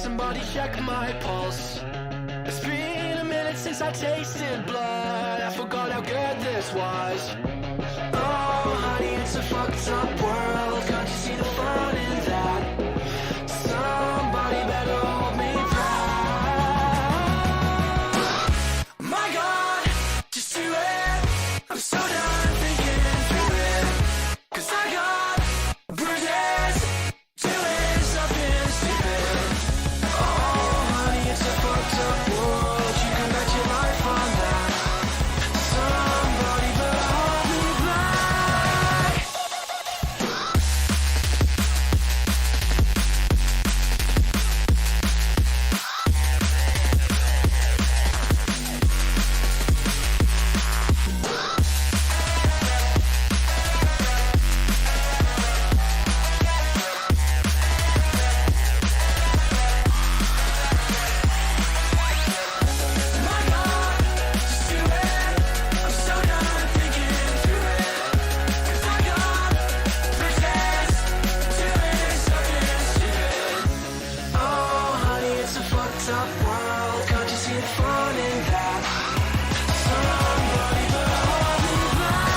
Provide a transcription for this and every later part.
somebody check my pulse? It's been a minute since I tasted blood. I forgot how good this was. Oh, honey, it's a fucked up world. Can't you see the fun in that? Somebody better hold me back. My God, just do it. I'm so done thinking through it. 'Cause I got bruises, doing something stupid. Oh, honey, it's a fucked up world. You can bet your life on that. Somebody better hold me back. My God, just do it. I'm so done thinking through it. 'Cause I got bruises, doing something stupid. Oh, honey, it's a fucked up world. Can't you see the fun in that? Somebody better hold me back.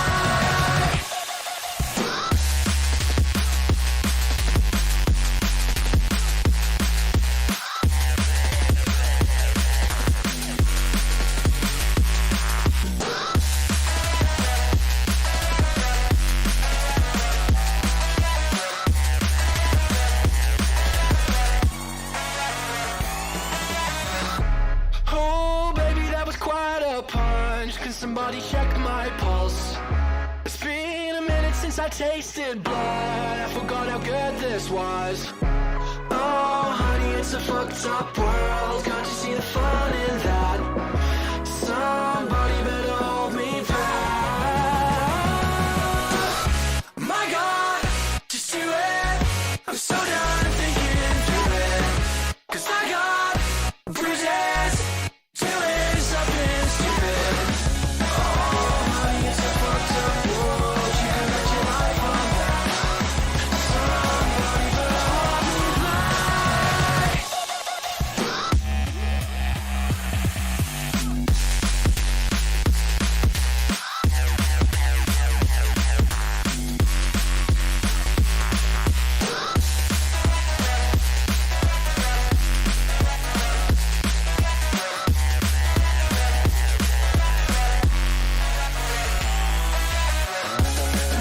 Oh, baby, that was quite a punch. Can somebody check my pulse? It's been a minute since I tasted blood. I forgot how good this was. Oh, honey, it's a fucked up world. Can't you see the fun in that? Somebody better hold me back. My God, just do it. I'm so done thinking through it. 'Cause I got bruises, doing something stupid. Oh, honey, it's a fucked up world. You can bet your life on that. Somebody better hold me back.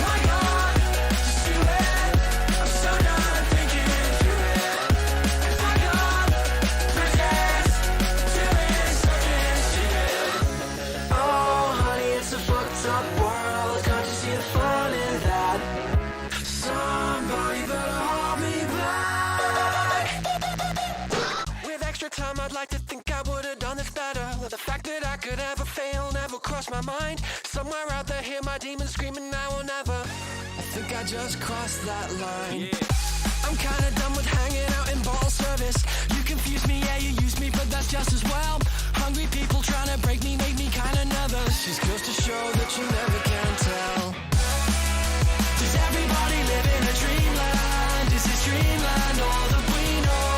My God, just do it. I'm so done thinking through it. 'Cause I got bruises, doing something stupid. Oh, honey, it's a fucked up world. Can't you see the fun in that? Somebody better hold me back. With extra time, I'd like to think I would've done this better. The fact that I could ever fail never crossed my mind. Somewhere out there, hear my demons screaming now or never. I think I just crossed that line. I'm kinda done with hanging out in bottle service. You confuse me, yeah, you use me, but that's just as well. Hungry people trying to break me make me kinda nervous. Just goes to show that you never can tell. Does everybody live in a dreamland? Is this dreamland all that we know?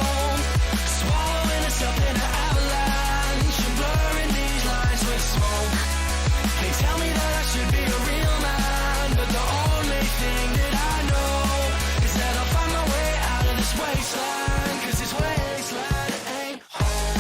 Swallowing us up in an avalanche and blurring these lines with smoke. They tell me that I should be a real man, but the only thing that I know is that I'll find my way out of this wasteland. 'Cause this wasteland ain't home.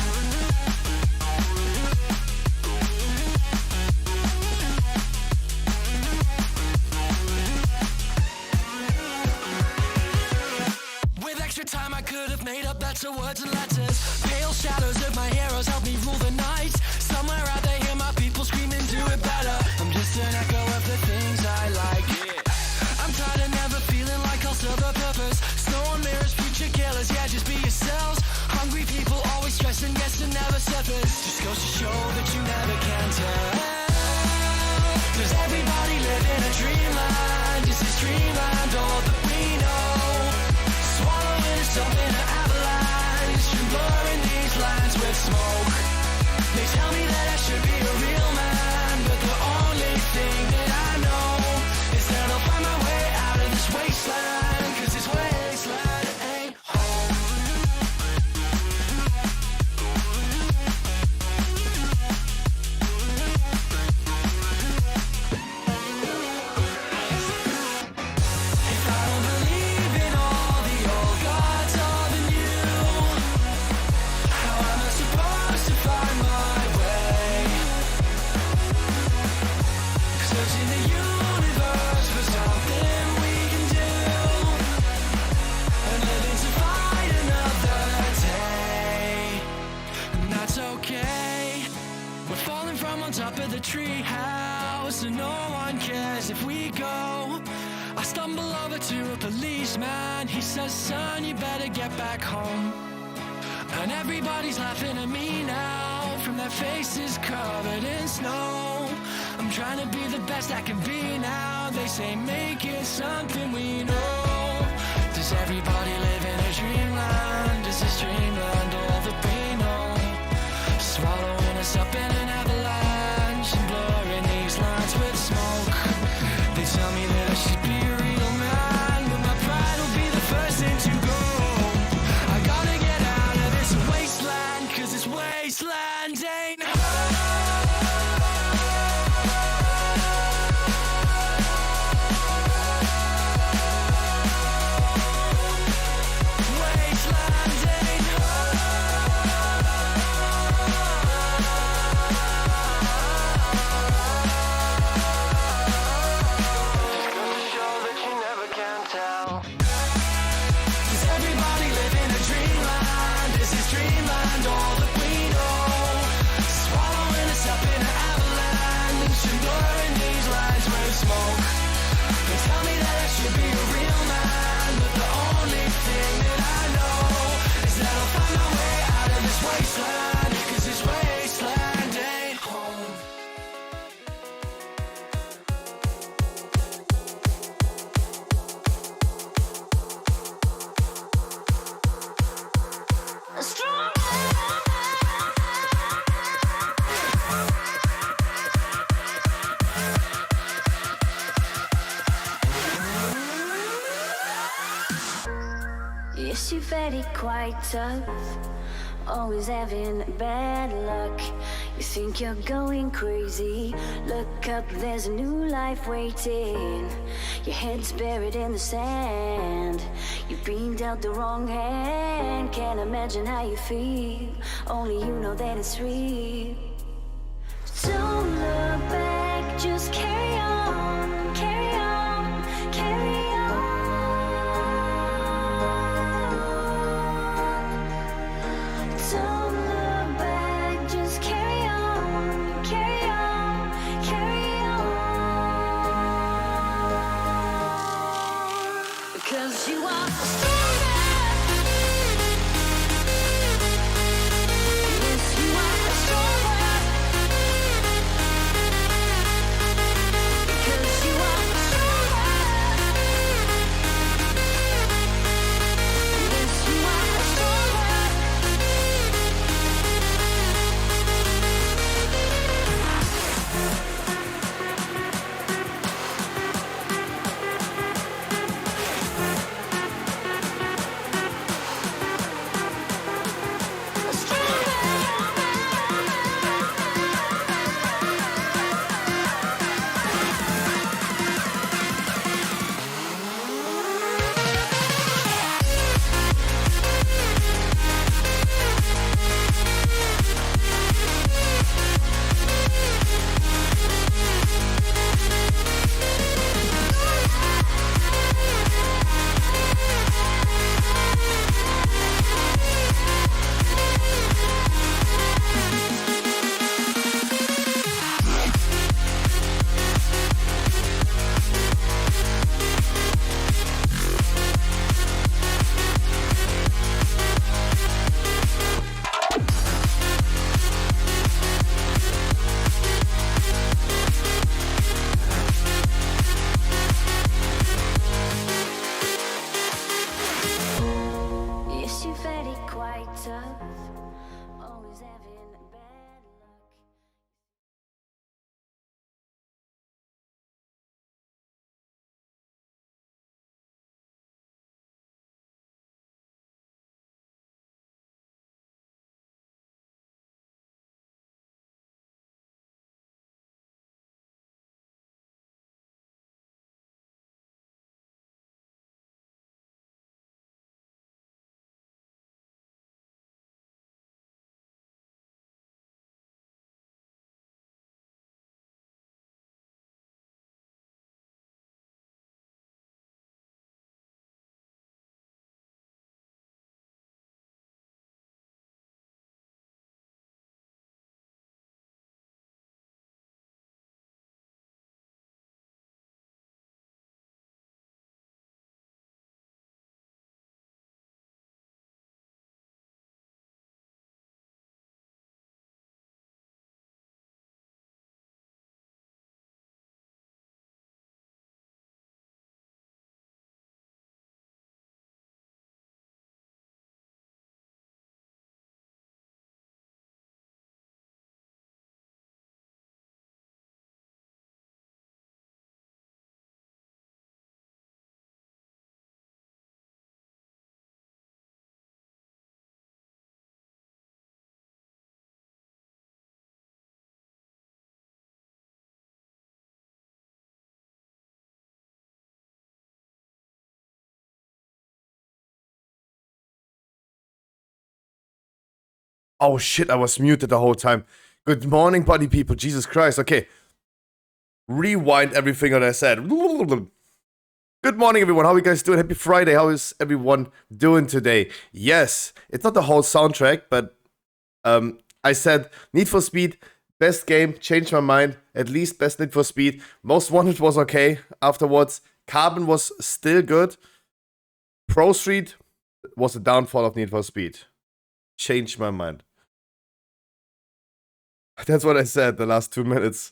With extra time, I could have made up better words and letters. Pale shadows of my heroes help me rule the night. Somewhere out there, hear my people screaming, do it better. I'm just an echo of the things I like. I'm tired of never feeling like I'll serve a purpose. Snow and mirrors, future killers, yeah, just be yourselves. Hungry people always stressing, yes, and never surface. Just goes to show that you never can tell. Does everybody live in a dreamland? Is this dreamland all that we know? Swallowing us up in an avalanche and blurring these lines with smoke. They tell me that I should be a real man, but the only thing that I know is that I'll find my way out of this wasteland. 'Cause this wasteland ain't home. policeman, he says, son, you better get back home. And everybody's laughing at me now, from their faces covered in snow. I'm trying to be the best I can be now. They say make it something we know. Does everybody live in a dreamland? Is this dreamland all that we know? Swallowing us up in an avalanche and blurring these lines with smoke. They tell me that I should be a real man, but my pride will be the first thing to go. I gotta get out of this wasteland, 'cause this wasteland ain't wasteland, 'cause this wasteland ain't home. Strong. Yes, you're very quite tough, always having bad luck. You think you're going crazy, look up, there's a new life waiting. Your head's buried in the sand, you've been dealt the wrong hand. Can't imagine how you feel, only you know that it's real. Don't look back, just carry on, carry on, carry on. Don't look back, just carry on, carry on, carry on. Because you are stronger. Yes, you are stronger. Because you are stronger. Yes, you are stronger. Oh shit, I was muted the whole time. Good morning, buddy people. Jesus Christ. Okay. Rewind everything that I said. Good morning, everyone. How are you guys doing? Happy Friday. How is everyone doing today? Yes, it's not the whole soundtrack, but I said Need for Speed, best game, changed my mind. At least best Need for Speed. Most Wanted was okay afterwards. Carbon was still good. Pro Street was the downfall of Need for Speed. Changed my mind. That's what I said the last 2 minutes.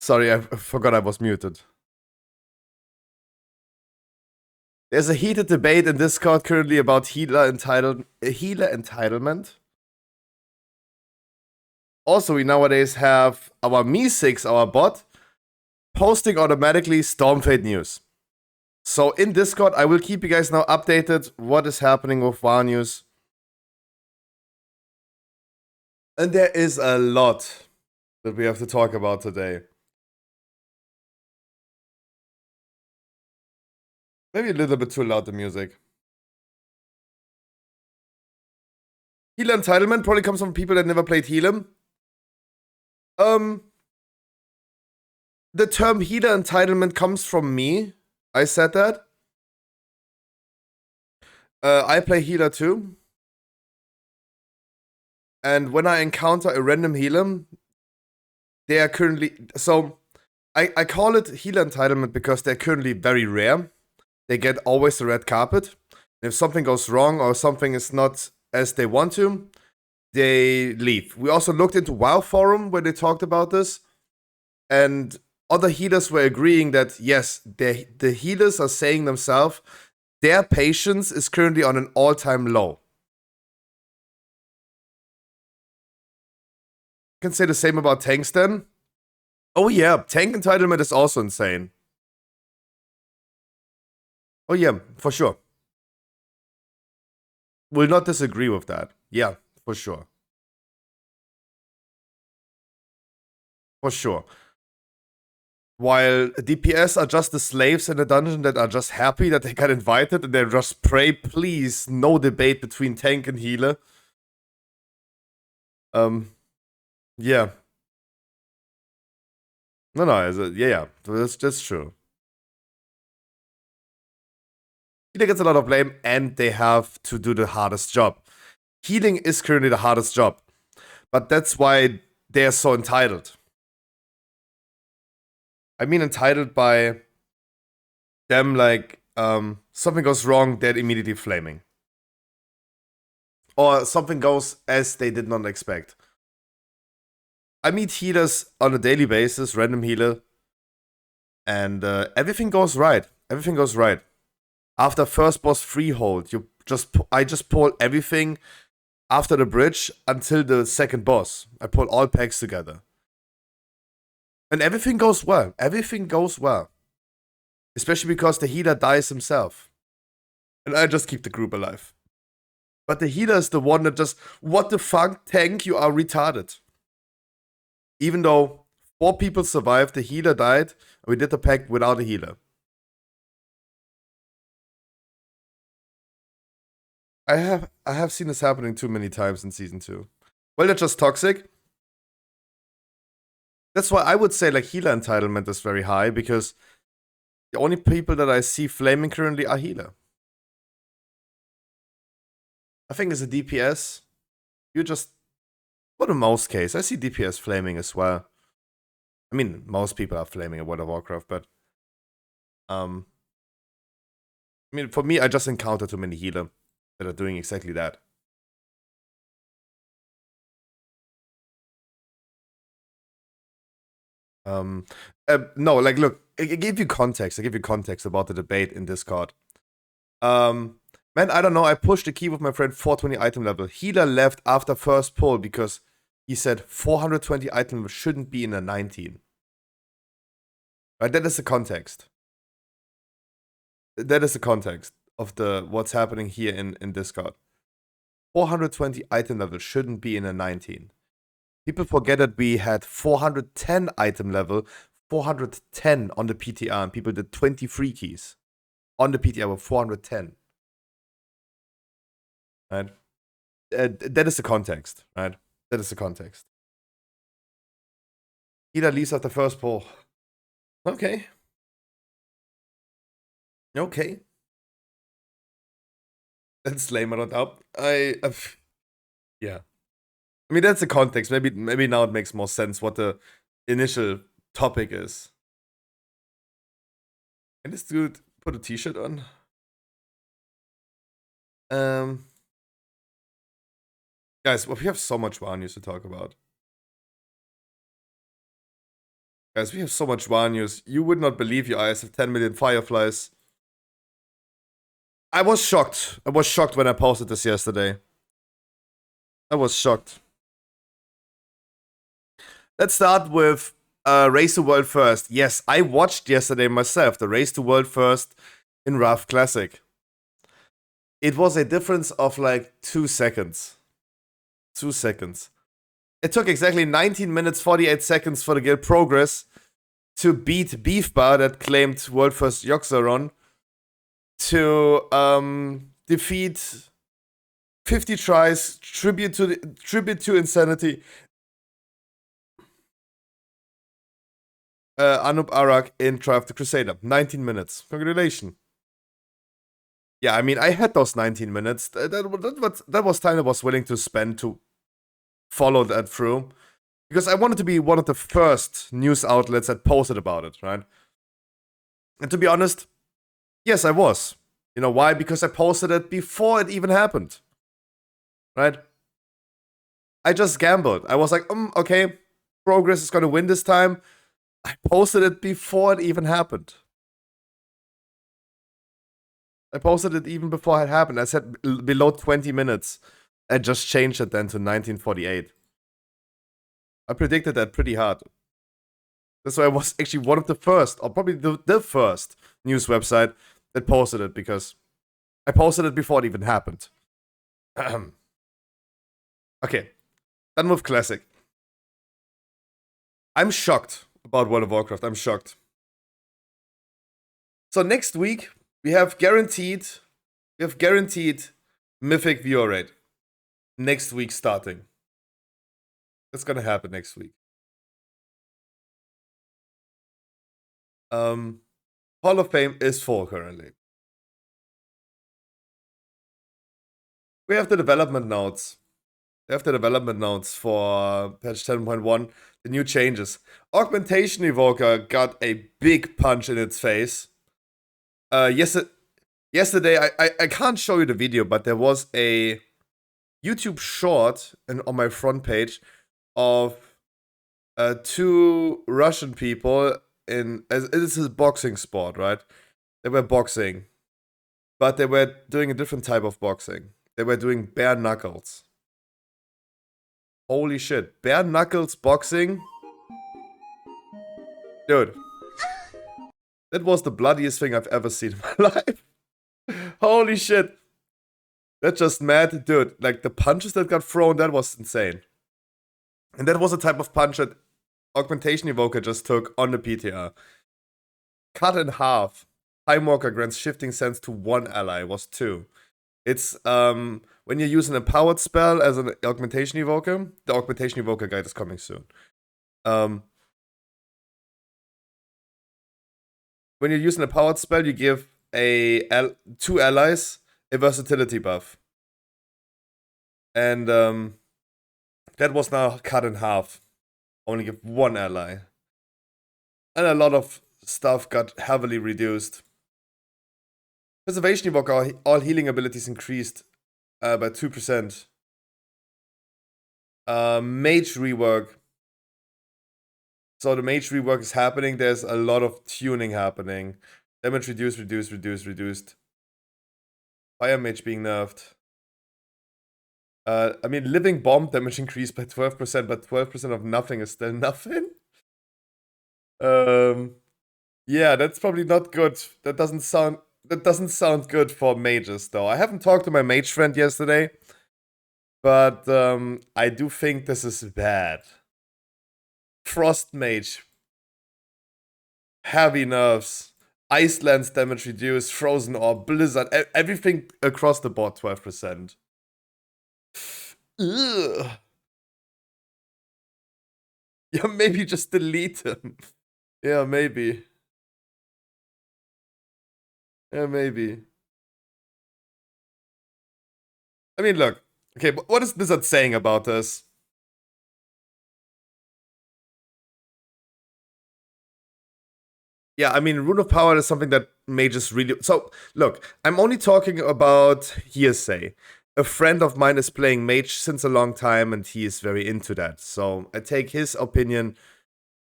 Sorry, I forgot I was muted. There's a heated debate in Discord currently about healer entitlement. Also, we nowadays have our Me6, our bot, posting automatically Stormfade news. So in Discord, I will keep you guys now updated what is happening with VoD news. And there is a lot that we have to talk about today. Maybe a little bit too loud, the music. Healer entitlement probably comes from people that never played Healer. The term healer entitlement comes from me. I said that. I play healer too. And when I encounter a random healer, they are currently... So, I call it healer entitlement because they're currently very rare. They get always the red carpet. If something goes wrong or something is not as they want to, they leave. We also looked into WoW Forum where they talked about this. And other healers were agreeing that, yes, the healers are saying themselves, their patience is currently on an all-time low. Can say the same about tanks then. Oh yeah, tank entitlement is also insane. Oh yeah, for sure. Will not disagree with that. Yeah, for sure. For sure. While DPS are just the slaves in the dungeon that are just happy that they got invited and they just pray, please, no debate between tank and healer. Yeah. No, yeah, that's true. Healer gets a lot of blame and they have to do the hardest job. Healing is currently the hardest job. But that's why they're so entitled. I mean entitled by them like, something goes wrong, they're immediately flaming. Or something goes as they did not expect. I meet healers on a daily basis, random healer, and everything goes right. Everything goes right. After first boss freehold, I just pull everything after the bridge until the second boss. I pull all packs together. And everything goes well. Everything goes well. Especially because the healer dies himself. And I just keep the group alive. But the healer is the one that just, what the fuck, tank, you are retarded. Even though 4 people survived, the healer died, we did the pack without a healer. I have seen this happening too many times in Season 2. Well, they're just toxic. That's why I would say like healer entitlement is very high, because the only people that I see flaming currently are healer. I think as a DPS, you just... For the most case, I see DPS flaming as well. I mean, most people are flaming in World of Warcraft, but... I mean, for me, I just encounter too many healer that are doing exactly that. No, like, look, I give you context. I give you context about the debate in Discord. Man, I don't know. I pushed the key with my friend 420 item level. Healer left after first pull because he said 420 item shouldn't be in a 19. Right, that is the context. That is the context of what's happening here in Discord. 420 item level shouldn't be in a 19. People forget that we had 410 item level, 410 on the PTR, and people did 23 keys on the PTR with 410. Right? that is the context, right? That is the context. Healer leaves after first pull. Okay. Okay. That's lame, I don't know. Yeah. I mean, that's the context. Maybe now it makes more sense what the initial topic is. Can this dude put a t-shirt on? Guys, well, we have so much WoW news to talk about. Guys, we have so much WoW news. You would not believe your eyes have 10 million fireflies. I was shocked. I was shocked when I posted this yesterday. I was shocked. Let's start with Race to World First. Yes, I watched yesterday myself, the Race to World First in Wrath Classic. It was a difference of like 2 seconds. 2 seconds. It took exactly 19 minutes, 48 seconds for the guild progress to beat Beef Bar that claimed World First Yoxaron to defeat 50 tries, tribute to Insanity, Anup Arak in Triumph the Crusader. 19 minutes. Congratulations. Yeah, I mean, I had those 19 minutes. That was time I was willing to spend to follow that through. Because I wanted to be one of the first news outlets that posted about it, right? And to be honest, yes, I was. You know why? Because I posted it before it even happened. Right? I just gambled. I was like, okay, Progress is gonna win this time. I posted it before it even happened. I posted it even before it happened. I said below 20 minutes. I just changed it then to 1948. I predicted that pretty hard. That's why I was actually one of the first, or probably the first news website that posted it, because I posted it before it even happened. Okay, done with Classic. I'm shocked about World of Warcraft. I'm shocked. So next week, we have guaranteed Mythic viewer rate. Next week starting. That's gonna happen next week. Hall of Fame is full currently. We have the development notes. We have the development notes for patch 10.1, the new changes. Augmentation Evoker got a big punch in its face. Yesterday, I can't show you the video, but there was a YouTube short on my front page of 2 Russian people this is a boxing sport, right? They were boxing, but they were doing a different type of boxing. They were doing bare knuckles. Holy shit, bare knuckles boxing? Dude. That was the bloodiest thing I've ever seen in my life. Holy shit. That's just mad. Dude, like the punches that got thrown, that was insane. And that was a type of punch that Augmentation Evoker just took on the PTR. Cut in half. Time Walker grants shifting sense to 1 ally, was 2. It's when you're using a powered spell as an Augmentation Evoker, the Augmentation Evoker guide is coming soon. When you're using a powered spell, you give 2 allies a versatility buff. And that was now cut in half. Only give 1 ally. And a lot of stuff got heavily reduced. Preservation Evoker, all healing abilities increased by 2%. Mage rework. So the mage rework is happening. There's a lot of tuning happening. Damage reduced. Fire mage being nerfed. I mean, living bomb damage increased by 12%, but 12% of nothing is still nothing. Yeah, that's probably not good. That doesn't sound good for mages, though. I haven't talked to my mage friend yesterday, but I do think this is bad. Frost Mage. Heavy nerfs. Iceland's damage reduced. Frozen Orb. Blizzard. Everything across the board 12%. Ugh. Yeah, maybe just delete them. Yeah, maybe. Yeah, maybe. I mean, look. Okay, what is Blizzard saying about this? Yeah, I mean, Rune of Power is something that mages really. So, look, I'm only talking about hearsay. A friend of mine is playing mage since a long time, and he is very into that. So, I take his opinion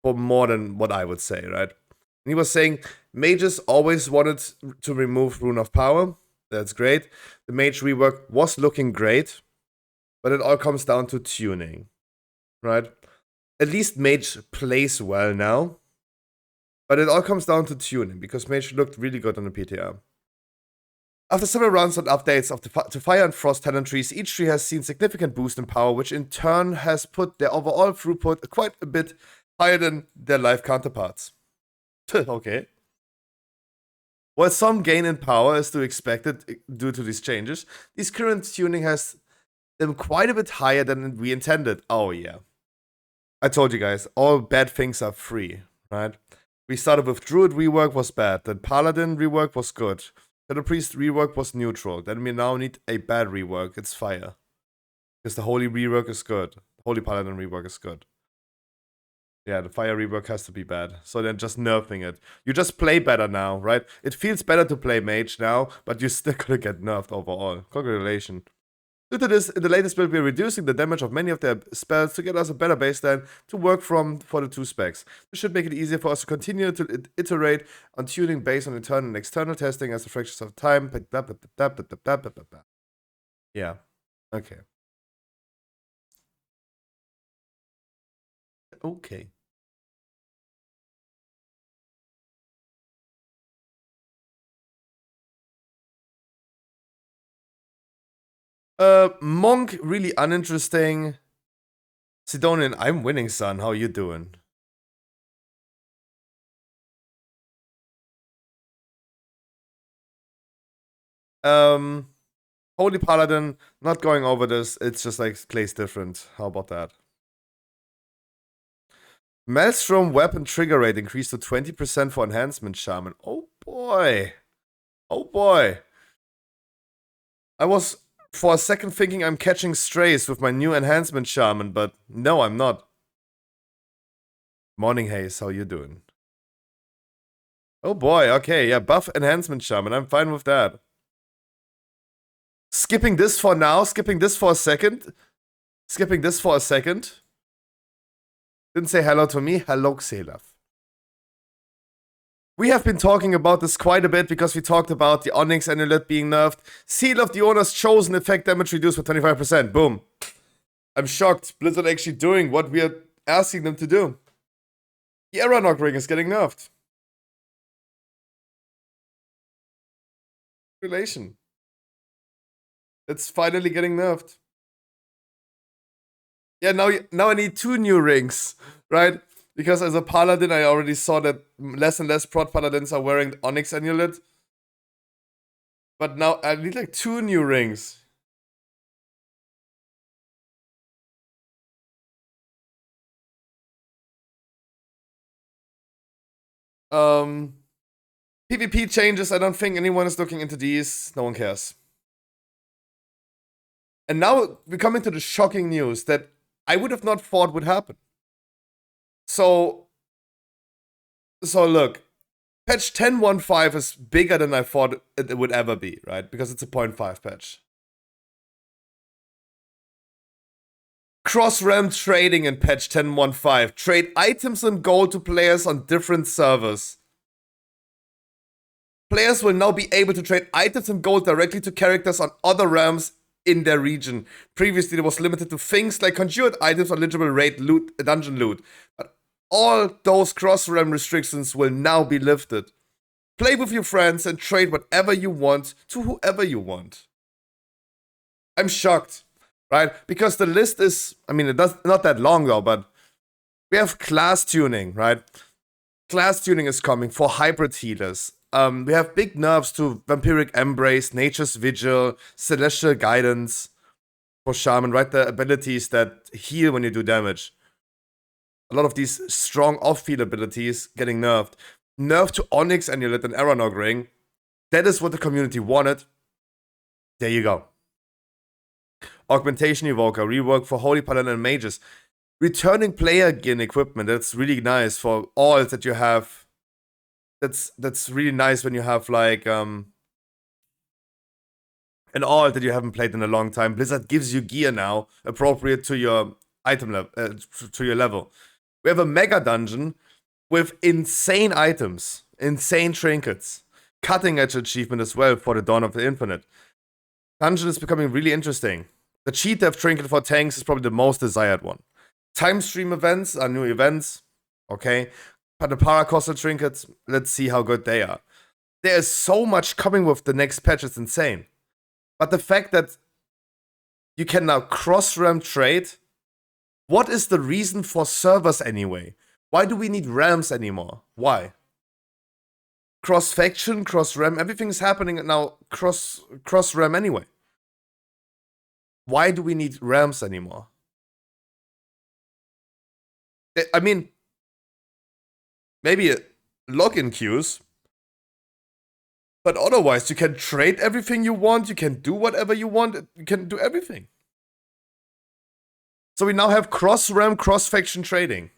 for more than what I would say, right? And he was saying mages always wanted to remove Rune of Power. That's great. The mage rework was looking great, but it all comes down to tuning, right? At least mage plays well now. But it all comes down to tuning, because Mage looked really good on the PTR. After several runs and updates of to Fire and Frost talent trees, each tree has seen significant boost in power, which in turn has put their overall throughput quite a bit higher than their live counterparts. Okay. While some gain in power is to be expected due to these changes, this current tuning has them quite a bit higher than we intended. Oh yeah. I told you guys, all bad things are free, right? We started with Druid rework was bad, then Paladin rework was good. Shadow Priest rework was neutral. Then we now need a bad rework, it's Fire. Because the Holy rework is good. Holy Paladin rework is good. Yeah, the Fire rework has to be bad. So then just nerfing it. You just play better now, right? It feels better to play Mage now, but you're still gonna get nerfed overall. Congratulations. Due to this, in the latest build, we are reducing the damage of many of their spells to get us a better baseline to work from for the 2 specs. This should make it easier for us to continue to iterate on tuning based on internal and external testing as the fractions of time. Yeah. Okay. Okay. Monk, really uninteresting. Sidonian, I'm winning, son. How you doing? Holy Paladin, not going over this. It's just like plays different. How about that? Maelstrom weapon trigger rate increased to 20% for enhancement shaman. Oh boy. Oh boy. I was for a second thinking I'm catching strays with my new enhancement shaman, but no, I'm not. Morning Haze, how you doing? Oh boy, okay, yeah, buff enhancement shaman, I'm fine with that. Skipping this for now, skipping this for a second. Skipping this for a second. Didn't say hello to me, hello Xelav. We have been talking about this quite a bit because we talked about the Onyx Amulet being nerfed. Seal of the Owner's chosen effect damage reduced by 25%. Boom. I'm shocked. Blizzard actually doing what we are asking them to do. The Aeronok ring is getting nerfed. Relation. It's finally getting nerfed. Yeah, now I need 2 new rings, right? Because as a paladin, I already saw that less and less prot paladins are wearing the Onyx Amulet. But now I need like 2 new rings. PvP changes, I don't think anyone is looking into these. No one cares. And now we're coming to the shocking news that I would have not thought would happen. So look, patch 10.15 is bigger than I thought it would ever be, right? Because it's a 0.5 patch. Cross-realm trading in patch 10.15. Trade items and gold to players on different servers. Players will now be able to trade items and gold directly to characters on other realms in their region. Previously, it was limited to things like conjured items or legible raid loot, dungeon loot. But all those cross-realm restrictions will now be lifted. Play with your friends and trade whatever you want to whoever you want. I'm shocked, right? Because the list is, I mean, not that long though, but we have class tuning, right? Class tuning is coming for hybrid healers. We have big nerfs to Vampiric Embrace, Nature's Vigil, Celestial Guidance. for Shaman, right? The abilities that heal when you do damage. A lot of these strong off-field abilities getting nerfed. Nerf to Onyx Amulet and Aranog Ring. That is what the community wanted. There you go. Augmentation Evoker, rework for Holy Paladin and Mages. Returning player gear and equipment. That's really nice for all that you have. That's really nice when you have like an alt that you haven't played in a long time. Blizzard gives you gear now appropriate to your item level, to your level. We have a mega dungeon with insane items, insane trinkets, cutting edge achievement as well for the Dawn of the Infinite. Dungeon is becoming really interesting. The Cheat Death trinket for tanks is probably the most desired one. Time stream events are new events, okay? But the Paracostal trinkets, let's see how good they are. There is so much coming with the next patch, it's insane. But the fact that you can now cross-realm trade, what is the reason for servers anyway? Why do we need realms anymore? Why? Cross-faction, cross-realm, everything's happening now cross-realm anyway. Why do we need realms anymore? I mean, maybe login queues, but otherwise you can trade everything you want, you can do whatever you want, you can do everything. So we now have cross-realm, cross-faction trading.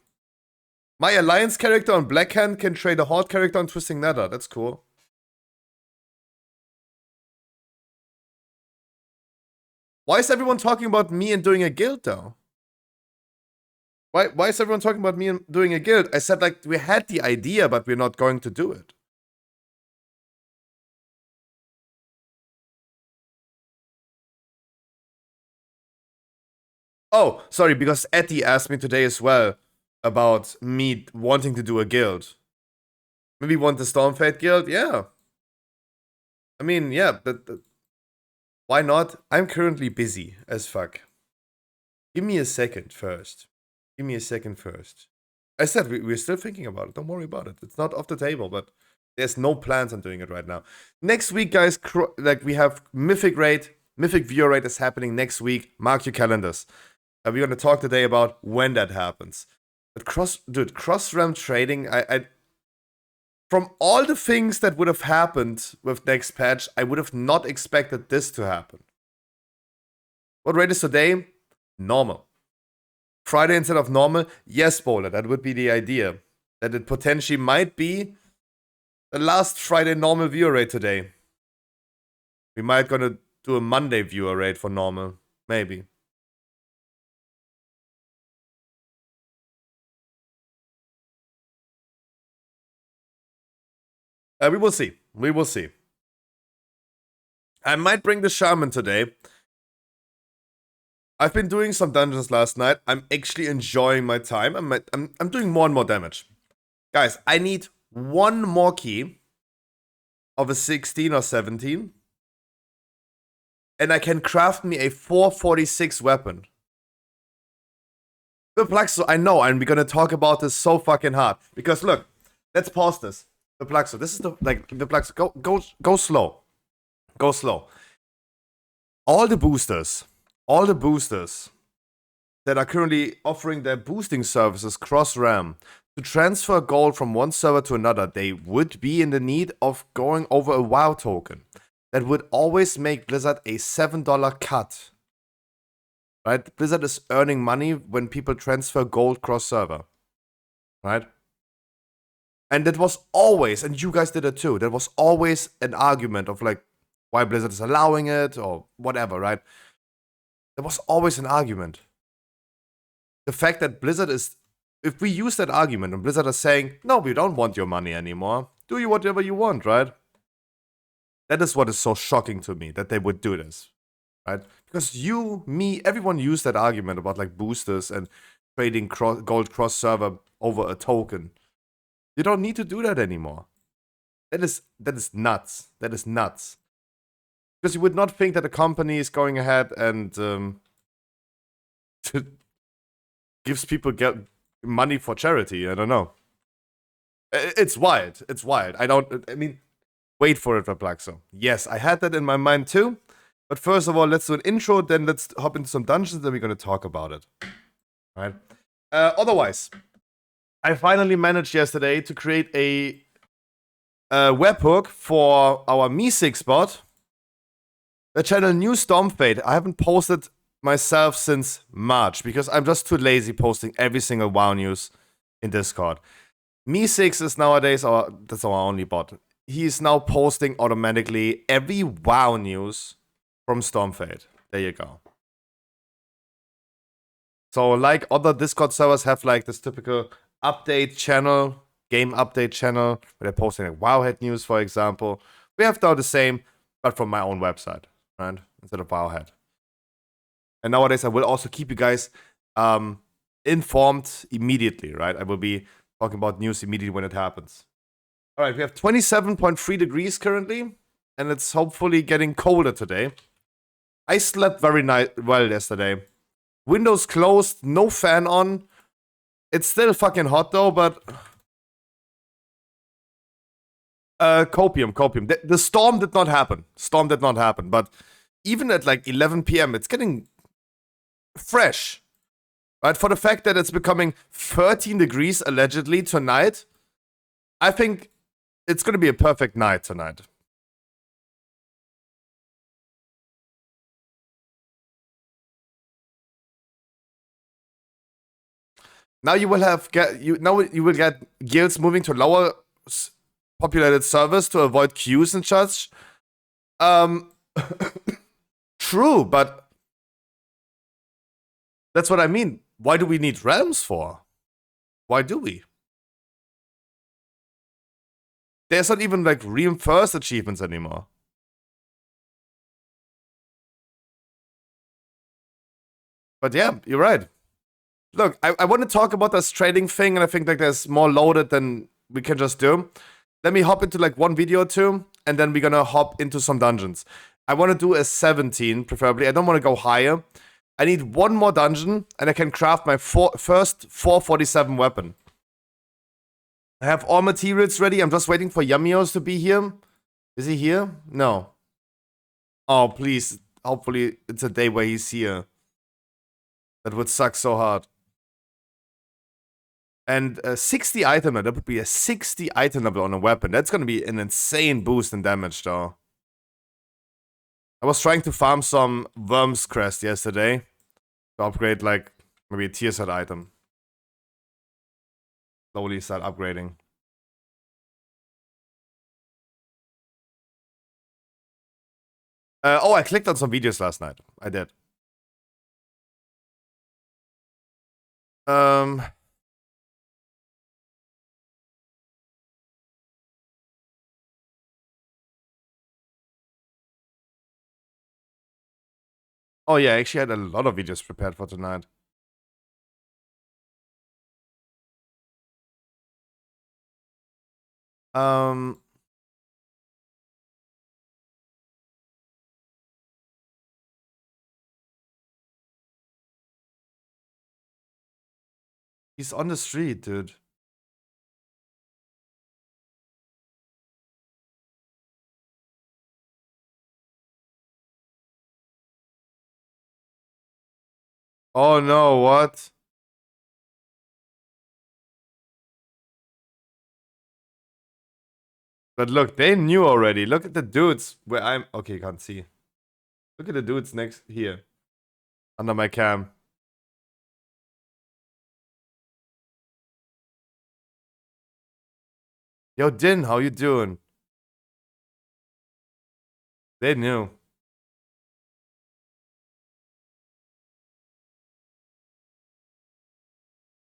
My Alliance character on Blackhand can trade a Horde character on Twisting Nether. That's cool. Why is everyone talking about me and doing a guild though? Why is everyone talking about me and doing a guild? I said like we had the idea, but we're not going to do it. Oh, sorry, because Etty asked me today as well about me wanting to do a guild. Maybe want the Stormfade guild? Yeah. I mean, yeah, but why not? I'm currently busy as fuck. Give me a second first. Give me a second first. I said we're still thinking about it. Don't worry about it. It's not off the table, but there's no plans on doing it right now. Next week, guys, like we have Mythic Raid. Mythic Viewer Raid is happening next week. Mark your calendars. We're going to talk today about when that happens. But cross-realm trading, I from all the things that would have happened with next patch, I would have not expected this to happen. What rate is today? Normal. Friday instead of normal? Yes, Bowler, that would be the idea. That it potentially might be the last Friday normal viewer rate today. We might gonna do a Monday viewer rate for normal. Maybe. We will see. We will see. I might bring the Shaman today. I've been doing some dungeons last night. I'm actually enjoying my time. I'm doing more and more damage. Guys, I need one more key of a 16 or 17. And I can craft me a 446 weapon. Perplexo, I know, and we're gonna talk about this so fucking hard. Because look, let's pause this. Perplexo, this is the Perplexo. Go slow. Go slow. All the boosters that are currently offering their boosting services cross-RAM to transfer gold from one server to another, they would be in the need of going over a WoW token. That would always make Blizzard a $7 cut. Right? Blizzard is earning money when people transfer gold cross-server. Right? And that was always, and you guys did it too, that was always an argument of like, why Blizzard is allowing it or whatever, right? There was always an argument. The fact that Blizzard is, if we use that argument and Blizzard is saying, no, we don't want your money anymore, do you whatever you want, right? That is what is so shocking to me, that they would do this, right? Because you, me, everyone used that argument about like boosters and trading gold cross-server over a token. You don't need to do that anymore. That is nuts. That is nuts. Because you would not think that a company is going ahead and gives people money for charity. I don't know. It's wild. It's wild. I mean, wait for it, Perplexo. Yes, I had that in my mind too. But first of all, let's do an intro, then let's hop into some dungeons, then we're gonna talk about it. Right? Otherwise, I finally managed yesterday to create a webhook for our Me6 bot. The channel New Stormfade. I haven't posted myself since March because I'm just too lazy posting every single WoW news in Discord. Me6 is nowadays that's our only bot. He's now posting automatically every WoW news from Stormfade. There you go. So like other Discord servers have like this typical update channel, game update channel, where they're posting like Wowhead news, for example. We have now the same, but from my own website, right? Instead of Wowhead. And nowadays I will also keep you guys informed immediately, right? I will be talking about news immediately when it happens. All right, we have 27.3 degrees currently, and it's hopefully getting colder today. I slept very well yesterday. Windows closed, no fan on. It's still fucking hot though, but copium. The storm did not happen. But even at like 11 p.m., it's getting fresh. Right? For the fact that it's becoming 13 degrees allegedly tonight, I think it's gonna be a perfect night tonight. Now you will get guilds moving to lower populated servers to avoid queues and such. True, but that's what I mean. Why do we need realms for? Why do we? There's not even like reinforced achievements anymore. But yeah, you're right. Look, I want to talk about this trading thing, and I think like there's more loaded than we can just do. Let me hop into like one video or two, and then we're gonna hop into some dungeons. I want to do a 17, preferably. I don't want to go higher. I need one more dungeon, and I can craft my first 447 weapon. I have all materials ready. I'm just waiting for Yamios to be here. Is he here? No. Oh, please. Hopefully, it's a day where he's here. That would suck so hard. And 60 item level. That would be a 60 item level on a weapon. That's going to be an insane boost in damage, though. I was trying to farm some Worm's Crest yesterday to upgrade, like, maybe a tier set item. Slowly start upgrading. Oh, I clicked on some videos last night. I did. Oh yeah, I actually had a lot of videos prepared for tonight. He's on the street, dude. Oh no, what? But look, they knew already. Look at the dudes where I'm. Okay, you can't see. Look at the dudes next here. Under my cam. Yo, Din, how you doing? They knew.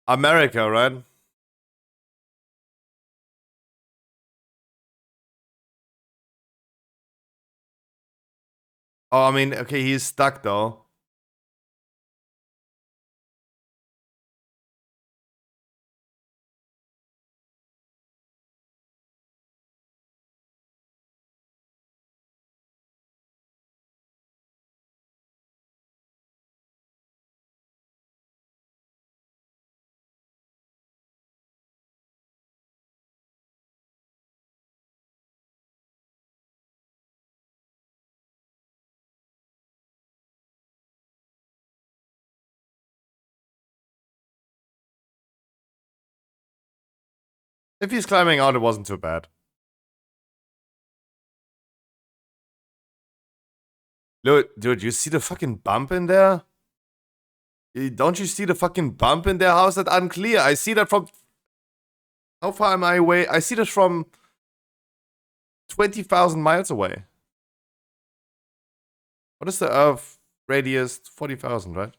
America, right? Oh, I mean, okay, he's stuck though. If he's climbing out, it wasn't too bad. Dude, you see the fucking bump in there? Don't you see the fucking bump in there? How's that unclear? I see that from... How far am I away? I see that from 20,000 miles away. What is the Earth radius? 40,000, right?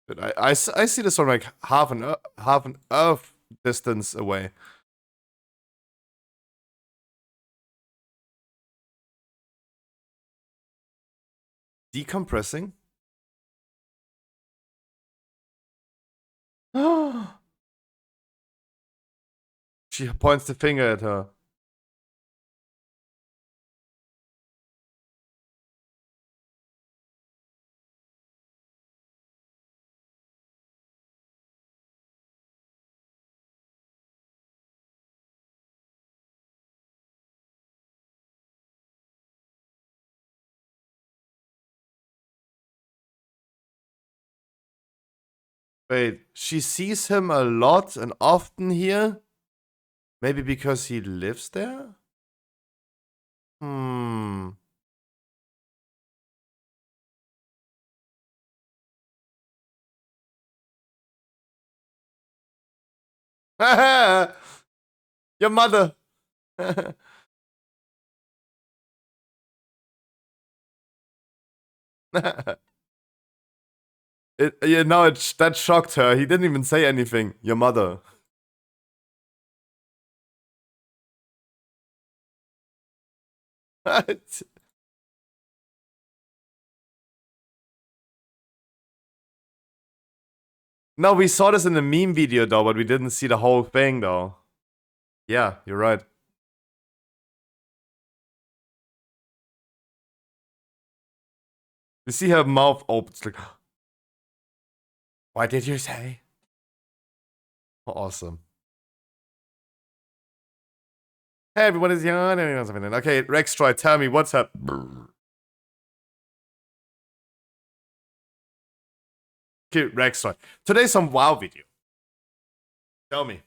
But I see this from like half an Earth distance away. Decompressing? She points the finger at her. Wait, she sees him a lot and often here? Maybe because he lives there? Hmm. Your mother. That shocked her. He didn't even say anything. Your mother. No, we saw this in the meme video though, but we didn't see the whole thing though. Yeah, you're right. You see her mouth open. It's like, what did you say? Awesome. Hey, everyone is young. Okay, Rextroy, tell me what's up. Okay, Rextroy. Today's some WoW video. Tell me.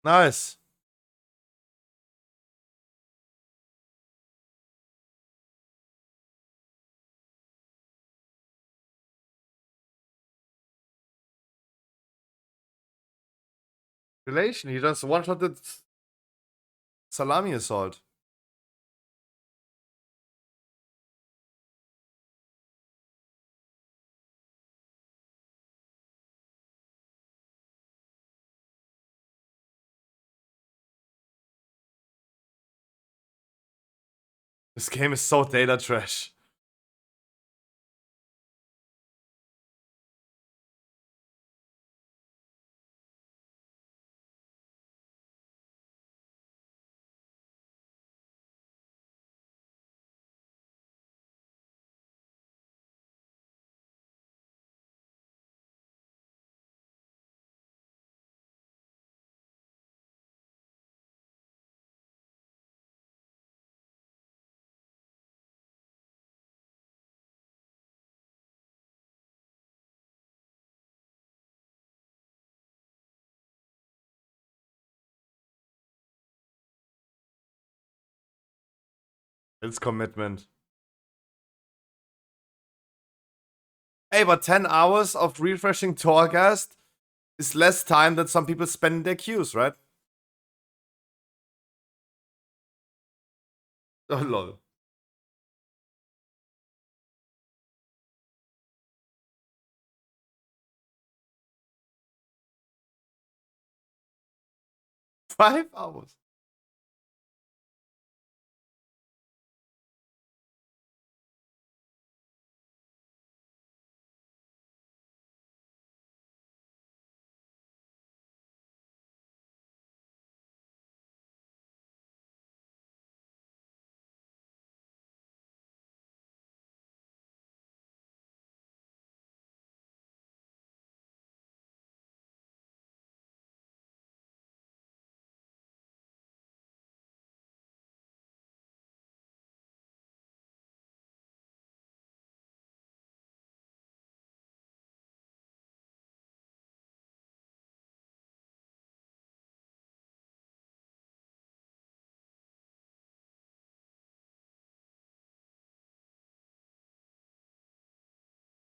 Nice. Relation, he just one-shotted salami assault. This game is so data trash. It's commitment. Hey, but 10 hours of refreshing Torghast is less time than some people spend in their queues, right? Oh, lol. Five hours.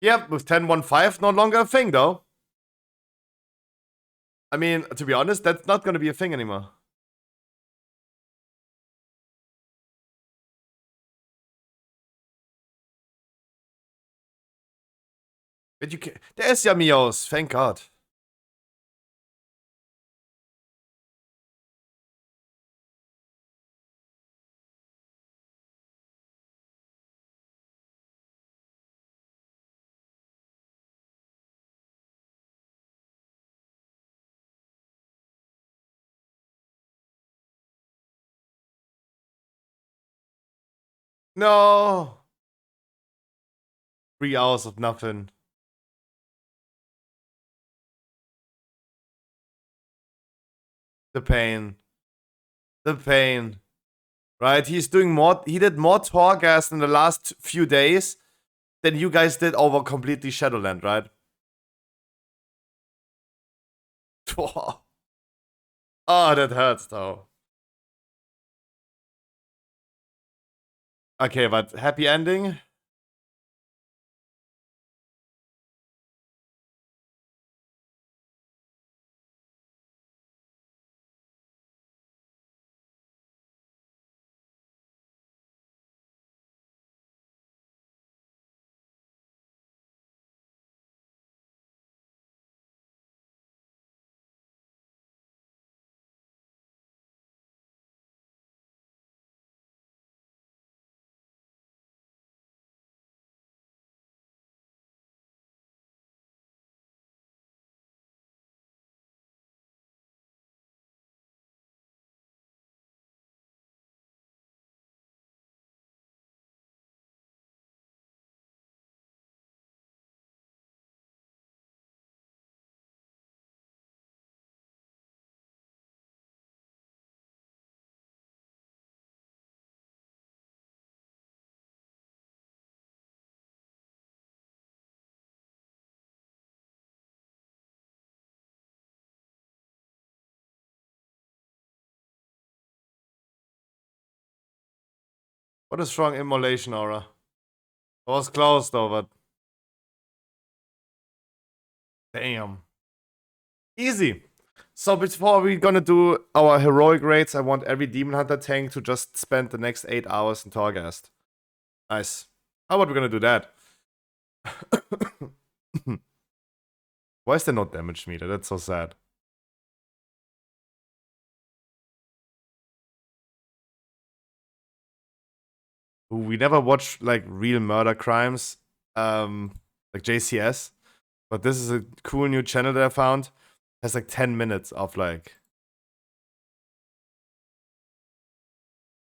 Yeah, with 10-1-5 no longer a thing, though. I mean, to be honest, that's not gonna be a thing anymore. But you can. There's your Mios, thank God. No! 3 hours of nothing. The pain. The pain. Right? He did more Torghast in the last few days than you guys did over completely Shadowland, right? Oh, that hurts though. Okay, but happy ending? What a strong immolation aura. It was close though, but damn. Easy. So before we're gonna do our heroic raids, I want every Demon Hunter tank to just spend the next 8 hours in Torghast. Nice. How about we're gonna do that? Why is there no damage meter? That's so sad. Ooh, we never watched like real murder crimes, like JCS. But this is a cool new channel that I found. It has like 10 minutes of like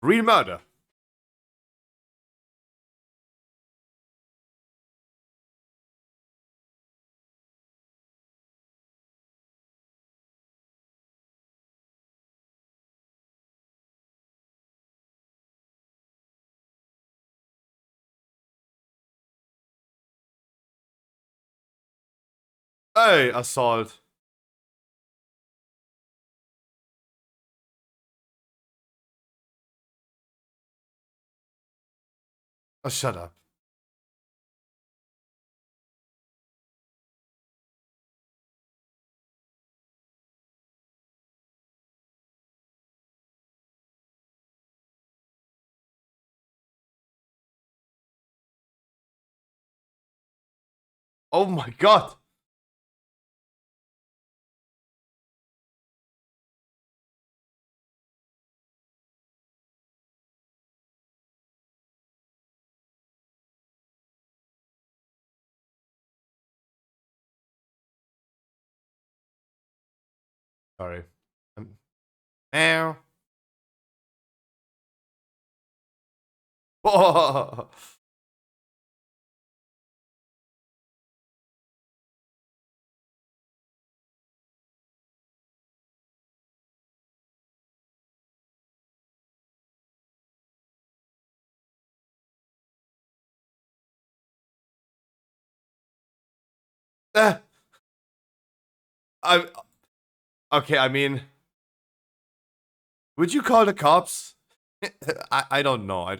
real murder. Hey, assault. Oh, shut up. Oh my god. Sorry. Meow. Oh. I okay, I mean, would you call the cops? I don't know.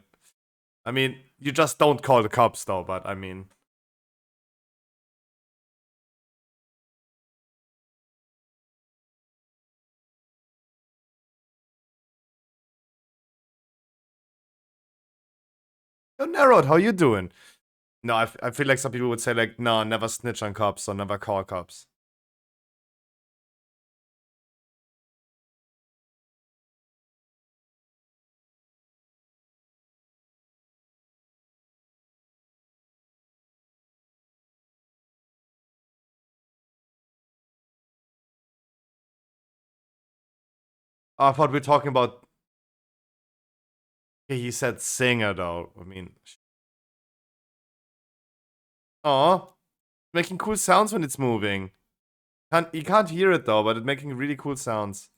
I mean, you just don't call the cops though, but I mean, Oh, Narrowed, how you doing? No, I feel like some people would say like, no, never snitch on cops or never call cops. Oh, I thought we were talking about... Okay, he said singer though. I mean... Oh, making cool sounds when it's moving. You can't hear it though, but it's making really cool sounds.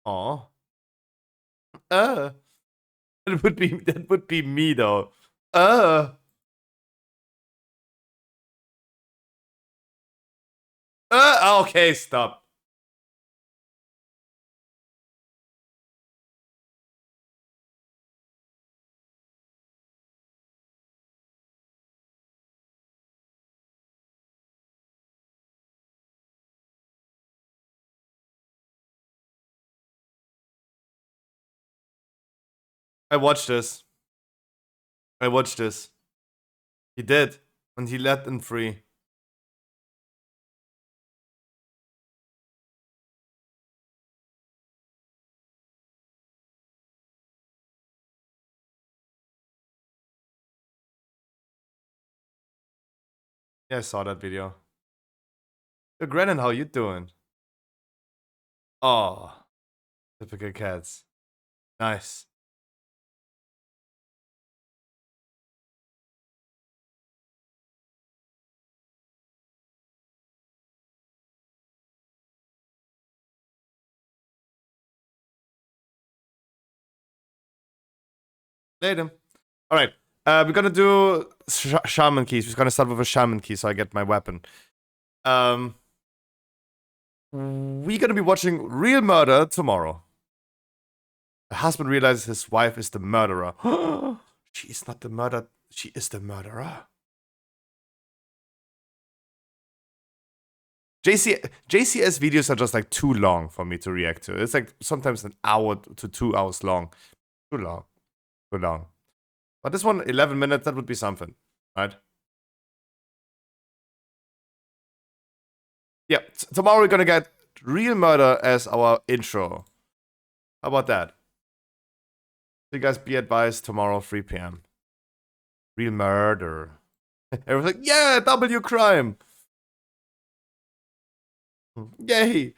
Oh. That would be me though. Okay, stop. I watched this. I watched this. He did. And he let them free. Yeah, I saw that video. Yo, Grennan, how you doing? Oh, typical cats. Nice. Later. Alright. We're gonna do shaman keys. We're gonna start with a shaman key so I get my weapon. We're gonna be watching Real Murder tomorrow. The husband realizes his wife is the murderer. She is not the murderer. She is the murderer. JCS videos are just like too long for me to react to. It's like sometimes an hour to 2 hours long. Too long. Too long. But this one, 11 minutes, that would be something, right? Yeah, tomorrow we're gonna get Real Murder as our intro. How about that? So you guys be advised tomorrow, 3 p.m. Real Murder. Everyone's like, yeah, W crime. Yay.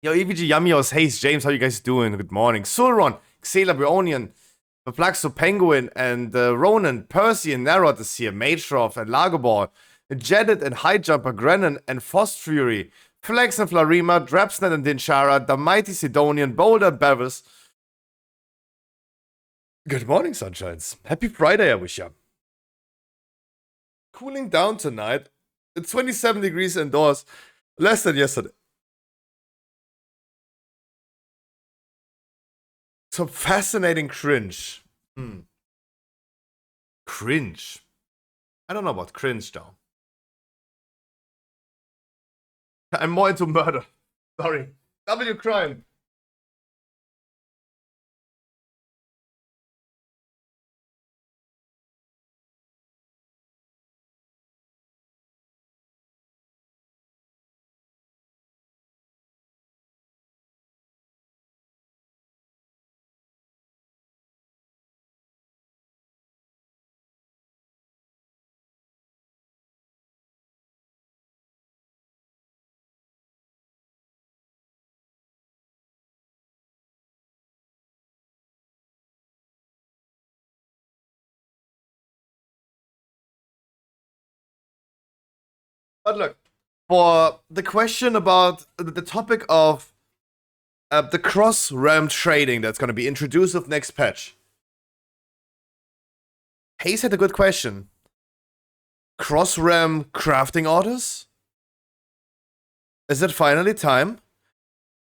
Yo, EVG Yamios, Haze, James, how you guys doing? Good morning. Sulron, Xela, Breonian, Perpluxo, Penguin, and Ronan, Percy, and Narod is here. Matroff, and Lagoball, Jedit, and Highjumper, Grennan, and Frost Fury, Flex and Flarima, Drapsnet and Dinshara, the Mighty Sidonian, Boulder, Bevis. Good morning, sunshines. Happy Friday, I wish ya. Cooling down tonight. It's 27 degrees indoors. Less than yesterday. Some fascinating cringe. Cringe. I don't know about cringe, though. I'm more into murder. Sorry. W crime. But look, for the question about the topic of the cross-realm trading that's going to be introduced with next patch. Hayes had a good question. Cross-realm crafting orders? Is it finally time?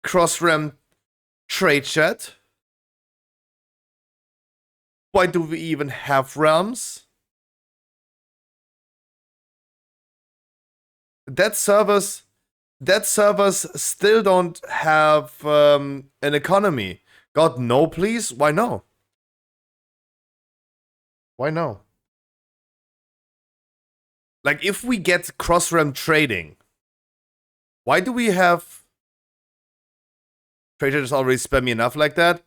Cross-realm trade chat? Why do we even have realms? That servers that servers still don't have an economy. God, no, please? Why no? Why no? Like, if we get cross-RAM trading, why do we have trade chat is already spammy enough like that?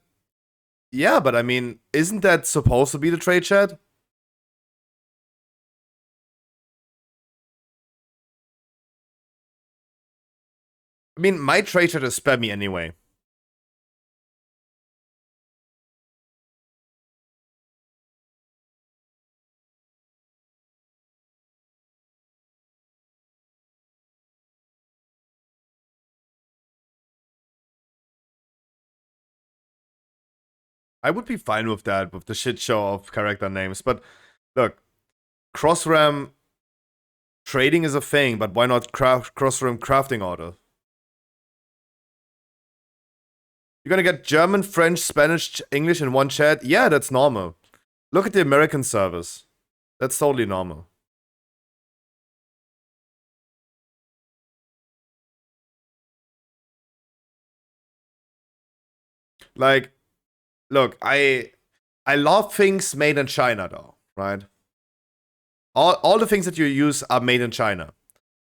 Yeah, but I mean, isn't that supposed to be the trade chat? I mean, my trade chat is spammy anyway. I would be fine with that, with the shit show of character names. But look, cross-RAM trading is a thing, but why not cross-RAM crafting order? You're gonna get German, French, Spanish, English in one chat? Yeah, that's normal. Look at the American servers. That's totally normal. Like, look, I love things made in China though, right? All the things that you use are made in China.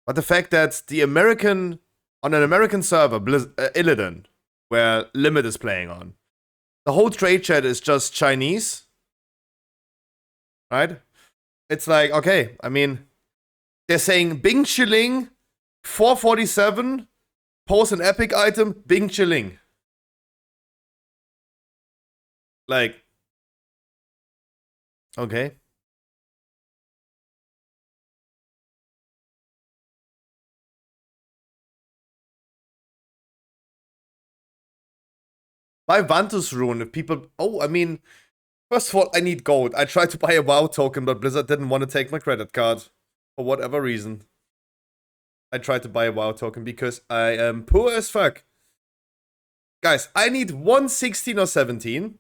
But the fact that the American, on an American server, Illidan, where Limit is playing on, the whole trade chat is just Chinese, right? It's like, okay, I mean, they're saying Bing Chilling, 447, post an epic item, Bing Chilling. Like, okay. Buy Vantus Rune if people. Oh, I mean, first of all, I need gold. I tried to buy a WoW token, but Blizzard didn't want to take my credit card. For whatever reason. I tried to buy a WoW token because I am poor as fuck. Guys, I need 116 or 17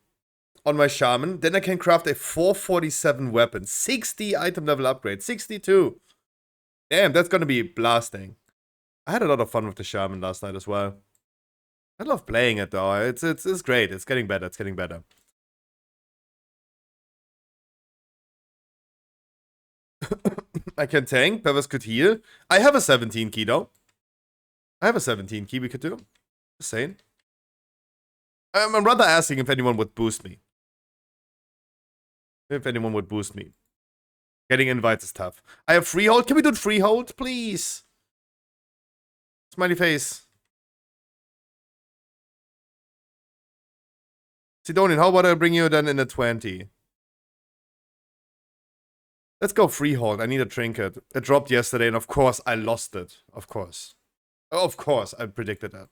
on my Shaman. Then I can craft a 447 weapon. 60 item level upgrade. 62. Damn, that's gonna be blasting. I had a lot of fun with the Shaman last night as well. I love playing it though. It's great. It's getting better. It's getting better. I can tank. Pevers could heal. I have a 17 key though. I have a 17 key we could do. Just saying. I'm rather asking if anyone would boost me. If anyone would boost me. Getting invites is tough. I have freehold. Can we do freehold, please? Smiley face. Sidonian, how about I bring you then in a 20? Let's go freehold. I need a trinket. It dropped yesterday, and of course I lost it. Of course. Of course, I predicted that.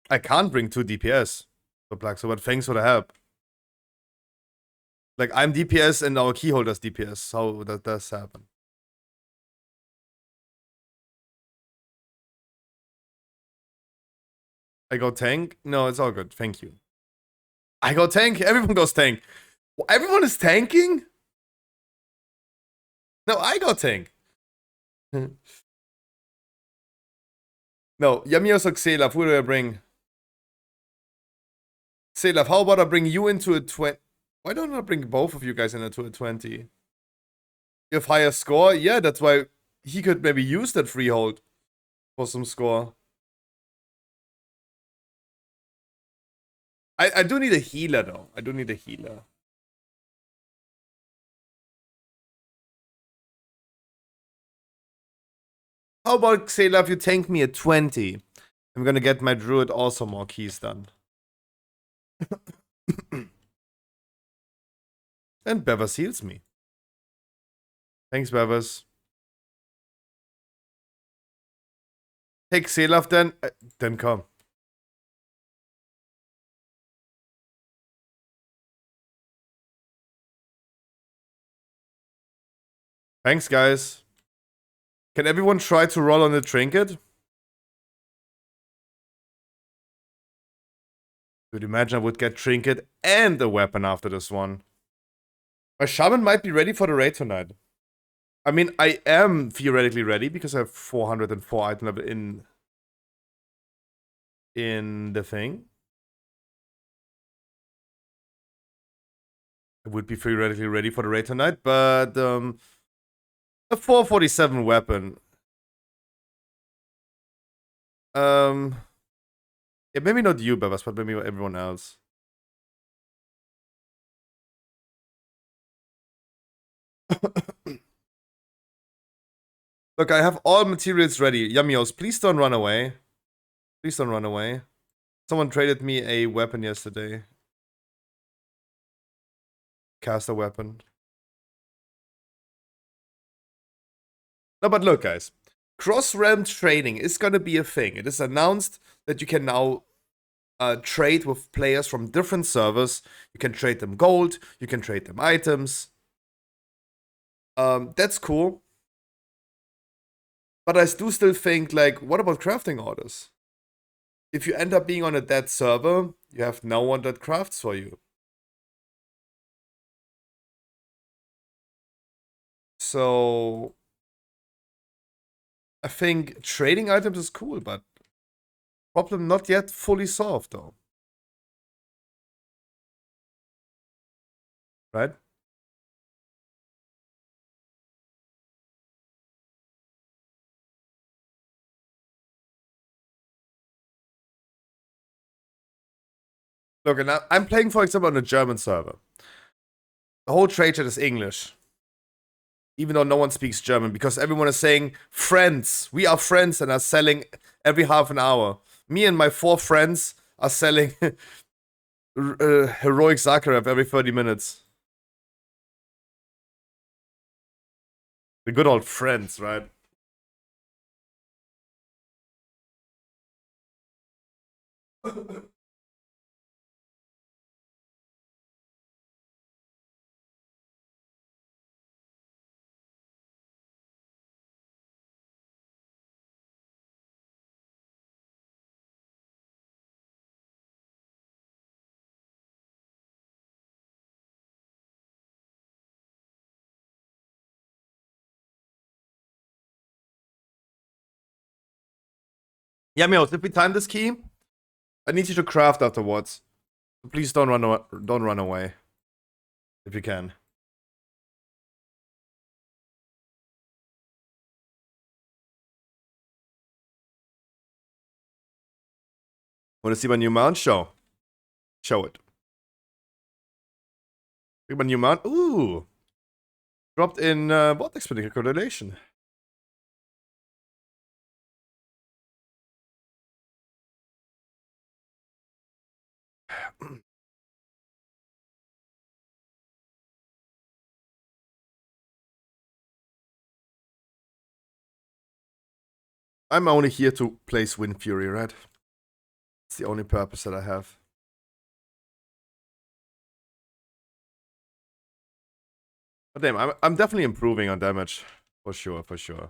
I can't bring 2 DPS. So Plaxo, but thanks for the help. Like, I'm DPS and our keyholder's DPS, so that does happen. I go tank? No, it's all good. Thank you. I go tank? Everyone goes tank. Everyone is tanking? No, I go tank. No, Yamios or Xelaf, who do I bring? Xelaf, how about I bring you into a 20? Why don't I bring both of you guys into a 20? You have higher score? Yeah, that's why he could maybe use that freehold for some score. I do need a healer though. I do need a healer. How about Xela if you tank me at 20? I'm gonna get my druid also more keys done. And Bevers heals me. Thanks, Bevers. Take Selaf then. Then come. Thanks, guys. Can everyone try to roll on the trinket? Could imagine I would get trinket and a weapon after this one. My shaman might be ready for the raid tonight. I mean, I am theoretically ready because I have 404 item level in the thing. I would be theoretically ready for the raid tonight, but a 447 weapon. Yeah, maybe not you, Bebas, but maybe everyone else. Look, I have all materials ready. Yummios, please don't run away. Please don't run away. Someone traded me a weapon yesterday. Caster weapon. No, but look, guys. Cross-realm trading is gonna be a thing. It is announced that you can now trade with players from different servers. You can trade them gold. You can trade them items. That's cool. But I do still think, like, what about crafting orders? If you end up being on a dead server, you have no one that crafts for you. So I think trading items is cool, but problem not yet fully solved though. Right? Look, and I'm playing, for example, on a German server. The whole trade chat is English. Even though no one speaks German, because everyone is saying, friends, we are friends, and are selling every half an hour. Me and my 4 friends are selling heroic Zakharev every 30 minutes. The good old friends, right? Yeah, Meos, if we time this key, I need you to craft afterwards. Please don't run away. If you can. Wanna see my new mount? Show it. Look at my new mount. Ooh. Dropped in VoD expedition correlation. I'm only here to place Wind Fury, right? It's the only purpose that I have. But damn, I'm definitely improving on damage. For sure, for sure.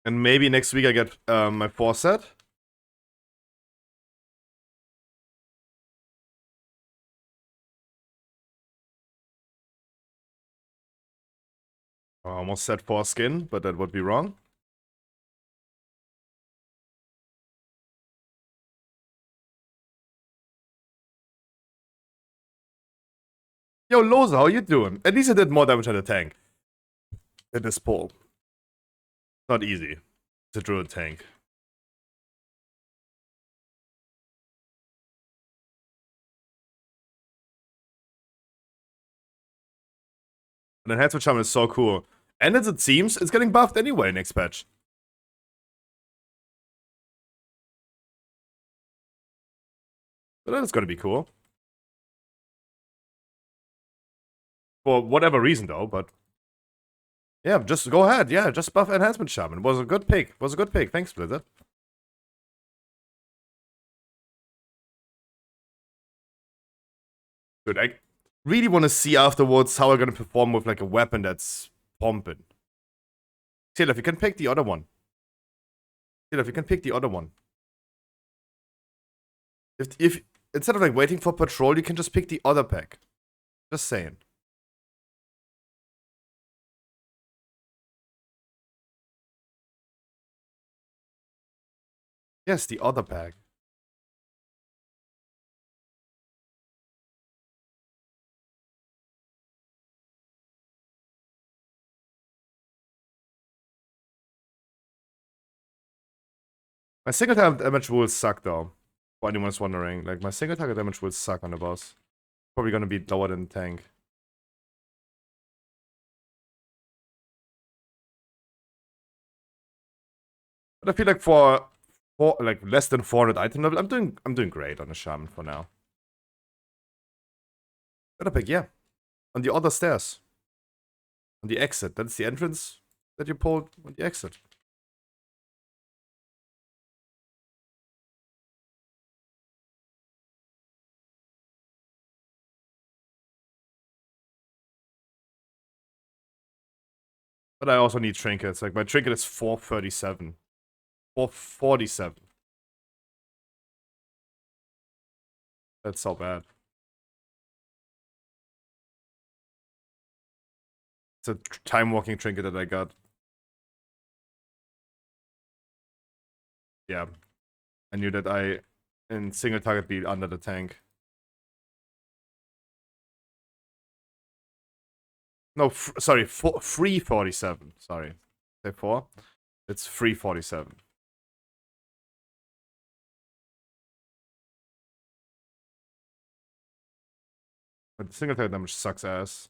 And maybe next week I get my 4 set. I almost said 4 skin, but that would be wrong. Yo, Loza, how you doing? At least I did more damage on the tank. In this poll. Not easy to draw a tank. And then Headswitch Shaman is so cool. And as it seems, it's getting buffed anyway next patch. So that's gonna be cool. For whatever reason though, but yeah, just go ahead. Yeah, just buff Enhancement Shaman. It was a good pick. Thanks, Blizzard. Dude, I really want to see afterwards how I'm gonna perform with like a weapon that's pumping. Taylor, if you can pick the other one. Taylor, if you can pick the other one. If instead of like waiting for patrol, you can just pick the other pack. Just saying. Yes, the other pack. My single target damage will suck though. For anyone who's wondering. Like my single target damage will suck on the boss. Probably gonna be lower than tank. But I feel like for like less than 400 item level, I'm doing great on the shaman for now. Other pick, yeah. On the other stairs. On the exit. That's the entrance that you pulled on the exit. But I also need trinkets. Like my trinket is 437. 447. That's so bad. It's a time walking trinket that I got. Yeah. I knew that I in single target beat under the tank. No, sorry, 347. Sorry. Say 4. It's 347. But the single target damage sucks ass.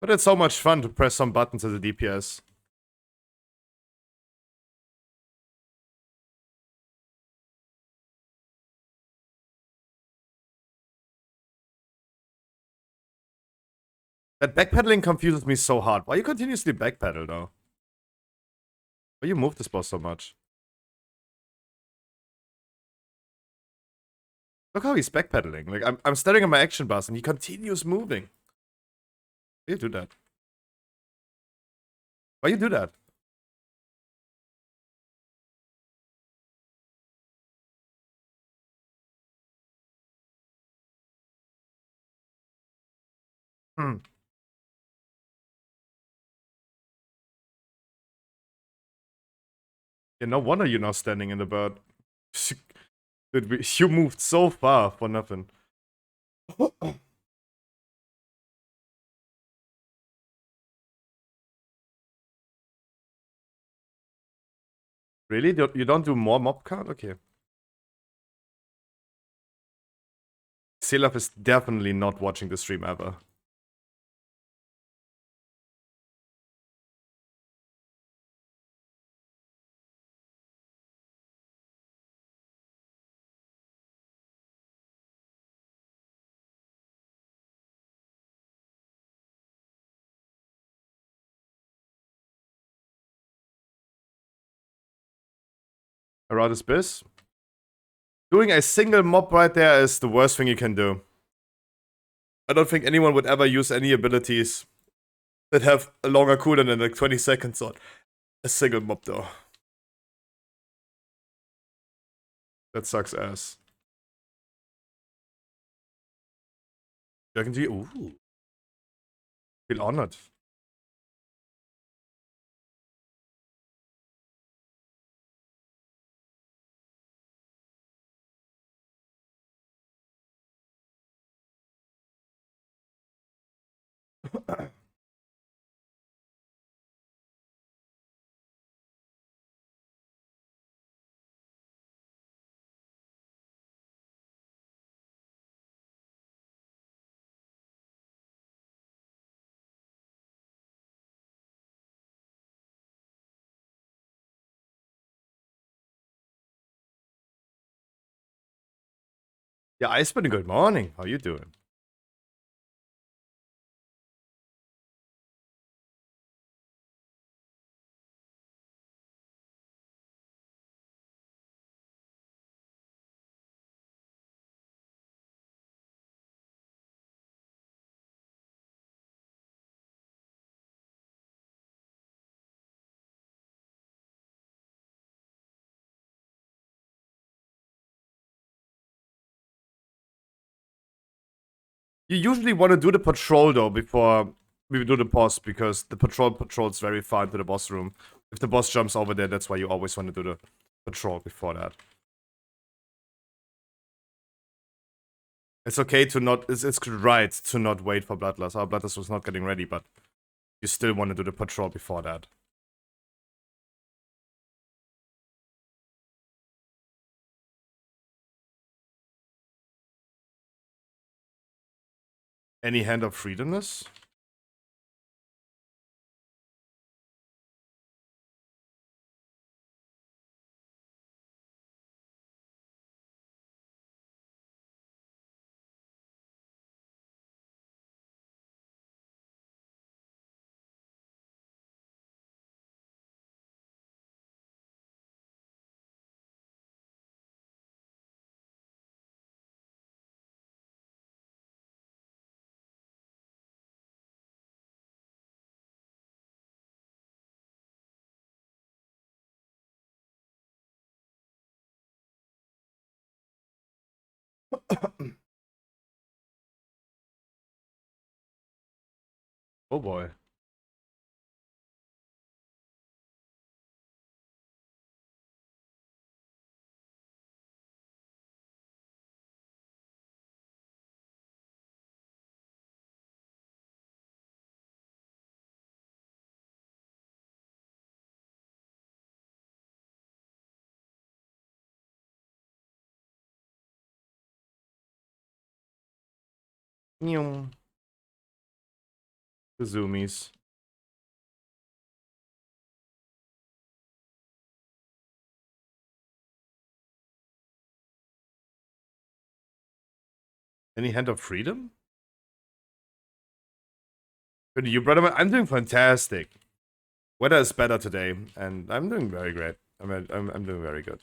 But it's so much fun to press some buttons as a DPS. That backpedaling confuses me so hard. Why you continuously backpedal though? Why you move this boss so much? Look how he's backpedaling. Like I'm staring at my action bars and he continues moving. Why you do that? Why you do that? Hmm. Yeah, no wonder you're not standing in the bird. Dude, you moved so far for nothing. Really? You don't do more mob count? Okay. Selaf is definitely not watching the stream ever. Around this biz? Doing a single mob right there is the worst thing you can do. I don't think anyone would ever use any abilities that have a longer cooldown than like 20 seconds on a single mob though. That sucks ass. I can see. Ooh. Feel honored. Yeah, Iceman, good morning. How you doing? You usually want to do the patrol though before we do the boss, because the patrol patrols very far into the boss room. If the boss jumps over there, that's why you always want to do the patrol before that. It's okay to not, it's right to not wait for Bloodlust. Our Bloodlust was not getting ready, but you still want to do the patrol before that. Any Hand of Freedomness? Oh boy. Nyum. The zoomies. Any Hand of Freedom? Good to you, brother. I'm doing fantastic. Weather is better today, and I'm doing very great. I'm doing very good.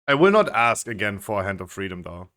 I will not ask again for a Hand of Freedom, though.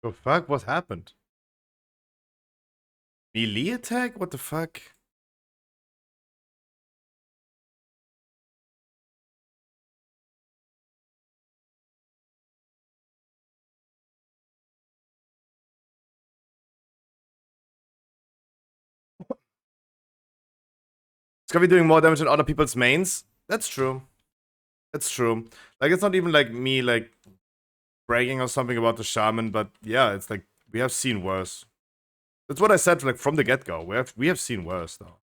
The fuck? What happened? Melee attack? What the fuck? It's gonna be doing more damage than other people's mains? That's true. That's true. Like, it's not even like me, like, bragging or something about the shaman, but yeah, it's like, we have seen worse. That's what I said, like, from the get-go. We have seen worse, though.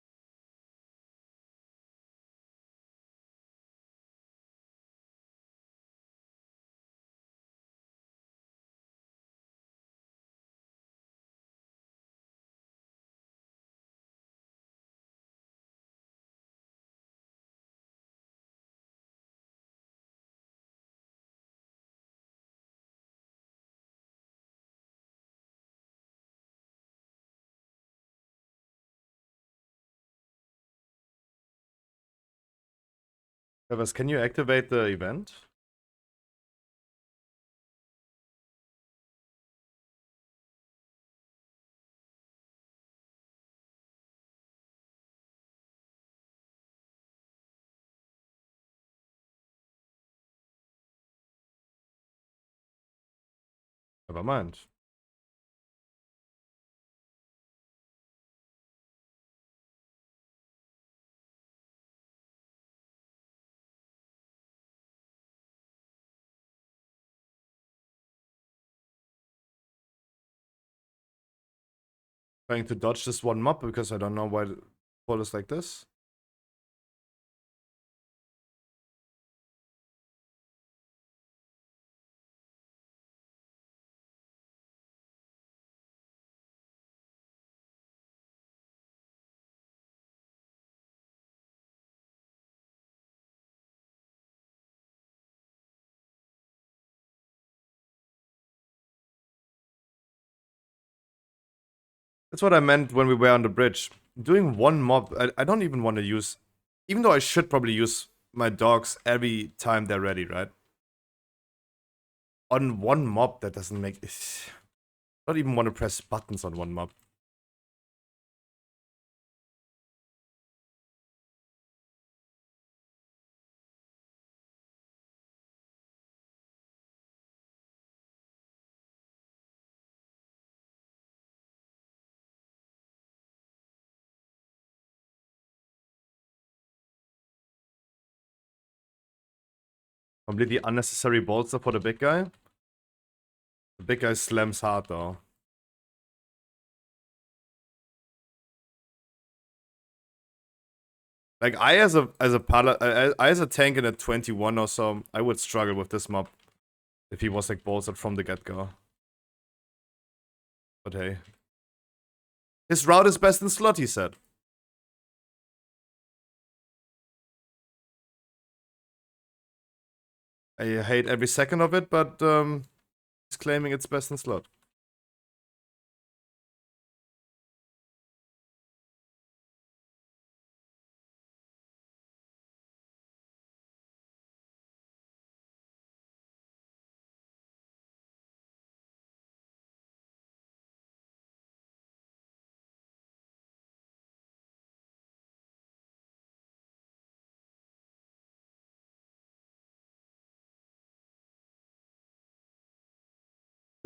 Travis, can you activate the event? Never mind. Trying to dodge this one mob because I don't know why the ball is like this. That's what I meant when we were on the bridge. Doing one mob, I don't even want to use... Even though I should probably use my dogs every time they're ready, right? On one mob, that doesn't make... I don't even want to press buttons on one mob. Completely unnecessary bolster for the big guy. The big guy slams hard though. Like I as a I as a tank in a 21 or so, I would struggle with this mob if he was like bolstered from the get-go. But hey. His route is best in slot, he said. I hate every second of it, but he's claiming it's best in slot.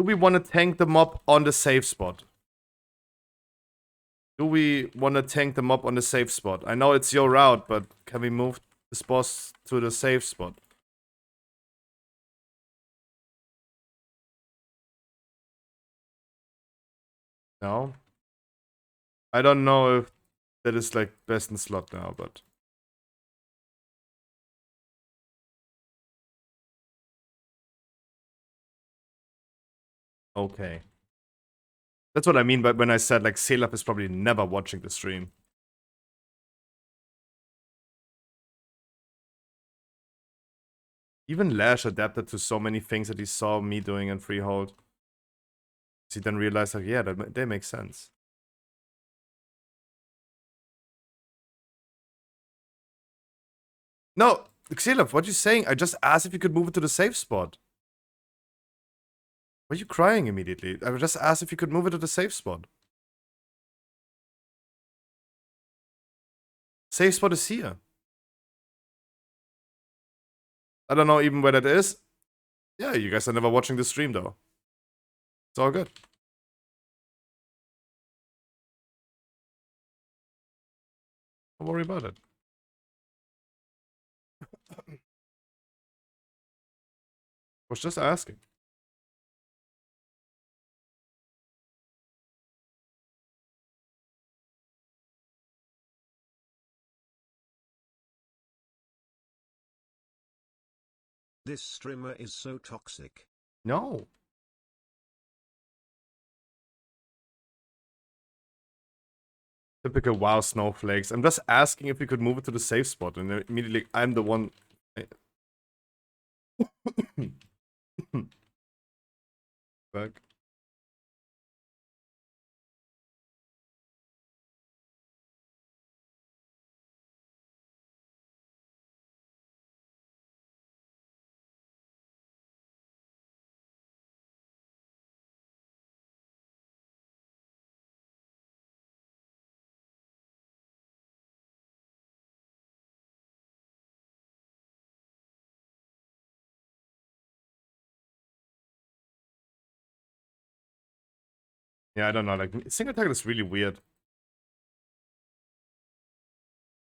Do we want to tank the mob on the safe spot? Do we want to tank the mob on the safe spot? I know it's your route, but can we move this boss to the safe spot? No? I don't know if that is like best in slot now, but... Okay. That's what I mean by when I said like Selap is probably never watching the stream. Even Lash adapted to so many things that he saw me doing in Freehold. He then realized like, yeah, they make sense. No, Xelaf, what are you saying? I just asked if you could move it to the safe spot. Why are you crying immediately? I just asked if you could move it to the safe spot. Safe spot is here. I don't know even where that is. Yeah, you guys are never watching the stream though. It's all good. Don't worry about it. Was just asking. This streamer is so toxic. No. Typical WoW snowflakes. I'm just asking if we could move it to the safe spot, and then immediately I'm the one. Fuck. Yeah, I don't know. Like, single target is really weird.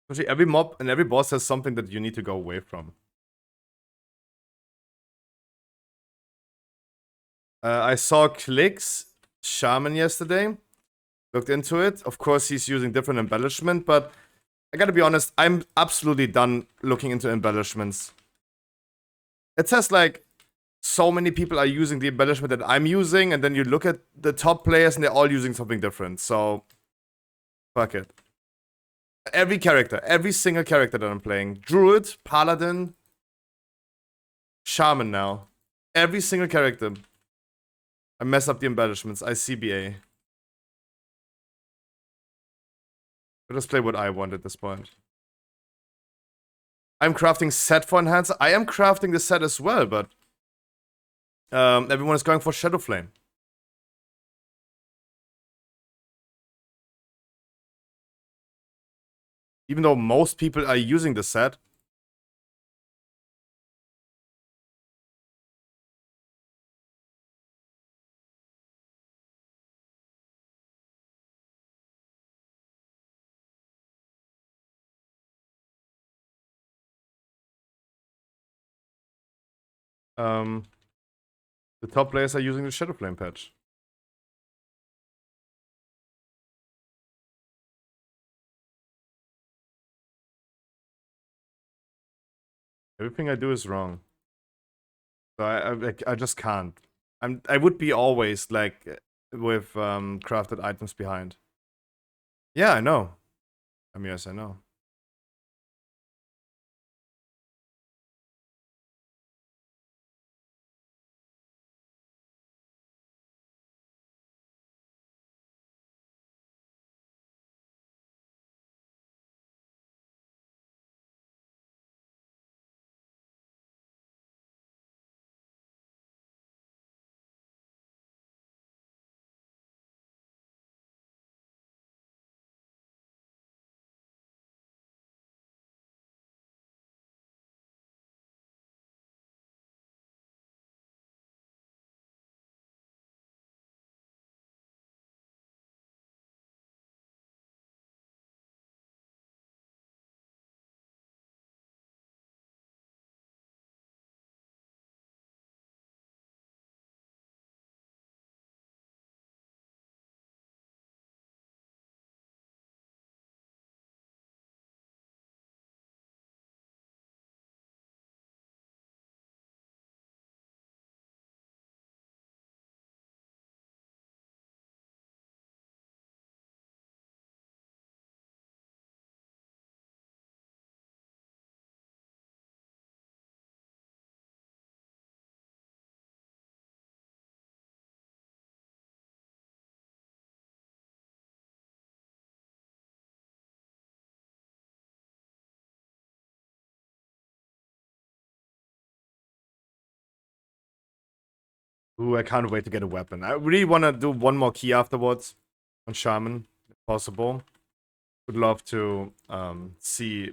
Especially every mob and every boss has something that you need to go away from. I saw Clicks Shaman yesterday. Looked into it. Of course, he's using different embellishment, but I gotta be honest, I'm absolutely done looking into embellishments. It says like so many people are using the embellishment that I'm using, and then you look at the top players and they're all using something different. So, fuck it. Every character, every single character that I'm playing, Druid, Paladin, Shaman now. Every single character. I mess up the embellishments. I CBA. I'll just play what I want at this point. I'm crafting set for enhancer. I am crafting the set as well, but everyone is going for Shadow Flame. Even though most people are using the set. The top players are using the Shadow Flame patch. Everything I do is wrong. So I just can't. I would be always like with crafted items behind. Yeah, I know. I mean, yes, I know. Ooh, I can't wait to get a weapon. I really want to do one more key afterwards on Shaman, if possible. Would love to see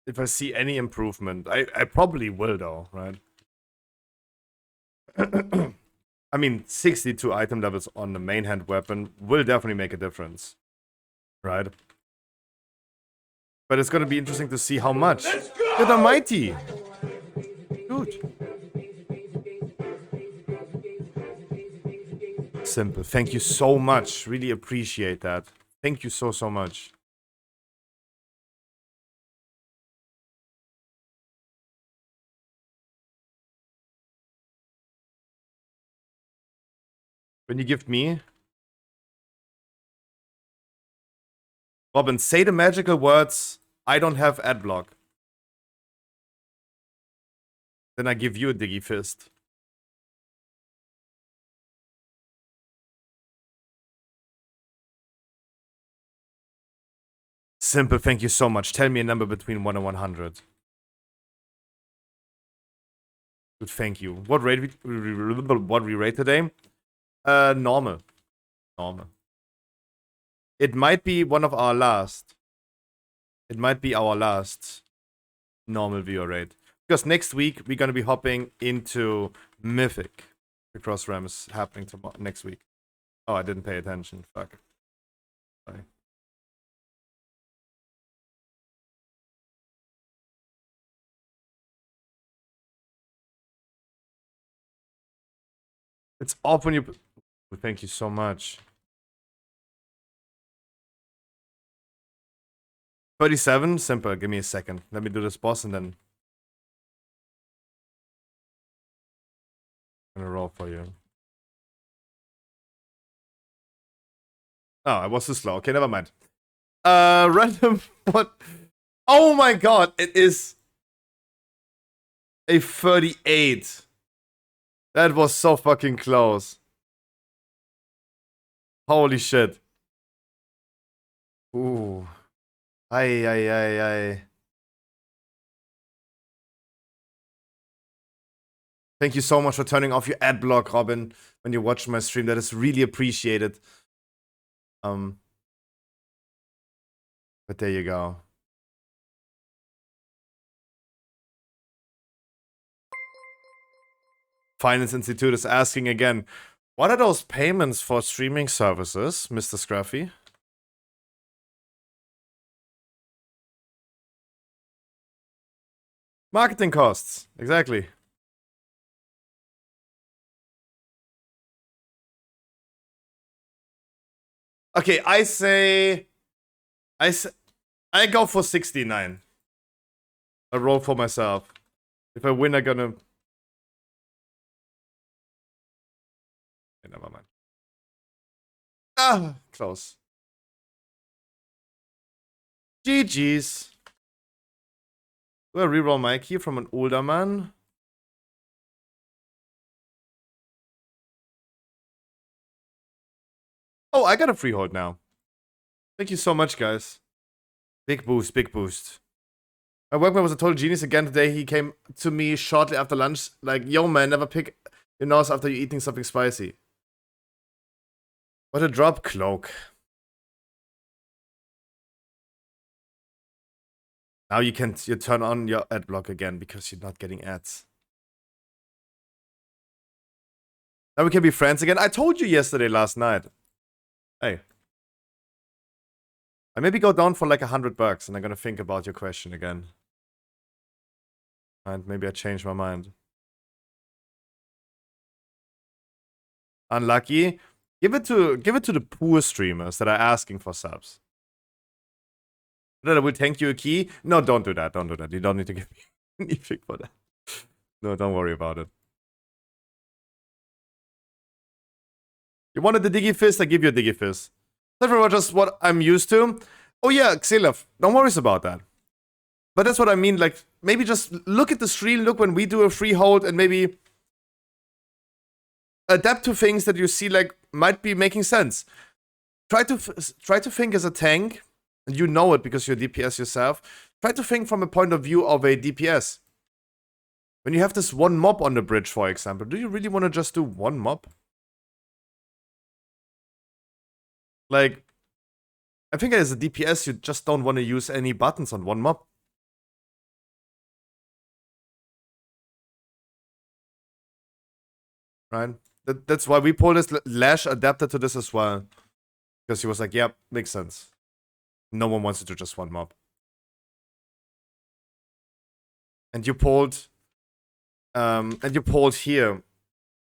if I see any improvement. I probably will though, right? I mean, 62 item levels on the main hand weapon will definitely make a difference, right? But it's gonna be interesting to see how much. Good almighty! Dude. Simple. Thank you so much. Really appreciate that. Thank you so much. When you give me... Robin, say the magical words, I don't have adblock. Then I give you a diggy fist. Simple, thank you so much. Tell me a number between 1 and 100. Good, thank you. What rate what we rate today? Normal. Normal. It might be one of our last. It might be our last normal viewer rate. Because next week, we're going to be hopping into Mythic. The cross ram is happening tomorrow, next week. Oh, I didn't pay attention. Fuck. Sorry. It's off when you... Thank you so much. 37? Simple. Give me a second. Let me do this boss and then... I'm gonna roll for you. Oh, I was too slow. Okay, never mind. Random... What? Oh my god, it is... a 38. That was so fucking close. Holy shit. Ooh. Ay, ay, ay, ay. Thank you so much for turning off your ad block, Robin, when you watch my stream. That is really appreciated. But there you go. Finance Institute is asking again, what are those payments for streaming services, Mr. Scruffy? Marketing costs, exactly. Okay, I go for 69. I roll for myself. If I win, I'm gonna... Okay, never mind. Ah, close. GG's. Do I reroll my key from an older man? Oh, I got a freehold now. Thank you so much, guys. Big boost, big boost. My workman was a total genius again today. He came to me shortly after lunch, like, yo man, never pick your nose after you're eating something spicy. What a drop, Cloak. Now you turn on your ad block again because you're not getting ads. Now we can be friends again. I told you yesterday, last night. Hey. I maybe go down for like $100 and I'm gonna think about your question again. And maybe I change my mind. Unlucky. Give it to the poor streamers that are asking for subs. That I will thank you a key. No, don't do that. Don't do that. You don't need to give me anything for that. No, don't worry about it. You wanted the Diggy Fist? I give you a Diggy Fist. That's pretty much just what I'm used to. Oh yeah, Xilaf. Don't worry about that. But that's what I mean. Like, maybe just look at the stream. Look when we do a freehold and maybe adapt to things that you see like might be making sense. Try to think as a tank. And you know it because you're DPS yourself. Try to think from a point of view of a DPS. When you have this one mob on the bridge, for example, do you really want to just do one mob? Like, I think as a DPS, you just don't want to use any buttons on one mob. Right? That's why we pulled this. Lash adapted to this as well. Because he was like, yeah, makes sense. No one wants to do just one mob. And you pulled... here.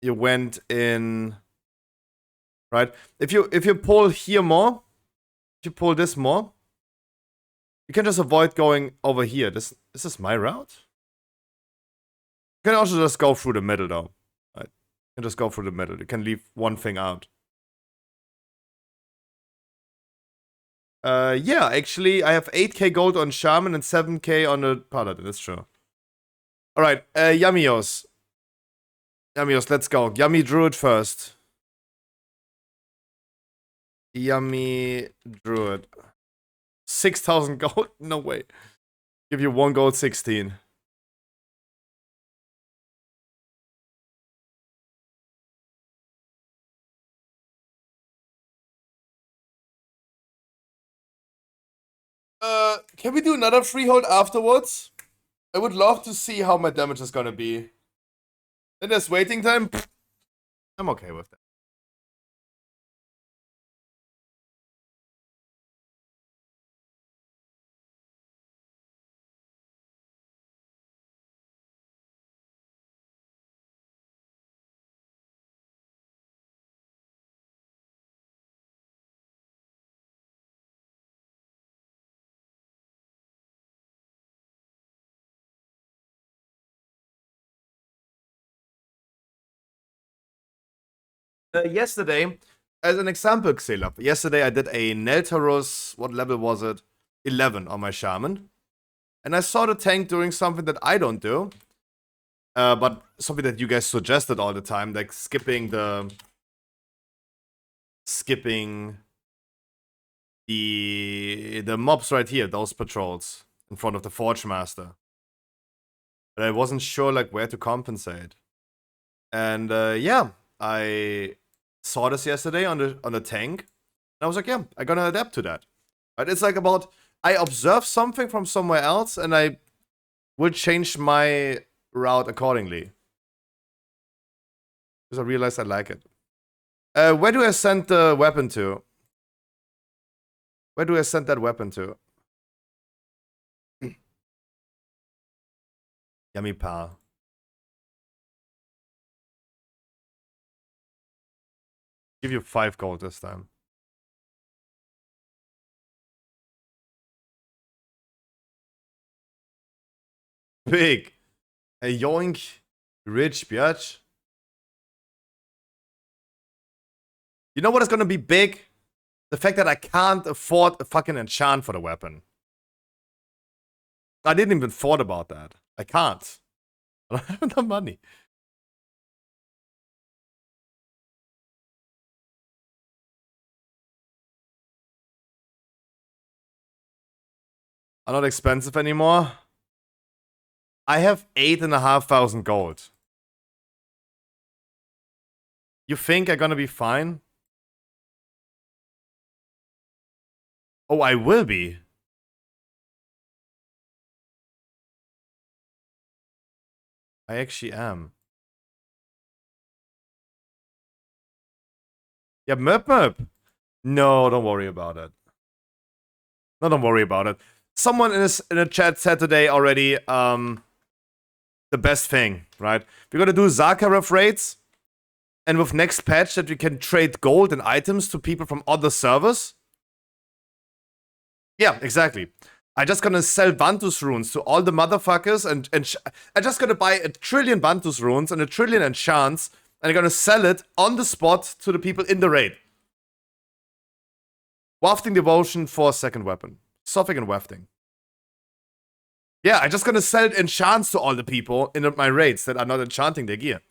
You went in... Right? If you pull here more... If you pull this more... You can just avoid going over here. This is my route? You can also just go through the middle though. Right? You can just go through the middle. You can leave one thing out. Yeah, actually, I have 8k gold on Shaman and 7k on the Paladin, that's true. Alright, Yummios. Yummios, let's go. Yummy Druid first. Yummy Druid. 6,000 gold? No way. Give you 1 gold, 16. Can we do another freehold afterwards? I would love to see how my damage is gonna be. Then there's waiting time. I'm okay with that. Yesterday, as an example, Xelop, yesterday I did a Neltarus, what level was it? 11 on my Shaman. And I saw the tank doing something that I don't do. But something that you guys suggested all the time, like skipping the mobs right here, those patrols in front of the Forge Master. But I wasn't sure like where to compensate. And yeah, I saw this yesterday on the tank. And I was like, yeah, I'm gonna adapt to that. But it's like about I observe something from somewhere else and I will change my route accordingly. Because I realized I like it. Where do I send the weapon to? Where do I send that weapon to? Yummy pal. Give you 5 gold this time. Big. A yoink. Rich, biatch. You know what is gonna be big? The fact that I can't afford a fucking enchant for the weapon. I didn't even thought about that. I can't. I don't have enough money. Are not expensive anymore. I have 8,500 gold. You think I'm gonna be fine? Oh, I will be. I actually am. Yeah, Merp. No, don't worry about it. No, don't worry about it. Someone in the chat said today already, the best thing, right? We're gonna do Zakharov raids, and with next patch that we can trade gold and items to people from other servers. Yeah, exactly. I'm just gonna sell Vantus runes to all the motherfuckers, and I'm just gonna buy 1 trillion Vantus runes and 1 trillion enchants, and I'm gonna sell it on the spot to the people in the raid. Wafting Devotion for a second weapon. Sophic and Wafting. Yeah, I'm just gonna sell enchants to all the people in my raids that are not enchanting their gear.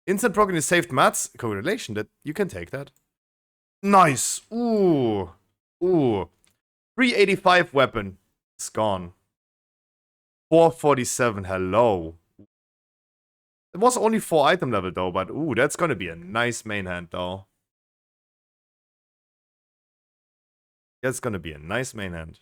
Instant proc you saved mats. Congratulations, that you can take that. Nice. Ooh. 385 weapon. It's gone. 447. Hello. It was only 4 item level though, but ooh, that's gonna be a nice main hand though. That's gonna be a nice main hand.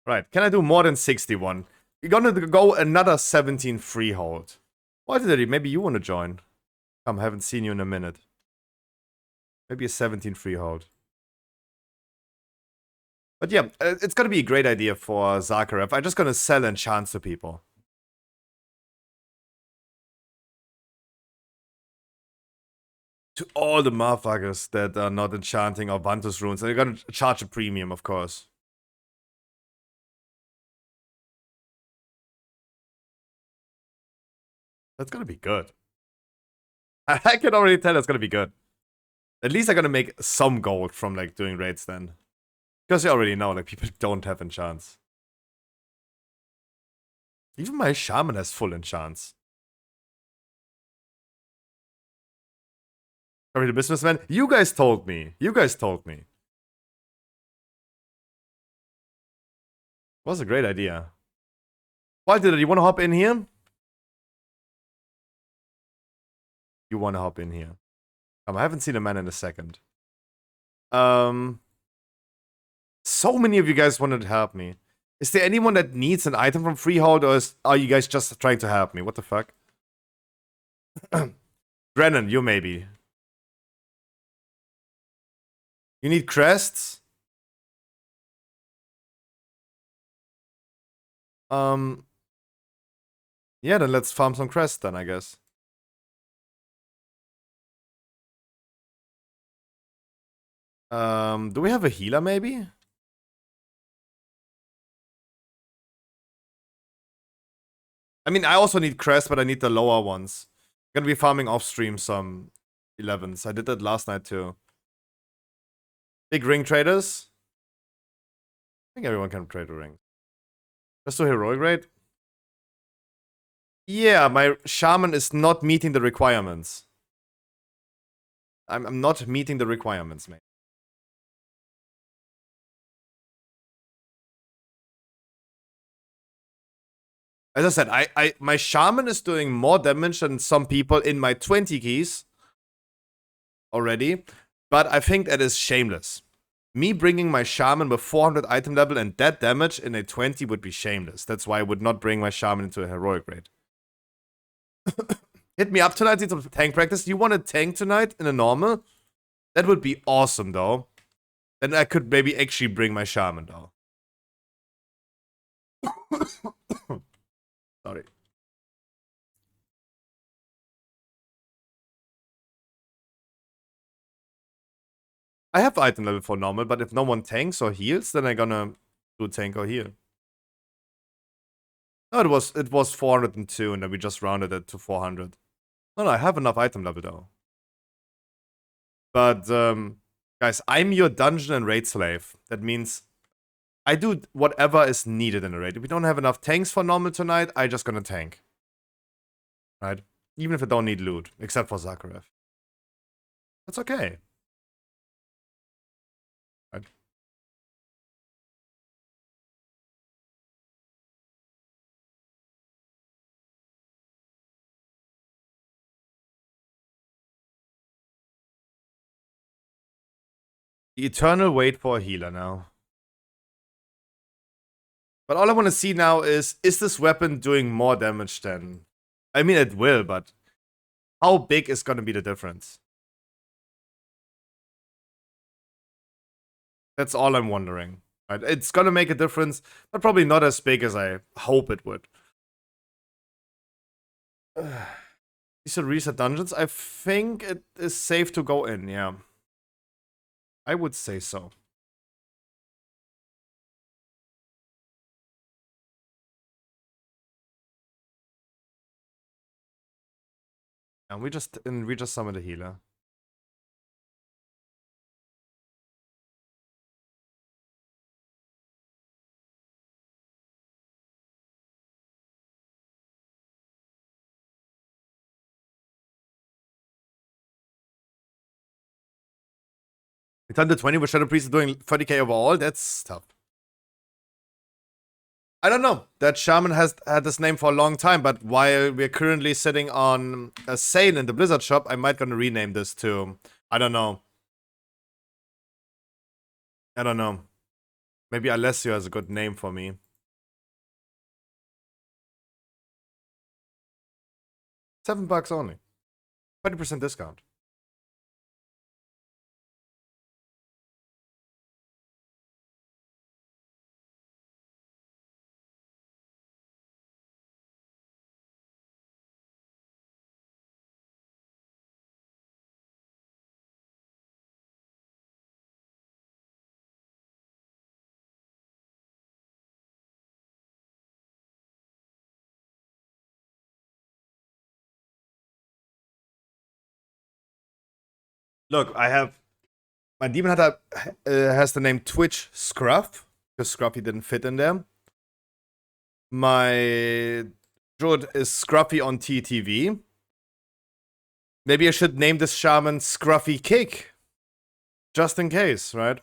Right, can I do more than 61? We're gonna go another 17 freehold. What did maybe you wanna join? Come, haven't seen you in a minute. Maybe a 17 freehold. But yeah, it's gonna be a great idea for Zakharov. I'm just gonna sell enchants to people. To all the motherfuckers that are not enchanting or Vantus runes. And they're gonna charge a premium, of course. That's gonna be good. I can already tell it's gonna be good. At least I'm gonna make some gold from like doing raids then. Because you already know, like, people don't have enchants. Even my shaman has full enchants. Sorry, the businessman. You guys told me. You guys told me. Was a great idea. Why did it? You wanna hop in here? You wanna hop in here. I haven't seen a man in a second. So many of you guys wanted to help me. Is there anyone that needs an item from Freehold, or are you guys just trying to help me? What the fuck? Brennan, you maybe. You need crests? Yeah, then let's farm some crests then, I guess. Do we have a healer maybe? I mean, I also need crest, but I need the lower ones. I'm gonna be farming off stream some 11s. I did that last night too. Big ring traders. I think everyone can trade a ring. Just do heroic raid. Yeah, my shaman is not meeting the requirements. I'm not meeting the requirements, mate. As I said, my shaman is doing more damage than some people in my 20 keys already, but I think that is shameless. Me bringing my shaman with 400 item level and that damage in a 20 would be shameless. That's why I would not bring my shaman into a heroic raid. Hit me up tonight, need some tank practice. You want to tank tonight in a normal? That would be awesome, though. Then I could maybe actually bring my shaman, though. Sorry. I have item level for normal, but if no one tanks or heals, then I'm gonna do tank or heal. No, it was 402, and then we just rounded it to 400. No, I have enough item level though. But guys, I'm your dungeon and raid slave. That means I do whatever is needed in a raid. If we don't have enough tanks for normal tonight, I just gonna tank. Right? Even if I don't need loot, except for Zakharev. That's okay. Right? The eternal wait for a healer now. But all I want to see now is this weapon doing more damage than... I mean, it will, but how big is going to be the difference? That's all I'm wondering. Right? It's going to make a difference, but probably not as big as I hope it would. These are reset dungeons. I think it is safe to go in, yeah. I would say so. And we just summoned a healer. We turned to 20 with Shadow Priest doing 30k overall. That's tough. I don't know. That shaman has had this name for a long time, but while we're currently sitting on a sale in the Blizzard shop, I might gonna rename this to... I don't know. I don't know. Maybe Alessio has a good name for me. $7 only. 20% discount. Look, I have... My Demon Hunter has the name Twitch Scruff, because Scruffy didn't fit in there. My Druid is Scruffy on TTV. Maybe I should name this shaman Scruffy Kick. Just in case, right?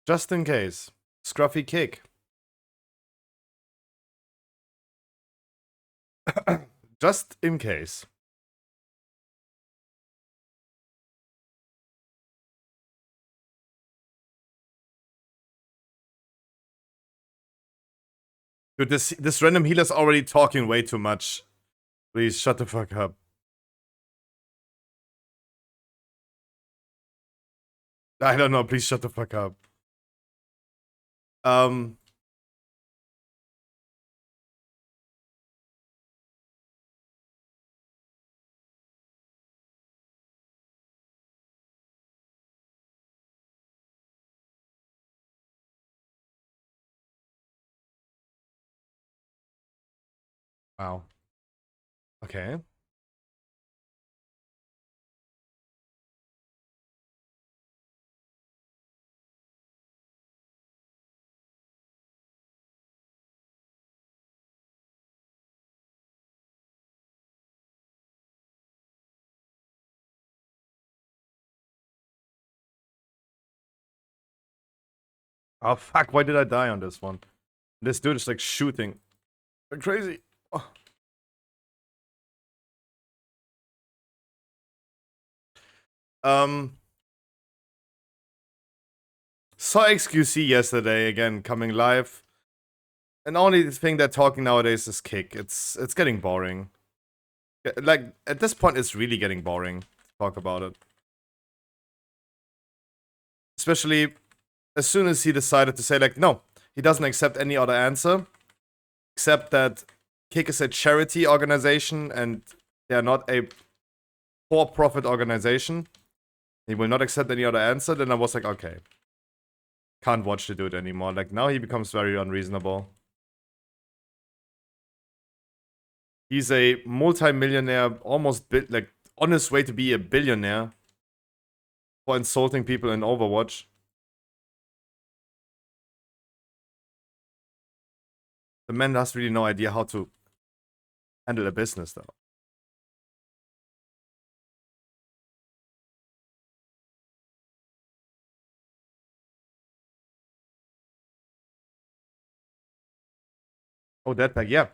Just in case. Scruffy Kick. Just in case. Dude, this random healer's already talking way too much. Please shut the fuck up. I don't know, please shut the fuck up. Wow. Okay. Oh fuck, why did I die on this one? This dude is like shooting. Like crazy. Oh. Um Saw XQC yesterday again coming live. And the only thing they're talking nowadays is kick. It's getting boring. Like at this point it's really getting boring to talk about it. Especially as soon as he decided to say like no, he doesn't accept any other answer. Except that Kick is a charity organization and they are not a for-profit organization. He will not accept any other answer. Then I was like, okay. Can't watch the dude anymore. Like, now he becomes very unreasonable. He's a multi-millionaire, almost like on his way to be a billionaire for insulting people in Overwatch. The man has really no idea how to handle a business, though. Oh, that pack, yeah.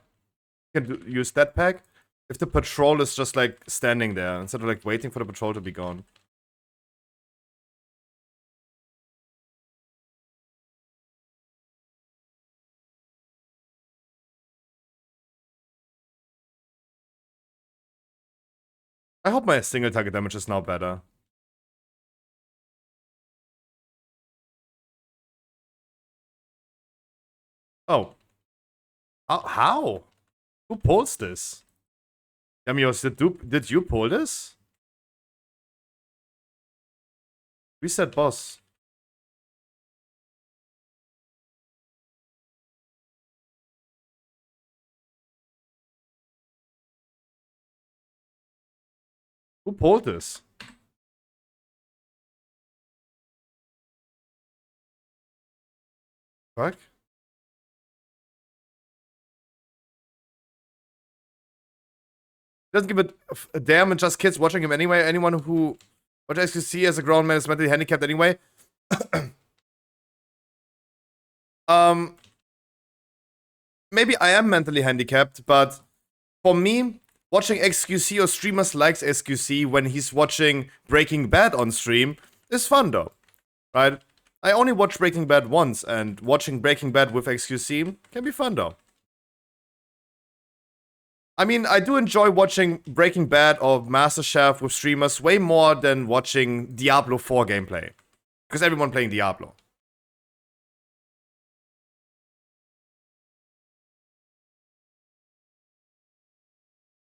You can use that pack if the patrol is just like standing there instead of like waiting for the patrol to be gone. I hope my single target damage is now better. Oh. How? Who pulls this? Yamios, did you pull this? Reset boss. Who pulled this? Fuck. Doesn't give a damn and just kids watching him anyway. Anyone who watches XQC as a grown man is mentally handicapped anyway. Maybe I am mentally handicapped, but for me, watching XQC or streamers like XQC when he's watching Breaking Bad on stream is fun though, right? I only watched Breaking Bad once, and watching Breaking Bad with XQC can be fun though. I mean, I do enjoy watching Breaking Bad or MasterChef with streamers way more than watching Diablo 4 gameplay. Because everyone playing Diablo.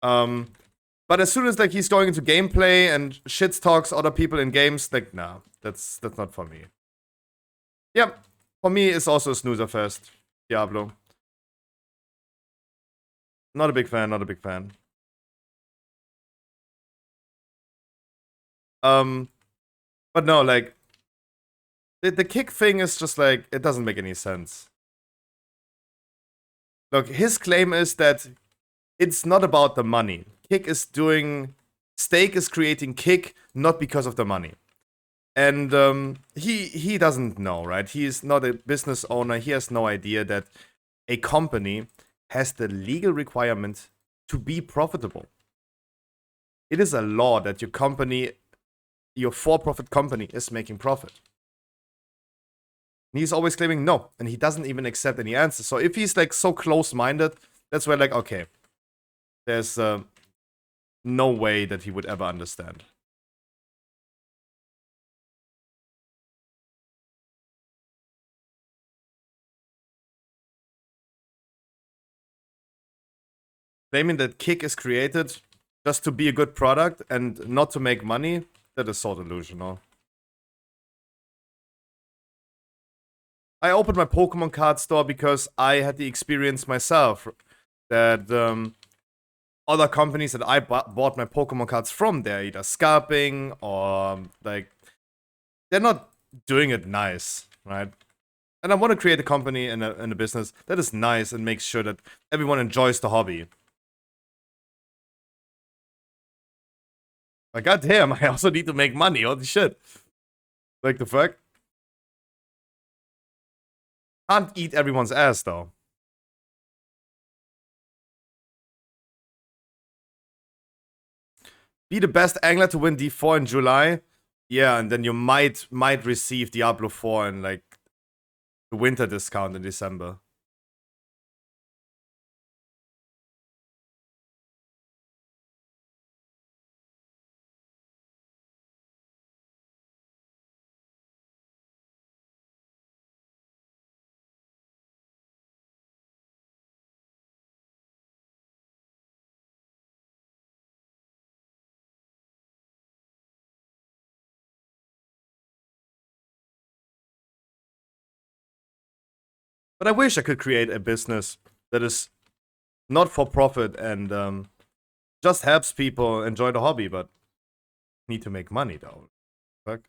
But as soon as like he's going into gameplay and shit talks other people in games, like nah, that's not for me. Yeah, for me it's also a snoozer fest. Diablo. Not a big fan, not a big fan. But no, like the kick thing is just like it doesn't make any sense. Look, his claim is that it's not about the money. Stake is creating Kick not because of the money. And he doesn't know, right? He is not a business owner. He has no idea that a company has the legal requirement to be profitable. It is a law that your for-profit company is making profit. And he's always claiming no, and he doesn't even accept any answers. So if he's like so close-minded, that's where like, okay, there's no way that he would ever understand. Claiming that Kick is created just to be a good product and not to make money, that is so delusional. I opened my Pokemon card store because I had the experience myself that other companies that I bought my Pokemon cards from, they're either scalping or like they're not doing it nice, right? And I want to create a company and a business that is nice and makes sure that everyone enjoys the hobby. Like, goddamn, I also need to make money. Holy shit. Like, the fuck? Can't eat everyone's ass, though. Be the best angler to win D4 in July. Yeah, and then you might receive Diablo 4 in, like, the winter discount in December. But I wish I could create a business that is not for profit and just helps people enjoy the hobby, but need to make money, though. Fuck.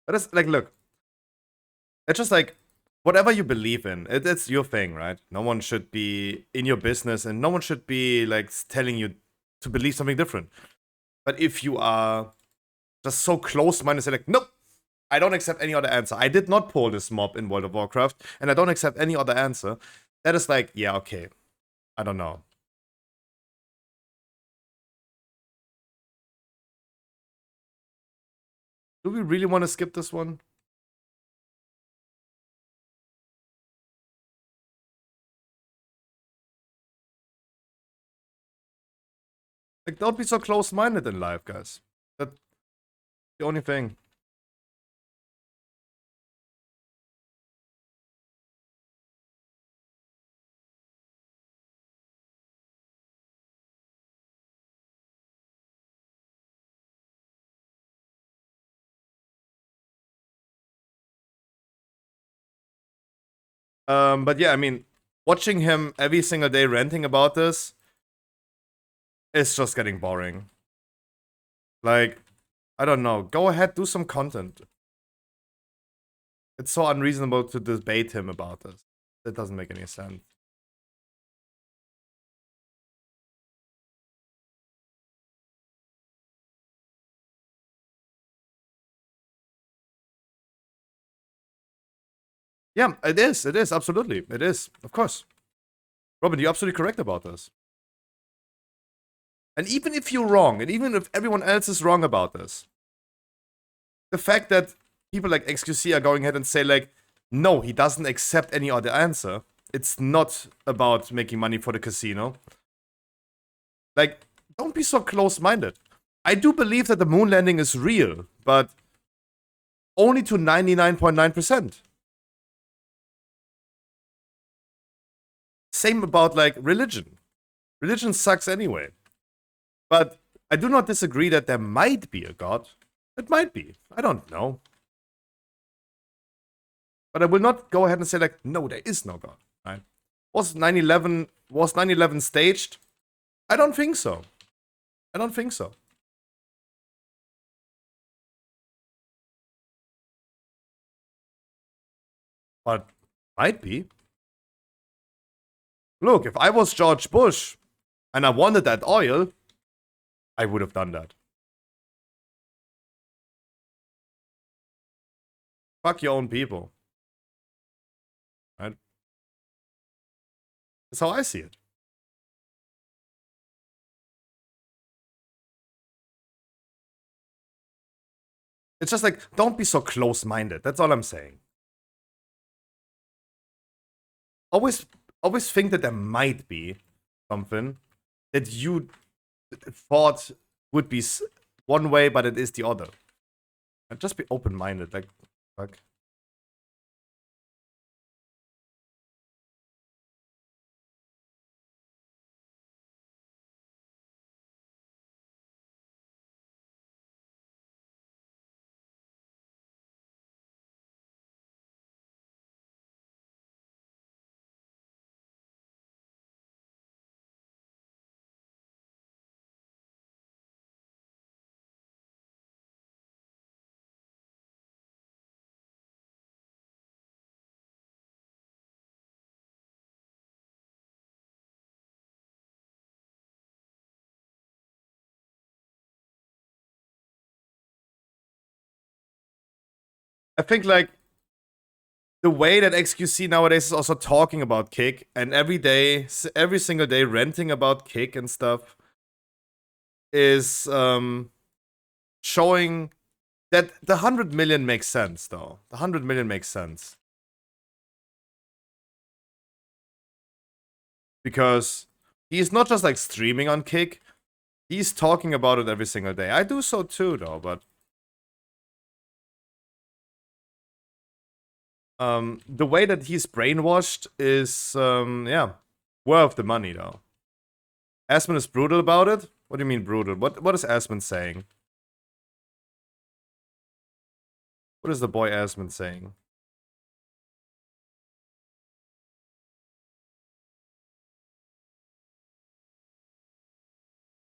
But it's like, look, it's just like whatever you believe in, it's your thing, right? No one should be in your business, and no one should be like telling you to believe something different. But if you are just so close-minded, say like, nope, I don't accept any other answer. I did not pull this mob in World of Warcraft, and I don't accept any other answer. That is like, yeah, okay. I don't know. Do we really want to skip this one? Like, don't be so close-minded in life, guys. That's the only thing. But yeah, I mean, watching him every single day ranting about this, it's just getting boring. Like, I don't know. Go ahead, do some content. It's so unreasonable to debate him about this. That doesn't make any sense. Yeah, it is. It is. Absolutely. It is. Of course. Robin, you're absolutely correct about this. And even if you're wrong, and even if everyone else is wrong about this, the fact that people like XQC are going ahead and say, like, no, he doesn't accept any other answer. It's not about making money for the casino. Like, don't be so close-minded. I do believe that the moon landing is real, but only to 99.9%. Same about, like, religion. Religion sucks anyway. But I do not disagree that there might be a god. It might be. I don't know. But I will not go ahead and say, like, no, there is no god. Right? Was 9/11 staged? I don't think so. I don't think so. But might be. Look, if I was George Bush and I wanted that oil, I would have done that. Fuck your own people. Right? That's how I see it. It's just like, don't be so close-minded. That's all I'm saying. Always think that there might be something that you thought would be one way, but it is the other. And just be open-minded. Like, fuck. I think like the way that XQC nowadays is also talking about Kick and every single day ranting about Kick and stuff is showing that the 100 million makes sense though. The 100 million makes sense. Because he's not just like streaming on Kick, he's talking about it every single day. I do so too though, but the way that he's brainwashed is yeah, worth the money though. Asmund is brutal about it? What do you mean brutal? What is Asmund saying? What is the boy Asmund saying?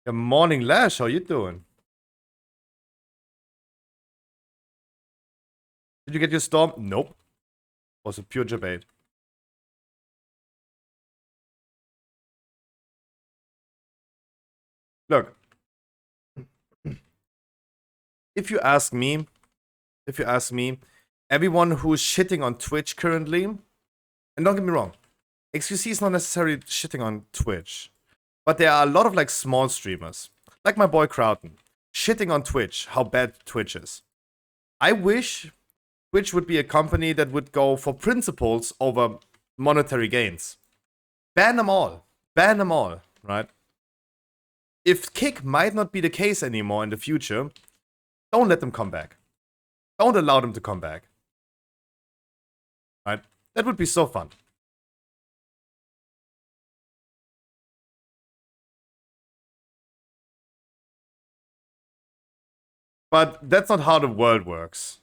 Good morning, Lash. How you doing? Did you get your storm? Nope. Was a pure debate. Look. If you ask me, everyone who is shitting on Twitch currently, and don't get me wrong, XQC is not necessarily shitting on Twitch, but there are a lot of like small streamers, like my boy Crowton, shitting on Twitch, how bad Twitch is. I wish Twitch would be a company that would go for principles over monetary gains. Ban them all. Ban them all, right? If Kick might not be the case anymore in the future, don't let them come back. Don't allow them to come back. Right? That would be so fun. But that's not how the world works.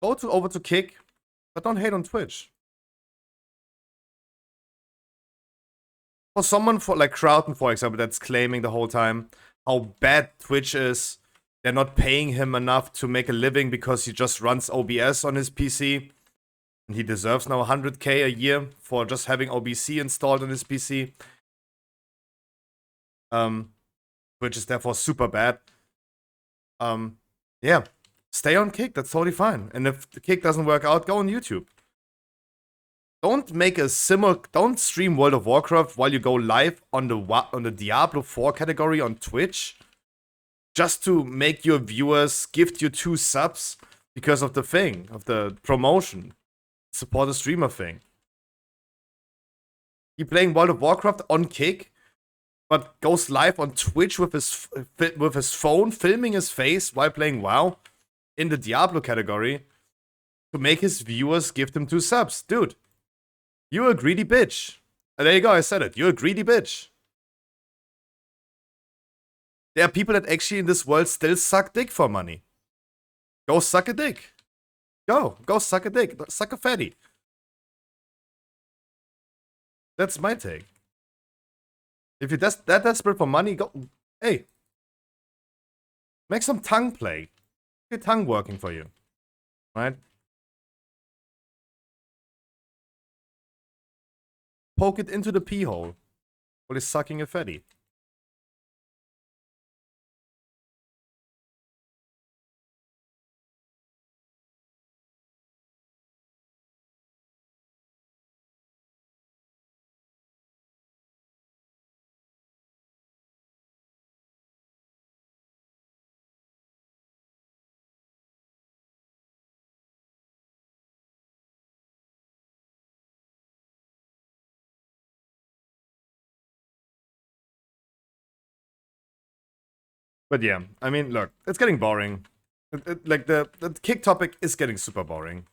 Go over to Kick, but don't hate on Twitch. For someone like Crowton, for example, that's claiming the whole time how bad Twitch is, they're not paying him enough to make a living because he just runs OBS on his PC. And he deserves now 100k a year for just having OBC installed on his PC. Which is therefore super bad. Yeah. Stay on Kick, that's totally fine. And if the Kick doesn't work out, go on YouTube. Don't make a don't stream World of Warcraft while you go live on the Diablo 4 category on Twitch. Just to make your viewers gift you 2 subs because of the thing, of the promotion. Support a streamer thing. He playing World of Warcraft on Kick, but goes live on Twitch with his phone, filming his face while playing WoW in the Diablo category to make his viewers gift him 2 subs. Dude, you're a greedy bitch. And there you go, I said it. You're a greedy bitch. There are people that actually in this world still suck dick for money. Go suck a dick. Go suck a dick. Suck a fatty. That's my take. If you're that desperate for money, go. Hey. Make some tongue play. Get tongue working for you. Right? Poke it into the pee hole while he's sucking a fatty. But yeah, I mean, look, it's getting boring. Like, the Kick topic is getting super boring.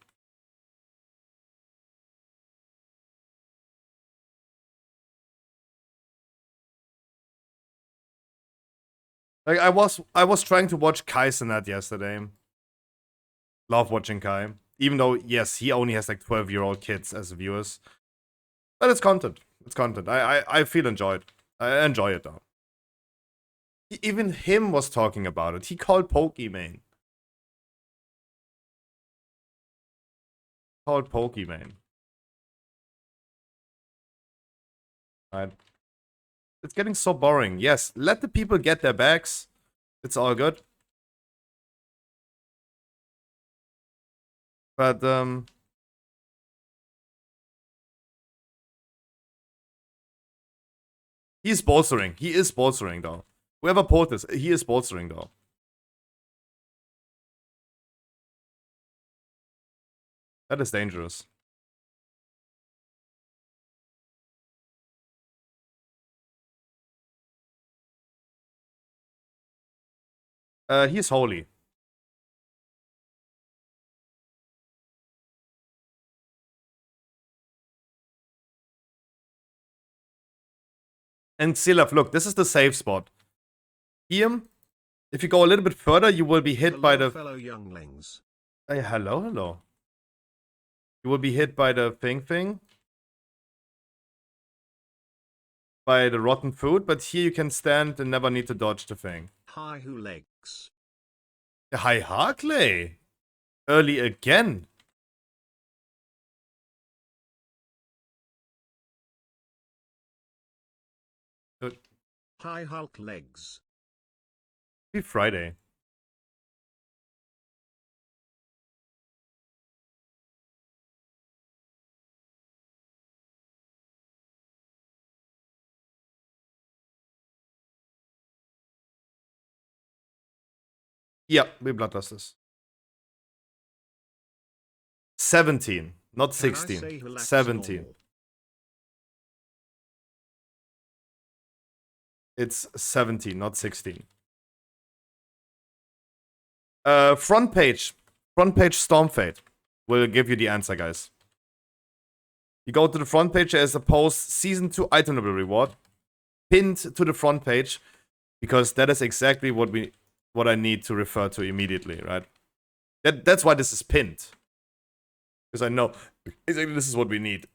Like, I was trying to watch Kai Cenat yesterday. Love watching Kai. Even though, yes, he only has like 12-year-old kids as viewers. But it's content. It's content. I feel enjoyed. I enjoy it though. Even him was talking about it. He called Pokimane. Called Pokimane. Right? It's getting so boring. Yes, let the people get their bags. It's all good. But, he's bolstering. He is bolstering, though. Whoever pulled this, he is bolstering, though. That is dangerous. He's holy. And Silaf, look, this is the safe spot. Here, if you go a little bit further, you will be hit by the... fellow younglings. Hello, hello. You will be hit by the thing. By the rotten food, but here you can stand and never need to dodge the thing. Hi who legs. Hi Harkley! Early again. Hi Hulk legs. Be Friday. Yeah, we bloodlusters. 17, not 16. 17. It's 17, not 16. Front page Stormfade will give you the answer, guys. You go to the front page, there's a post Season 2 item level reward pinned to the front page, because that is exactly what I need to refer to immediately, right? That's why this is pinned. Because I know exactly this is what we need.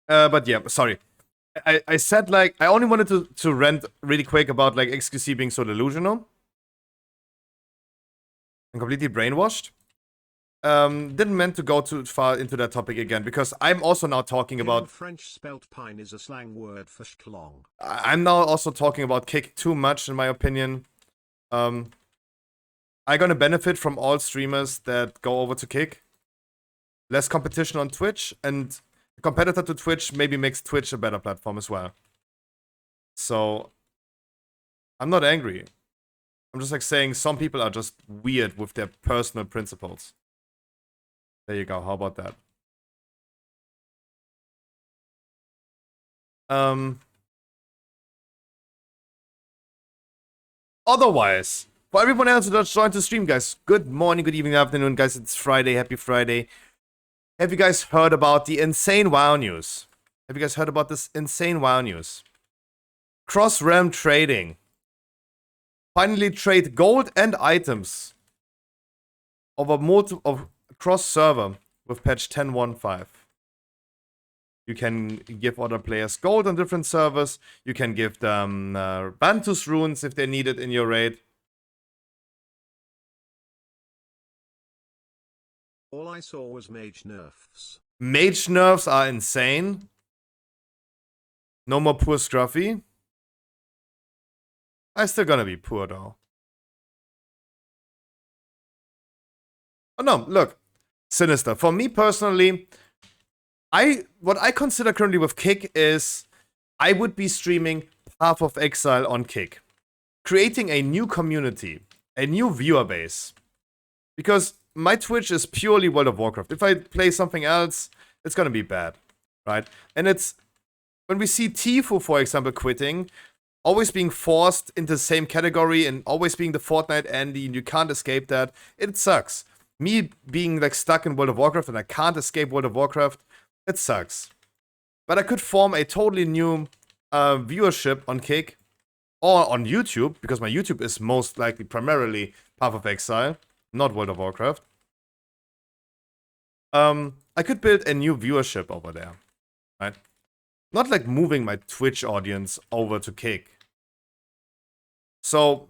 But yeah, sorry. I said, like, I only wanted to rant really quick about, like, XQC being so delusional. And completely brainwashed. Didn't meant to go too far into that topic again, because I'm also now talking about... French spelt pine is a slang word for schlong. I'm now also talking about Kick too much, in my opinion. I'm gonna benefit from all streamers that go over to Kick. Less competition on Twitch, and a competitor to Twitch maybe makes Twitch a better platform as well. So, I'm not angry. I'm just like saying some people are just weird with their personal principles. There you go, how about that? Otherwise, for everyone else who just joined the stream, guys, good morning, good evening, afternoon, guys. It's Friday. Happy Friday. Have you guys heard about the insane WoW news? Have you guys heard about this insane WoW news? Cross-realm trading. Finally trade gold and items over cross-server with patch 10.1.5. You can give other players gold on different servers. You can give them Bantus runes if they need it in your raid. All I saw was mage nerfs. Mage nerfs are insane. No more poor Scruffy. I'm still gonna be poor though. Oh no, look. Sinister. For me personally, what I consider currently with Kick is I would be streaming Path of Exile on Kick. Creating a new community, a new viewer base. Because my Twitch is purely World of Warcraft. If I play something else, it's gonna be bad, right? And it's, when we see Tfue, for example, quitting, always being forced into the same category and always being the Fortnite Andy, and you can't escape that, it sucks. Me being like stuck in World of Warcraft and I can't escape World of Warcraft, it sucks. But I could form a totally new viewership on Kick or on YouTube, because my YouTube is most likely primarily Path of Exile, not World of Warcraft. I could build a new viewership over there, right? not like moving my Twitch audience over to Kick. So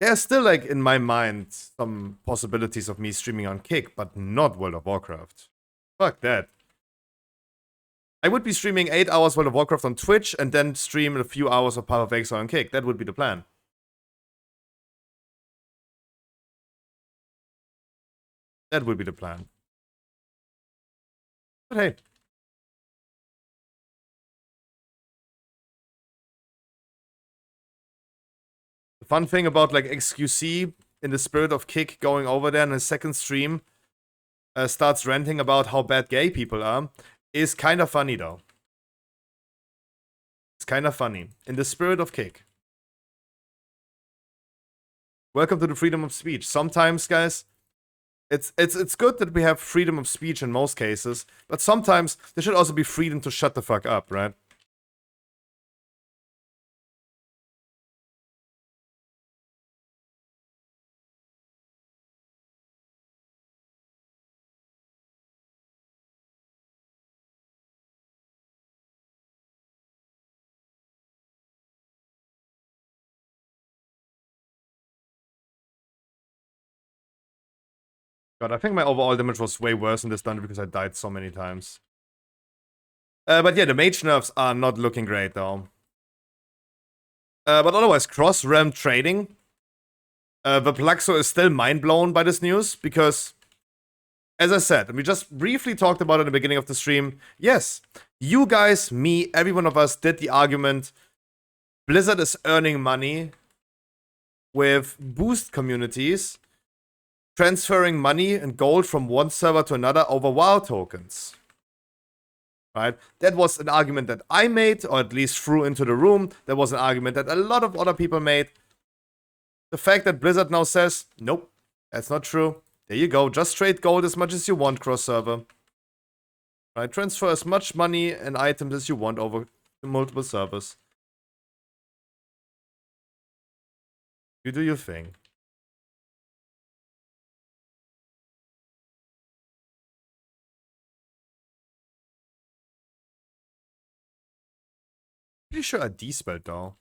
there's still, like, in my mind, some possibilities of me streaming on Kick, but not World of Warcraft. Fuck that. I would be streaming 8 hours World of Warcraft on Twitch and then stream a few hours of Path of Exile on Kick. That would be the plan. That would be the plan. But hey. The fun thing about, like, XQC, in the spirit of Kick, going over there in his second stream, starts ranting about how bad gay people are, is kind of funny, though. It's kind of funny. In the spirit of Kick. Welcome to the freedom of speech. Sometimes, guys, it's good that we have freedom of speech in most cases, but sometimes there should also be freedom to shut the fuck up, right? God, I think my overall damage was way worse in this dungeon because I died so many times. But yeah, the mage nerfs are not looking great, though. But otherwise, cross-realm trading. The Plaxo is still mind-blown by this news, because, as I said, and we just briefly talked about it at the beginning of the stream, yes, you guys, me, every one of us did the argument, Blizzard is earning money with boost communities, transferring money and gold from one server to another over WoW tokens. Right? That was an argument that I made, or at least threw into the room. That was an argument that a lot of other people made. The fact that Blizzard now says, nope, that's not true. There you go, just trade gold as much as you want cross-server. Right? Transfer as much money and items as you want over to multiple servers. You do your thing. Pretty sure I despelled though.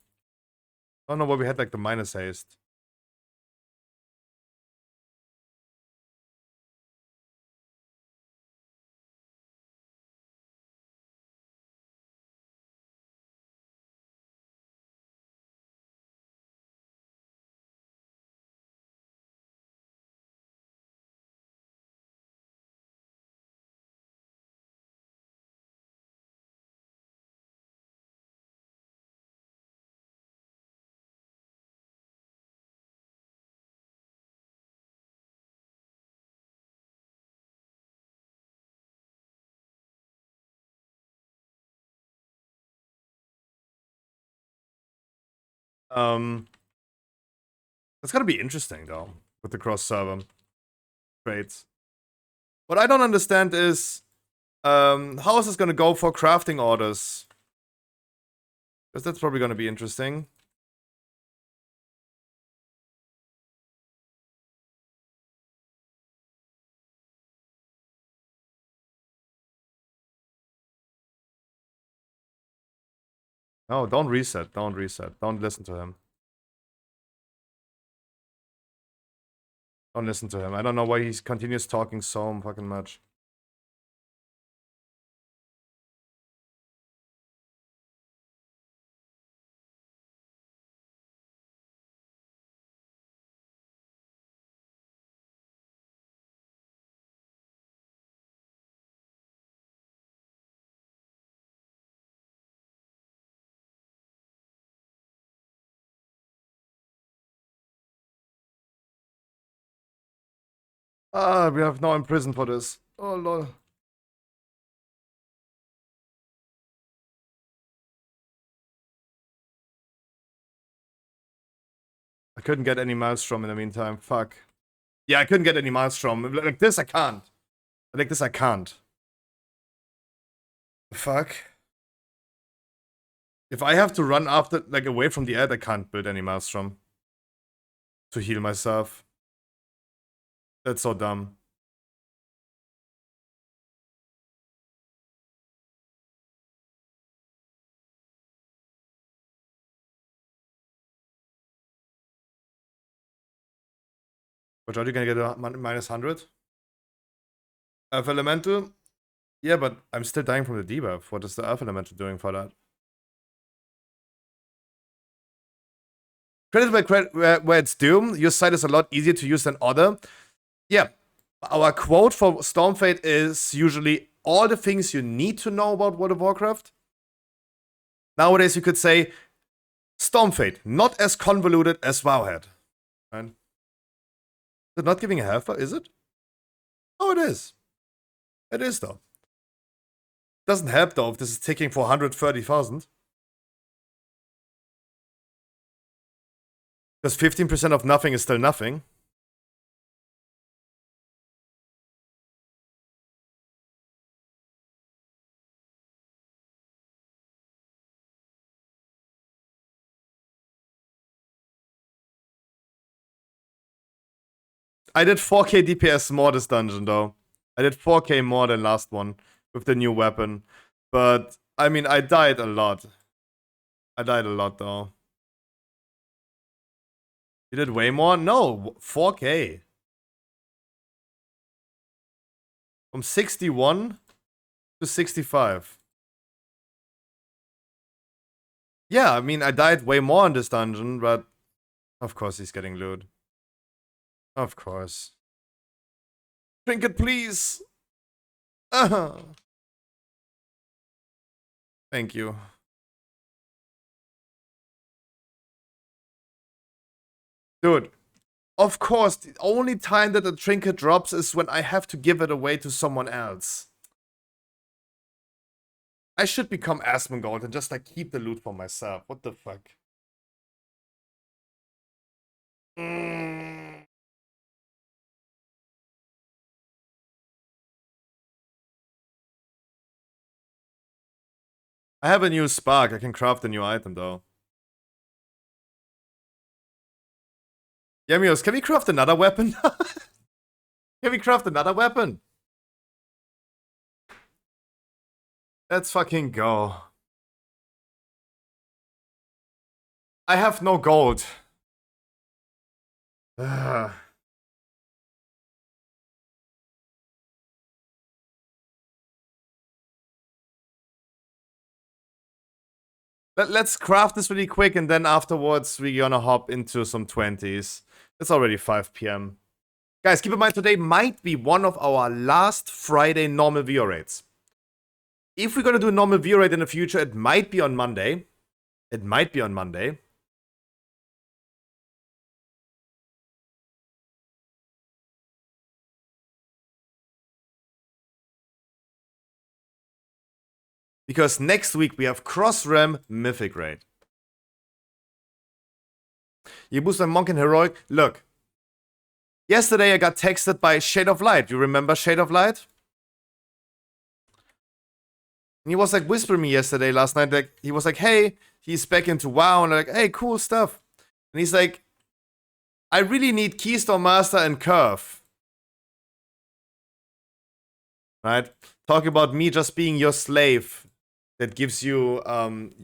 I don't know why we had like the minus haste. It's gonna be interesting though, with the cross-server trades. What I don't understand is, how is this gonna go for crafting orders? Because that's probably gonna be interesting. No, don't reset, don't reset. Don't listen to him. Don't listen to him. I don't know why he continues talking so fucking much. Ah, we have now in prison for this. Oh lol. I couldn't get any Maelstrom in the meantime. Fuck. Yeah, I couldn't get any Maelstrom. Like this, I can't. Like this, I can't. Fuck. If I have to run after, like, away from the ad, I can't build any Maelstrom to heal myself. That's so dumb. But are you gonna get a minus 100? Earth Elemental? Yeah, but I'm still dying from the debuff. What is the Earth Elemental doing for that? Credit where, where it's due. Your side is a lot easier to use than other. Yeah. Our quote for Stormfade is usually all the things you need to know about World of Warcraft. Nowadays, you could say Stormfade, not as convoluted as Wowhead. Right? Is it not giving a health? Is it? Oh, it is. It is, though. Doesn't help, though, if this is ticking for 130,000. Because 15% of nothing is still nothing. I did 4k DPS more this dungeon, though. I did 4k more than last one with the new weapon. But, I mean, I died a lot. I died a lot, though. You did way more? No, 4k. From 61 to 65. Yeah, I mean, I died way more in this dungeon, but of course he's getting loot. Of course. Trinket, please! Thank you. Dude, of course, the only time that a trinket drops is when I have to give it away to someone else. I should become Asmongold and just like keep the loot for myself. What the fuck? I have a new spark. I can craft a new item though. Yemios, can we craft another weapon? Can we craft another weapon? Let's fucking go. I have no gold. Ugh. Let's craft this really quick and then afterwards we're gonna hop into some 20s. It's already 5 p.m. Guys, keep in mind today might be one of our last Friday normal VO rates. If we're gonna do a normal VO rate in the future, it might be on Monday. It might be on Monday. Because next week we have Cross-Rem Mythic Raid. You boost my Monk and Heroic. Look. Yesterday I got texted by Shade of Light. You remember Shade of Light? And he was like whispering me yesterday, last night. Like, he was like, hey, he's back into WoW. And I'm like, hey, cool stuff. And he's like, I really need Keystone Master and Curve. Right? Talking about me just being your slave that gives you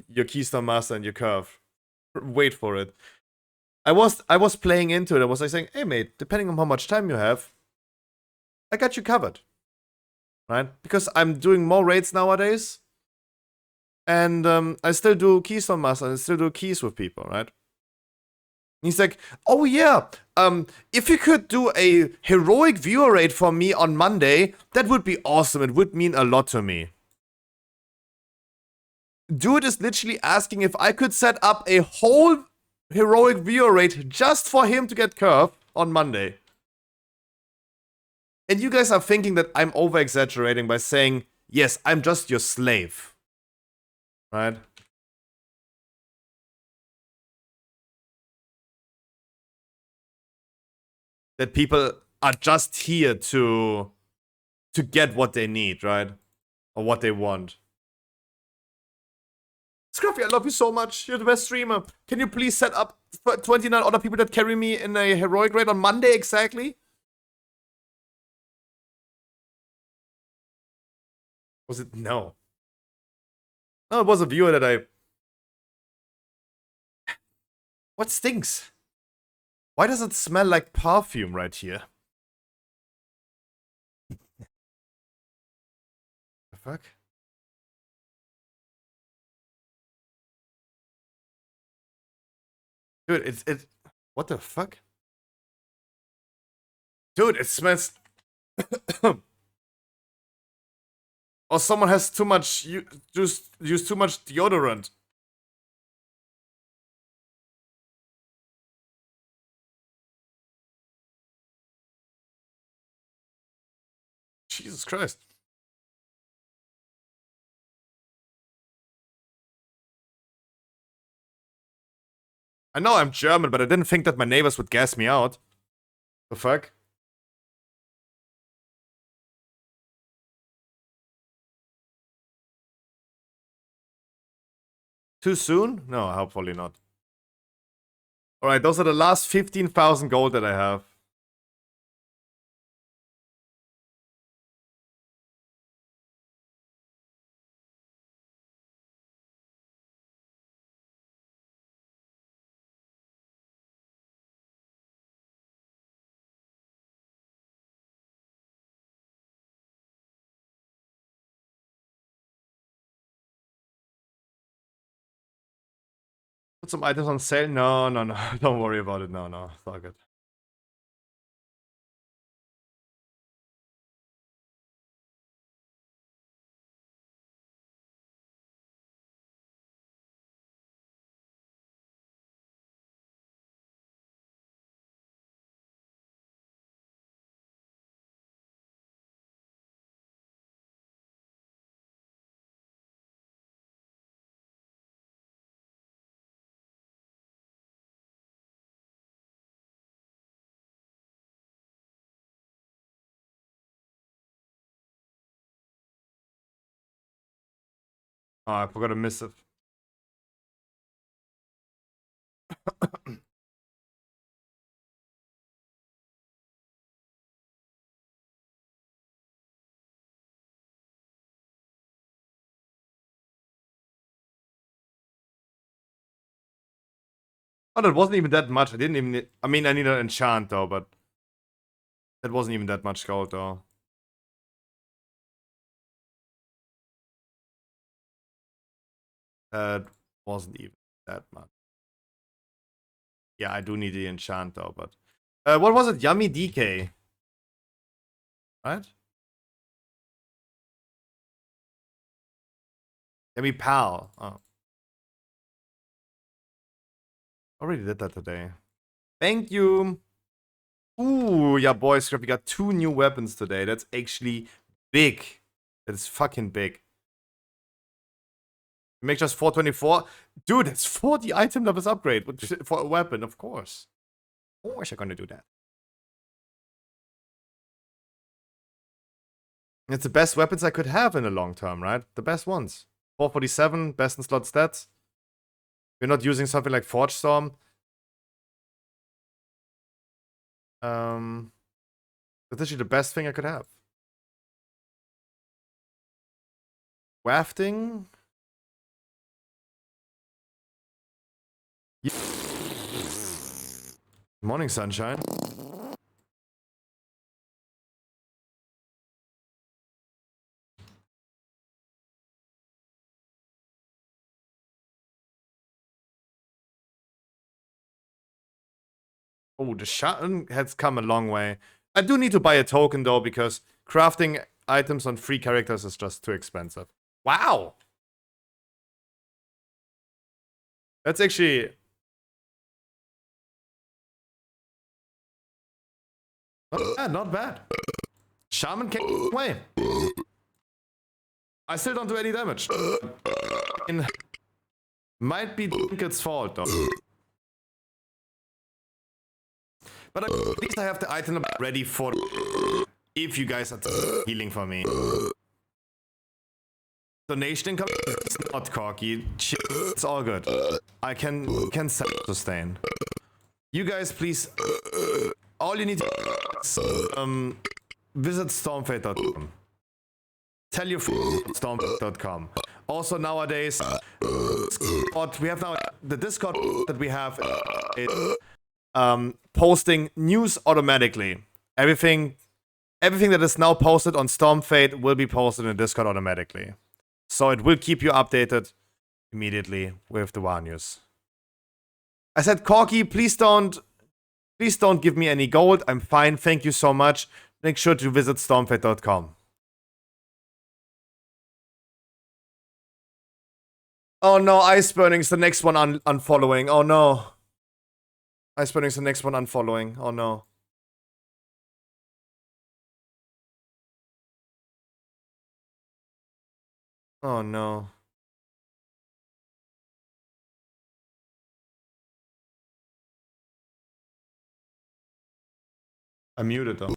your Keystone Master and your Curve. Wait for it. I was playing into it. I was like saying, hey mate, depending on how much time you have, I got you covered. Right? Because I'm doing more raids nowadays. And I still do Keystone Master and I still do keys with people, right? And he's like, oh yeah, if you could do a heroic viewer raid for me on Monday, that would be awesome. It would mean a lot to me. Dude is literally asking if I could set up a whole heroic viewer raid just for him to get Curve on Monday. And you guys are thinking that I'm over-exaggerating by saying, yes, I'm just your slave. Right? That people are just here to get what they need, right? Or what they want. Scruffy, I love you so much. You're the best streamer. Can you please set up 29 other people that carry me in a heroic raid on Monday exactly? Was it? No. No, it was a viewer that I... What stinks? Why does it smell like perfume right here? The fuck? Dude, it. What the fuck? Dude, it smells. Or someone has too much. Used too much deodorant. Jesus Christ. I know I'm German, but I didn't think that my neighbors would gas me out. The fuck? Too soon? No, hopefully not. Alright, those are the last 15,000 gold that I have. Put some items on sale? No, no, no. Don't worry about it. No, no. It's all good. Oh, I forgot a missive. Oh, that wasn't even that much. I didn't even need... I mean, I need an enchant though, but... That wasn't even that much gold though. That wasn't even that much. Yeah, I do need the enchant though, but... what was it? Yummy DK. Right? Yummy Pal. Oh. Already did that today. Thank you. Ooh, yeah, boys, we got 2 new weapons today. That's actually big. That is fucking big. Make just 424. Dude, that's 40 item levels upgrade for a weapon, of course. Of course you're gonna do that. It's the best weapons I could have in the long term, right? The best ones. 447, best in slot stats. We're not using something like Forge Storm. That's actually the best thing I could have. Wafting. Morning, sunshine. Oh, the shotgun has come a long way. I do need to buy a token though, because crafting items on free characters is just too expensive. Wow! That's actually... Not bad, not bad. Shaman came away. I still don't do any damage. Might be Dinkel's fault though. But at least I have the item ready for if you guys are healing for me. Donation income is not cocky. It's all good. I can sustain. You guys, please. All you need to is, visit stormfate.com. Tell your stormfate.com. Also nowadays, we have now the Discord that we have. posting news automatically. Everything that is now posted on Stormfade will be posted in Discord automatically. So it will keep you updated immediately with the WoW news. I said, Corky, please don't give me any gold. I'm fine. Thank you so much. Make sure to visit stormfade.com. Oh no, Ice Burning's the next one unfollowing. Oh no. Ice Burning's the next one unfollowing. Oh no. Oh no. I'm muted though.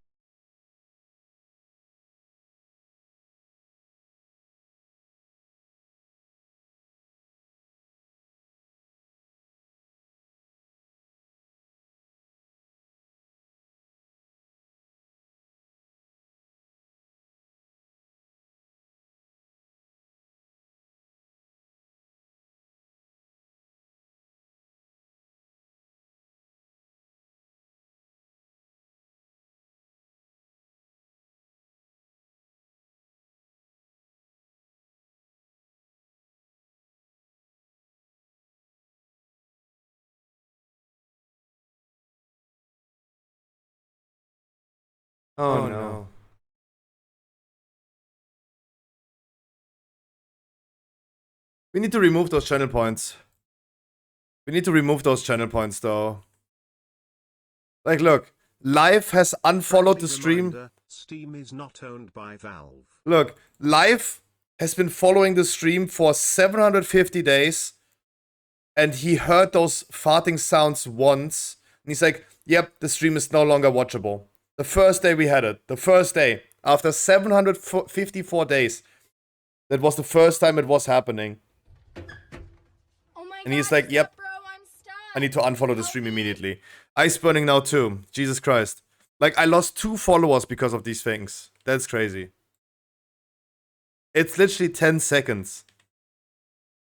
Oh no. We need to remove those channel points. We need to remove those channel points though. Like, look, Live has unfollowed the stream. Reminder, Steam is not owned by Valve. Look, Live has been following the stream for 750 days. And he heard those farting sounds once. And he's like, yep, the stream is no longer watchable. The first day we had it. The first day. After 754 days. That was the first time it was happening. Oh my And he's God, like, yep, bro, I'm stuck. I need to unfollow the stream immediately. Ice burning now too. Jesus Christ. Like, I lost 2 followers because of these things. That's crazy. It's literally 10 seconds.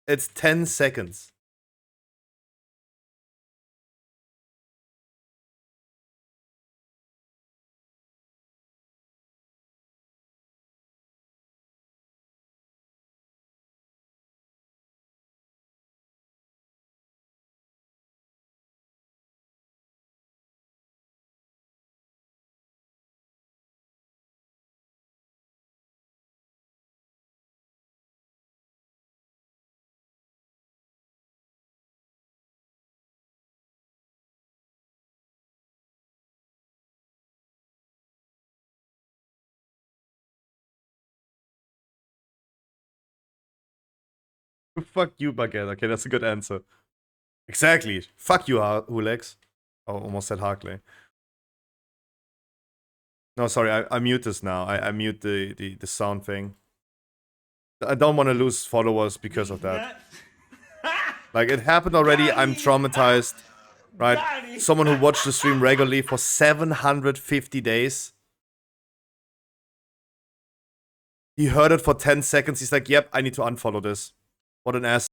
It's 10 seconds. Fuck you, Baguette. Okay, that's a good answer. Exactly. Fuck you, Hulex. Oh, almost said Harkley. No, sorry, I mute this now. I mute the sound thing. I don't want to lose followers because of that. Like, it happened already. I'm traumatized. Right? Someone who watched the stream regularly for 750 days. He heard it for 10 seconds. He's like, yep, I need to unfollow this. What an ass.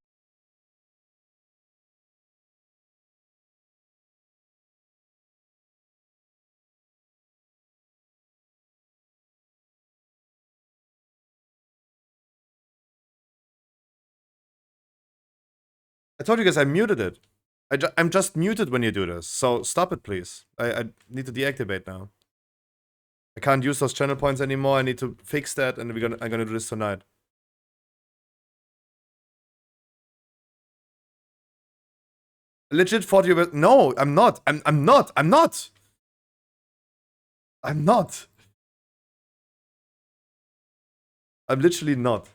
I told you guys I muted it. I'm just muted when you do this. So stop it, please. I need to deactivate now. I can't use those channel points anymore. I need to fix that, and I'm gonna do this tonight. Legit 40 over. No, I'm not. I'm not. I'm not. I'm not. I'm literally not.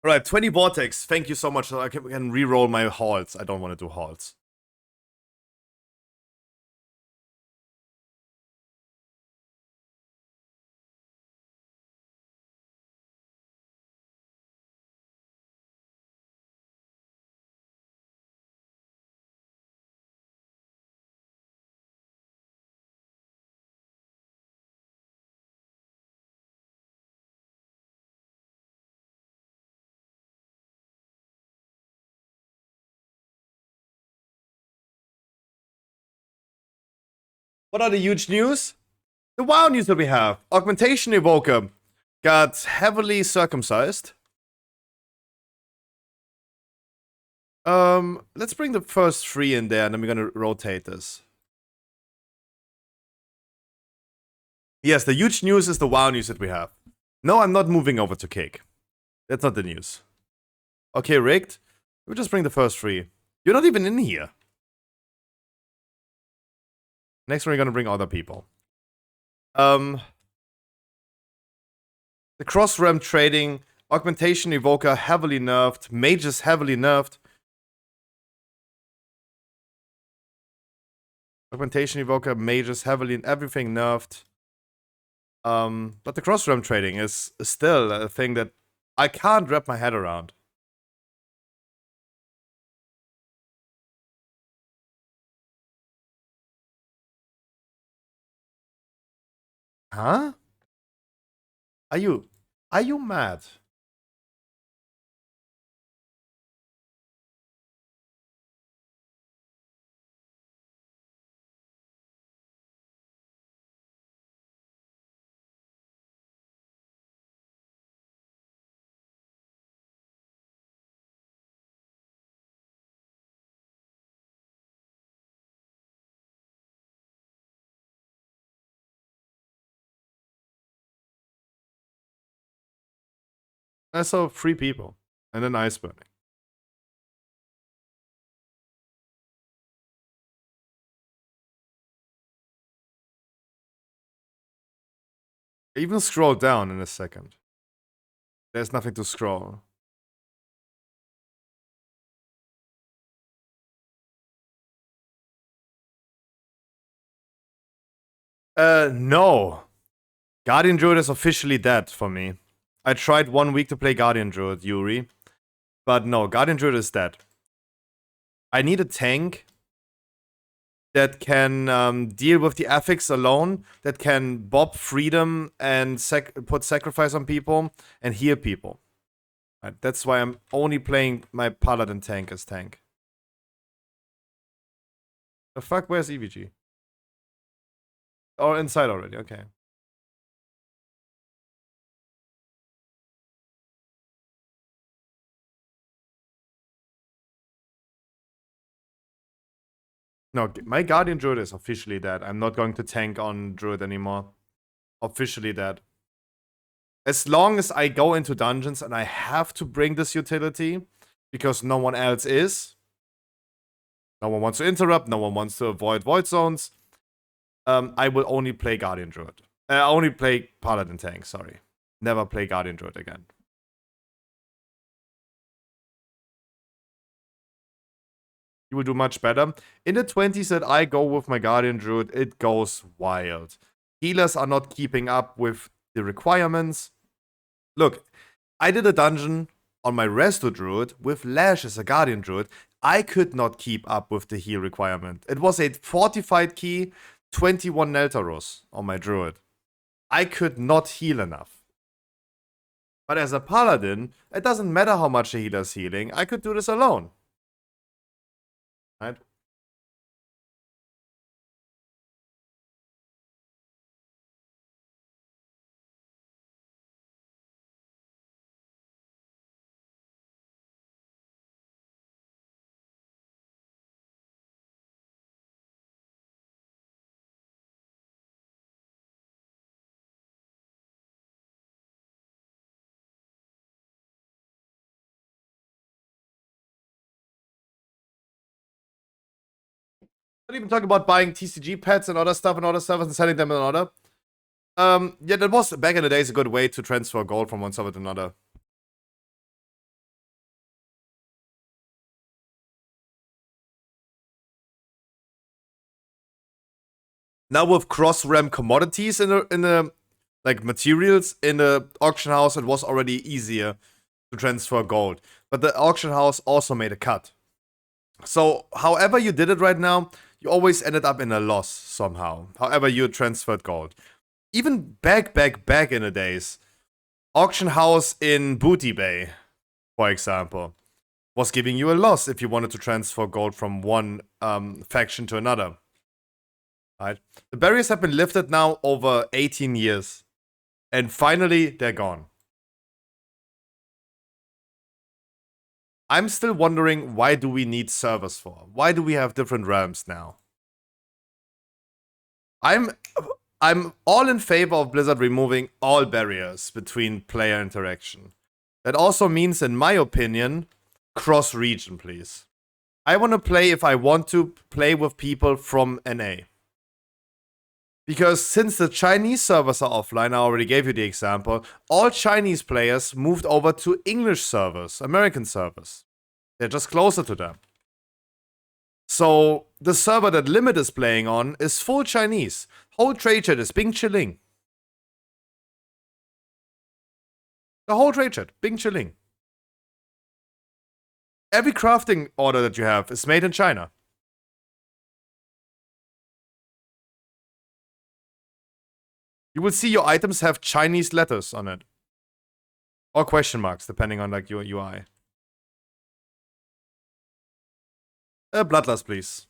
Alright, 20 Vortex. Thank you so much. So I can re-roll my halts. I don't want to do halts. What are the huge news? The WoW news that we have. Augmentation Evoker got heavily circumcised. Let's bring the first 3 in there, and then we're gonna rotate this. Yes, the huge news is the WoW news that we have. No, I'm not moving over to Cake. That's not the news. Okay, rigged. We'll just bring the first 3. You're not even in here. Next, we're gonna bring other people. The cross-realm trading, Augmentation Evoker heavily nerfed, Mages heavily nerfed. Augmentation Evoker, Mages heavily and everything nerfed. But the cross-realm trading is still a thing that I can't wrap my head around. Huh? Are you mad? I saw 3 people and an ice burning. I even scroll down in a second. There's nothing to scroll. No. Guardian Druid is officially dead for me. I tried 1 week to play Guardian Druid, Yuri. But no, Guardian Druid is dead. I need a tank that can deal with the affix alone, that can bob freedom and put sacrifice on people and heal people. Right, that's why I'm only playing my paladin tank as tank. The fuck, where's EVG? Oh, inside already, okay. No, my Guardian Druid is officially dead. I'm not going to tank on Druid anymore. Officially dead. As long as I go into dungeons and I have to bring this utility, because no one else is. No one wants to interrupt, no one wants to avoid void zones. I will only play Guardian Druid. Only play Paladin tank, sorry. Never play Guardian Druid again. You will do much better. In the 20s that I go with my Guardian Druid, it goes wild. Healers are not keeping up with the requirements. Look, I did a dungeon on my Resto Druid with Lash as a Guardian Druid. I could not keep up with the heal requirement. It was a fortified key, 21 Neltaros on my Druid. I could not heal enough. But as a Paladin, it doesn't matter how much the healer's healing. I could do this alone. Right? Not even talk about buying TCG pets and other stuff and selling them in order. Yeah, that was back in the days a good way to transfer gold from one server to another. Now with cross-ram commodities in the like materials in the auction house, it was already easier to transfer gold. But the auction house also made a cut. So however you did it right now, you always ended up in a loss somehow. However you transferred gold. Even back in the days, auction house in Booty Bay, for example, was giving you a loss if you wanted to transfer gold from one faction to another. right? The barriers have been lifted now over 18 years. And finally, they're gone. I'm still wondering, why do we need servers for? Why do we have different realms now? I'm all in favor of Blizzard removing all barriers between player interaction. That also means, in my opinion, cross-region, please. I want to play, if I want to, play with people from NA. Because since the Chinese servers are offline, I already gave you the example, all Chinese players moved over to English servers, American servers. They're just closer to them. So the server that Limit is playing on is full Chinese. Whole trade chat is Bing Chiling. The whole trade chat, Bing Chiling. Every crafting order that you have is made in China. You will see your items have Chinese letters on it. Or question marks, depending on like your UI. Bloodlust, please.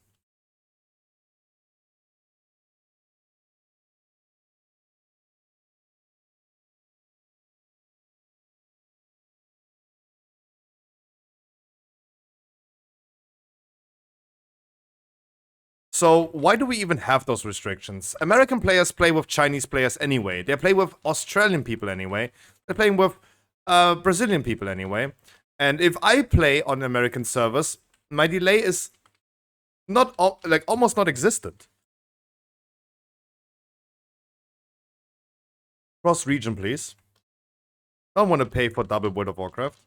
So why do we even have those restrictions? American players play with Chinese players anyway. They play with Australian people anyway. They're playing with Brazilian people anyway. And if I play on American servers, my delay is not like almost not existent. Cross region, please. Don't want to pay for double World of Warcraft.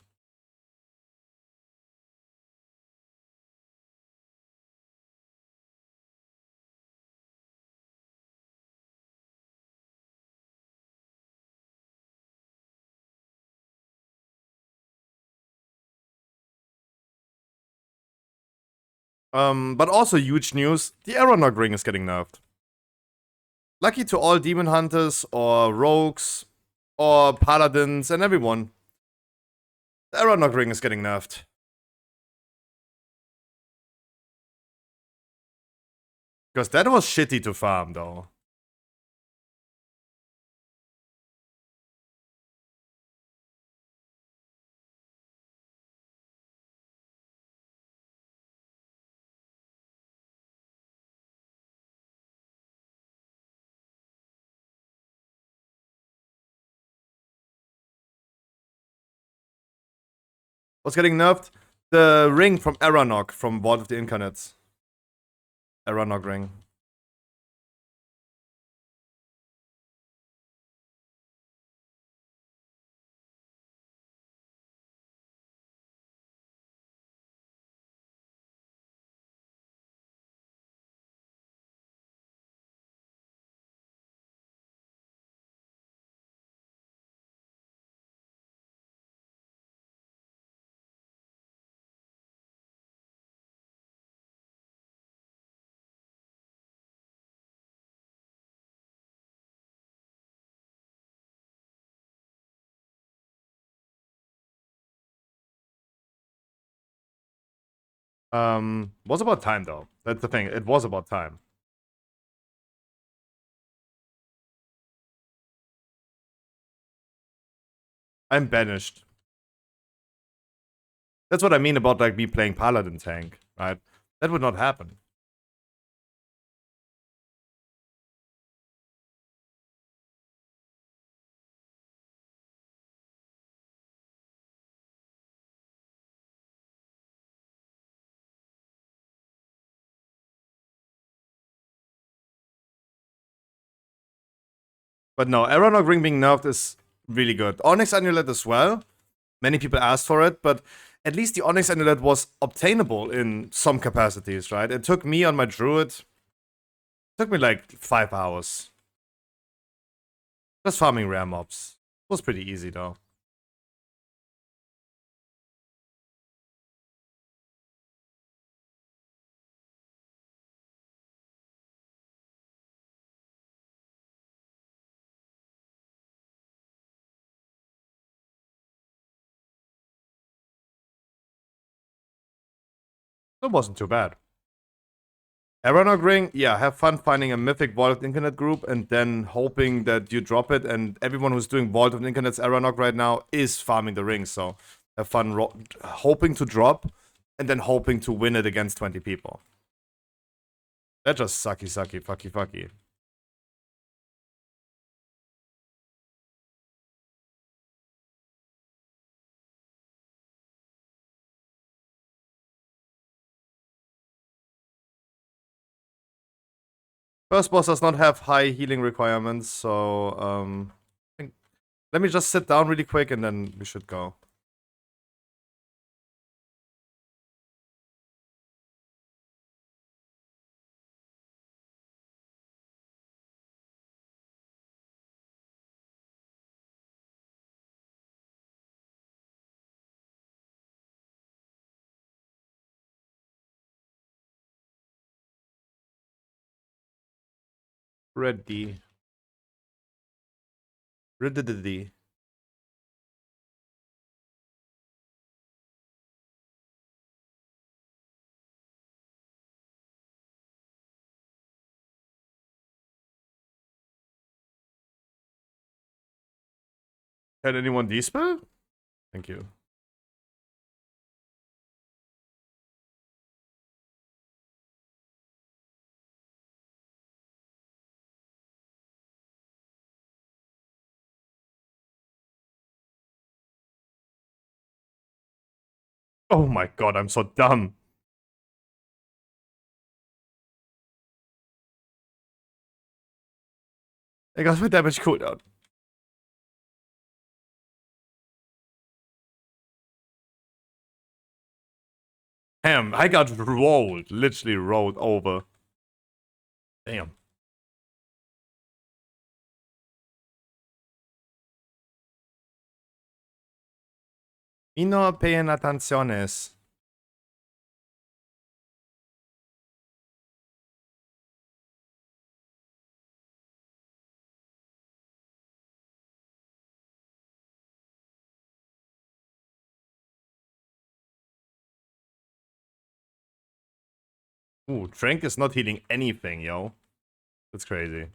But also huge news, the Aeronog ring is getting nerfed. Lucky to all demon hunters or rogues or paladins and everyone. The Aeronog ring is getting nerfed. Because that was shitty to farm though. What's getting nerfed? The ring from Aeronog from Vault of the Incarnates. Aeronog ring. Was about time though. That's the thing. It was about time. I'm banished. That's what I mean about like me playing Paladin tank, right? That would not happen. But no, Aeronog ring being nerfed is really good. Onyx Amulet as well. Many people asked for it, but at least the Onyx Amulet was obtainable in some capacities, right? It took me on my Druid. It took me like 5 hours. Just farming rare mobs. It was pretty easy though. It wasn't too bad. Aeronog Ring, yeah, have fun finding a mythic Vault of Incarnate group and then hoping that you drop it. And everyone who's doing Vault of Incarnate's Aeronog right now is farming the ring, so have fun hoping to drop and then hoping to win it against 20 people. That's just sucky, fucky. First boss does not have high healing requirements, so let me just sit down really quick and then we should go. Ready. Ready. Can anyone dispel? Thank you. Oh my god, I'm so dumb. I got my damage cooldown. Damn, I got rolled. Literally rolled over. Damn. Y no paying atenciones. Ooh, Trank is not healing anything, yo. That's crazy.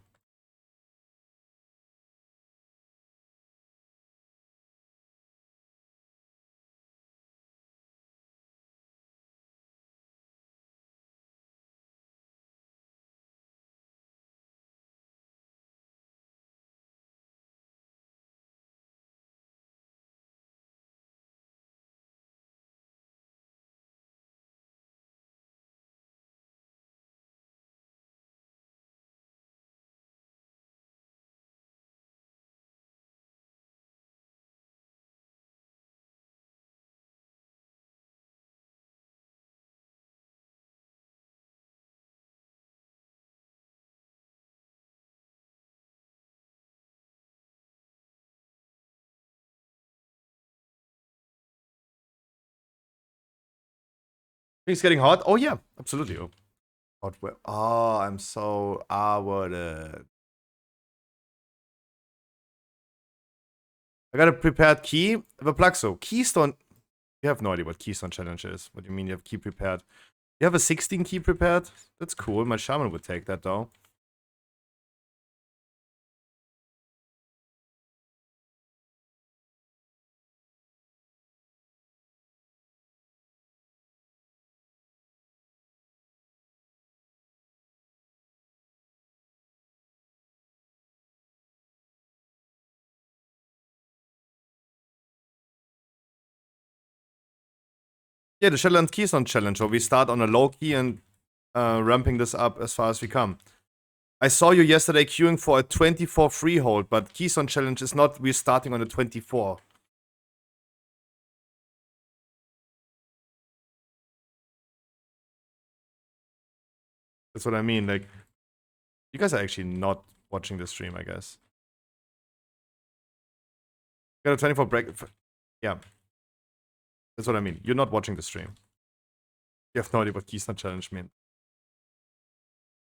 Things getting hot? Oh yeah, absolutely. Oh, hot web. Oh, I'm so awkward. I got a prepared key. The Plaxo. Keystone. You have no idea what Keystone Challenge is. What do you mean you have key prepared? You have a 16 key prepared? That's cool. My shaman would take that though. Yeah, the Shadowlands Keystone Challenge, where we start on a low key and ramping this up as far as we come. I saw you yesterday queuing for a 24 freehold, but Keystone Challenge is not, we're starting on a 24. That's what I mean, like, you guys are actually not watching the stream, I guess. Got a 24 break, yeah. That's what I mean, you're not watching the stream. You have no idea what Keystone Challenge means.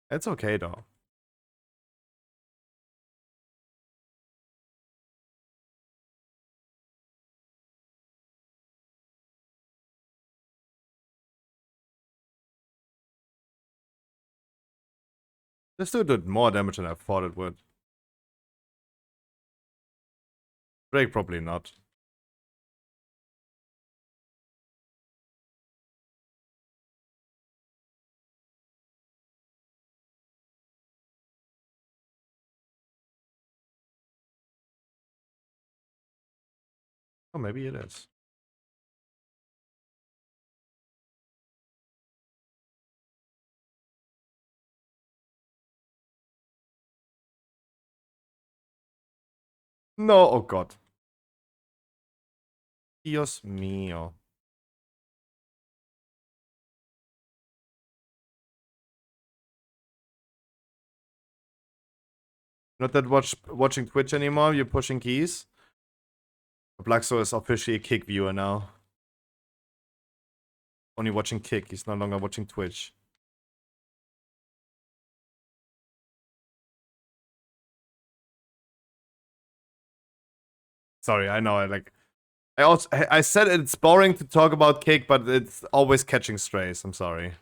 It's okay though. This still did more damage than I thought it would. Drake probably not. Oh, maybe it is. No, oh god. Dios mío. Not that watching Twitch anymore, you're pushing keys. Blackso is officially a Kick viewer now. Only watching Kick, he's no longer watching Twitch. Sorry, I know, I said it's boring to talk about Kick, but it's always catching strays, I'm sorry.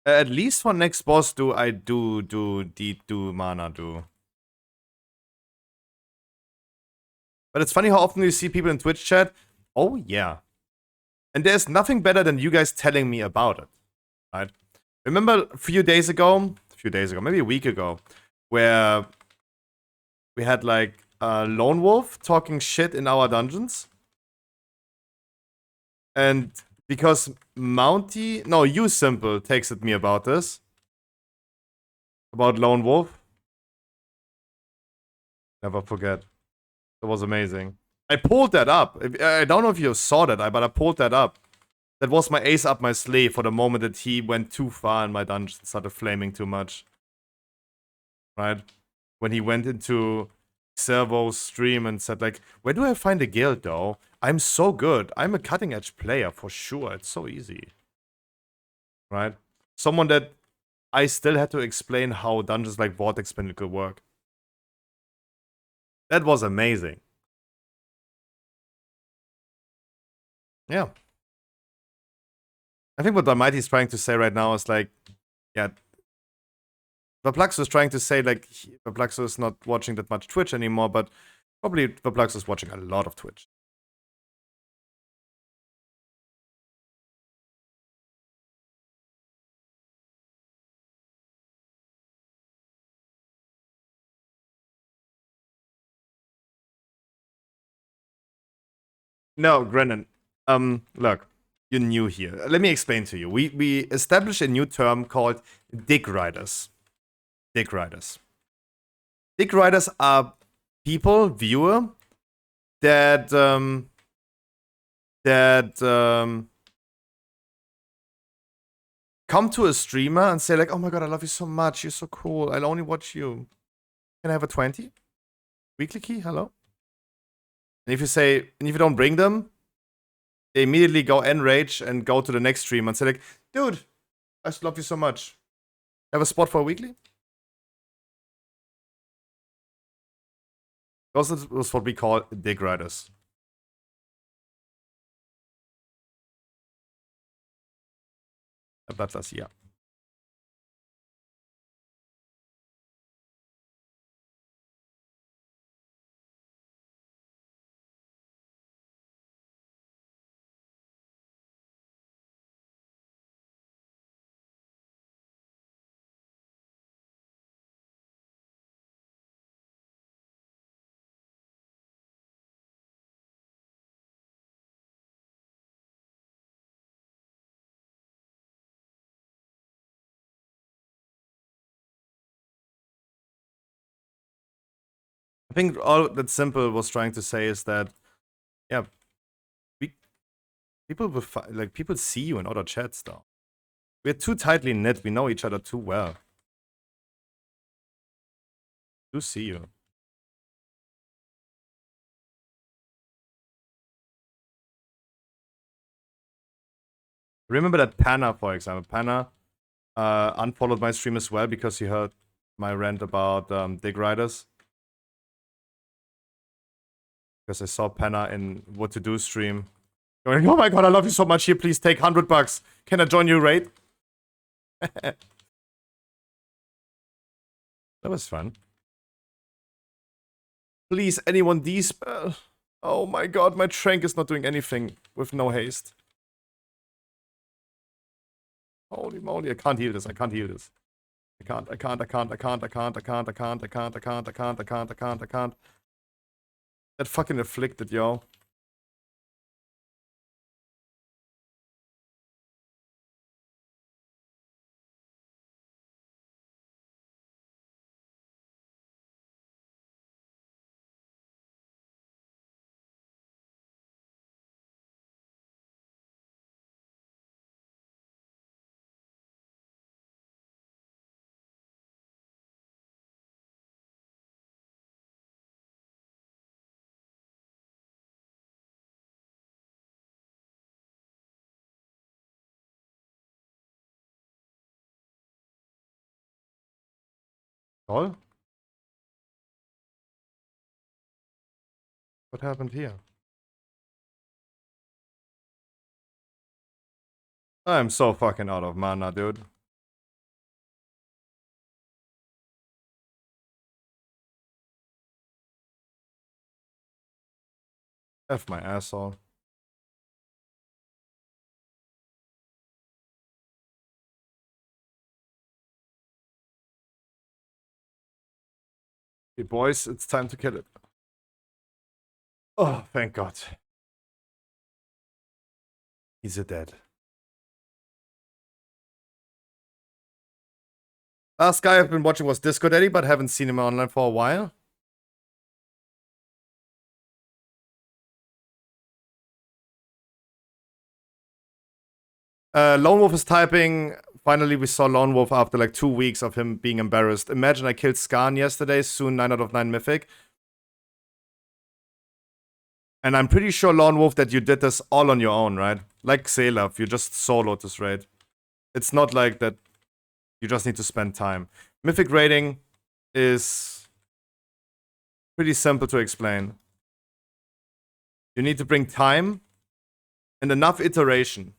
At least for next boss do mana do. But it's funny how often you see people in Twitch chat, oh yeah. And there's nothing better than you guys telling me about it. Right? Remember a few days ago, maybe a week ago, where we had like Lone Wolf talking shit in our dungeons? And because you Simple texted me about this. About Lone Wolf. Never forget. That was amazing. I pulled that up. I don't know if you saw that, but I pulled that up. That was my ace up my sleeve for the moment that he went too far in my dungeon and started flaming too much. Right? When he went into Servo's stream and said like, where do I find a guild though? I'm so good. I'm a cutting edge player for sure. It's so easy. Right? Someone that I still had to explain how dungeons like Vortex Pinnacle work. That was amazing. Yeah. I think what the Mighty is trying to say right now is like, yeah, Vaplaxo is trying to say like, Vaplaxo is not watching that much Twitch anymore, but probably Vaplaxo is watching a lot of Twitch. No, Brennan. Look, you're new here. Let me explain to you. We established a new term called dick riders. Dick riders. Dick riders are viewer, that come to a streamer and say like, oh my god, I love you so much, you're so cool, I'll only watch you. Can I have a 20? Weekly key, hello? And if you don't bring them, they immediately go enrage and go to the next stream and say like, dude, I love you so much. Have a spot for a weekly? Those was what we call dick riders. Atlas, yeah. I think all that Simple was trying to say is that, yeah, People will like people see you in other chats though. We're too tightly knit. We know each other too well. Do see you. Remember that Panna, for example. Panna unfollowed my stream as well because he heard my rant about Dig Riders. Because I saw Panna in What to Do stream. Going, oh my god, I love you so much. Here, please take $100. Can I join you, raid? That was fun. Please, anyone despell. Oh my god, my Trank is not doing anything with no haste. Holy moly, I can't heal this, I can't heal this. I can't. That fucking afflicted, yo. Lol? What happened here? I'm so fucking out of mana, dude. F my asshole. Hey boys, it's time to kill it. Oh, thank god. He's a dead. Last guy I've been watching was Disco Daddy, but haven't seen him online for a while. Lone Wolf is typing. Finally, we saw Lone Wolf after like 2 weeks of him being embarrassed. Imagine I killed Skarn yesterday, soon 9 out of 9 mythic. And I'm pretty sure, Lone Wolf, that you did this all on your own, right? Like Xelaf, you just soloed this raid. It's not like that you just need to spend time. Mythic raiding is pretty simple to explain. You need to bring time and enough iteration.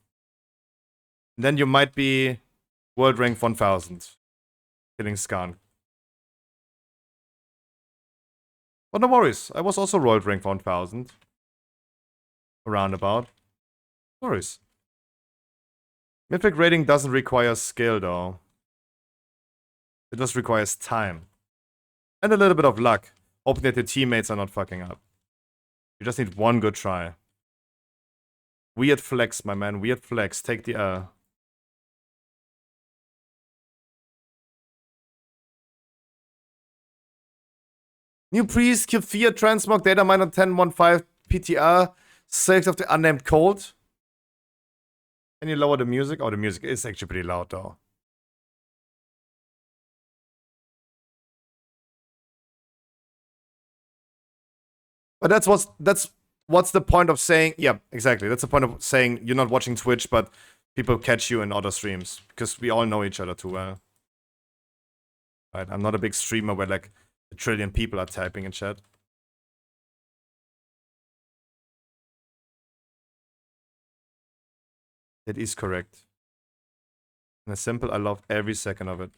Then you might be world rank 1000. Killing Skarn. But no worries, I was also world rank 1000. Around about. No worries. Mythic raiding doesn't require skill though. It just requires time. And a little bit of luck. Hoping that your teammates are not fucking up. You just need one good try. Weird flex, my man. Weird flex. Take the New priest, Kefir, Transmog, Data Miner 1015, PTR, Six of the Unnamed Cold. Can you lower the music? Oh, the music is actually pretty loud though. But that's what's the point of saying, yeah, exactly. That's the point of saying you're not watching Twitch, but people catch you in other streams. Because we all know each other too well. Right, I'm not a big streamer where like a trillion people are typing in chat. That is correct. And it's simple, I love every second of it.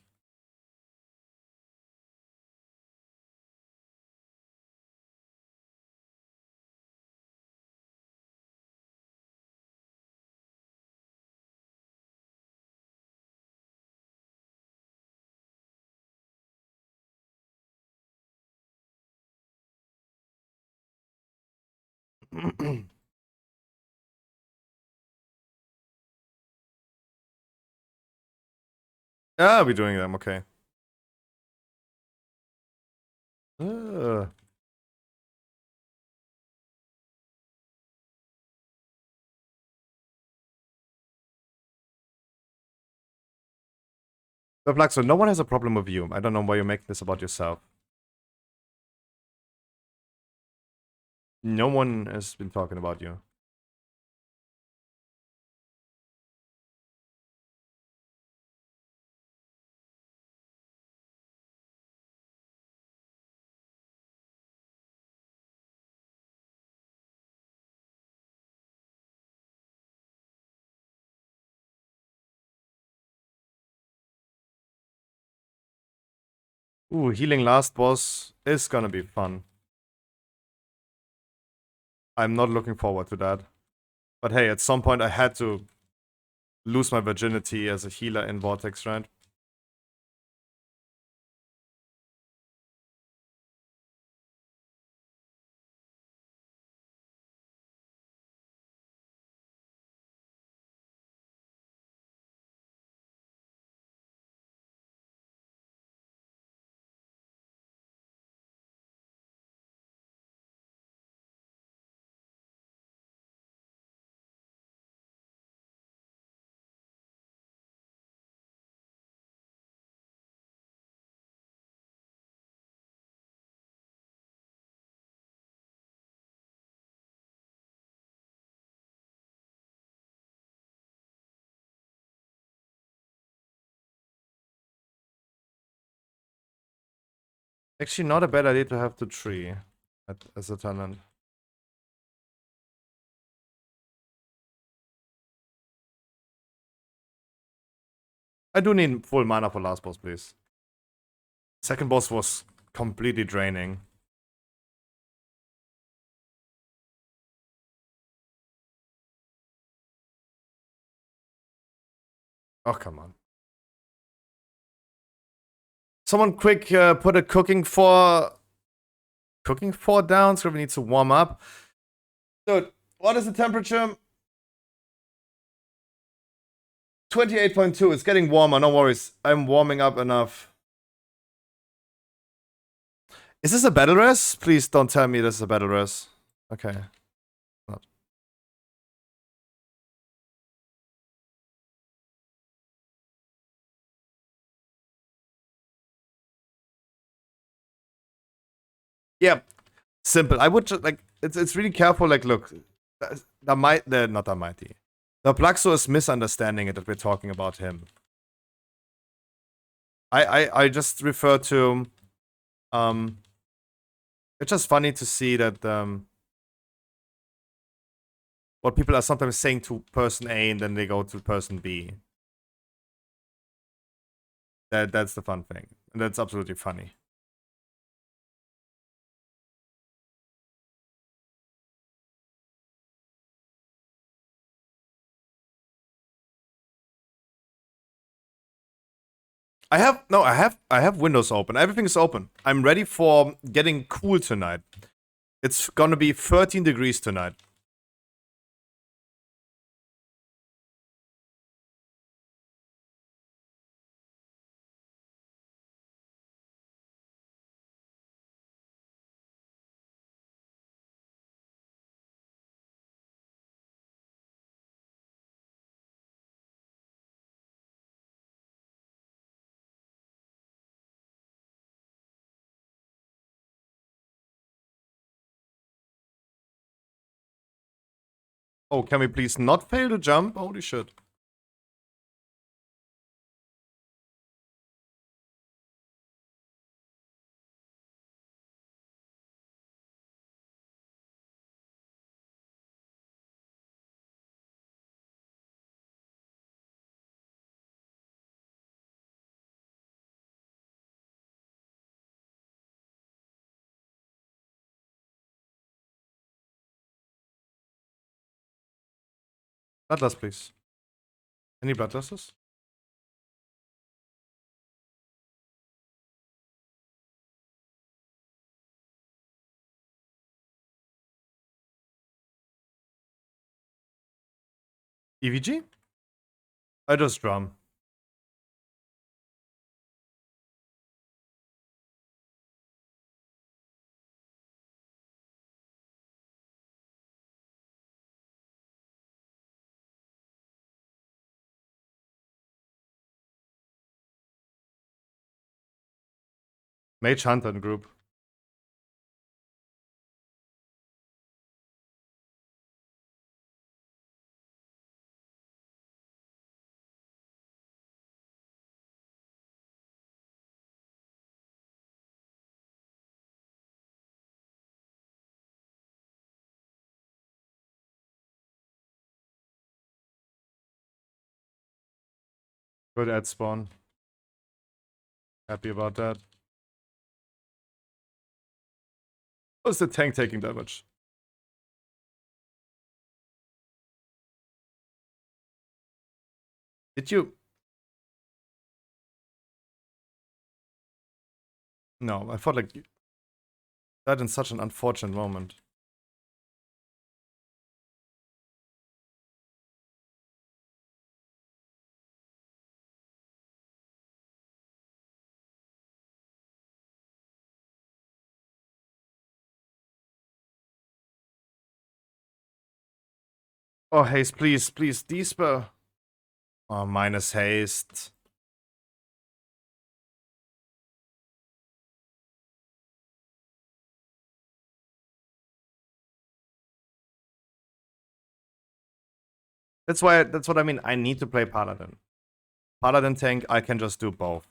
Ah, we're doing them, okay. Uh. Perplexo, no one has a problem with you. I don't know why you're making this about yourself. No one has been talking about you. Ooh, healing last boss is gonna be fun. I'm not looking forward to that. But hey, at some point I had to lose my virginity as a healer in Vortex, right? Actually, not a bad idea to have the tree as a talent. I do need full mana for last boss, please. Second boss was completely draining. Oh, come on. Someone quick put a cooking 4 down, so we need to warm up. Dude, what is the temperature? 28.2. It's getting warmer, no worries. I'm warming up enough. Is this a battle res? Please don't tell me this is a battle res. Okay. Not. Yeah, simple. I would just like it's really careful. Like, look, not the mighty. The Plaxo is misunderstanding it that we're talking about him. I just refer to it's just funny to see that what people are sometimes saying to person A and then they go to person B. That's the fun thing. And that's absolutely funny. I have windows open. Everything is open. I'm ready for getting cool tonight. It's gonna be 13 degrees tonight. Oh, can we please not fail to jump? Holy shit. Bloodlust, please. Any bloodlusters? EVG? I just drum. Mage Hunter in group. Good ad spawn. Happy about that. What's the tank taking damage? Did you? No, I thought like you died in such an unfortunate moment. Oh, haste, please, please, Despair. Oh, minus haste. That's what I mean. I need to play Paladin. Paladin tank, I can just do both.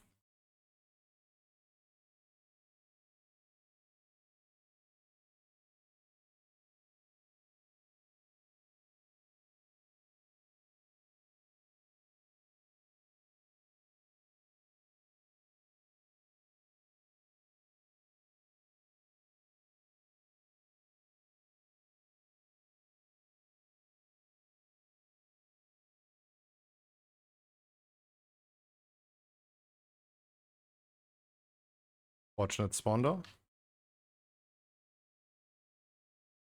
Fortunate spawn though.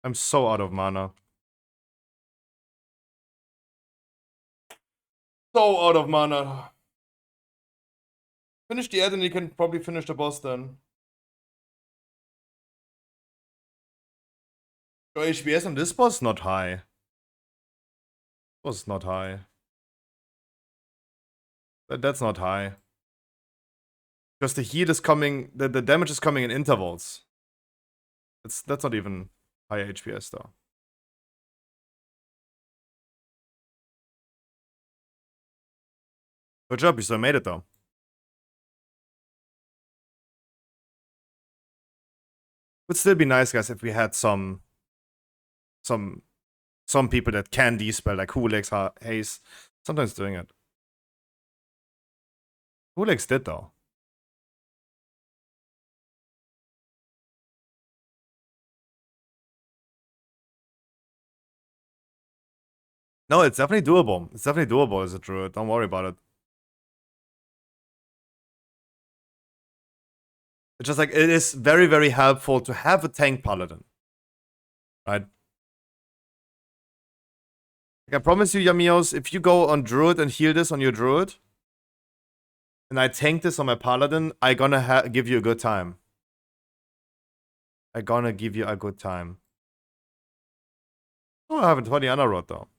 I'm so out of mana. So out of mana. Finish the ad and you can probably finish the boss then. Your HBS on this boss not high. Was not high. That's not high. Because the heal is coming, the damage is coming in intervals. That's not even high HPS though. Good job, you still made it though. Would still be nice, guys, if we had some people that can dispel, like Hulex, Haze. Sometimes doing it. Hulex did though. No, it's definitely doable. It's definitely doable as a druid. Don't worry about it. It's just like, it is very, very helpful to have a tank paladin. Right? Like I promise you, Yamios, if you go on druid and heal this on your druid, and I tank this on my paladin, I gonna give you a good time. I gonna give you a good time. Oh, I haven't tried the other road though.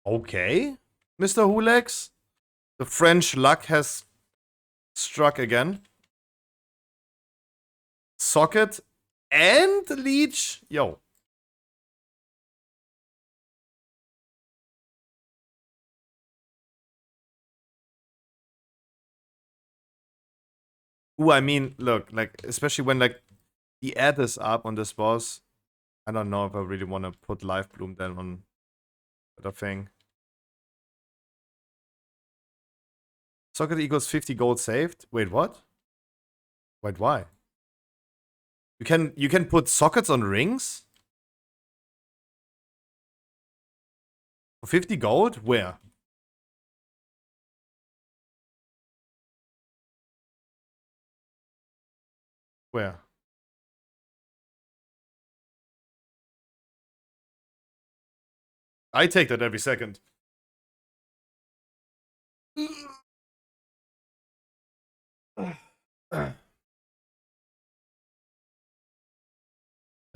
Okay, Mr. Hulex. The French luck has struck again. Socket and Leech. Yo. Ooh, I mean, look, like, especially when, like, the ad is up on this boss. I don't know if I really want to put Life Bloom then on the thing. Socket equals 50 gold saved. Wait, what? Wait, why? You can put sockets on rings? For 50 gold? Where? Where? I take that every second.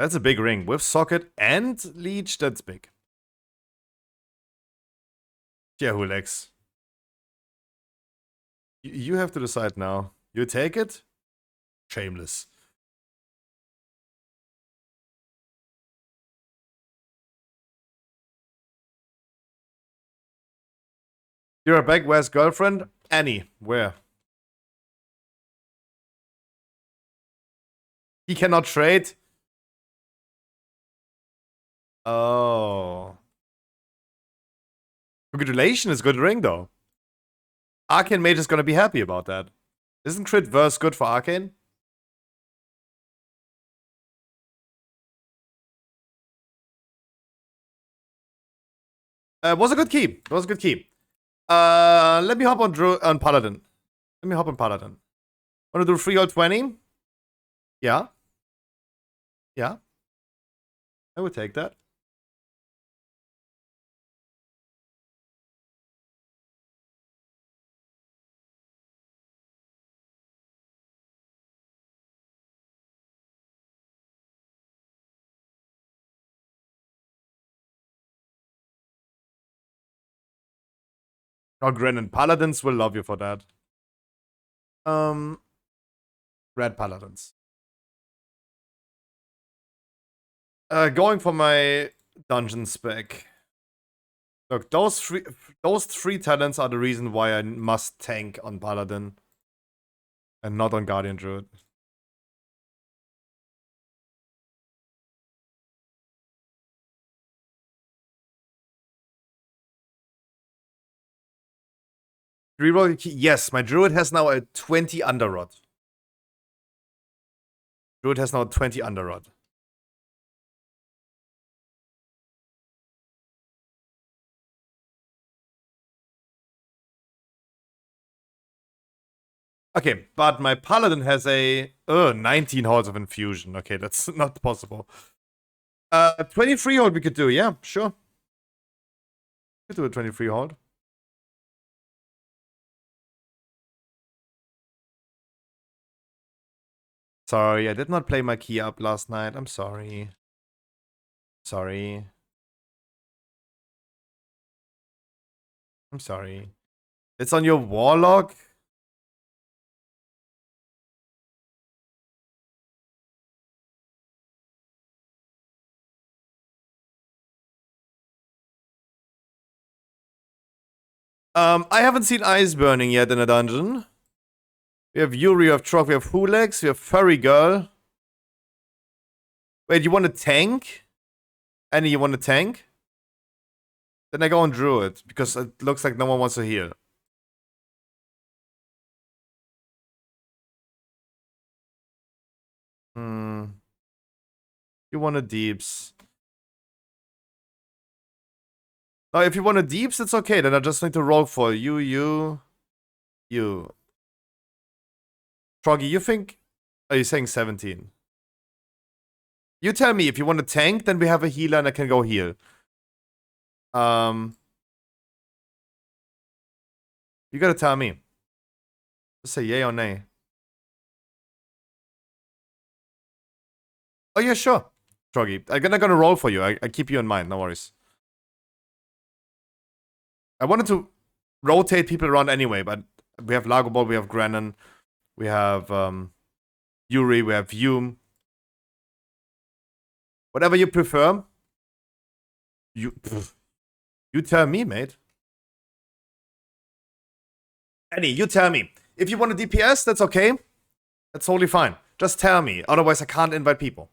That's a big ring. With socket and leech, that's big. Yeah, Hulex. You have to decide now. You take it? Shameless. You're back. Where's girlfriend? Annie. Where? He cannot trade. Oh. Congratulations, good ring though. Arcane Mage is gonna be happy about that. Isn't crit verse good for Arcane? Was a good key. Was a good key. Let me hop on Paladin. Let me hop on Paladin. Wanna do 3 or 20? Yeah. Yeah. I would take that. Oh, Gren, Paladins will love you for that. Red Paladins. Going for my dungeon spec. Look, those three talents are the reason why I must tank on Paladin. And not on Guardian Druid. Reroll, yes, my Druid has now a 20 Underrod. Druid has now a 20 Underrod. Okay, but my Paladin has a 19 Halls of Infusion. Okay, that's not possible. 23 hold we could do, yeah, sure. We could do a 23 hold. Sorry, I did not play my key up last night. I'm sorry. Sorry. I'm sorry. It's on your Warlock? I haven't seen Ice Burning yet in a dungeon. We have Yuri, we have Trog, we have Hulex, we have Furry Girl. Wait, you want a tank? Annie, you want a tank? Then I go on Druid, because it looks like no one wants to heal. You want a Deeps. Oh, if you want a Deeps, it's okay. Then I just need to roll for you. Froggy, you think... Are you saying 17? You tell me, if you want a tank, then we have a healer and I can go heal. You gotta tell me. Just say yay or nay. Oh yeah, sure. Froggy, I'm not gonna roll for you. I keep you in mind, no worries. I wanted to rotate people around anyway, but we have Lago Ball, we have Grannon, we have Yuri, we have Hume. Whatever you prefer. You tell me, mate. Annie, you tell me. If you want a DPS, that's okay. That's totally fine. Just tell me. Otherwise, I can't invite people.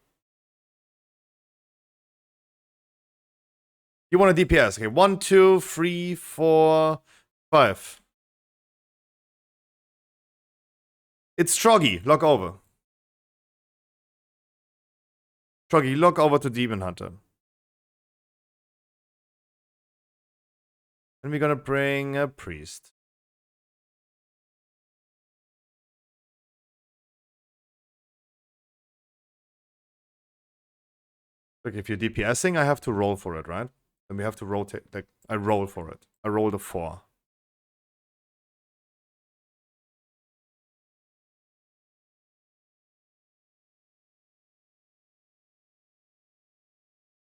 You want a DPS. Okay, 1, 2, 3, 4, 5. It's Troggy. Log over. Troggy, log over to Demon Hunter. And we're gonna bring a priest. Look, if you're DPSing, I have to roll for it, right? Then we have to rotate. Like, I roll for it. I rolled a 4.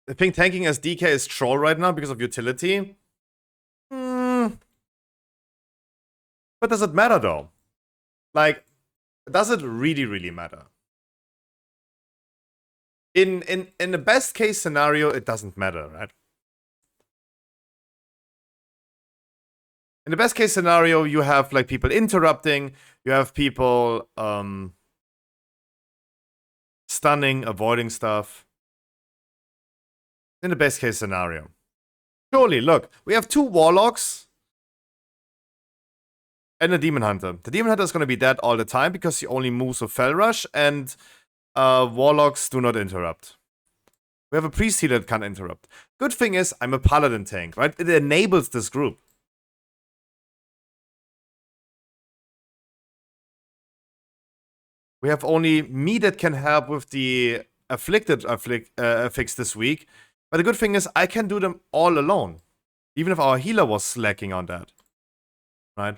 I think tanking as DK is troll right now because of utility. But does it matter though? Like, does it really matter? In the best case scenario, it doesn't matter, right? In the best case scenario, you have like people interrupting, you have people stunning, avoiding stuff. In the best case scenario. Surely, look, we have 2 Warlocks and a Demon Hunter. The Demon Hunter is going to be dead all the time because he only moves with Fel Rush, and Warlocks do not interrupt. We have a Priest Healer that can't interrupt. Good thing is, I'm a Paladin tank, right? It enables this group. We have only me that can help with the Afflicted affix this week. But the good thing is, I can do them all alone. Even if our healer was slacking on that. Right?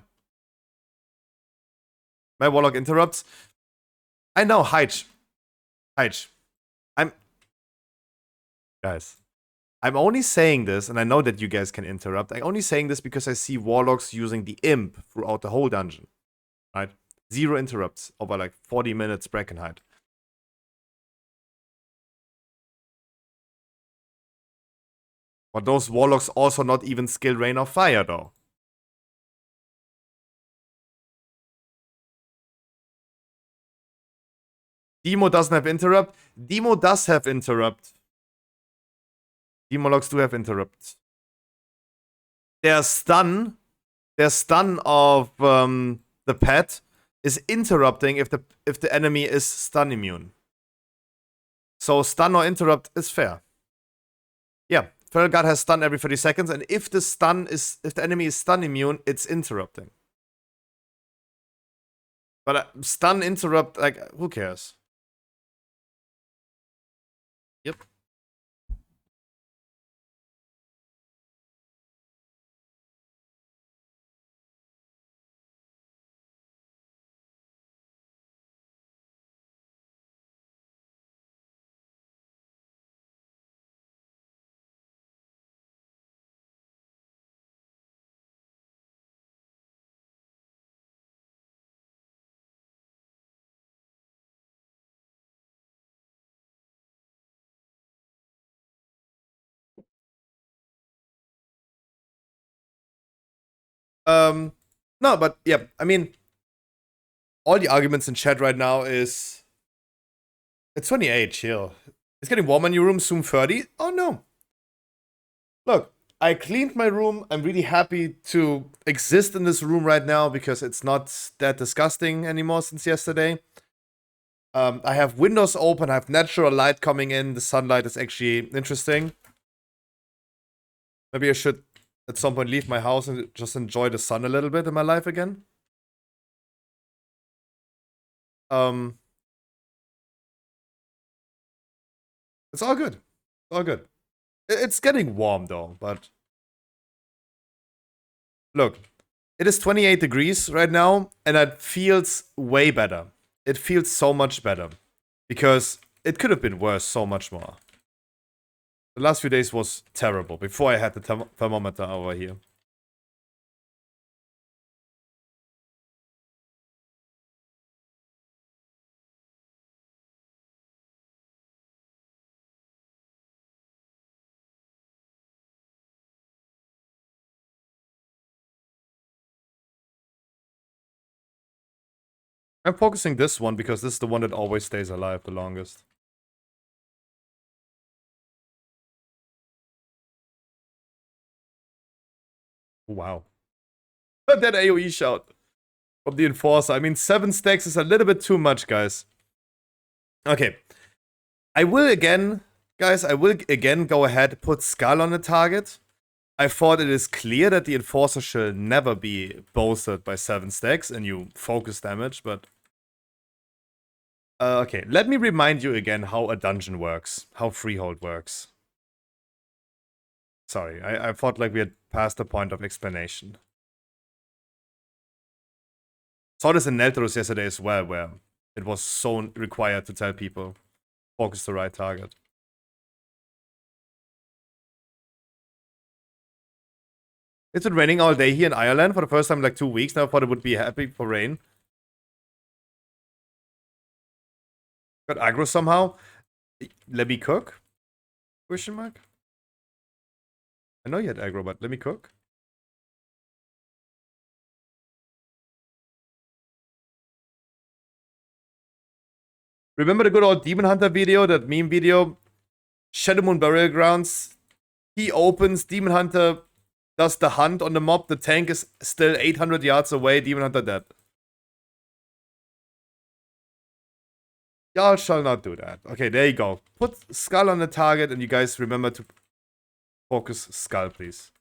My Warlock interrupts. I know, Heich. Guys. I'm only saying this, and I know that you guys can interrupt. I'm only saying this because I see Warlocks using the Imp throughout the whole dungeon. Right? 0 interrupts over like 40 minutes Breckenhide. But those Warlocks also not even skill Rain of Fire though. Demo doesn't have interrupt. Demo does have interrupt. Demologs do have interrupt. Their stun of the pet is interrupting if the enemy is stun immune. So stun or interrupt is fair. Yeah, Feral Guard has stun every 30 seconds, and if the enemy is stun immune, it's interrupting. But stun, interrupt, like, who cares? Yep. No, but yeah, I mean, all the arguments in chat right now is it's 28, chill. It's getting warm in your room, soon 30. Oh no. Look, I cleaned my room. I'm really happy to exist in this room right now because it's not that disgusting anymore since yesterday. I have windows open, I have natural light coming in. The sunlight is actually interesting. Maybe I should at some point leave my house and just enjoy the sun a little bit in my life again. It's all good. It's all good. It's getting warm though, but look, it is 28 degrees right now, and it feels way better. It feels so much better because it could have been worse so much more. The last few days was terrible before I had the thermometer over here. I'm focusing this one because this is the one that always stays alive the longest. Wow. That AoE shout from the Enforcer. I mean, 7 stacks is a little bit too much, guys. Okay. I will again go ahead, put Skull on the target. I thought it is clear that the Enforcer should never be bolstered by 7 stacks and you focus damage, but... okay, let me remind you again how a dungeon works, how Freehold works. Sorry, I thought like we had passed the point of explanation. Saw this in Neltarus yesterday as well, where it was so required to tell people focus the right target. It's been raining all day here in Ireland for the first time in like 2 weeks. Now I thought it would be happy for rain. Got aggro somehow. Let me cook? Question mark? I know you had aggro, but let me cook. Remember the good old Demon Hunter video, that meme video? Shadow Moon Burial Grounds. He opens, Demon Hunter does the hunt on the mob. The tank is still 800 yards away. Demon Hunter dead. Y'all shall not do that. Okay, there you go. Put Skull on the target, and you guys remember to focus Skull, please.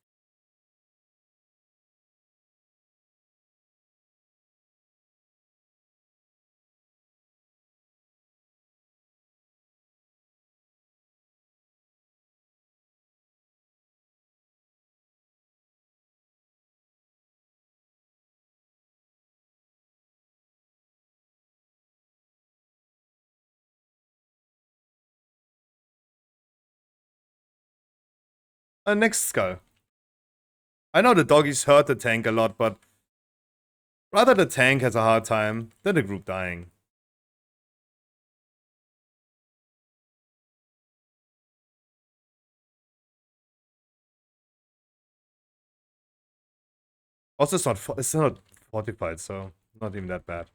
Next Skull. I know the doggies hurt the tank a lot, but rather the tank has a hard time than the group dying. Also, it's not fortified, so not even that bad.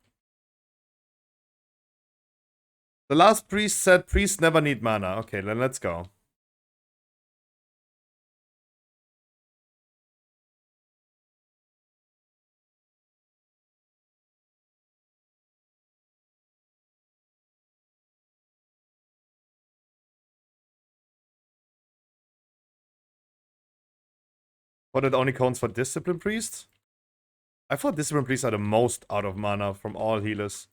The last priest said priests never need mana. Okay, then let's go. But it only counts for discipline priests? I thought discipline priests are the most out of mana from all healers.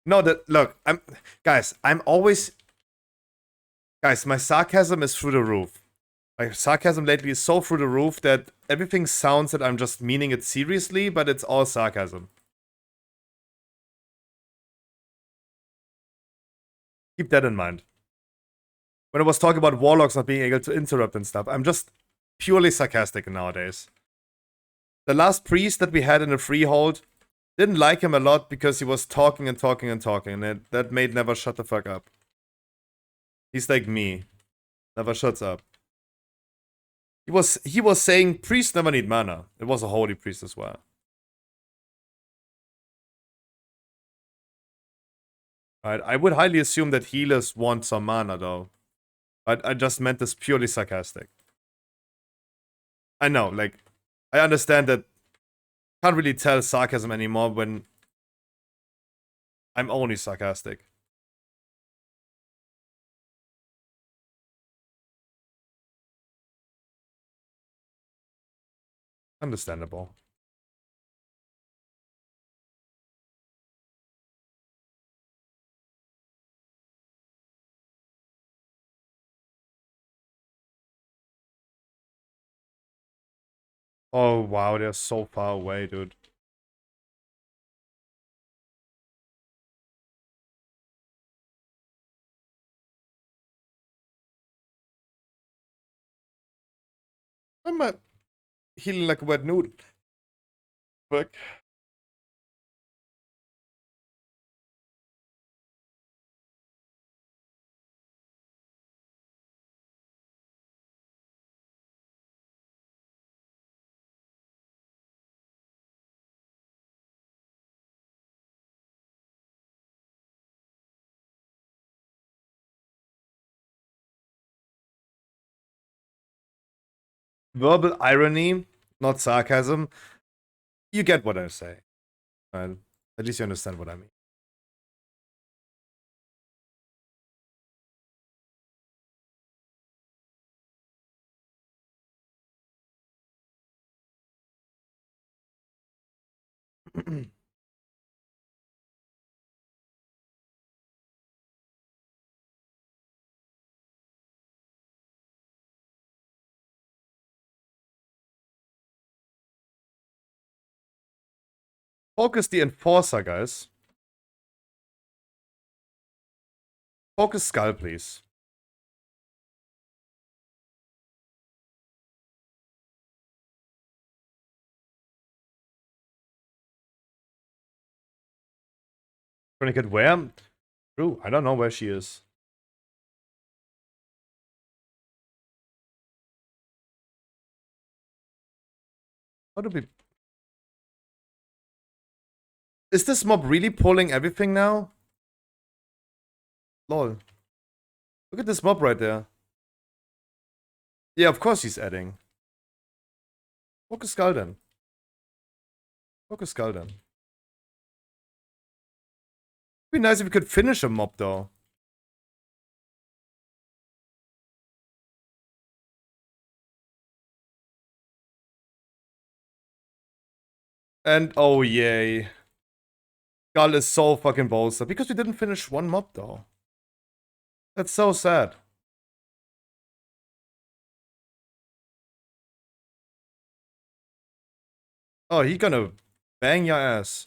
No, look, I'm always, guys, my sarcasm is through the roof. My sarcasm lately is so through the roof that everything sounds that I'm just meaning it seriously, but it's all sarcasm. Keep that in mind. When I was talking about warlocks not being able to interrupt and stuff, I'm just purely sarcastic nowadays. The last priest that we had in the freehold didn't like him a lot because he was talking and talking and talking, and that made never shut the fuck up. He's like me. Never shuts up. He was saying priests never need mana. It was a holy priest as well. Right, I would highly assume that healers want some mana though. I just meant this purely sarcastic. I know, like, I understand that can't really tell sarcasm anymore when I'm only sarcastic. Understandable. Oh wow, they're so far away, dude. I'm healing like a wet noodle. Fuck. Verbal irony, not sarcasm. You get what I say. Well, at least you understand what I mean. Focus the enforcer, guys. Focus Skull, please. Tourniquet where? True, I don't know where she is. How do we... Is this mob really pulling everything now? Lol. Look at this mob right there. Yeah, of course he's adding. Focus Skalden. Focus Skalden. Be nice if we could finish a mob though. And oh yay. Skull is so fucking bolster. Because we didn't finish one mob though. That's so sad. Oh, he gonna bang your ass.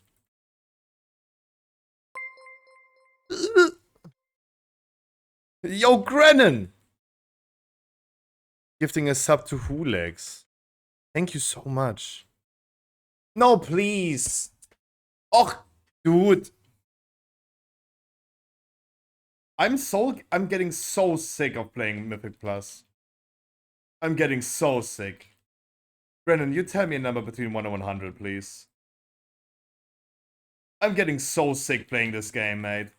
Yo, Grennan! Gifting a sub to Hulex. Thank you so much. No, please. Och, dude. I'm getting so sick of playing Mythic Plus. I'm getting so sick. Brennan, you tell me a number between 1 and 100, please. I'm getting so sick playing this game, mate.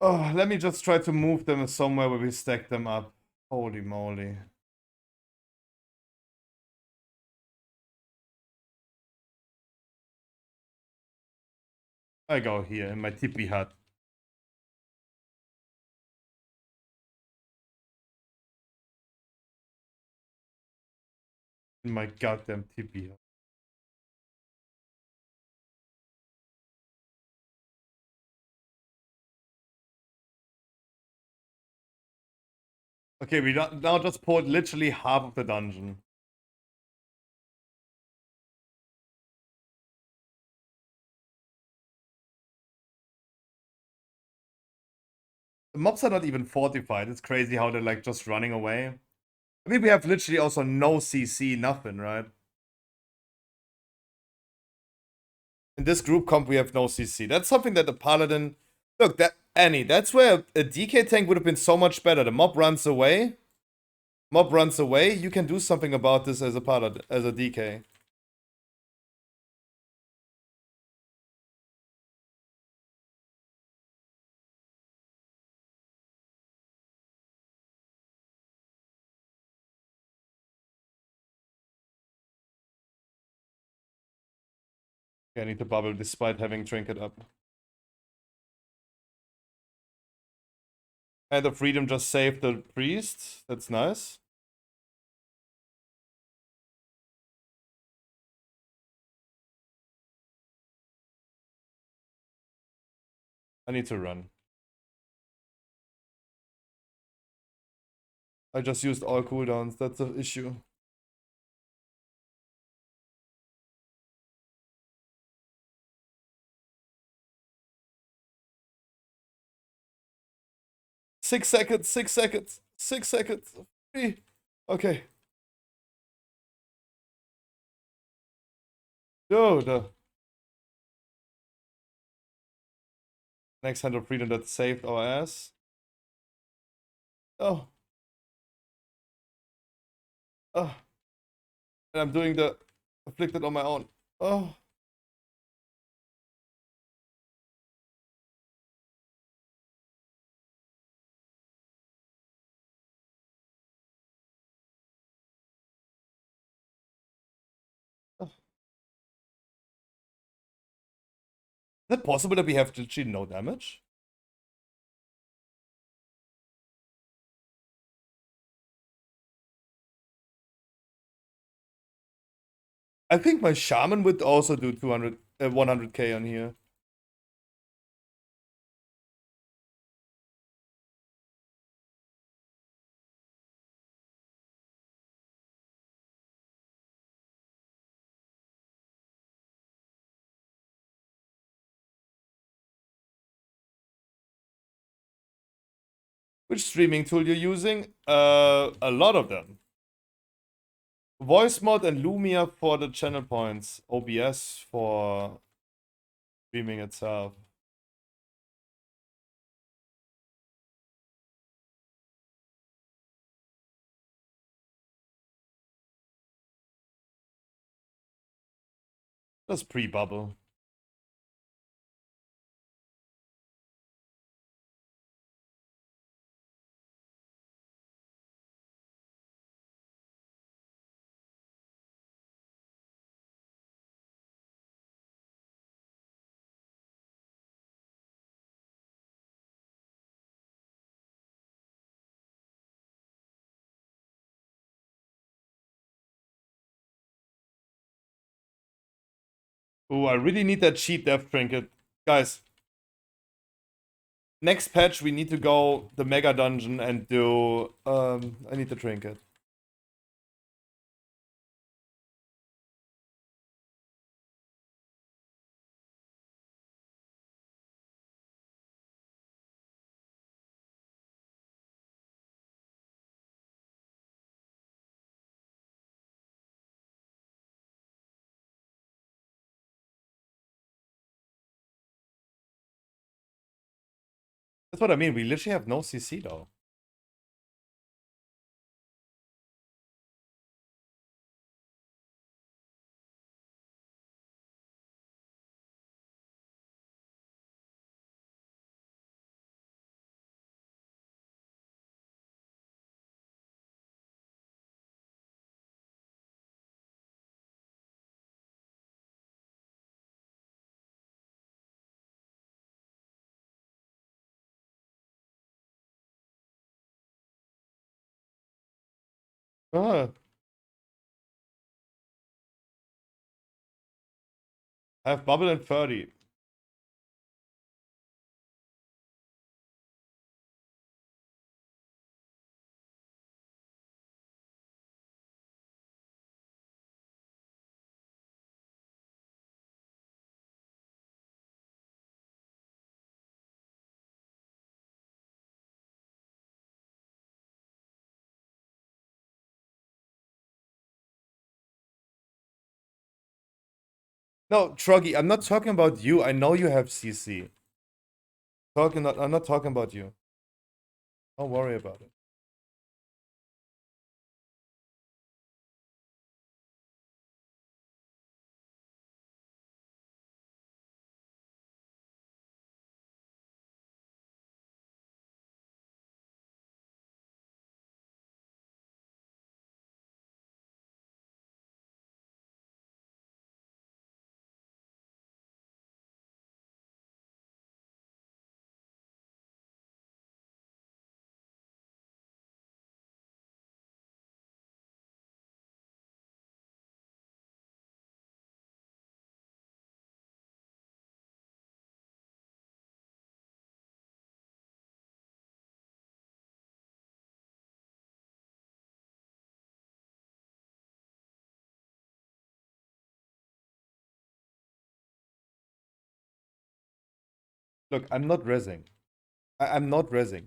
Oh, let me just try to move them somewhere where we stack them up. Holy moly. I go here in my tipi hut. In my goddamn tipi hut. Okay, we now just poured literally half of the dungeon. The mobs are not even fortified. It's crazy how they're like just running away. I mean, we have literally also no CC, nothing, right? In this group comp, we have no CC. That's something that the Paladin... Look, Annie, that's where a DK tank would have been so much better. The mob runs away. Mob runs away. You can do something about this as a Paladin, as a DK. Okay, I need to bubble despite having Trinket up. Hand of Freedom just saved the priest. That's nice. I need to run. I just used all cooldowns. That's the issue. Six seconds. 6 seconds. 3. Okay. Dude. Next Hand of Freedom that saved our ass. Oh. Oh. And I'm doing the Afflicted on my own. Oh. Oh. Is it possible that we have literally no damage? I think my Shaman would also do 100k on here. Which streaming tool you're using? A lot of them. Voice mod and Lumia for the channel points. OBS for streaming itself. That's pre-bubble. Ooh, I really need that cheap death trinket. Guys, next patch we need to go the mega dungeon and do I need the trinket. That's what I mean. We literally have no CC though. Ah, I have bubble and 30. No, Truggy, I'm not talking about you. I know you have CC. I'm not talking about you. Don't worry about it. Look, I'm not resing. I'm not resing.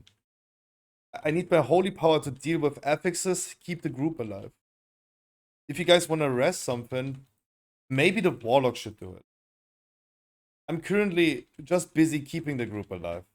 I need my holy power to deal with affixes, keep the group alive. If you guys want to res something, maybe the warlock should do it. I'm currently just busy keeping the group alive.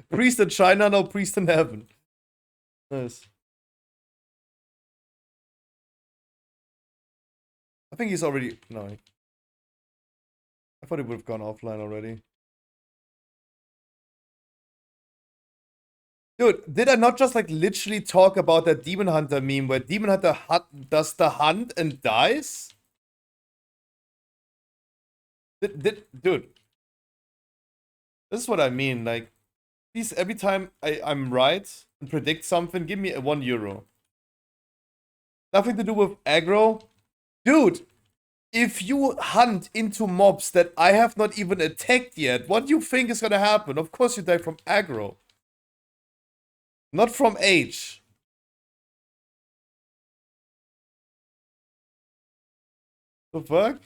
Priest in China, no priest in heaven. Nice. I think he's already... No. I thought he would have gone offline already. Dude, did I not just like literally talk about that Demon Hunter meme where Demon Hunter does the hunt and dies? Dude, this is what I mean. Like, please, every time I'm right and predict something, give me a €1. Nothing to do with aggro. Dude, if you hunt into mobs that I have not even attacked yet, what do you think is gonna happen? Of course you die from aggro. Not from age. The fuck?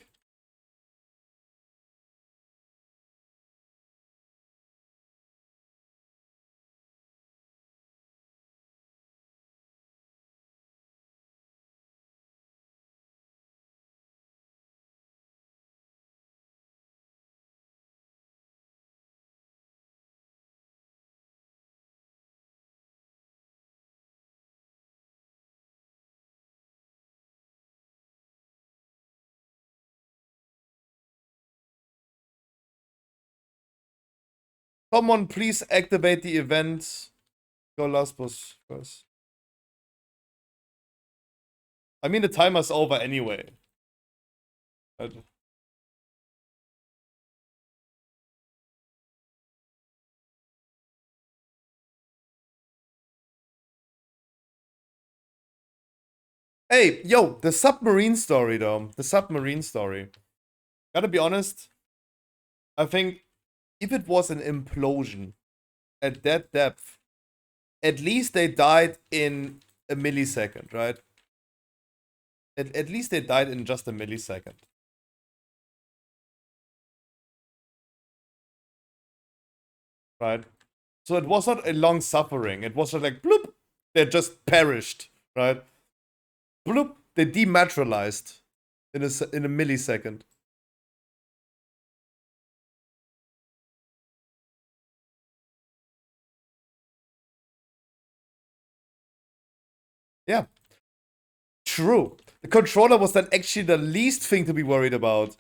Someone please activate the event. Go last boss first. I mean, the timer's over anyway. Hey, yo, the submarine story though. The submarine story. Gotta be honest. I think if it was an implosion at that depth, at least they died in a millisecond, right? At least they died in just a millisecond. Right? So it was not a long suffering. It was just like, bloop, they just perished, right? Bloop, they dematerialized in a millisecond. Yeah. True. The controller was then actually the least thing to be worried about.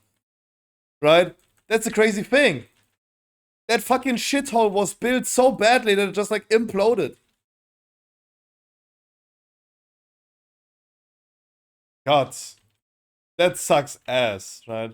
Right? That's a crazy thing. That fucking shithole was built so badly that it just like imploded. God. That sucks ass, right?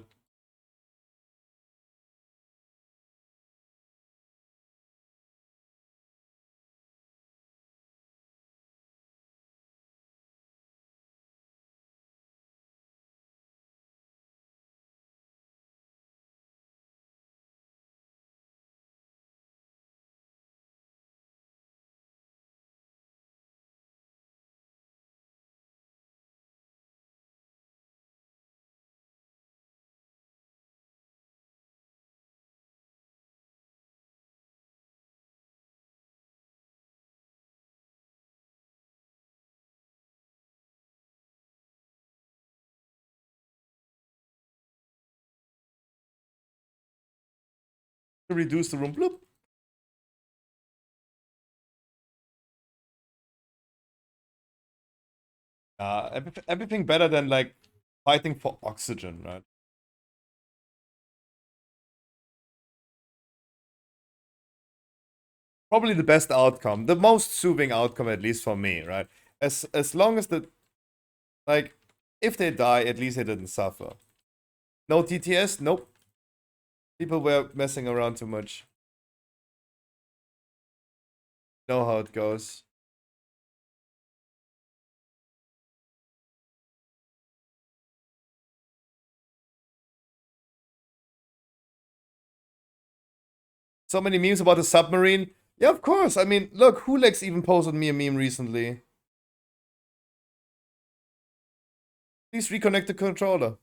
To reduce the room. Bloop. Everything better than like fighting for oxygen, right? Probably the best outcome, the most soothing outcome, at least for me, right? As long as the like, if they die, at least they didn't suffer. No TTS, nope. People were messing around too much. Know how it goes. So many memes about the submarine. Yeah, of course. I mean, look, Hulex even posted me a meme recently. Please reconnect the controller.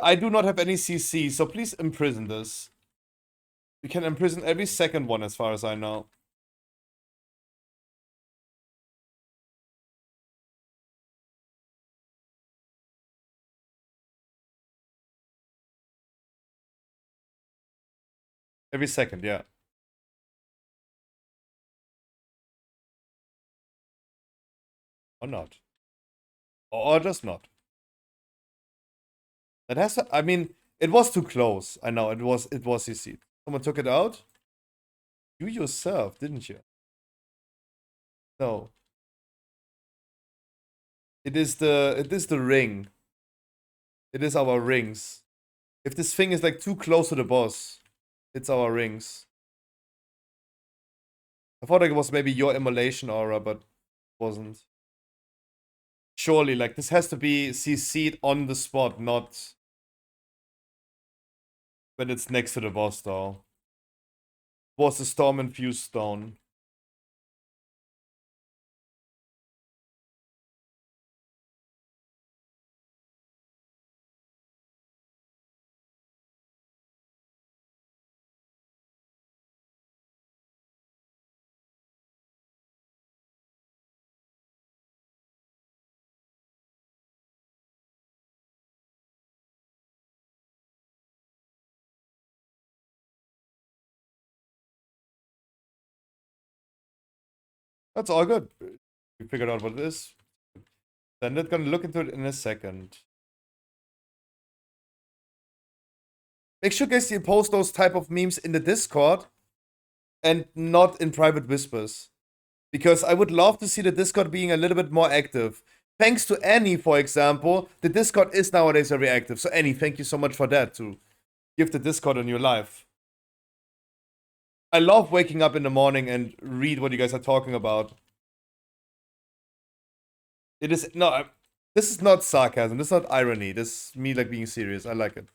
I do not have any CC, so please imprison this. You can imprison every second one as far as I know. Every second, yeah. Or not. Or just not. That has to, I mean, it was too close. I know, it was CC. Someone took it out? You yourself, didn't you? No. It is the ring. It is our rings. If this thing is like too close to the boss, it's our rings. I thought like it was maybe your immolation aura, but it wasn't. Surely, like, this has to be CC'd on the spot, not when it's next to the boss, though. Was the storm-infused stone. That's all good. We figured out what it is. Then they're gonna look into it in a second. Make sure guys you post those type of memes in the Discord and not in private whispers. Because I would love to see the Discord being a little bit more active. Thanks to Annie, for example, the Discord is nowadays very active. So Annie, thank you so much for that, to give the Discord a new life. I love waking up in the morning and read what you guys are talking about. It is, no, this is not sarcasm, this is not irony, this is me like being serious, I like it.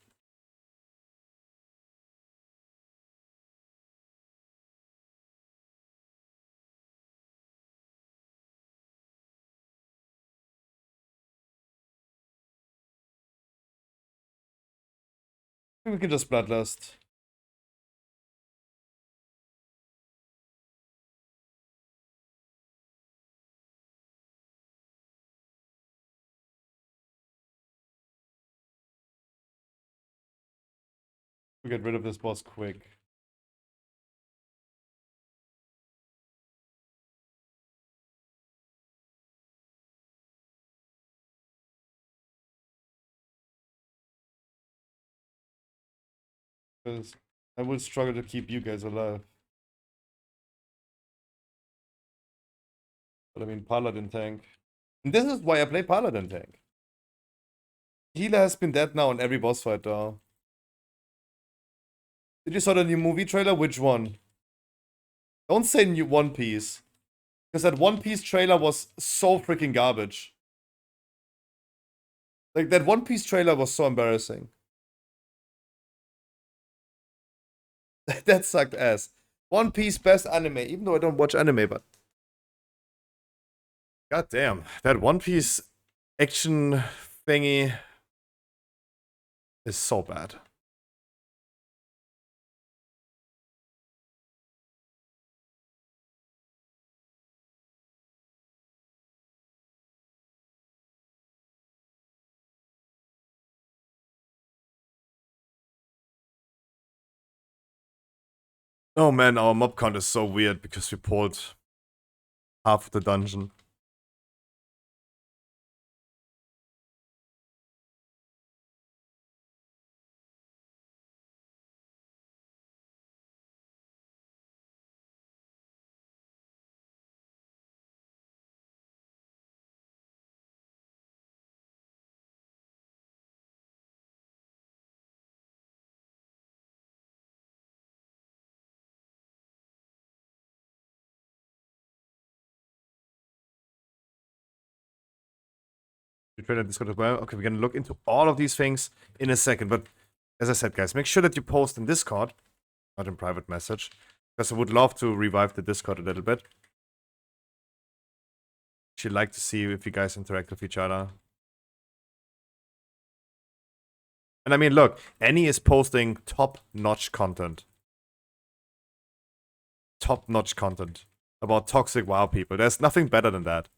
We can just bloodlust. We get rid of this boss quick. Because I will struggle to keep you guys alive. But I mean, Paladin tank. And this is why I play Paladin tank. Healer has been dead now in every boss fight, though. Did you saw the new movie trailer? Which one? Don't say new One Piece. Because that One Piece trailer was so freaking garbage. Like, that One Piece trailer was so embarrassing. That sucked ass. One Piece best anime, even though I don't watch anime, but... God damn, that One Piece action thingy is so bad. Oh man, our mob count is so weird because we pulled half of the dungeon. You trade Discord as well. Okay, we're gonna look into all of these things in a second. But as I said, guys, make sure that you post in Discord, not in private message, because I would love to revive the Discord a little bit. She'd like to see if you guys interact with each other. And I mean, look, Annie is posting top-notch content. Top-notch content about toxic WoW people. There's nothing better than that.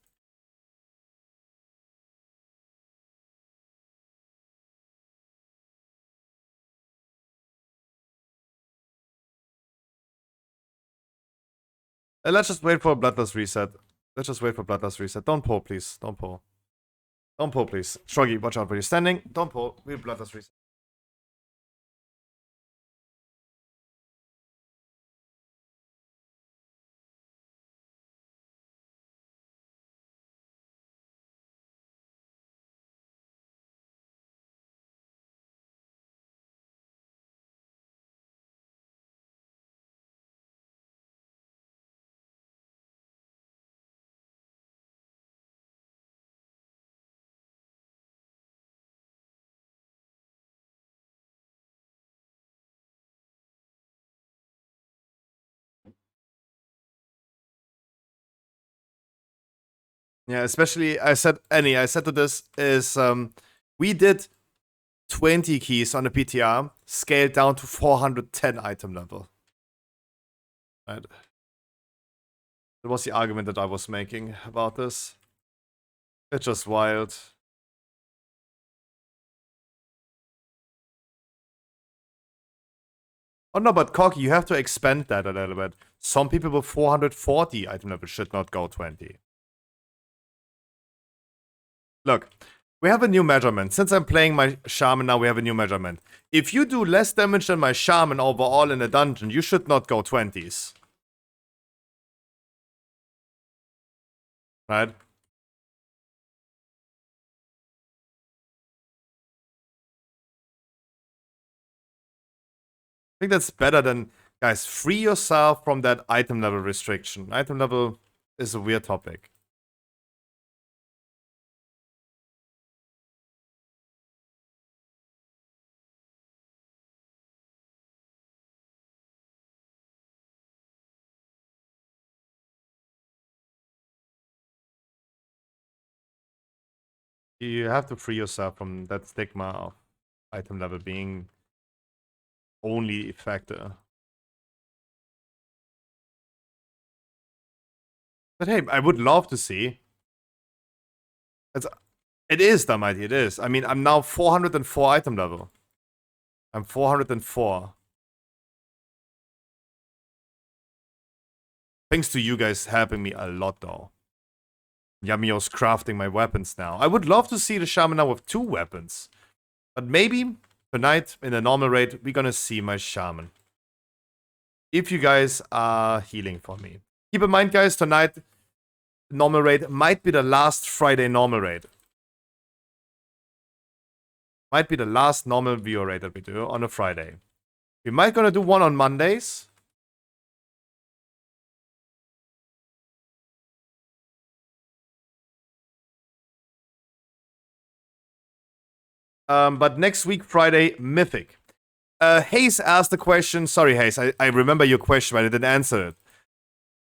Let's just wait for a Bloodlust reset. Let's just wait for Bloodlust reset. Don't pull, please. Don't pull. Don't pull, please. Shruggy, watch out where you're standing. Don't pull. We'll Bloodlust reset. Yeah, especially I said to this is we did 20 keys on the PTR, scaled down to 410 item level. Right. That was the argument that I was making about this. It's just wild. Oh no, but Corky, you have to expand that a little bit. Some people with 440 item level should not go 20. Look, we have a new measurement. Since I'm playing my Shaman now, we have a new measurement. If you do less damage than my Shaman overall in a dungeon, you should not go 20s. Right? I think that's better than, guys, free yourself from that item level restriction. Item level is a weird topic. You have to free yourself from that stigma of item level being only a factor. But hey, I would love to see. It is, Damighty, it is. I mean, I'm now 404 item level. I'm 404. Thanks to you guys helping me a lot, though. Yamio's crafting my weapons now. I would love to see the Shaman now with 2 weapons. But maybe tonight, in a normal raid, we're gonna see my Shaman. If you guys are healing for me. Keep in mind, guys, tonight, normal raid might be the last Friday normal raid. Might be the last normal viewer raid that we do on a Friday. We might gonna do one on Mondays. But next week, Friday, Mythic. Hayes asked the question. Sorry, Hayes, I remember your question, but I didn't answer it.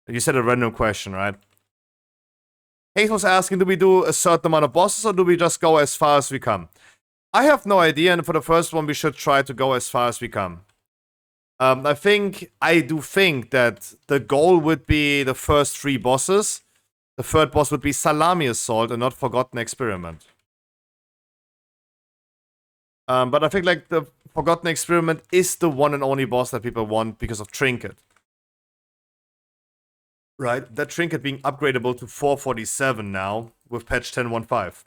You said a random question, right? Hayes was asking, do we do a certain amount of bosses or do we just go as far as we come? I have no idea, and for the first one, we should try to go as far as we come. I do think that the goal would be the first 3 bosses. The third boss would be Salami Assault and not Forgotten Experiment. But I think like the Forgotten Experiment is the one and only boss that people want because of Trinket. Right? That Trinket being upgradable to 447 now with patch 10.15.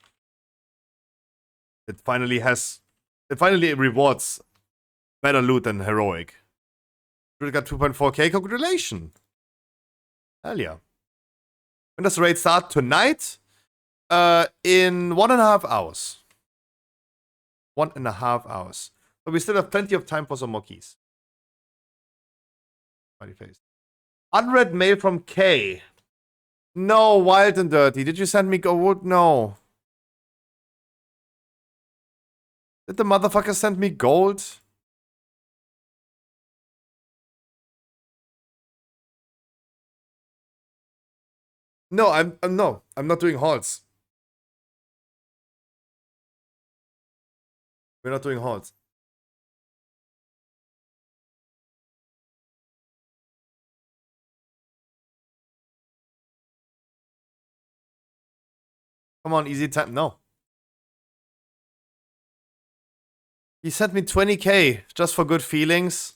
It finally rewards better loot than Heroic. We got 2.4k, congratulations! Hell yeah. When does the raid start? Tonight? In 1.5 hours. 1.5 hours. But we still have plenty of time for some more keys. Smiley face. Unread mail from K. No, Wild and Dirty. Did you send me gold? No. Did the motherfucker send me gold? No, I'm not doing halts. We're not doing halts. Come on, easy time. No. He sent me 20k just for good feelings.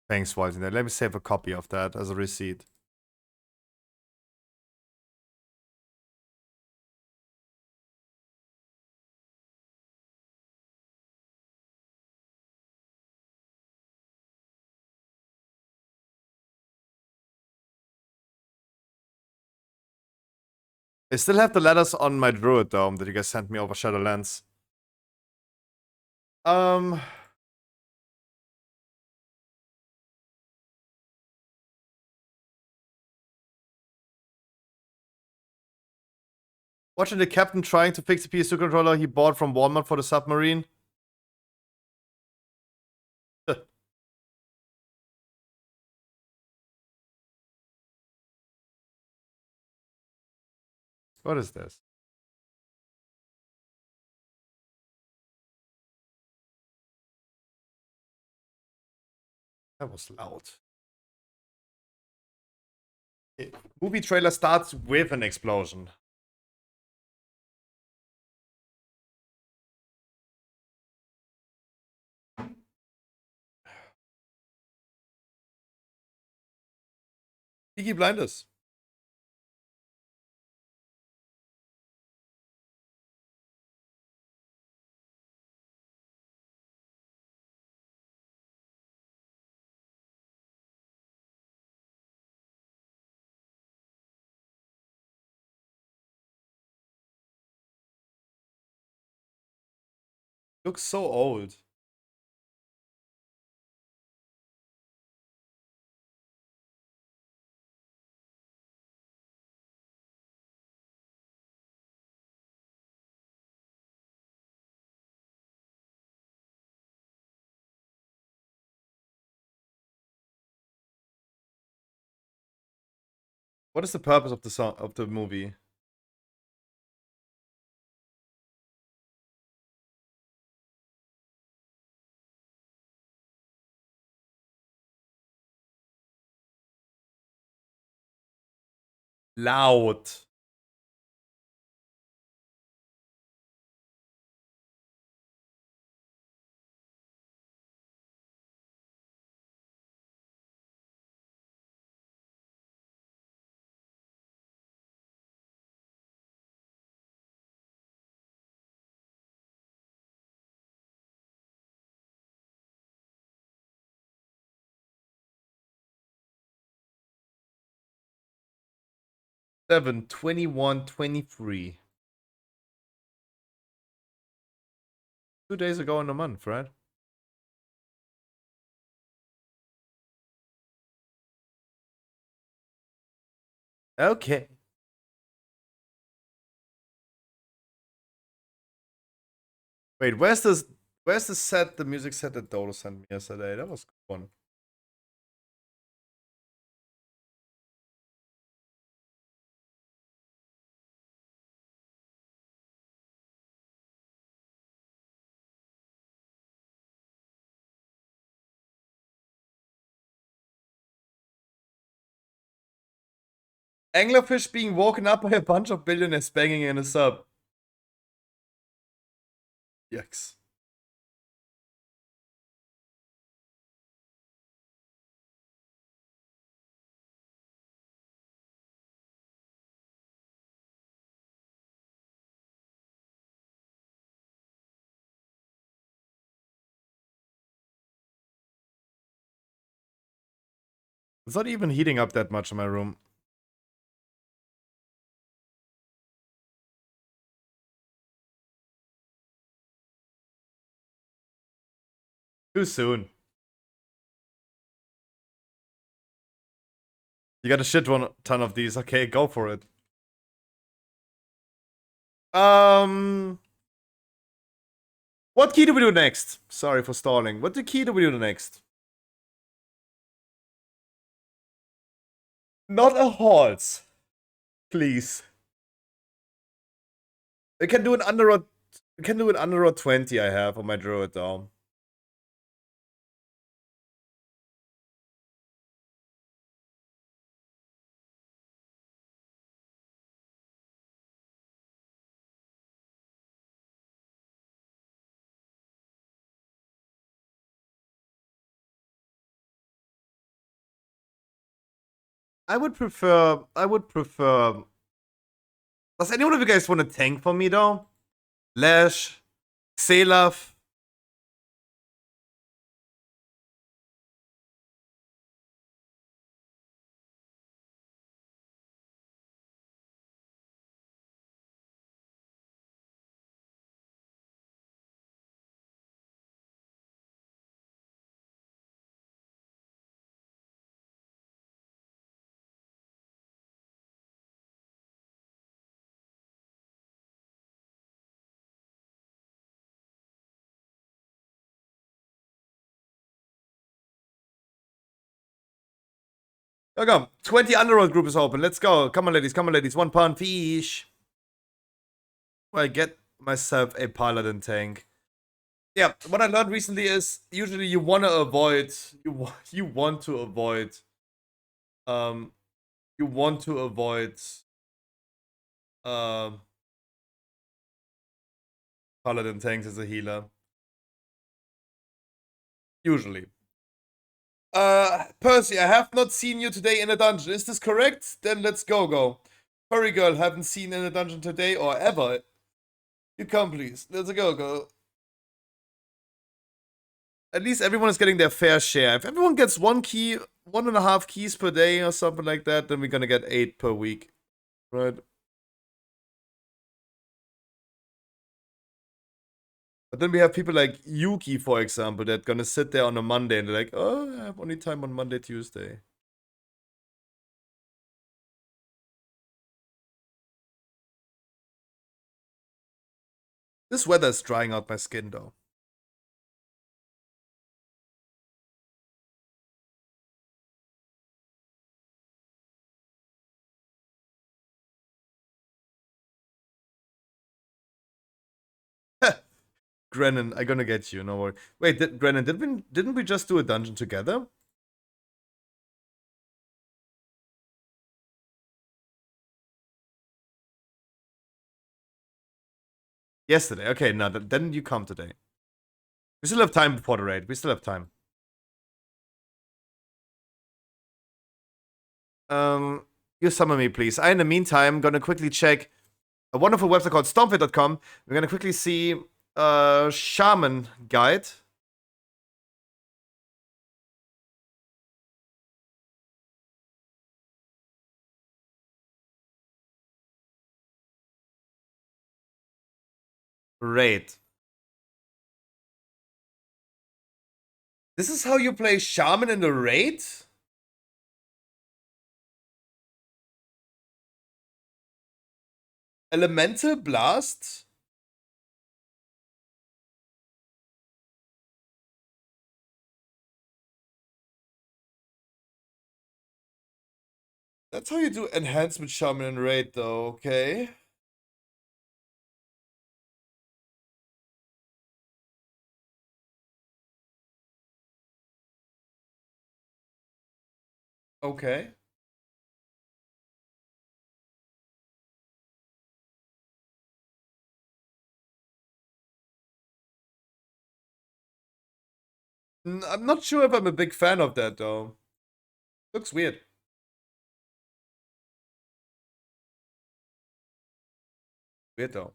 Thanks, Walter. Let me save a copy of that as a receipt. I still have the letters on my Druid Dome that you guys sent me over Shadowlands. Watching the captain trying to fix the PS2 controller he bought from Walmart for the submarine. What is this? That was loud. Movie trailer starts with an explosion. Peaky Blinders. Looks so old. What is the purpose of the song of the movie? Loud. Seven 21 23. 2 days ago in a month, right? Okay. Wait, where's the set, the music set that Dodo sent me yesterday? That was a good one. Anglerfish being woken up by a bunch of billionaires banging in a sub. Yikes. It's not even heating up that much in my room. Too soon. You got a shit ton of these. Okay, go for it. What key do we do next? Sorry for stalling. What key do we do next? Not a horse. Please. We can do an under 20 I have on my druid dome. I would prefer. Does anyone of you guys want to tank for me though? Lash, Xelav. Oh, come. 20 underworld group is open. Let's go. Come on, ladies. Come on, ladies. 1 pound fish. Well, I get myself a paladin tank. Yeah, what I learned recently is usually you want to avoid you want to avoid um you want to avoid um paladin tanks as a healer. Usually. Percy, I have not seen you today in a dungeon. Is this correct? Then let's go. Furry girl, haven't seen in a dungeon today or ever. You come, please. Let's go. At least everyone is getting their fair share. If everyone gets 1 key, 1.5 keys per day or something like that, then we're gonna get 8 per week. Right? But then we have people like Yuki, for example, that gonna sit there on a Monday and they're like, oh, I have only time on Monday, Tuesday. This weather is drying out my skin, though. Grennan, I gonna get you, no worry. Wait, Grennan, didn't we just do a dungeon together? Yesterday. Okay, no, then you come today. We still have time before the raid. We still have time. You summon me, please. In the meantime, gonna quickly check a wonderful website called stompfit.com. We're gonna quickly see Shaman Guide. Raid. This is how you play Shaman in the raid? Elemental Blast? That's how you do enhancement Shaman in raid, though, okay? Okay. I'm not sure if I'm a big fan of that, though. Looks weird. Weird, though.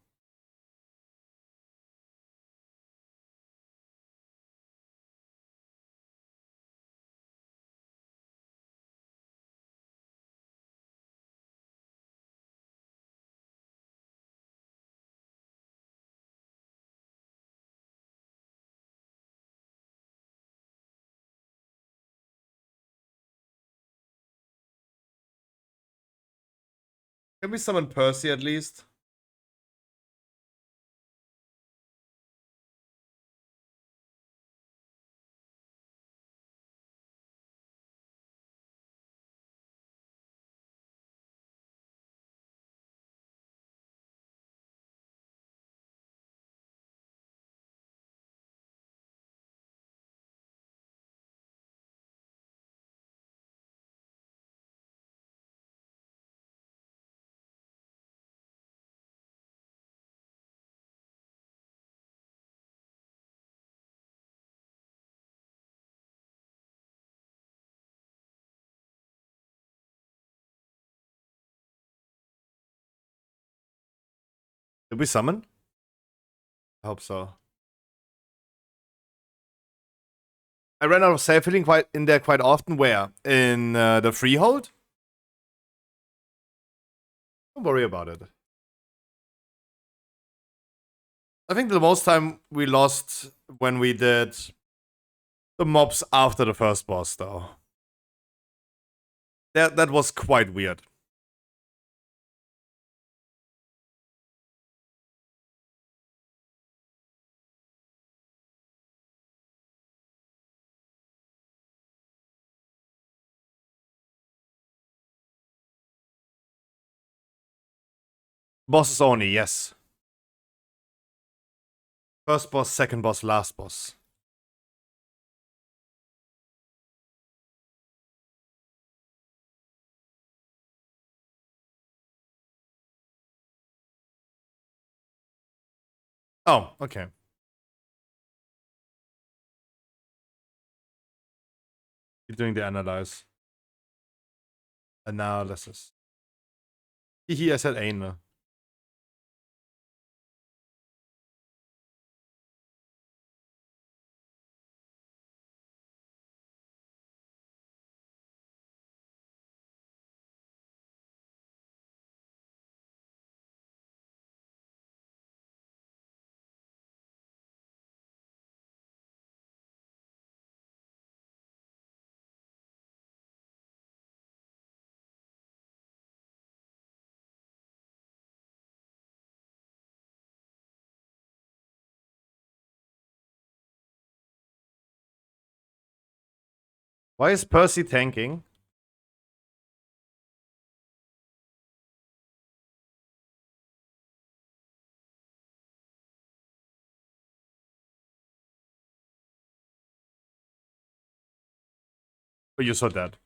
Can we summon Percy at least? Did we summon? I hope so. I ran out of self healing quite in there quite often. Where? In the freehold? Don't worry about it. I think the most time we lost when we did the mobs after the first boss, though. That was quite weird. Bosses only, yes. First boss, second boss, last boss. Oh, okay. You're doing the analyze. Analysis. Hihi, I said eine. Why is Percy tanking? Oh, you saw that.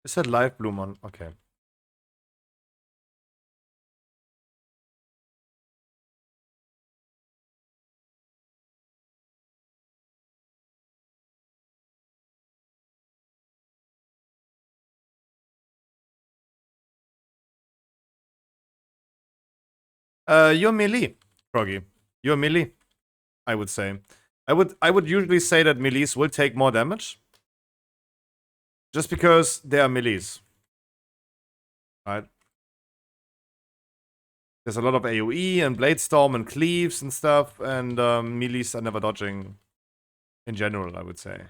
Is that live bloom on? Okay. You're melee, Froggy. You're melee, I would say. I would usually say that melees will take more damage. Just because they are melees. Right? There's a lot of AoE and Blade Storm and Cleaves and stuff, and melees are never dodging in general, I would say.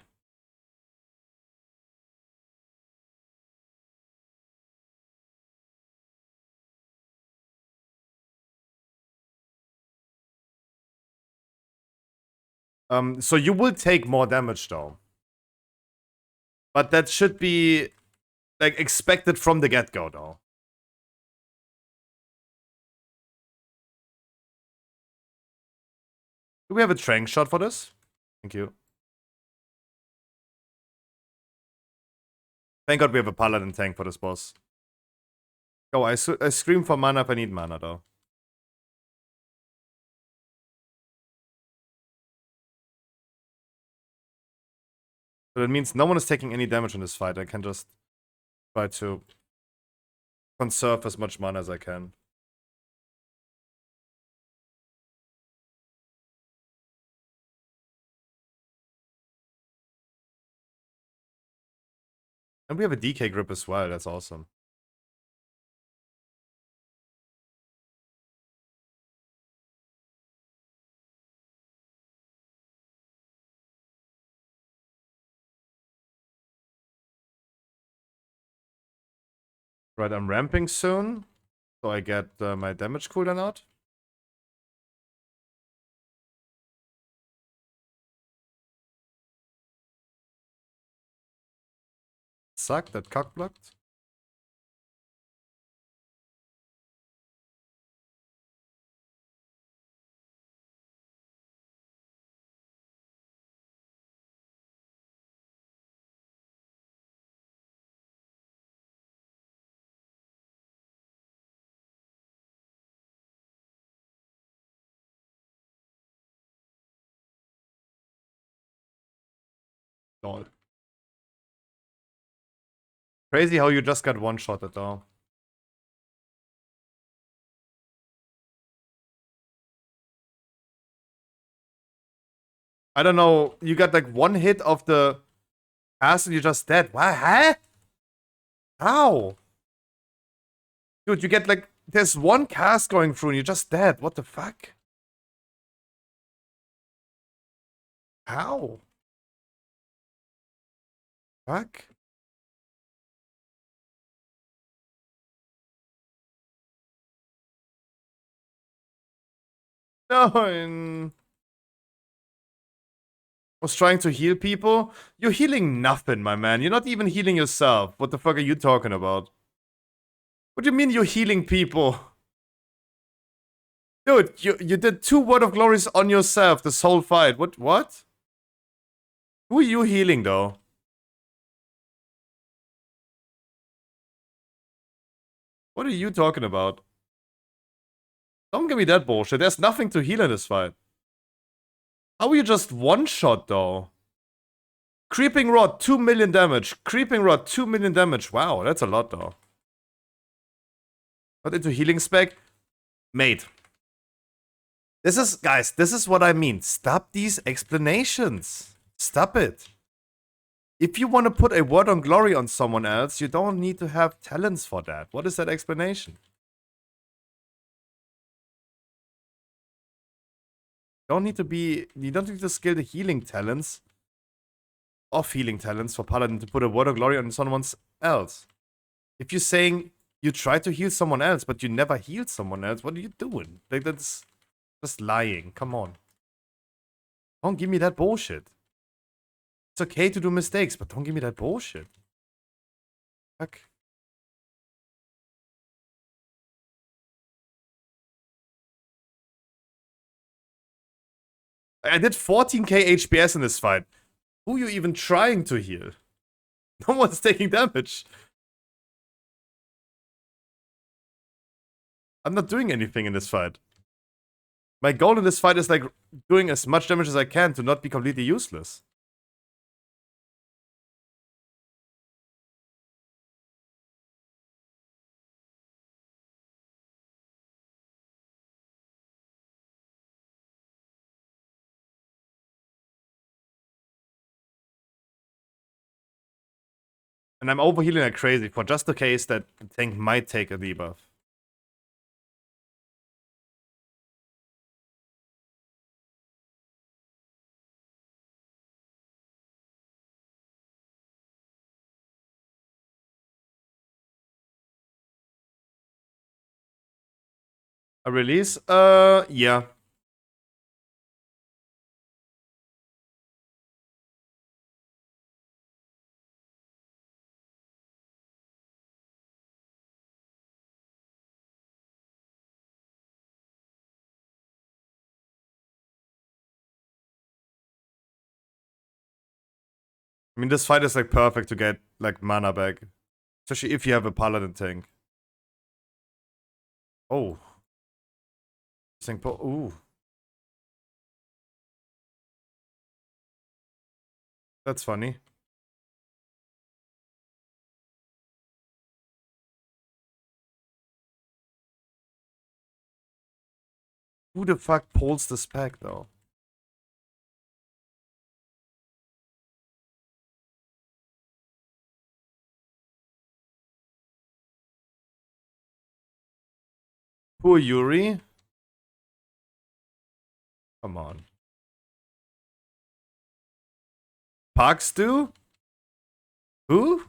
So you will take more damage though. But that should be like expected from the get-go though. Do we have a trank shot for this? Thank you. Thank God we have a paladin tank for this boss. Oh, I scream for mana if I need mana though. So that means no one is taking any damage in this fight. I can just try to conserve as much mana as I can. And we have a DK grip as well. That's awesome. Right, I'm ramping soon. So I get my damage cooldown out. Suck, that cock blocked. Lol. Crazy how you just got one-shotted though. I don't know. You got like one hit of the cast and you're just dead. What? Huh? How? Dude, you get like... There's one cast going through and you're just dead. What the fuck? How? Fuck? No, was trying to heal people? You're healing nothing, my man. You're not even healing yourself. What the fuck are you talking about? What do you mean you're healing people? Dude, you did 2 Word of Glories on yourself this whole fight. What? Who are you healing, though? What are you talking about? Don't give me that bullshit. There's nothing to heal in this fight. How are you just one-shot, though? Creeping Rod, 2 million damage. Creeping Rod, 2 million damage. Wow, that's a lot, though. Not into healing spec? Mate. This is, guys, this is what I mean. Stop these explanations. Stop it. If you want to put a word on glory on someone else, you don't need to have talents for that. What is that explanation? You don't need to skill the healing talents of healing talents for Paladin to put a word of glory on someone else. If you're saying you try to heal someone else, but you never healed someone else, what are you doing? Like, that's just lying. Come on. Don't give me that bullshit. It's okay to do mistakes, but don't give me that bullshit. Fuck. I did 14k HPS in this fight. Who are you even trying to heal? No one's taking damage. I'm not doing anything in this fight. My goal in this fight is like doing as much damage as I can to not be completely useless. And I'm overhealing like crazy for just the case that the tank might take a debuff. A release? Yeah. I mean, this fight is like perfect to get like mana back. Especially if you have a paladin tank. Oh. Ooh. That's funny. Who the fuck pulls this pack though? Poor Yuri? Come on. Park Stew? Who?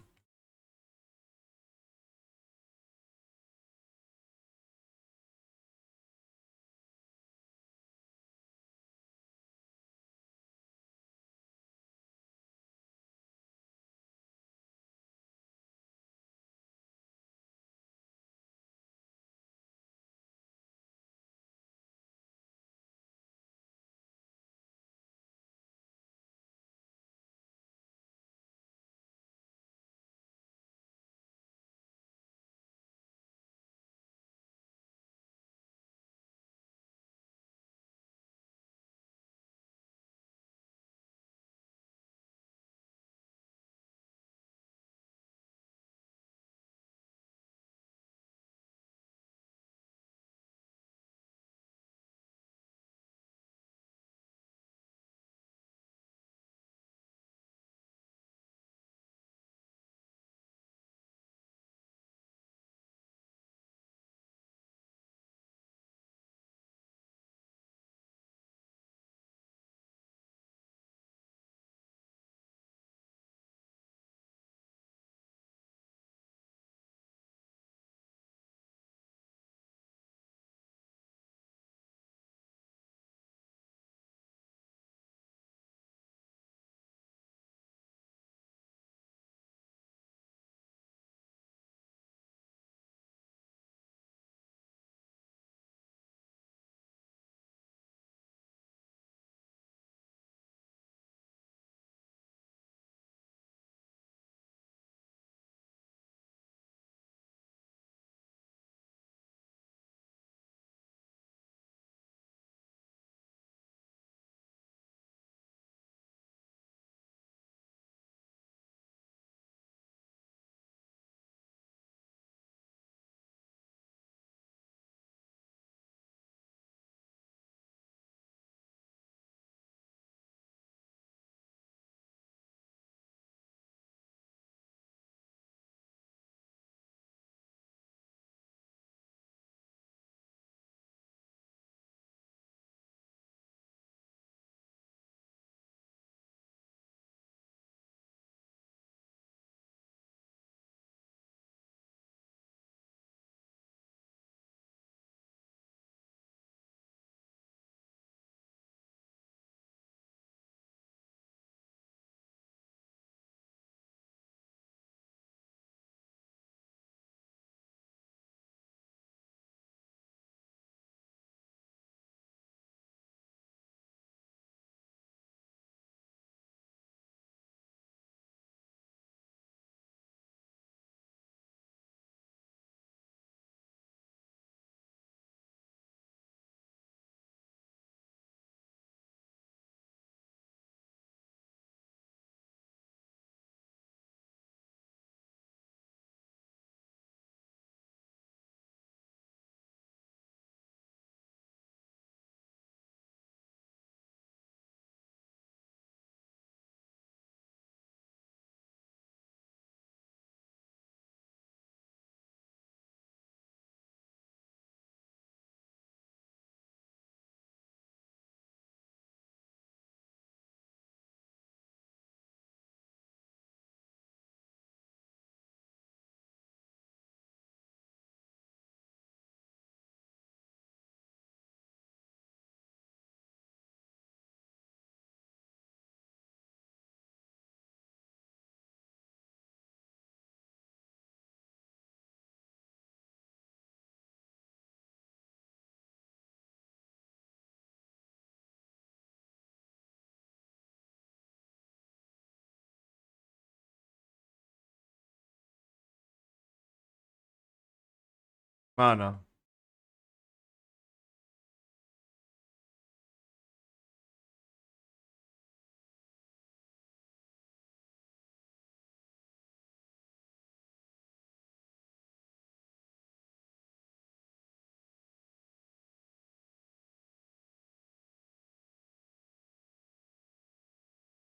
Mana.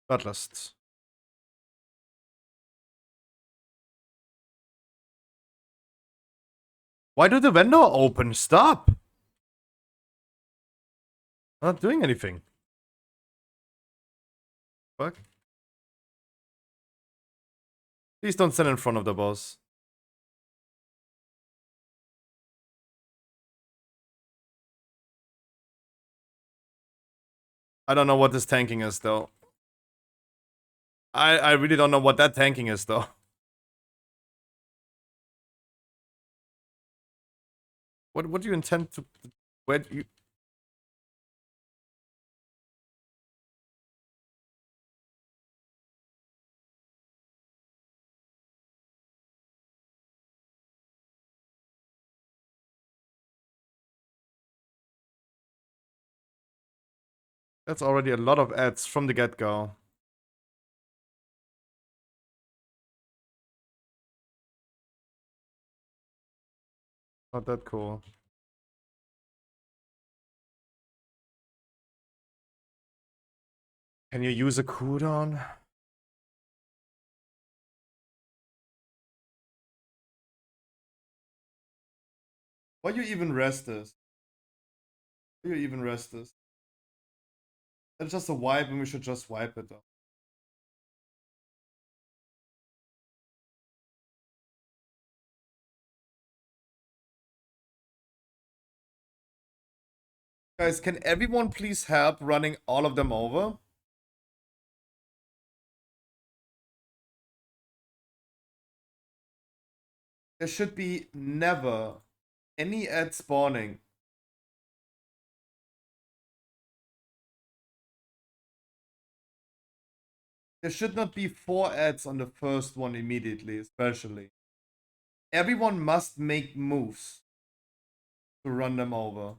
Bloodlust. Why do the vendor open? Stop! I'm not doing anything. Fuck. Please don't stand in front of the boss. I don't know what this tanking is though. I really don't know what that tanking is though. What do you intend to... Where do you... That's already a lot of ads from the get-go. Not that cool. Can you use a cooldown? Why you even rest this? Why you even rest this? That's just a wipe and we should just wipe it though. Guys, can everyone please help running all of them over? There should be never any ad spawning. There should not be 4 ads on the first one immediately, especially. Everyone must make moves to run them over.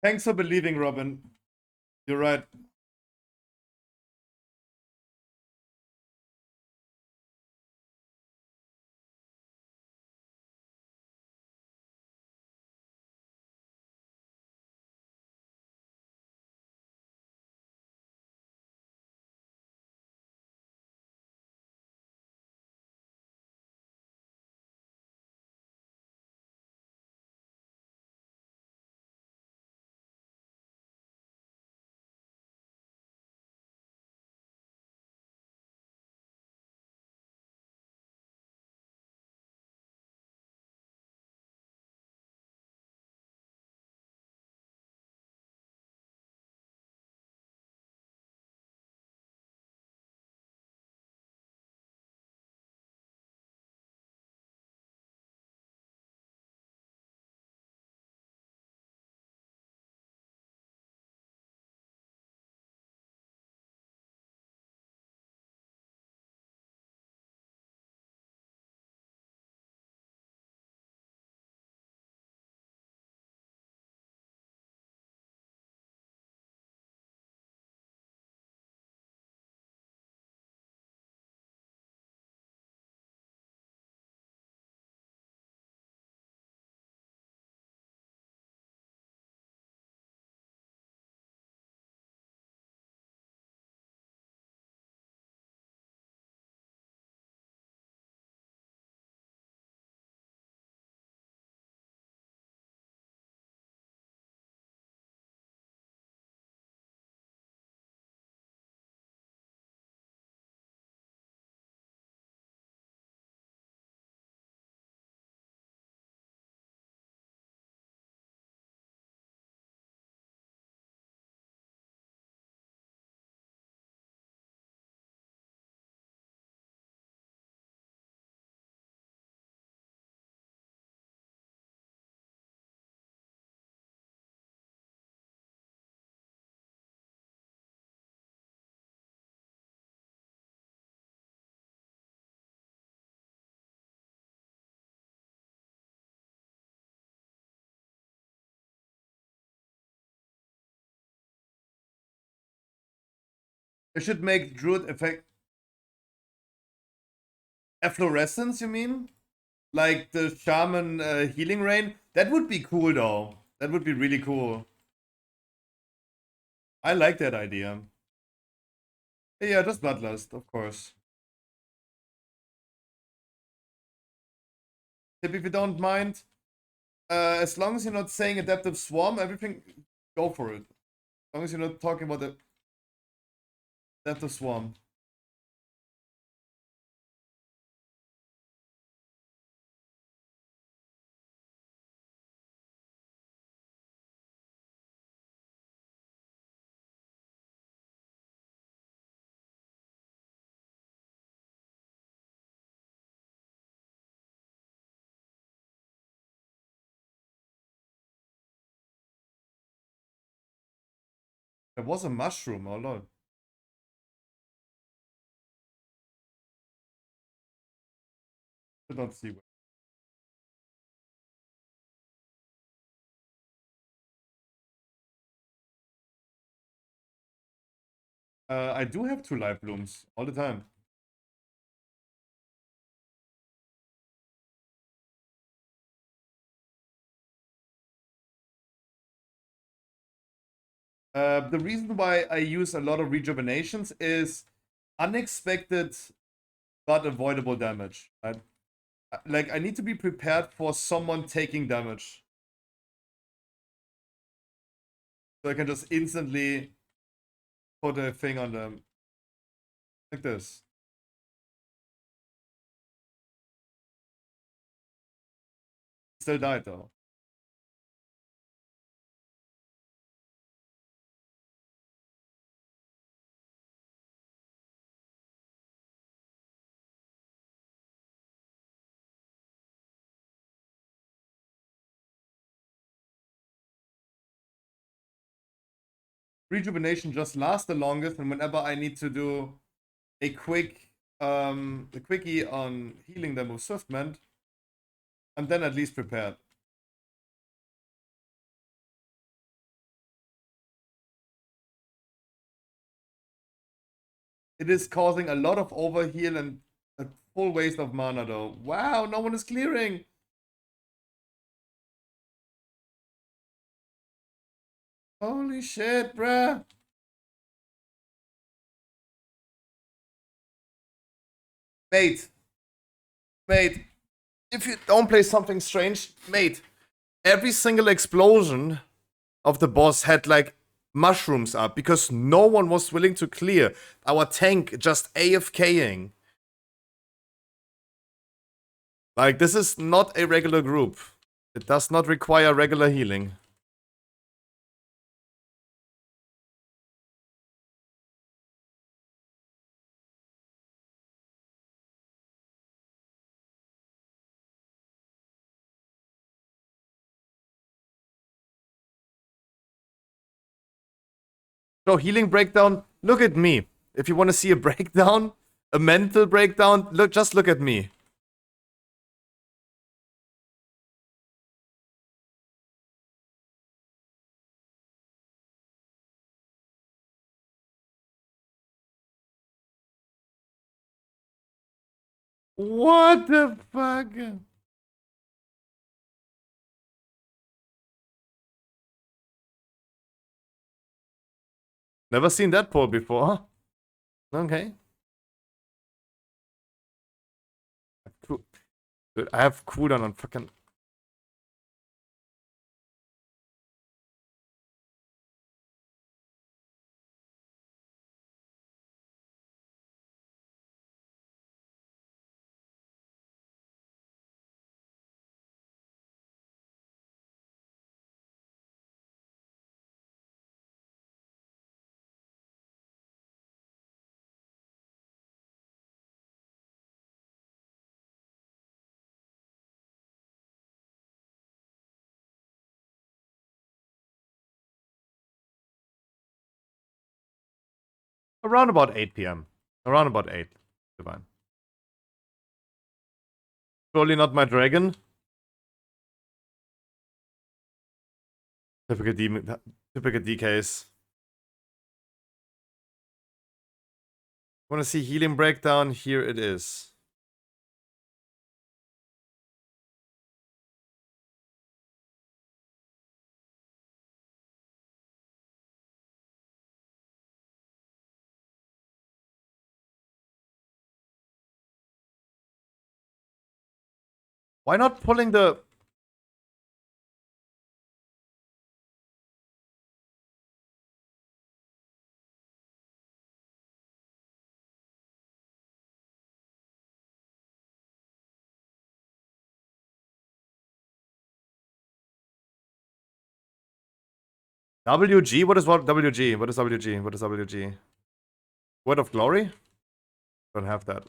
Thanks for believing, Robin. You're right. They should make Druid effect efflorescence, you mean? Like the Shaman healing rain? That would be cool though. That would be really cool. I like that idea. Yeah, just Bloodlust, of course. Tip, if you don't mind, as long as you're not saying Adaptive Swarm, everything, go for it. As long as you're not talking about the Adaptive Swarm. There was a mushroom, oh lord. Did not see where. I do have 2 live blooms all the time. The reason why I use a lot of rejuvenations is unexpected but avoidable damage. Right? Like, I need to be prepared for someone taking damage. So I can just instantly put a thing on them. Like this. Still died though. Rejuvenation just lasts the longest, and whenever I need to do a quickie on healing them with Swiftment, I'm then at least prepared. It is causing a lot of overheal and a full waste of mana though. Wow, no one is clearing. Holy shit, bruh. Mate. Mate. If you don't play something strange, mate, every single explosion of the boss had like mushrooms up because no one was willing to clear. Our tank just AFKing. Like, this is not a regular group. It does not require regular healing. So, healing breakdown, look at me. If you want to see a breakdown, a mental breakdown, just look at me. What the fuck? Never seen that pull before. Okay. Dude, I have cooldown on fucking... Around about 8 p.m. Around about 8. Divine. Surely not my dragon. Typical DKs. Want to see healing breakdown? Here it is. Why not pulling the... WG? What is WG? What is WG? What is WG? Word of Glory? Don't have that.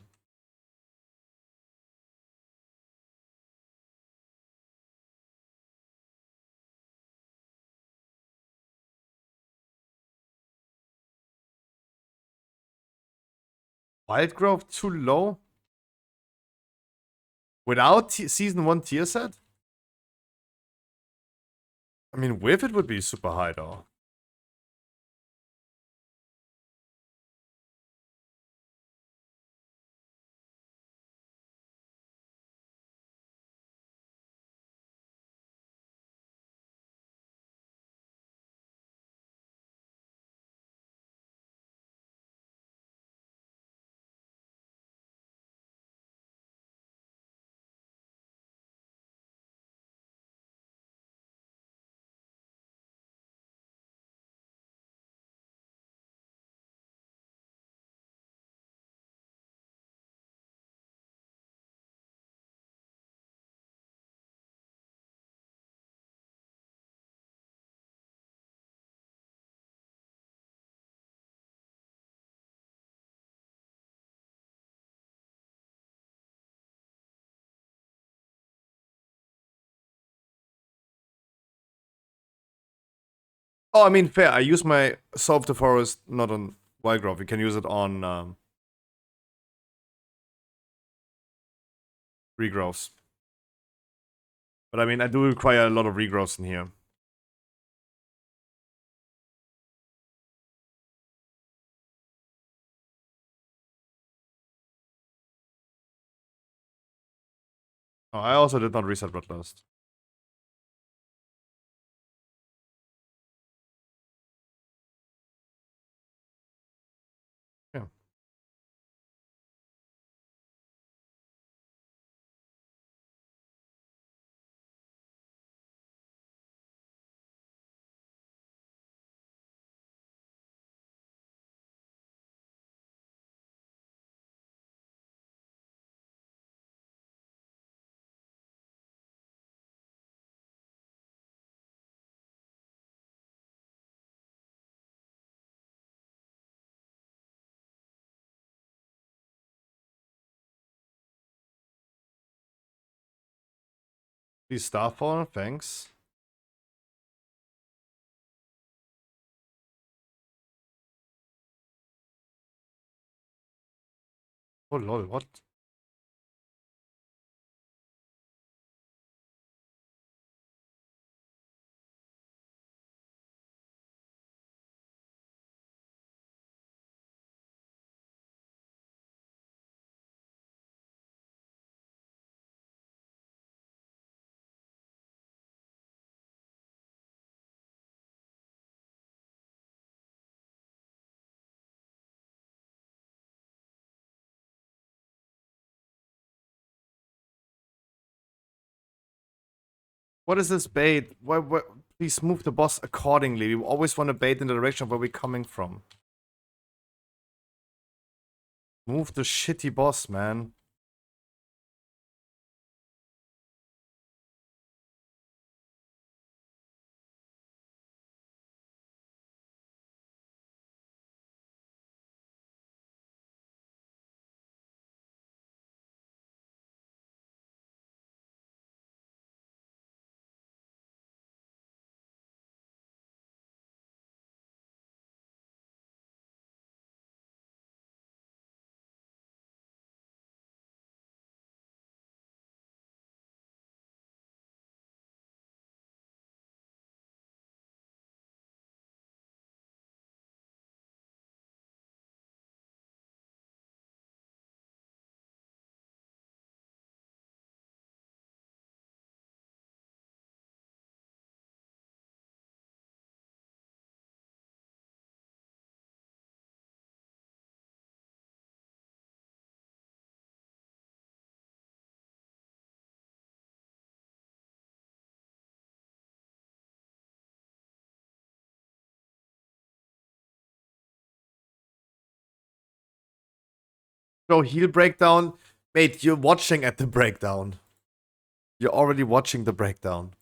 Wild Grove too low? Without Season 1 tier set? I mean, with it would be super high though. Oh, I mean, fair. I use my Solve the Forest not on Wild Grove. You can use it on regrowths. But I mean, I do require a lot of regrowths in here. Oh, I also did not reset Bloodlust. Yeah. Please Starfall, thanks. Oh lol, what? What is this bait? Why, please move the boss accordingly. We always want to bait in the direction of where we're coming from. Move the shitty boss, man. Bro, heal breakdown. Mate, you're watching at the breakdown. You're already watching the breakdown.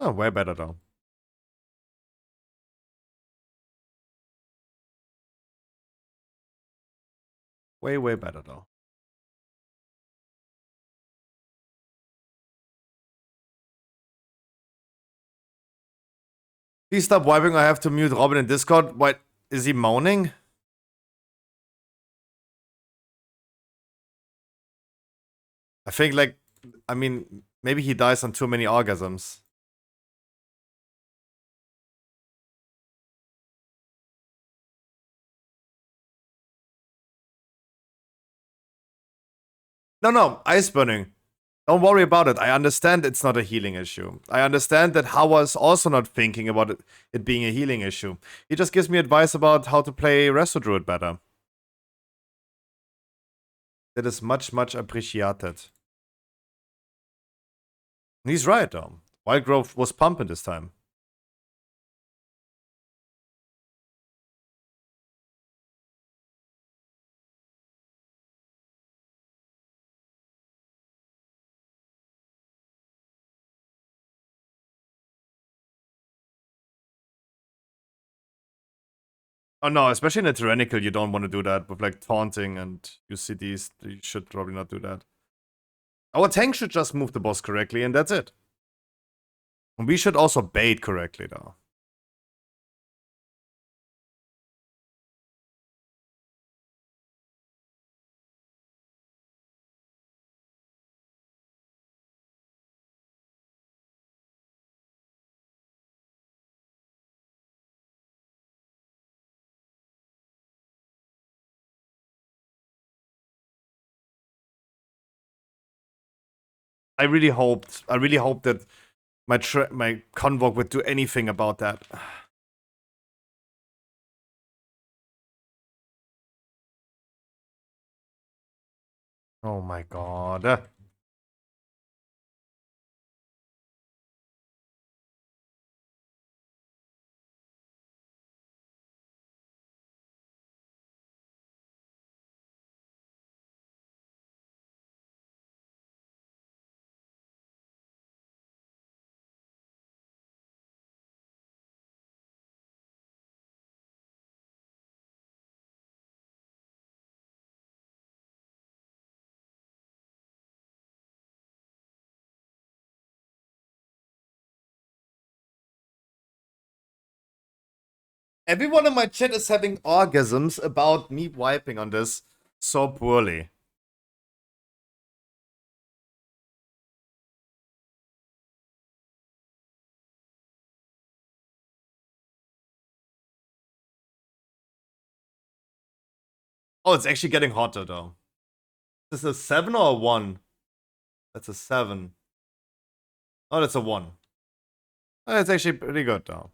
Oh, way better though. Way better though. Please stop wiping. I have to mute Robin in Discord. What? Is he moaning? I think like, I mean, maybe he dies on too many orgasms. No, ice burning. Don't worry about it. I understand it's not a healing issue. I understand that Hawa is also not thinking about it being a healing issue. He just gives me advice about how to play Resto Druid better. That is much appreciated. And he's right though. Wild Growth was pumping this time. Oh no, especially in a tyrannical, you don't want to do that with like taunting and UCDs. You should probably not do that. Our tank should just move the boss correctly and that's it. And we should also bait correctly though. I really hoped that my convoke would do anything about that. Oh my god. Everyone in my chat is having orgasms about me wiping on this so poorly. Oh, it's actually getting hotter though. Is this a 7 or a 1? That's a 7. Oh, that's a 1. Oh, it's actually pretty good though.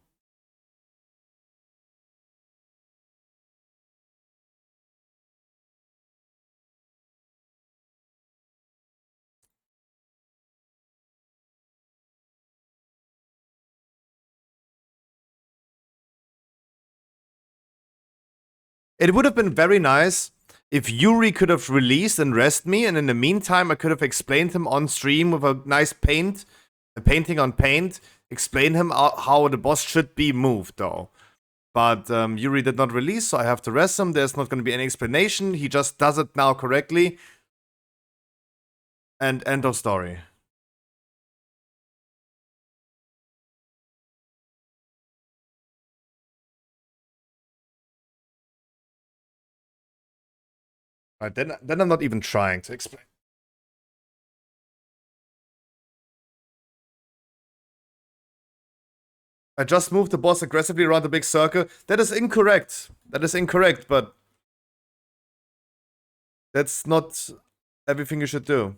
It would have been very nice if Yuri could have released and rest me, and in the meantime, I could have explained him on stream with a nice a painting on paint, explain him how the boss should be moved, though. But Yuri did not release, so I have to rest him. There's not going to be any explanation. He just does it now correctly. And end of story. Right, then I'm not even trying to explain. I just moved the boss aggressively around the big circle. That is incorrect. That is incorrect, but that's not everything you should do.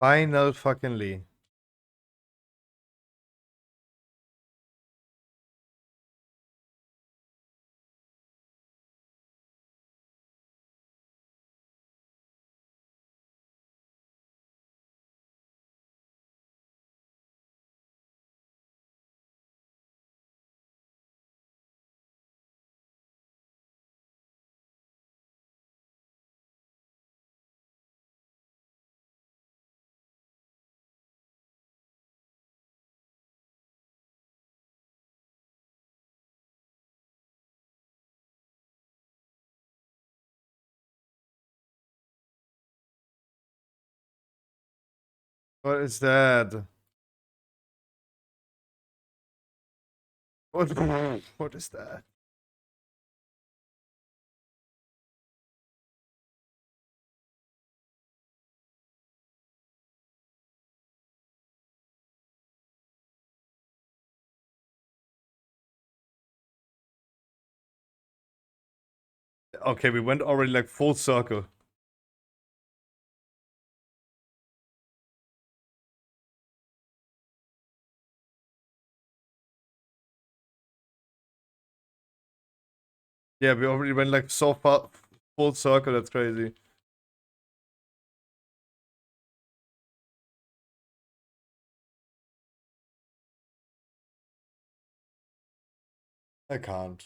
Final fucking Lee. What is that? What, what is that? Okay, we went already like full circle. Yeah, we already went like so far full circle, that's crazy. I can't.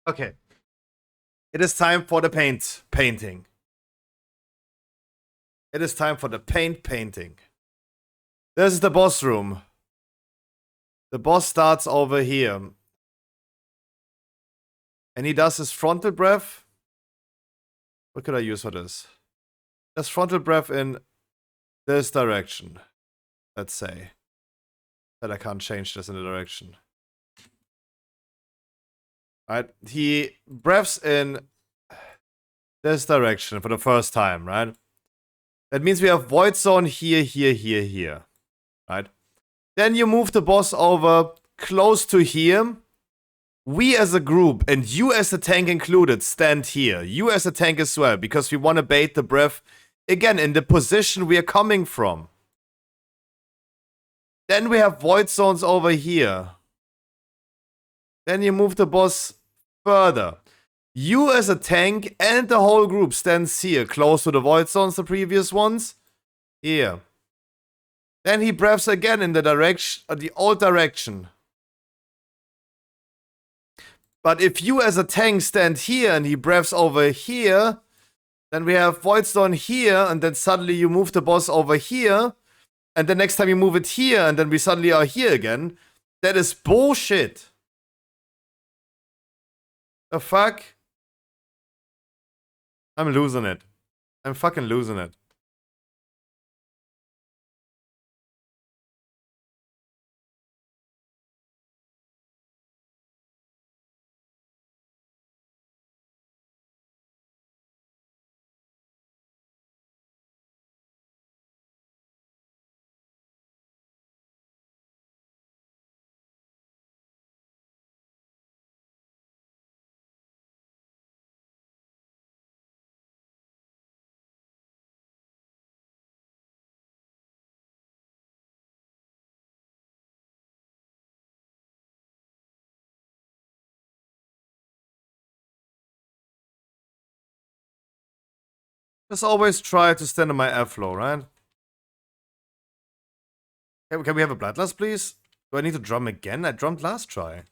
Okay. It is time for the painting. It is time for the painting. This is the boss room. The boss starts over here. And he does his frontal breath. What could I use for this? Does frontal breath in this direction. Let's say. That I can't change this in the direction. Right? He breaths in this direction for the first time, right? That means we have void zone here, here, here, here. Right? Then you move the boss over close to here. We as a group, and you as a tank included, stand here. You as a tank as well, because we want to bait the breath again in the position we are coming from. Then we have void zones over here. Then you move the boss further. You as a tank and the whole group stands here, close to the void zones, the previous ones. Here. Then he breaths again in the direction, the old direction. But if you as a tank stand here and he breaths over here, then we have void zone here, and then suddenly you move the boss over here, and the next time you move it here, and then we suddenly are here again. That is bullshit. The fuck? I'm losing it. I'm fucking losing it. Just always try to stand in my airflow, right? Can we have a bloodlust, please? Do I need to drum again? I drummed last try.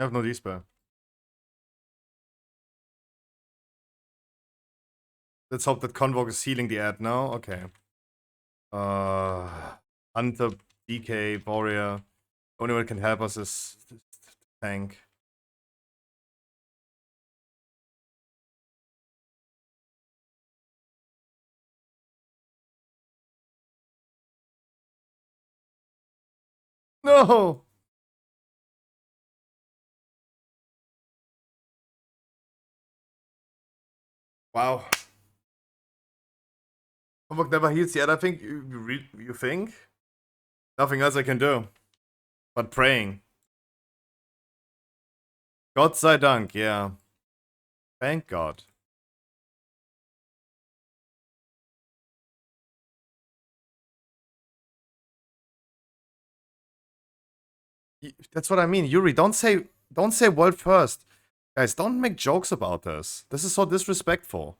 I have no dispel. Let's hope that Convoke is healing the ad now. Okay. Hunter, DK, Warrior. Only one can help us is tank. No! Wow. Convoke never heals yet. I think you think? Nothing else I can do. But praying. Gott sei Dank, yeah. Thank God. That's what I mean. Yuri, don't say world first. Guys, don't make jokes about this. This is so disrespectful.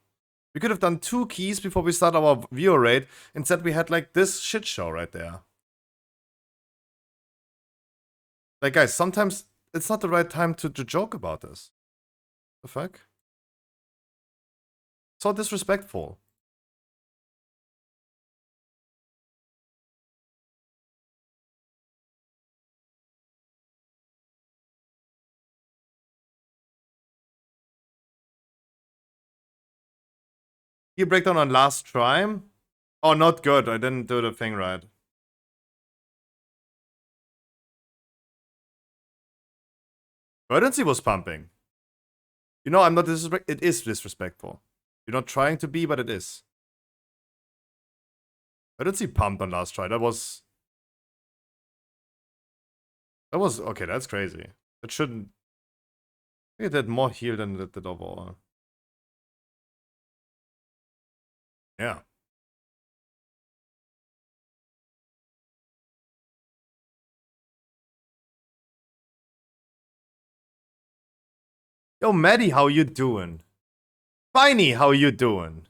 We could have done 2 keys before we start our viewer raid. Instead, we had like this shit show right there. Like, guys, sometimes it's not the right time to joke about this. The fuck? So disrespectful. Gear breakdown on last try. Oh, not good. I didn't do the thing right. Urgency was pumping. You know, I'm not disrespectful. It is disrespectful. You're not trying to be, but it is. Urgency pumped on last try. That was okay. That's crazy. It shouldn't. I think it did more heal than it did overall. Yeah. Yo, Maddie, how you doing? Finey, how you doing?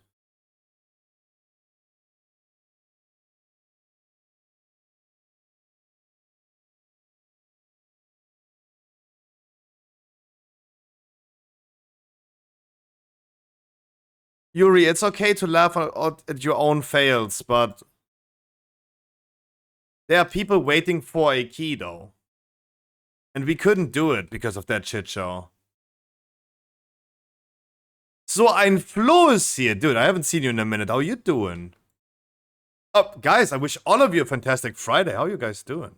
Yuri, it's okay to laugh at your own fails, but there are people waiting for a key, though. And we couldn't do it because of that shit show. So ein Flo is here. Dude, I haven't seen you in a minute. How you doing? Oh, guys, I wish all of you a fantastic Friday. How you guys doing?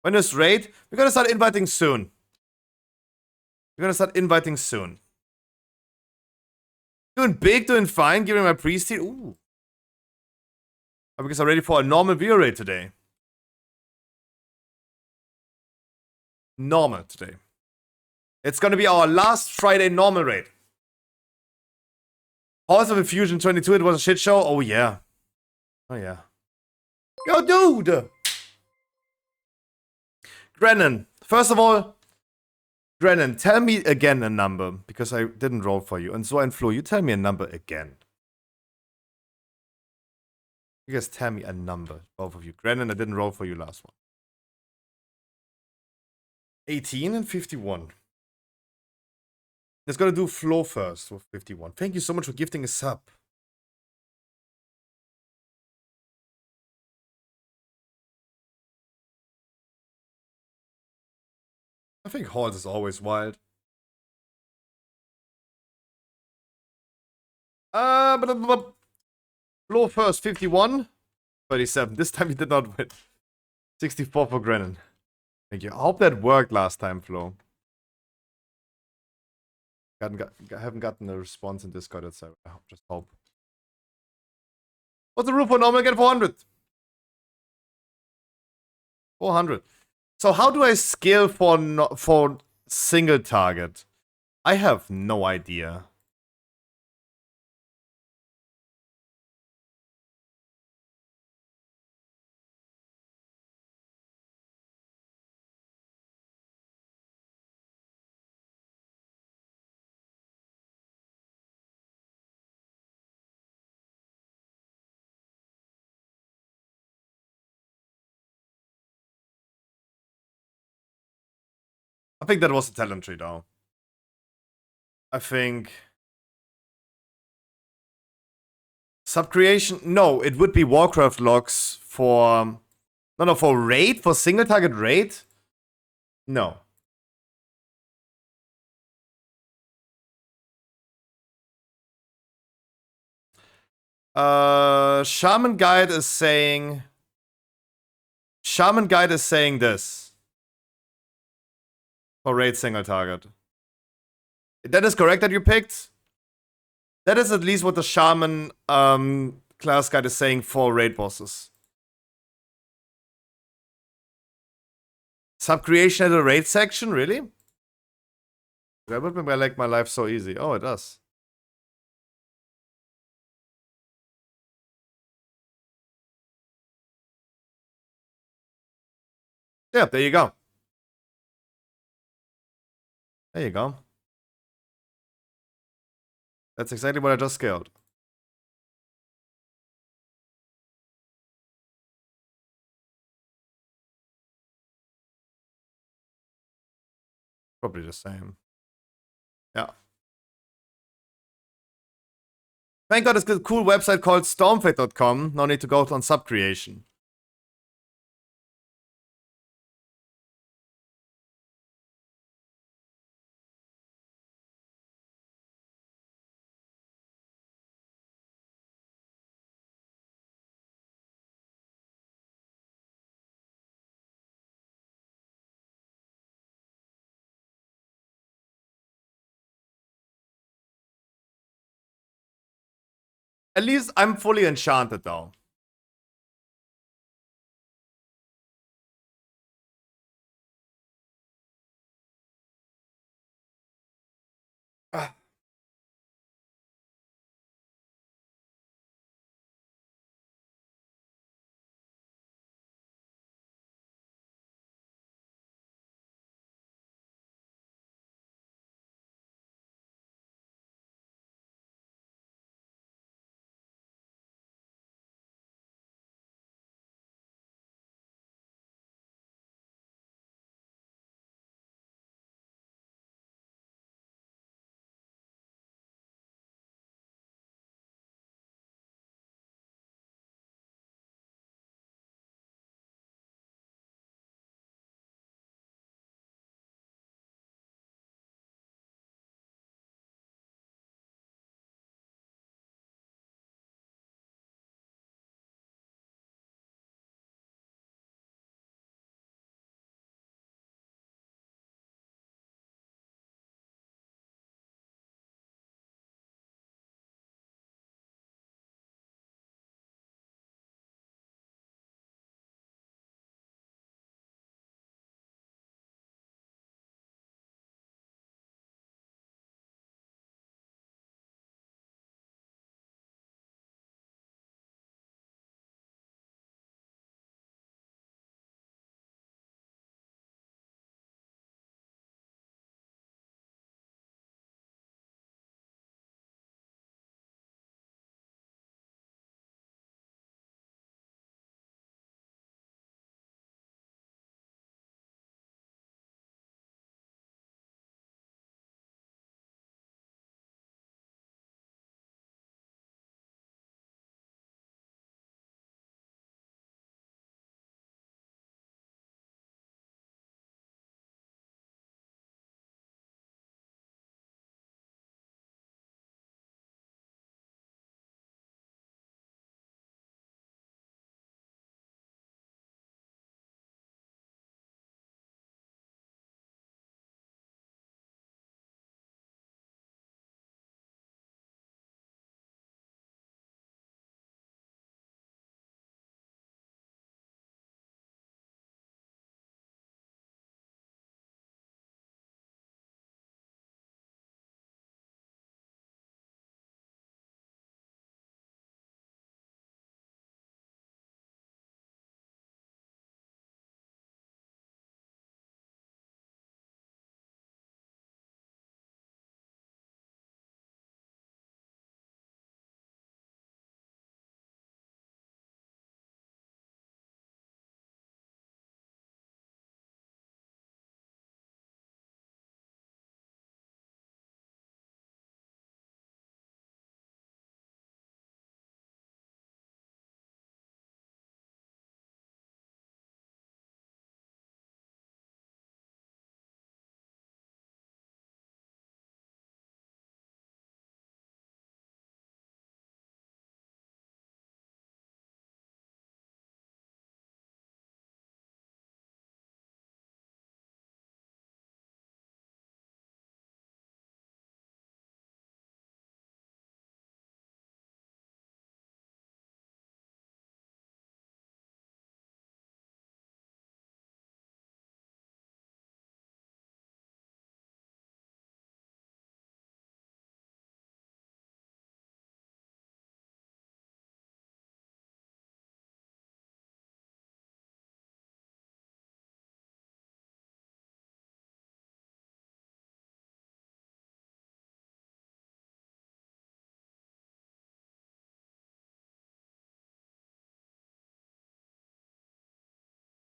When is raid? We're gonna start inviting soon. We're gonna start inviting soon. Doing big, doing fine, giving my priest here. Ooh. Because I'm ready for a normal viewer rate today. Normal today. It's gonna be our last Friday normal raid. Halls of Infusion 22, it was a shit show. Oh yeah. Oh yeah. Yo, dude! Grennan, first of all, Grennan, tell me again a number, because I didn't roll for you. And so and Flo, you tell me a number again. You guys tell me a number, both of you. Grennan, I didn't roll for you last one. 18 and 51. Let's gonna do Flo first with 51. Thank you so much for gifting a sub. I think Halls is always wild. Flo first, 51. 37. This time he did not win. 64 for Grennan. Thank you. I hope that worked last time, Flo. Haven't gotten a response in Discord, so I just hope. What's the rule for normal again? 400. 400. So how do I scale for single target? I have no idea. I think that was a talent tree, though. I think... Subcreation? No, it would be Warcraft logs for... No, for raid? For single target raid? No. Shaman Guide is saying... Shaman Guide is saying this. For raid single target. That is correct that you picked? That is at least what the Shaman class guide is saying for raid bosses. Subcreation at a raid section? Really? That would make like my life so easy. Oh, it does. Yeah, there you go. There you go. That's exactly what I just scaled. Probably the same. Yeah. Thank God it's a cool website called stormfate.com. No need to go on subcreation. At least I'm fully enchanted though. Ah.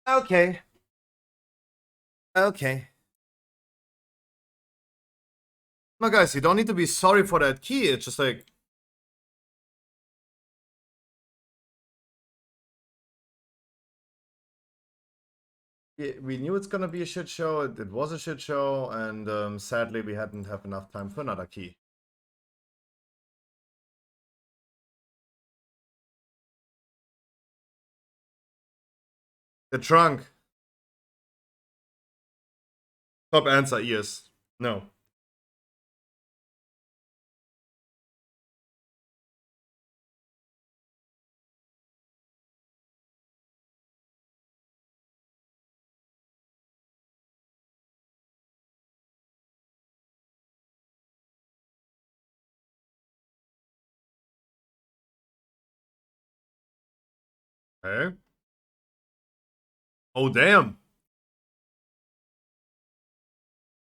Okay. Okay. No, guys, you don't need to be sorry for that key. It's just like... we knew it's gonna be a shit show. It was a shit show, and sadly, we hadn't have enough time for another key. The trunk. Top answer, yes. No. Okay. Oh, damn.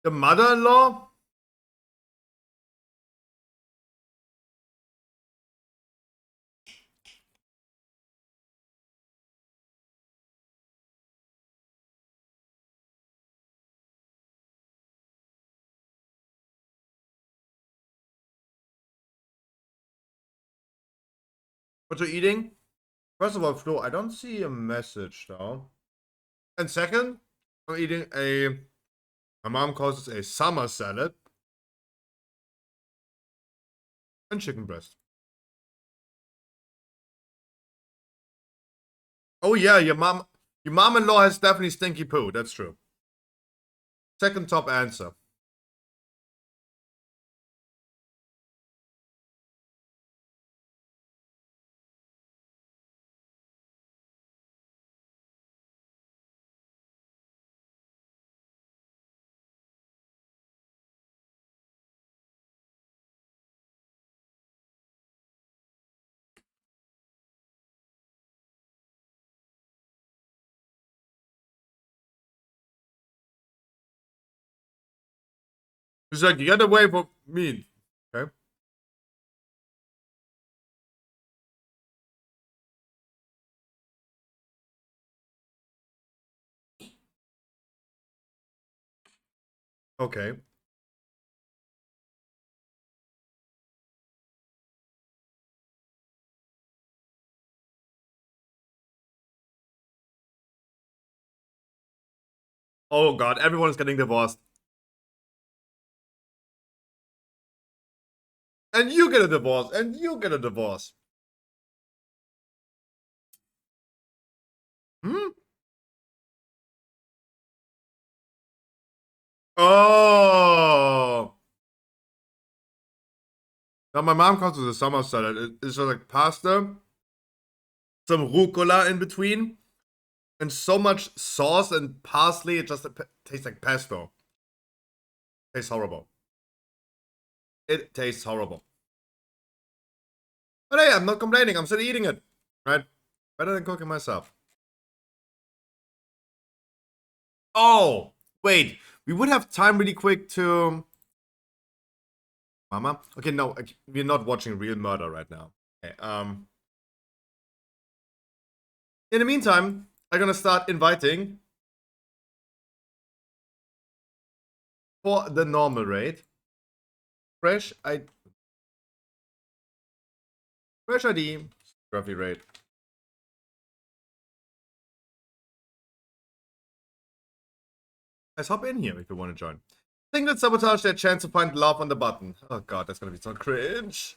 The mother-in-law? What you eating? First of all, Flo, I don't see a message, though. And second, I'm eating a... My mom calls it a summer salad. And chicken breast. Oh yeah, your mom-in-law has definitely stinky poo. That's true. Second top answer. He's like, get away from me. Okay. Okay. Oh god, everyone is getting divorced. And you get a divorce. And you get a divorce. Hmm? Oh. Now my mom calls it a summer salad. It's just like pasta, some rucola in between, and so much sauce and parsley. It just tastes like pesto. Tastes horrible. It tastes horrible. But hey, I'm not complaining. I'm still eating it. Right? Better than cooking myself. Oh, wait. We would have time really quick to... Mama? Okay, no. We're not watching Real Murder right now. Okay, in the meantime, I'm gonna start inviting for the normal raid. Fresh ID. Fresh ID. Scruffy raid. Let's hop in here if you want to join. Think that sabotage their chance to find love on the button. Oh god, that's gonna be so cringe.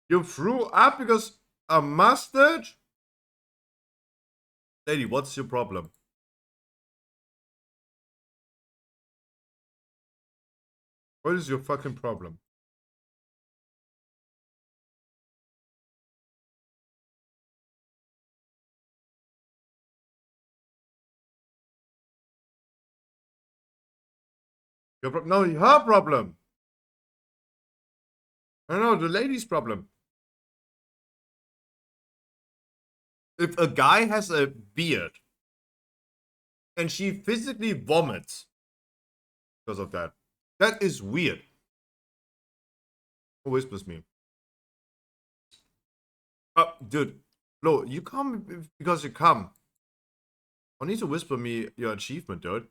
You threw up because a mustache? Lady, what's your problem? What is your fucking problem? No, her problem. No, the lady's problem. If a guy has a beard and she physically vomits because of that, That is weird. Who whispers me? Oh, dude. Flo, you come because you come. I need to whisper me your achievement, dude.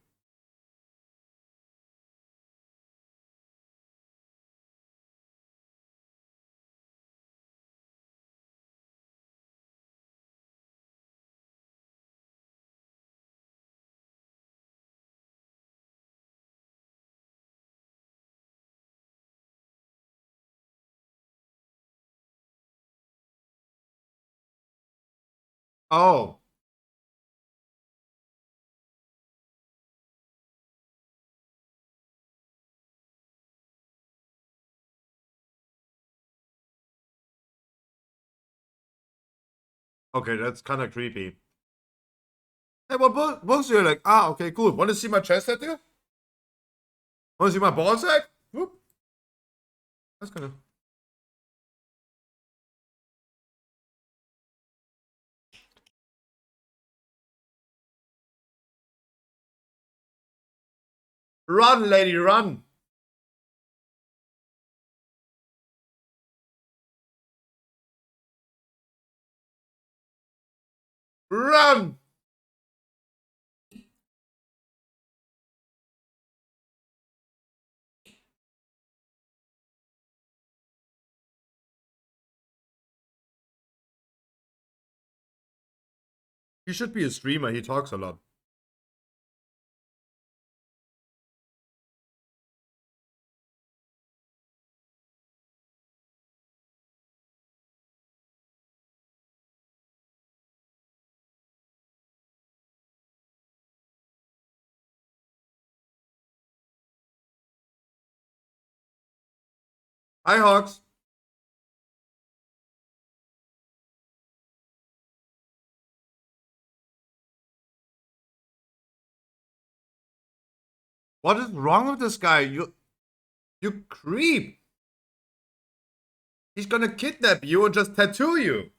Oh. Okay, that's kind of creepy. Hey, what books are you like? Ah, okay, cool. Want to see my chest tattoo? Want to see my ball sack? Whoop. That's kind of. Run, lady, run. Run. He should be a streamer. He talks a lot. Hi, Hawks. What is wrong with this guy? You creep. He's gonna kidnap you and just tattoo you.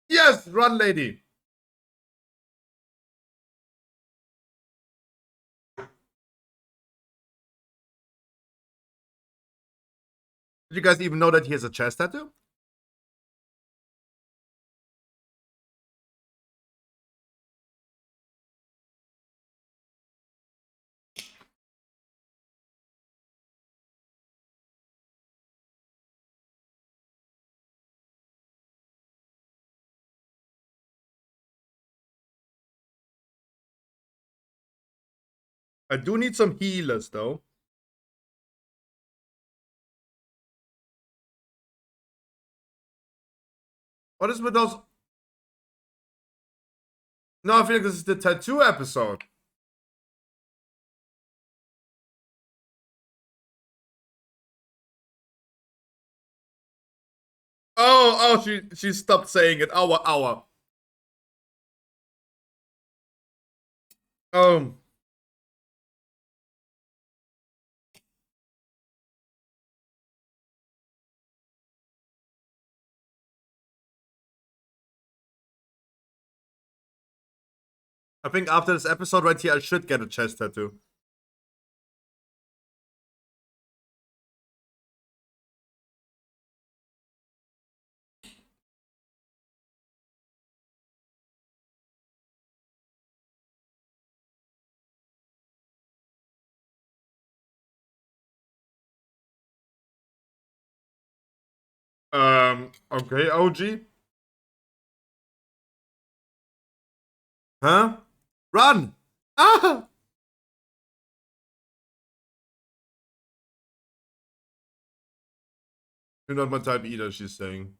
Yes, run, lady. Did you guys even know that he has a chest tattoo? I do need some healers, though. What is with those? No, I feel like this is the tattoo episode. Oh, she stopped saying it. Hour. Um, I think after this episode right here, I should get a chest tattoo. Okay, OG. Huh? Run! Ah! You're not my type either, she's saying.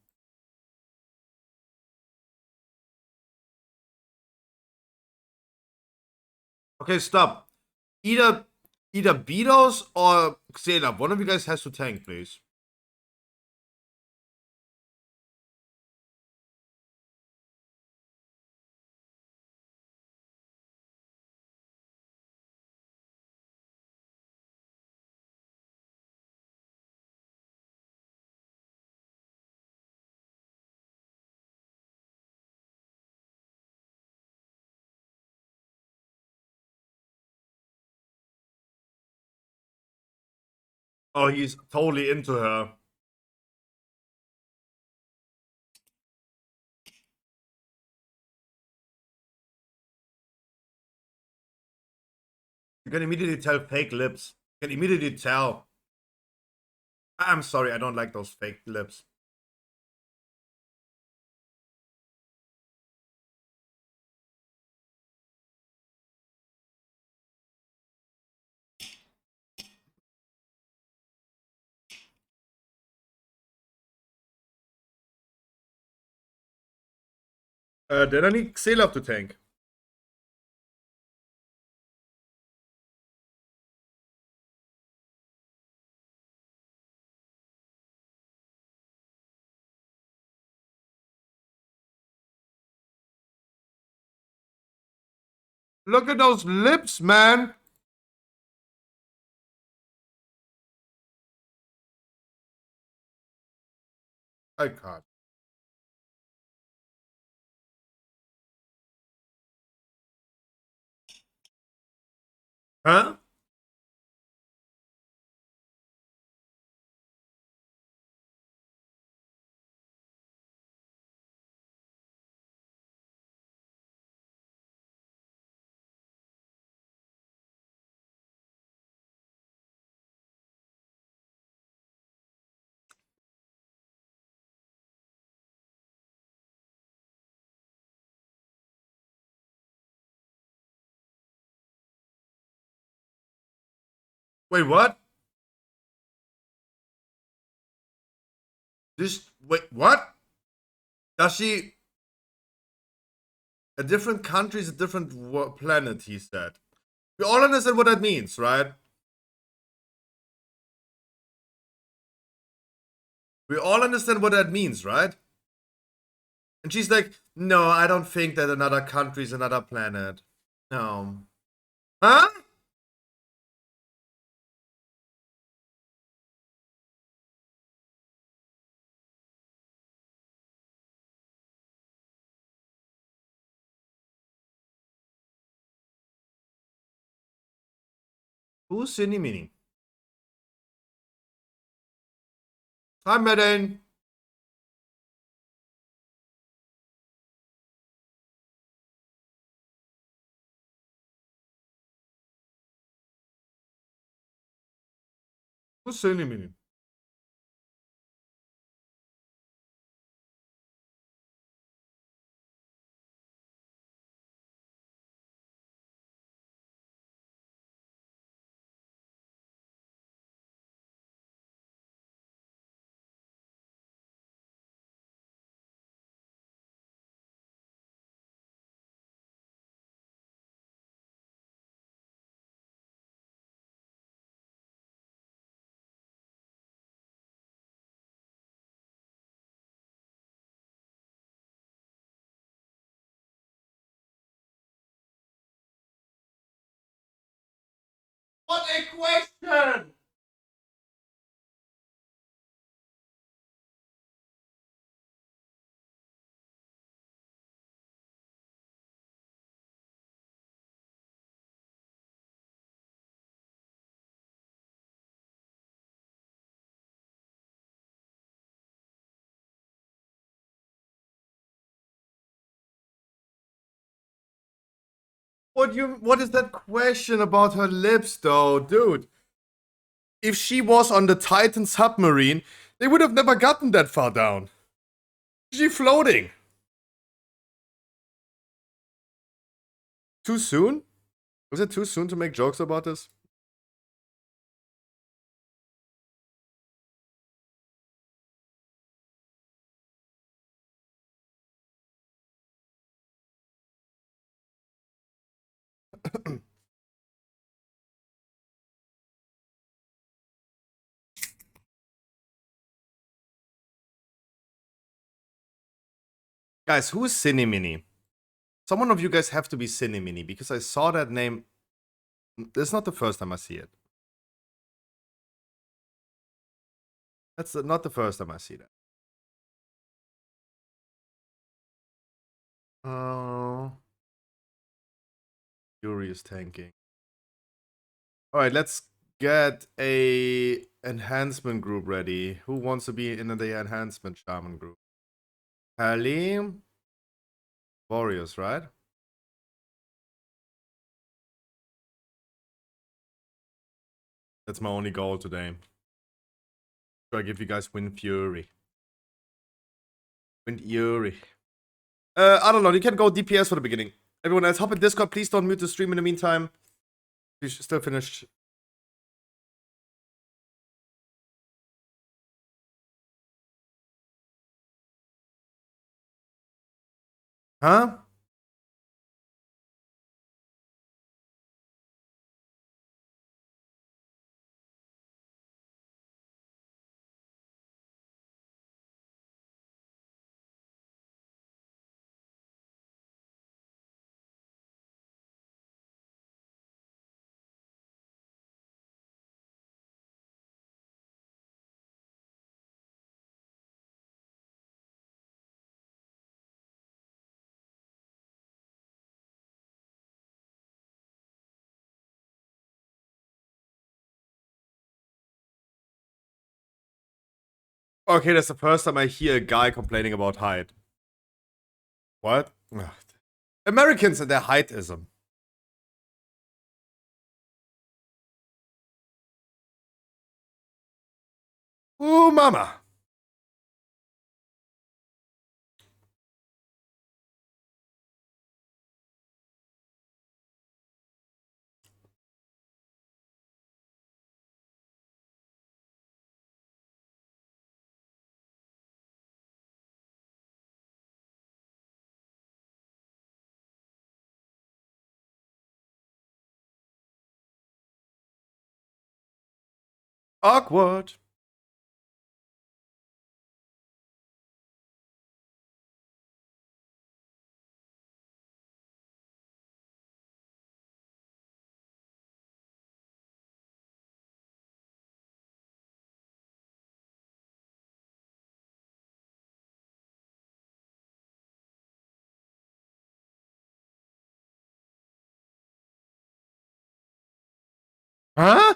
Okay, stop. Either Beatles or Xela. One of you guys has to tank, please. Oh, he's totally into her. You can immediately tell fake lips. You can immediately tell. I'm sorry, I don't like those fake lips. Then I need Xelov to tank. Look at those lips, man. I can't. Huh? Wait, what? Wait, what? Does she? A different country is a different planet, he said. We all understand what that means, right? We all understand what that means, right? And she's like, no, I don't think that another country is another planet. No. Huh? Who's Cindy Mini? Hi, Madden. Who's Cindy Mini? What a question! What is that question about her lips though, dude? If she was on the Titan submarine, they would have never gotten that far down. She floating. Too soon? Was it too soon to make jokes about this? Guys, who is Cinemini? Someone of you guys have to be Cinemini because I saw that name. This is not the first time I see it. That's not the first time I see that. Oh. Fury is tanking. Alright, let's get a enhancement group ready. Who wants to be in the enhancement shaman group? Halim. Warriors, right? That's my only goal today. So I give you guys Wind Fury. Wind Fury. I don't know. You can go DPS for the beginning. Everyone else, hop in Discord. Please don't mute the stream in the meantime. We should still finish. Huh? Okay, that's the first time I hear a guy complaining about height. What? Ugh. Americans and their heightism. Ooh, mama. Awkward. Huh?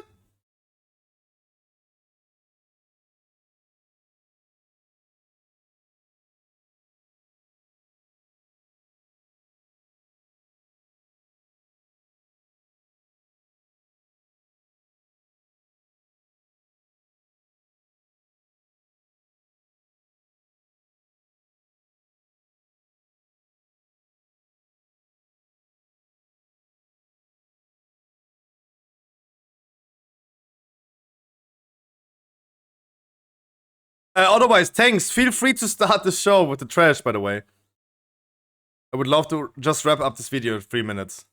Otherwise, thanks. Feel free to start the show with the trash, by the way. I would love to just wrap up this video in 3 minutes.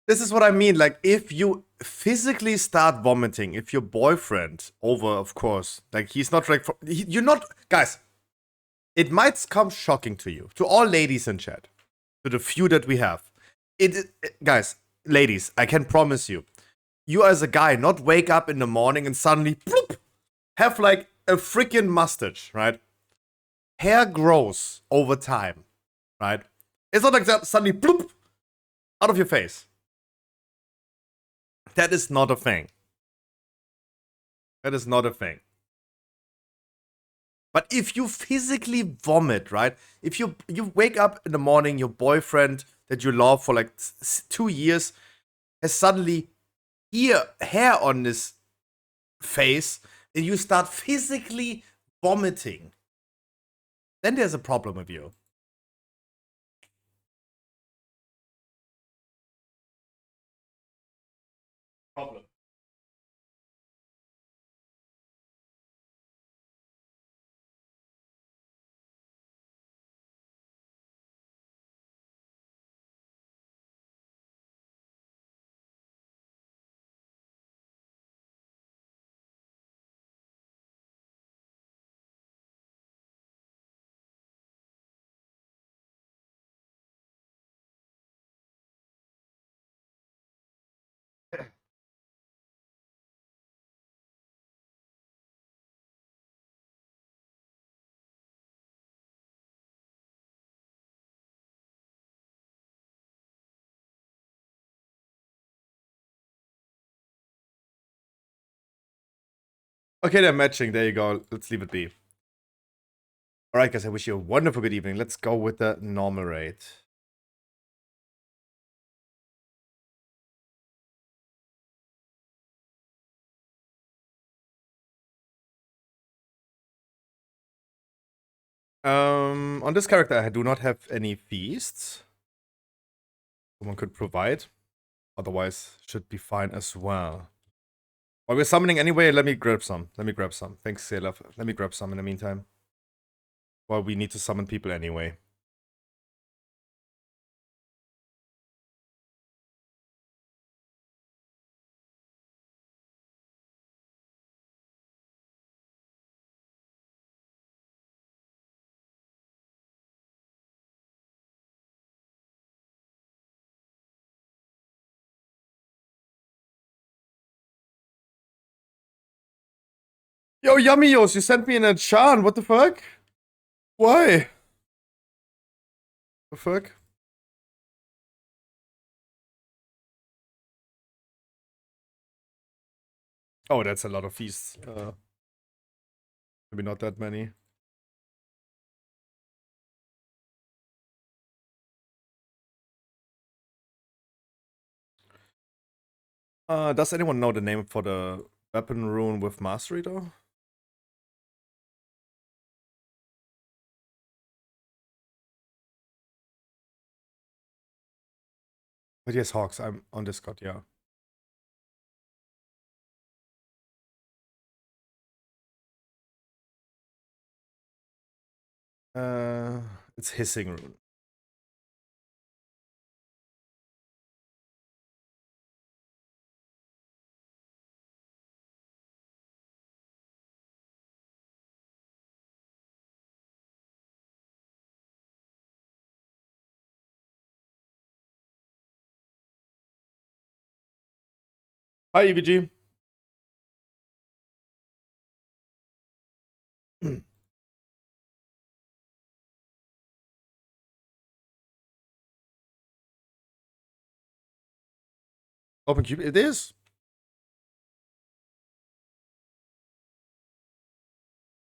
This is what I mean. Like, if you physically start vomiting, if your boyfriend, over, of course, like, he's not like, you're not, guys, it might come shocking to you, to all ladies in chat, to the few that we have. Guys, ladies, I can promise you, you as a guy not wake up in the morning and suddenly bloop, have like a freaking mustache, right? Hair grows over time, right? It's not like that suddenly bloop out of your face. That is not a thing. That is not a thing. But if you physically vomit, right? If you wake up in the morning, your boyfriend that you love for like 2 years has suddenly hair on his face, and you start physically vomiting, then there's a problem with you. Problem. Okay, they're matching. There you go. Let's leave it be. Alright, guys, I wish you a wonderful good evening. Let's go with the normal rate. On this character, I do not have any feasts. Someone could provide. Otherwise, should be fine as well. While we're summoning anyway, let me grab some. Thanks, Selaf. Let me grab some in the meantime. Well, we need to summon people anyway. Yo, Yummyos, you sent me in a Chan. What the fuck? Why? The fuck? Oh, that's a lot of feasts. Maybe not that many. Does anyone know the name for the weapon rune with mastery though? But yes, Hawks, I'm on Discord, yeah. It's hissing rune. Hi, EVG. Open cube, it is.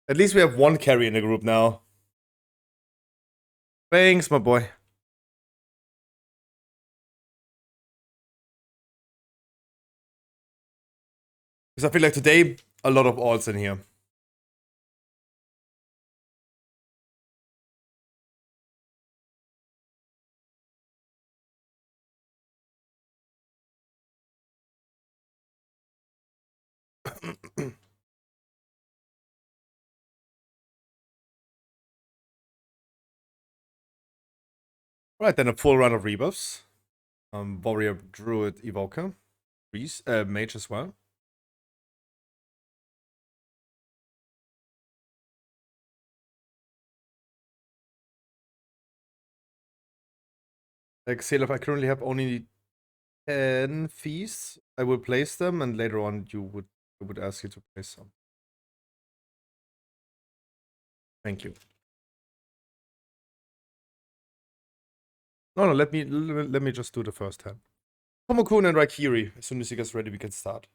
At least we have one carry in the group now. Thanks, my boy. Because I feel like today, a lot of alts in here. Right, then a full run of rebuffs. Warrior, Druid, Evoker. Priest, Mage as well. Like, Selef, I currently have only 10 feasts. I will place them, and later on I would ask you to place some. Thank you. No, let me just do the first 10. Tomokun and Raikiri. As soon as you guys ready, we can start.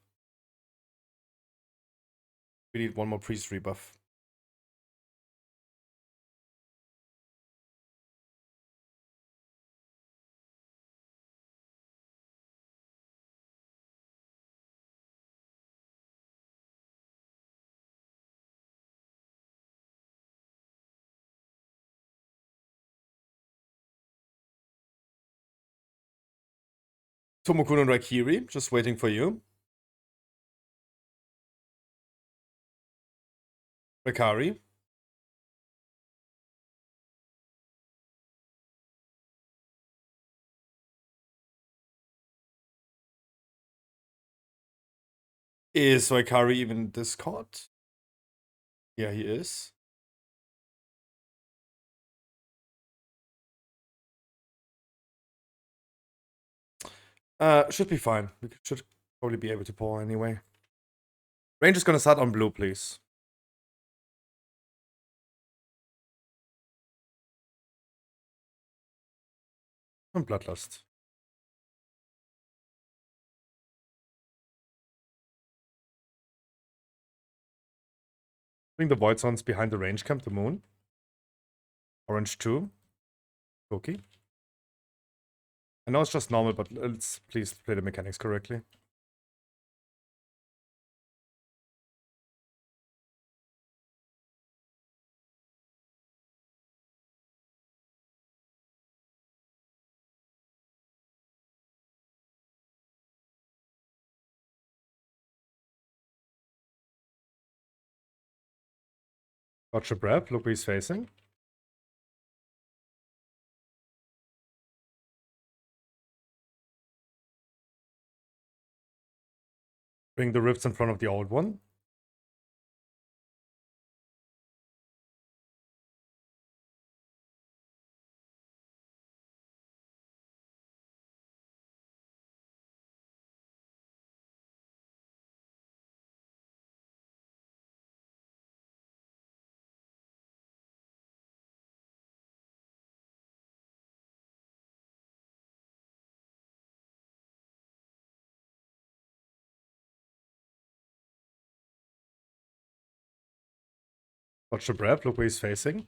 We need one more priest rebuff. Tomokun and Raikiri, just waiting for you. Rakari. Is Raikari even Discord? Yeah, he is. Should be fine. We should probably be able to pull anyway. Range is gonna start on blue, please. And Bloodlust. Bring the Void Zones behind the range camp, the moon. Orange 2. Cookie. I know it's just normal, but let's please play the mechanics correctly. Watch your breath, look where he's facing. Bring the rifts in front of the old one. Watch your breath, look where he's facing.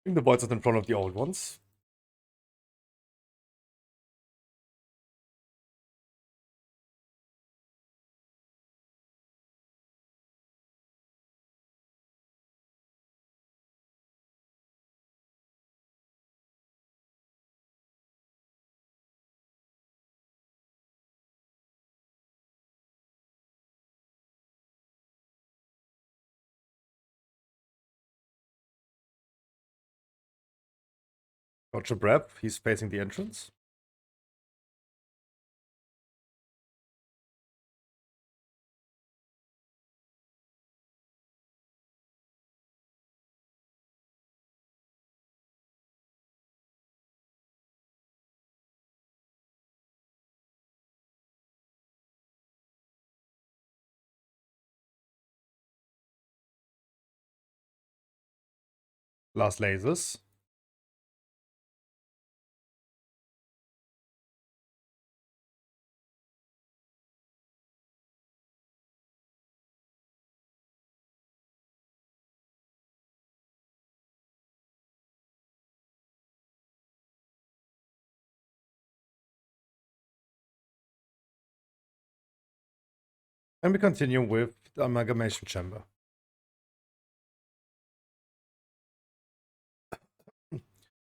Bring the Void Zones in front of the old ones. Watch your breath, he's facing the entrance. Last lasers. And we continue with the amalgamation chamber.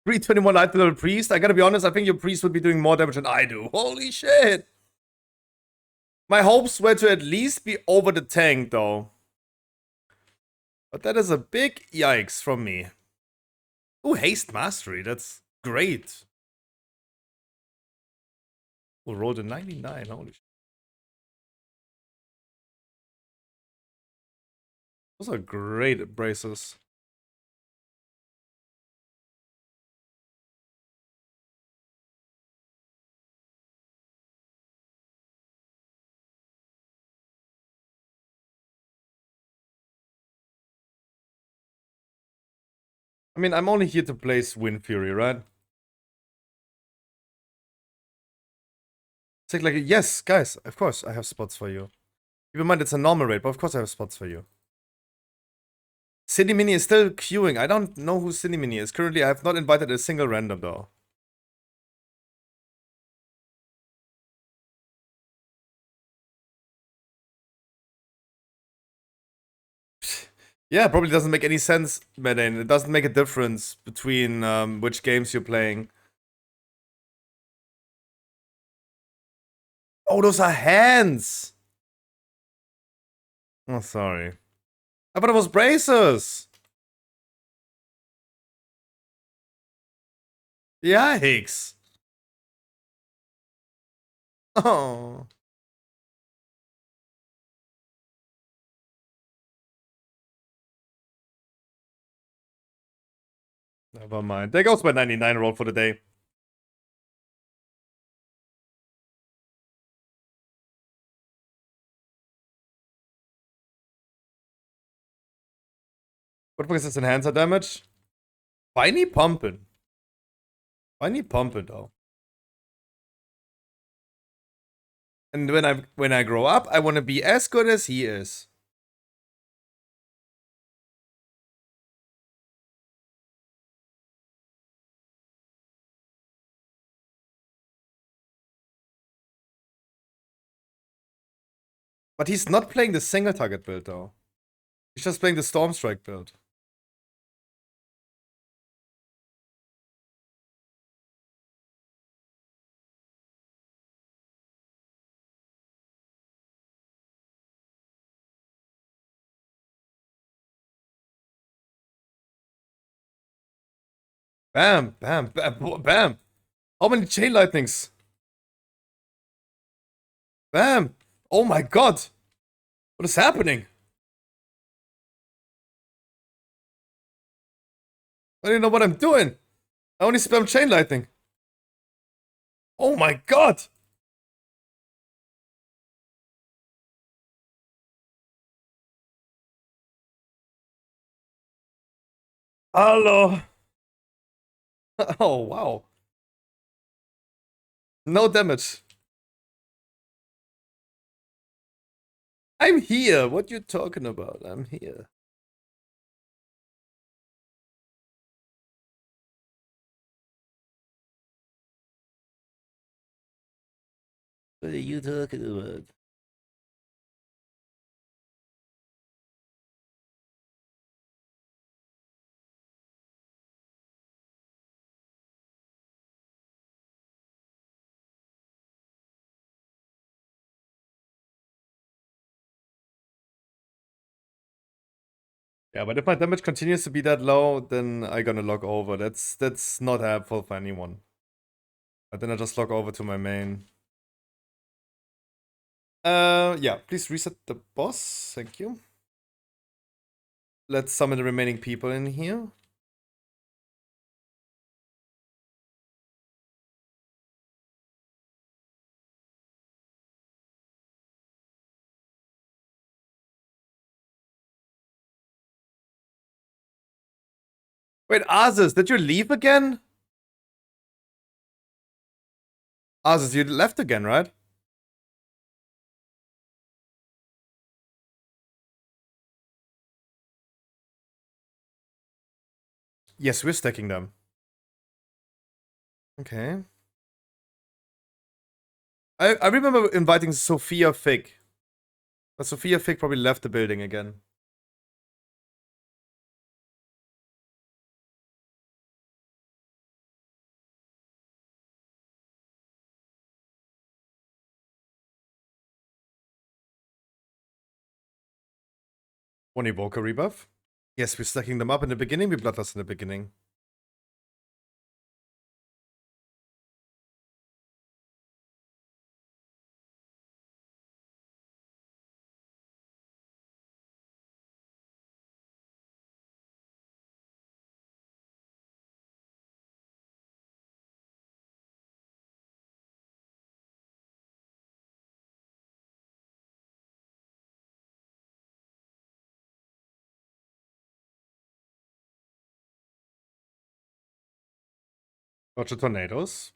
321 light level priest. I gotta be honest, I think your priest would be doing more damage than I do. Holy shit! My hopes were to at least be over the tank, though. But that is a big yikes from me. Ooh, haste mastery. That's great. We'll roll the 99. Holy shit. Those are great braces. I mean, I'm only here to place Wind Fury, right? It's like, yes, guys, of course I have spots for you. Keep in mind, it's a normal rate, but of course I have spots for you. Cindy Mini is still queuing. I don't know who Cindy Mini is. Currently, I have not invited a single random, though. Yeah, probably doesn't make any sense, Medane. It doesn't make a difference between which games you're playing. Oh, those are hands! Oh, sorry. I thought it was braces! Yikes! Oh. Never mind. There goes my 99 roll for the day. What was this enhancer damage? Spiny pumping. I need Pumper though. And when I grow up, I want to be as good as he is. But he's not playing the single target build though. He's just playing the Stormstrike build. Bam, bam, bam, bam. How many chain lightnings? Bam. Oh my god. What is happening? I don't even know what I'm doing. I only spam chain lightning. Oh my god. Hello. Oh wow. No damage. I'm here. What you talking about? I'm here. What are you talking about? Yeah, but if my damage continues to be that low, then I gonna log over. That's not helpful for anyone. But then I just log over to my main. Yeah, please reset the boss. Thank you. Let's summon the remaining people in here. Wait, Azus, did you leave again? Azus, you left again, right? Yes, we're stacking them. Okay. I remember inviting Sophia Fig. But Sophia Fig probably left the building again. One Evoker rebuff. Yes, we're stacking them up in the beginning. We Bloodlust in the beginning. Roger Tornadoes.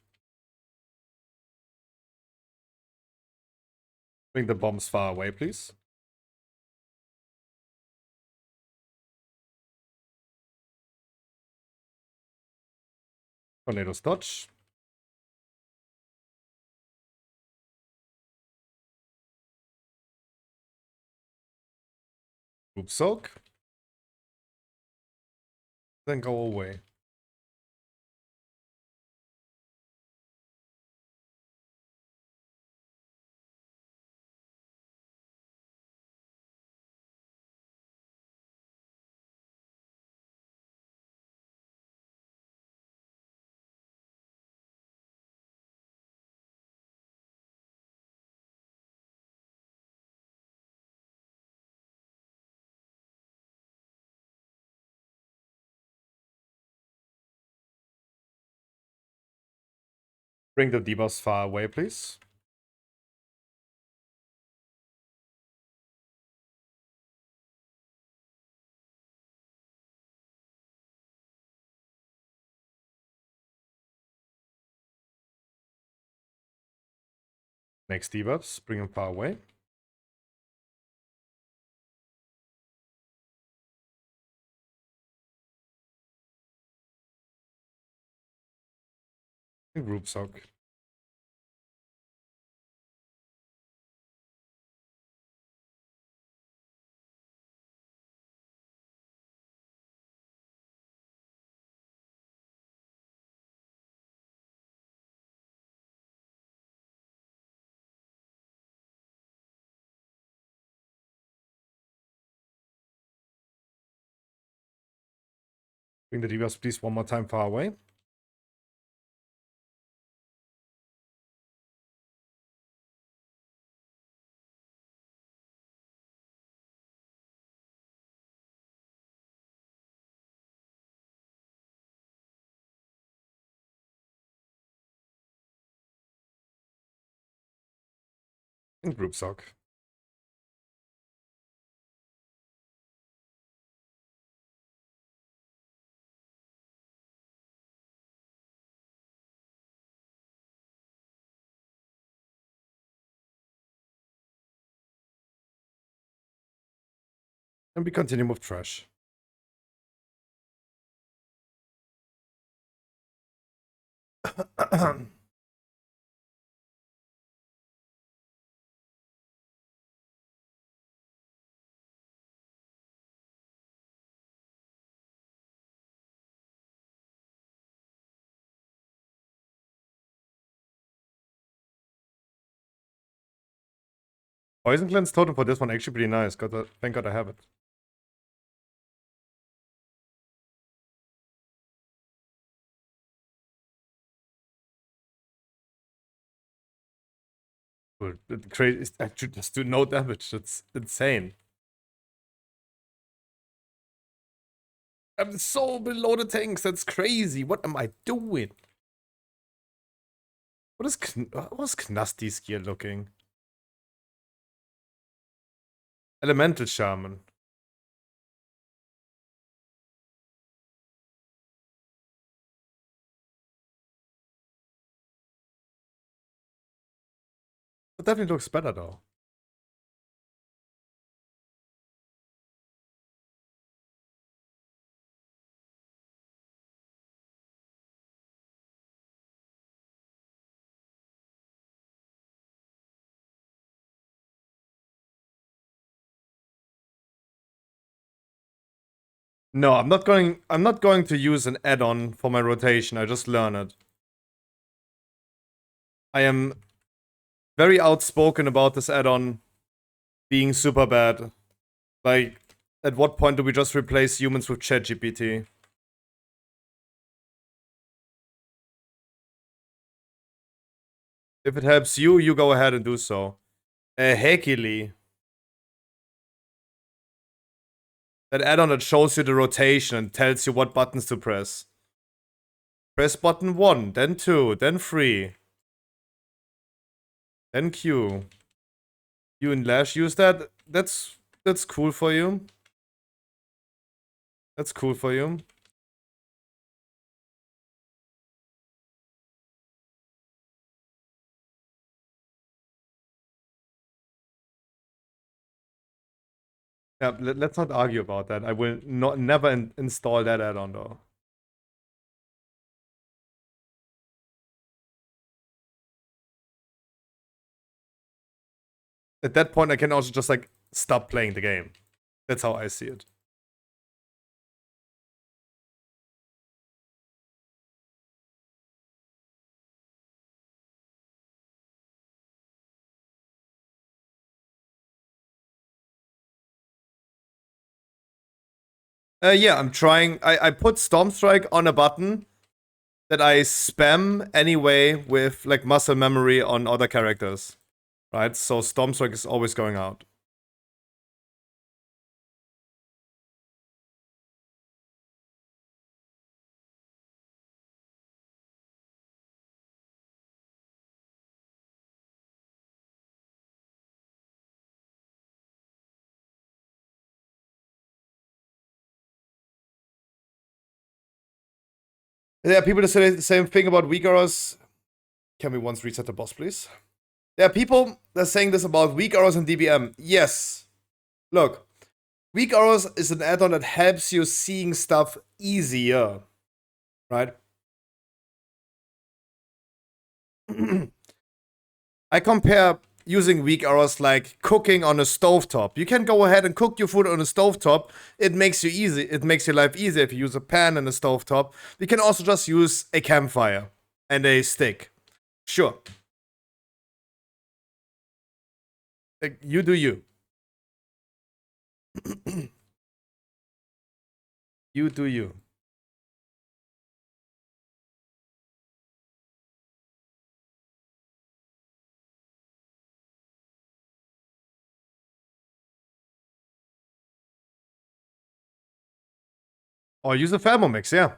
Bring the bombs far away, please. Tornadoes dodge. Group soak. Then go away. Bring the debuffs far away, please. Next debuffs, bring him far away. And group sock. Bring the debuffs, please, one more time far away. And group sock. And we continue with trash. Poison Cleanse totem for this one actually pretty nice. Thank God I have it. Crazy is actually just do no damage. That's insane. I'm so below the tanks. That's crazy. What am I doing? What's Knasty's gear looking? Elemental Shaman. It definitely looks better though. No, I'm not going to use an add-on for my rotation. I just learn it. I am very outspoken about this add-on being super bad. Like, at what point do we just replace humans with ChatGPT? If it helps you, you go ahead and do so. Hekili. That add-on that shows you the rotation and tells you what buttons to press. Press button 1, then 2, then 3. Then Q. You and Lash use that? That's cool for you. That's cool for you. Yeah, let's not argue about that. I will never install that add-on though. At that point, I can also just like stop playing the game. That's how I see it. Yeah, I'm trying. I put Storm Strike on a button that I spam anyway with like muscle memory on other characters. Right? So Storm Strike is always going out. Yeah, people say the same thing about Vigorous. Can we once reset the boss, please? There are people that are saying this about weak arrows and DBM. Yes. Look, weak arrows is an add-on that helps you seeing stuff easier, right? I compare using weak arrows like cooking on a stovetop. You can go ahead and cook your food on a stovetop. It makes you easy. It makes your life easier if you use a pan and a stovetop. You can also just use a campfire and a stick. Sure. Like, you do you. You do you. Or use a Thermomix, yeah.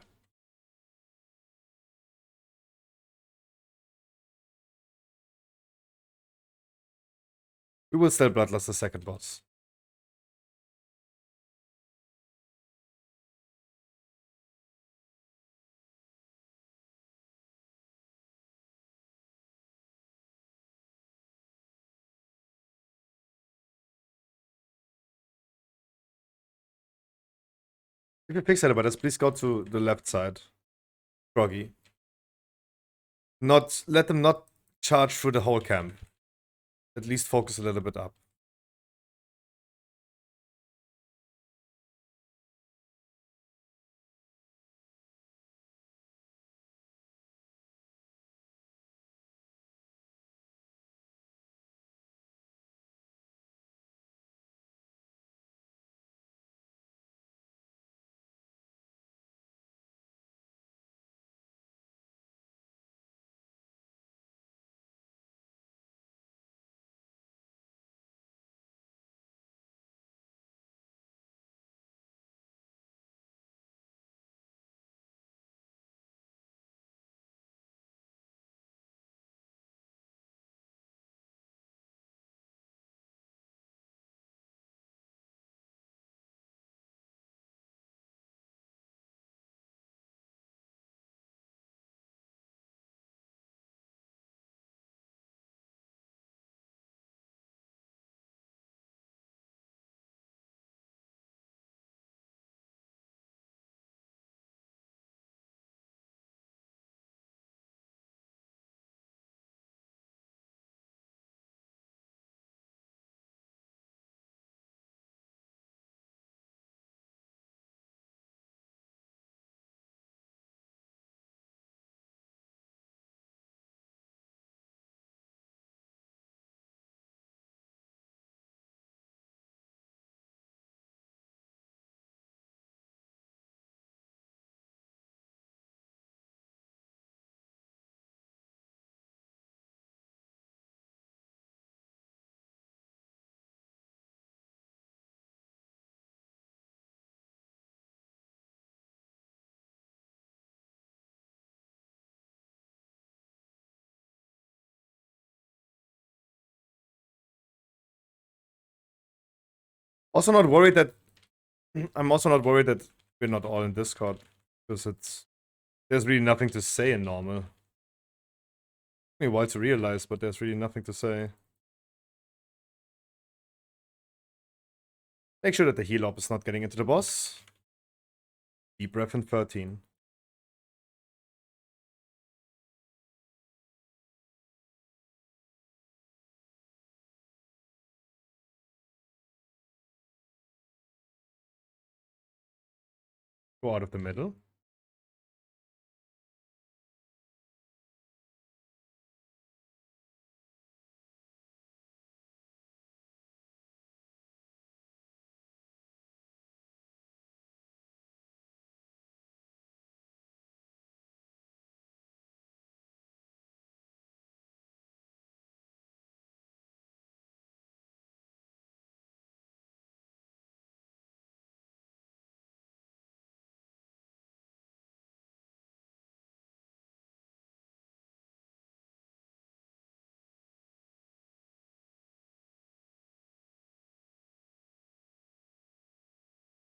We will still Bloodlust the second boss. If you pixel about this, please go to the left side. Froggy. Let them not charge through the whole camp. At least focus a little bit up. Also not worried that I'm also not worried that we're not all in Discord. Because there's really nothing to say in normal. Took me a while to realize, but there's really nothing to say. Make sure that the heal op is not getting into the boss. Deep breath in 13. Go out of the middle.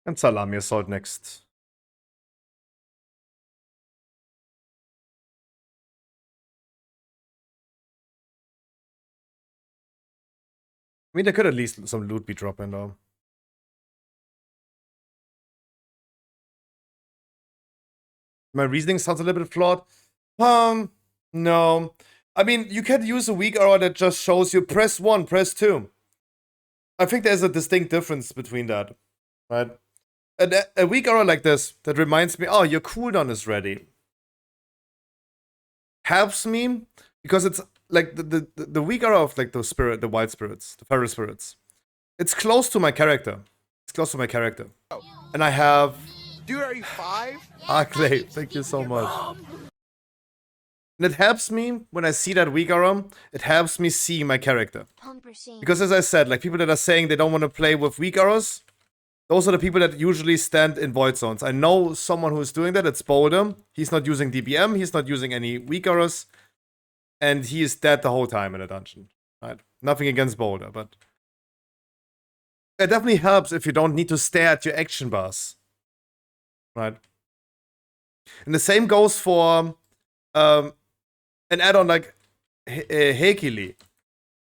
And Salami Assault next. I mean, there could at least some loot be dropping though. My reasoning sounds a little bit flawed. No. I mean, you can use a weak arrow that just shows you press 1, press 2. I think there's a distinct difference between that, right? A weak arrow like this that reminds me, oh, your cooldown is ready, helps me because it's like the weak arrow of like the wild spirits, the feral spirits. It's close to my character. It's close to my character. And I have Dude, are you 5? Clay, thank you so much. And it helps me when I see that weak arrow, it helps me see my character. Because as I said, like people that are saying they don't want to play with weak arrows, those are the people that usually stand in void zones. I know someone who's doing that, it's Boulder. He's not using DBM, he's not using any weak arrows, and he is dead the whole time in a dungeon. Right? Nothing against Boulder, but it definitely helps if you don't need to stare at your action bars. Right? And the same goes for an add-on like Heikili.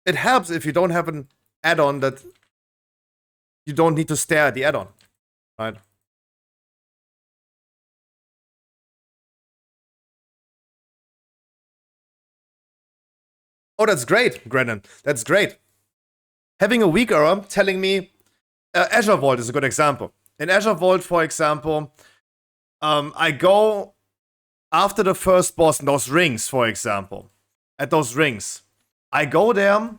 It helps if you don't have an add-on that you don't need to stare at the add-on, right? Oh, that's great, Grennan. That's great. Having a weak arrow telling me Azure Vault is a good example. In Azure Vault, for example, I go after the first boss in those rings, for example. At those rings. I go there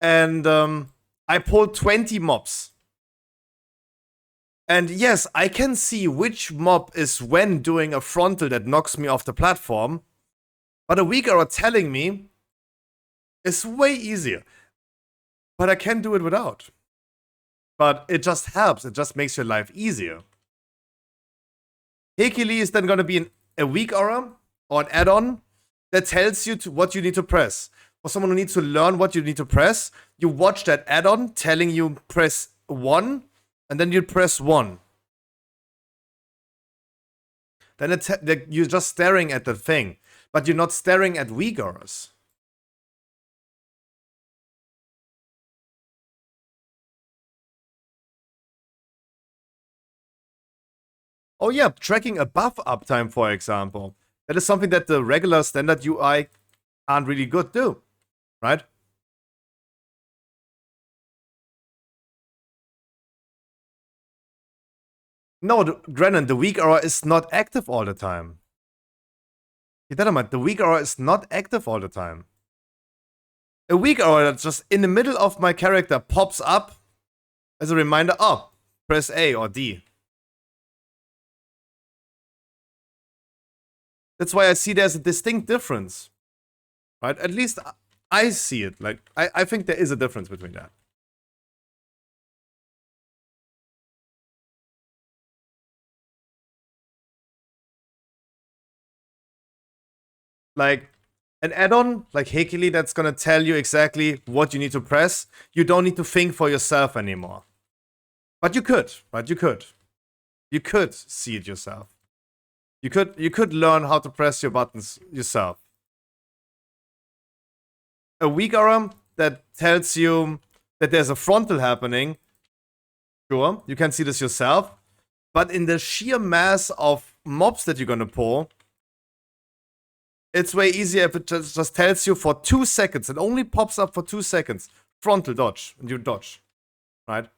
and I pull 20 mobs. And yes, I can see which mob is when doing a frontal that knocks me off the platform. But a weak arrow telling me is way easier. But I can do it without. But it just helps. It just makes your life easier. Heikili is then going to be a weak aura or an add-on that tells you what you need to press. For someone who needs to learn what you need to press, you watch that add-on telling you press 1, and then you press 1. Then you're just staring at the thing, but you're not staring at weak auras. Oh yeah, tracking a buff uptime, for example. That is something that the regular standard UI can't really good do, right? No, Grennan, the weak aura is not active all the time. The weak aura is not active all the time. A weak aura that's just in the middle of my character pops up as a reminder, oh, press A or D. That's why I see there's a distinct difference, right? At least I see it. Like, I think there is a difference between that. Like, an add-on like Heikili that's gonna tell you exactly what you need to press, you don't need to think for yourself anymore. But you could, right? You could. You could see it yourself. You could learn how to press your buttons yourself. A weak aura that tells you that there's a frontal happening, sure, you can see this yourself. But in the sheer mass of mobs that you're gonna pull, it's way easier if it just tells you for 2 seconds. It only pops up for 2 seconds. Frontal dodge, and you dodge, right?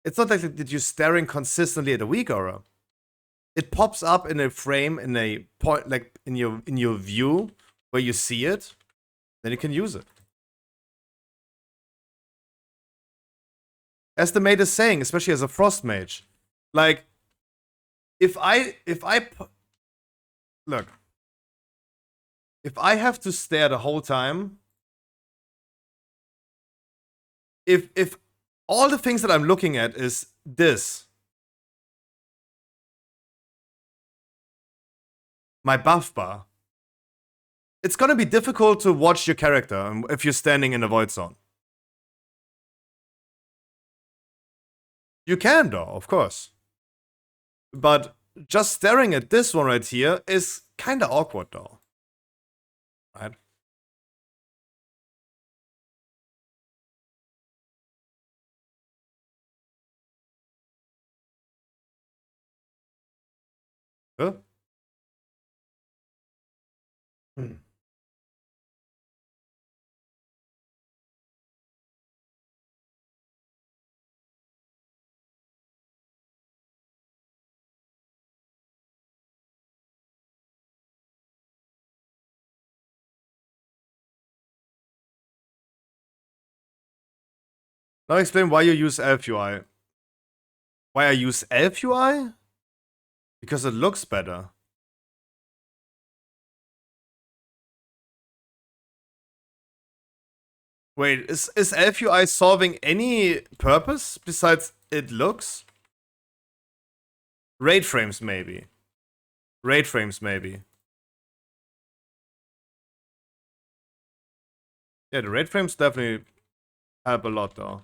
It's not like that you're staring consistently at a weak aura. It pops up in a frame, in a point, like in your view where you see it, then you can use it. As the mate is saying, especially as a frost mage, like if I look, if I have to stare the whole time, if all the things that I'm looking at is this, my buff bar, it's gonna be difficult to watch your character if you're standing in a void zone. You can though, of course. But just staring at this one right here is kinda awkward though. Right? Huh? Hmm. Now explain why you use Elf UI. Why I use Elf UI? Because it looks better. Wait, is Elf UI solving any purpose besides it looks? Rate frames maybe. Rate frames maybe. Yeah, the rate frames definitely help a lot though.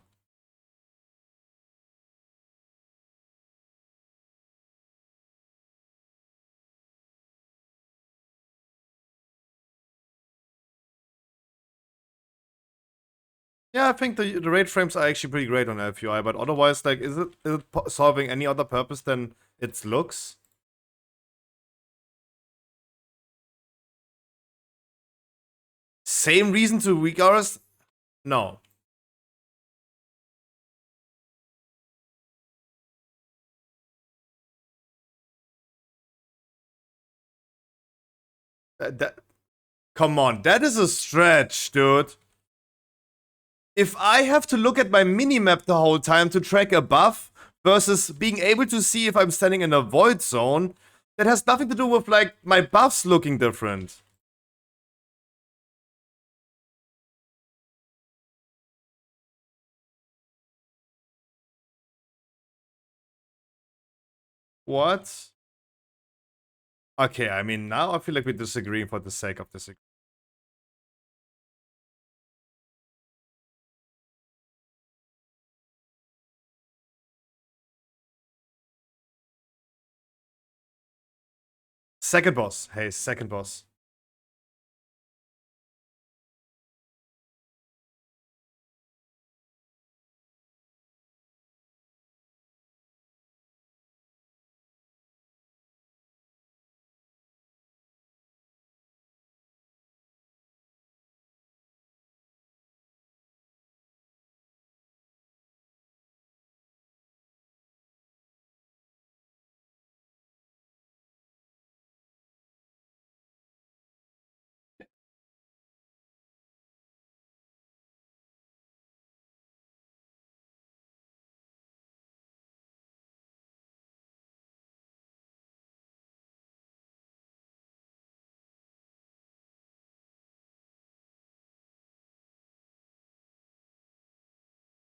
Yeah, I think the rate frames are actually pretty great on LFUI, but otherwise, like, is it solving any other purpose than its looks? Same reason to weak hours? No. Come on, that is a stretch, dude. If I have to look at my minimap the whole time to track a buff versus being able to see if I'm standing in a void zone, that has nothing to do with, like, my buffs looking different. What? Okay, I mean, now I feel like we're disagreeing for the sake of disagreeing. Second boss. Hey, second boss.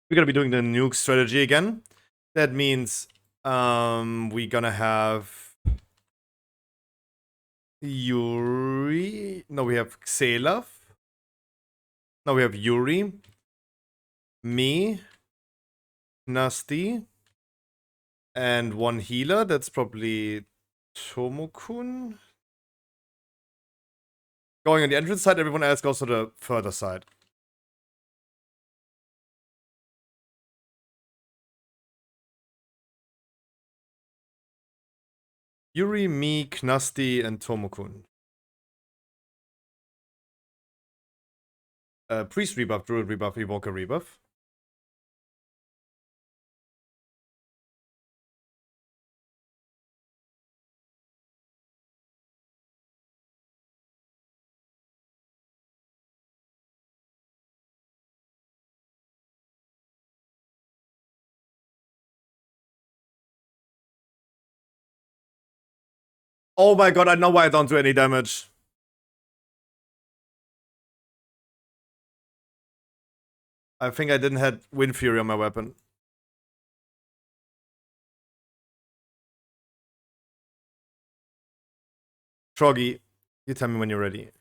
We're gonna be doing the nuke strategy again. That means we're gonna have Yuri. No, we have Xelaf. No, we have Yuri. Me. Nasty. And one healer. That's probably Tomokun. Going on the entrance side, everyone else goes to the further side. Yuri, me, Knusty, and Tomokun. Priest rebuff, Druid rebuff, Evoker rebuff. Oh my god, I know why I don't do any damage. I think I didn't have Wind Fury on my weapon. Troggy, you tell me when you're ready.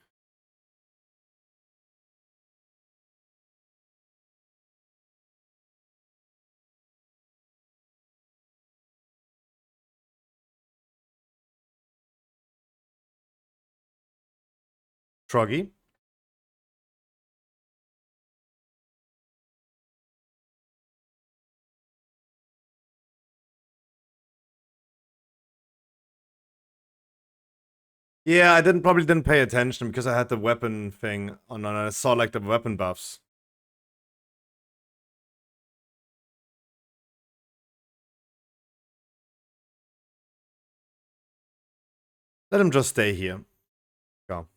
Troggy. Yeah, I probably didn't pay attention because I had the weapon thing on and I saw like the weapon buffs. Let him just stay here. Go.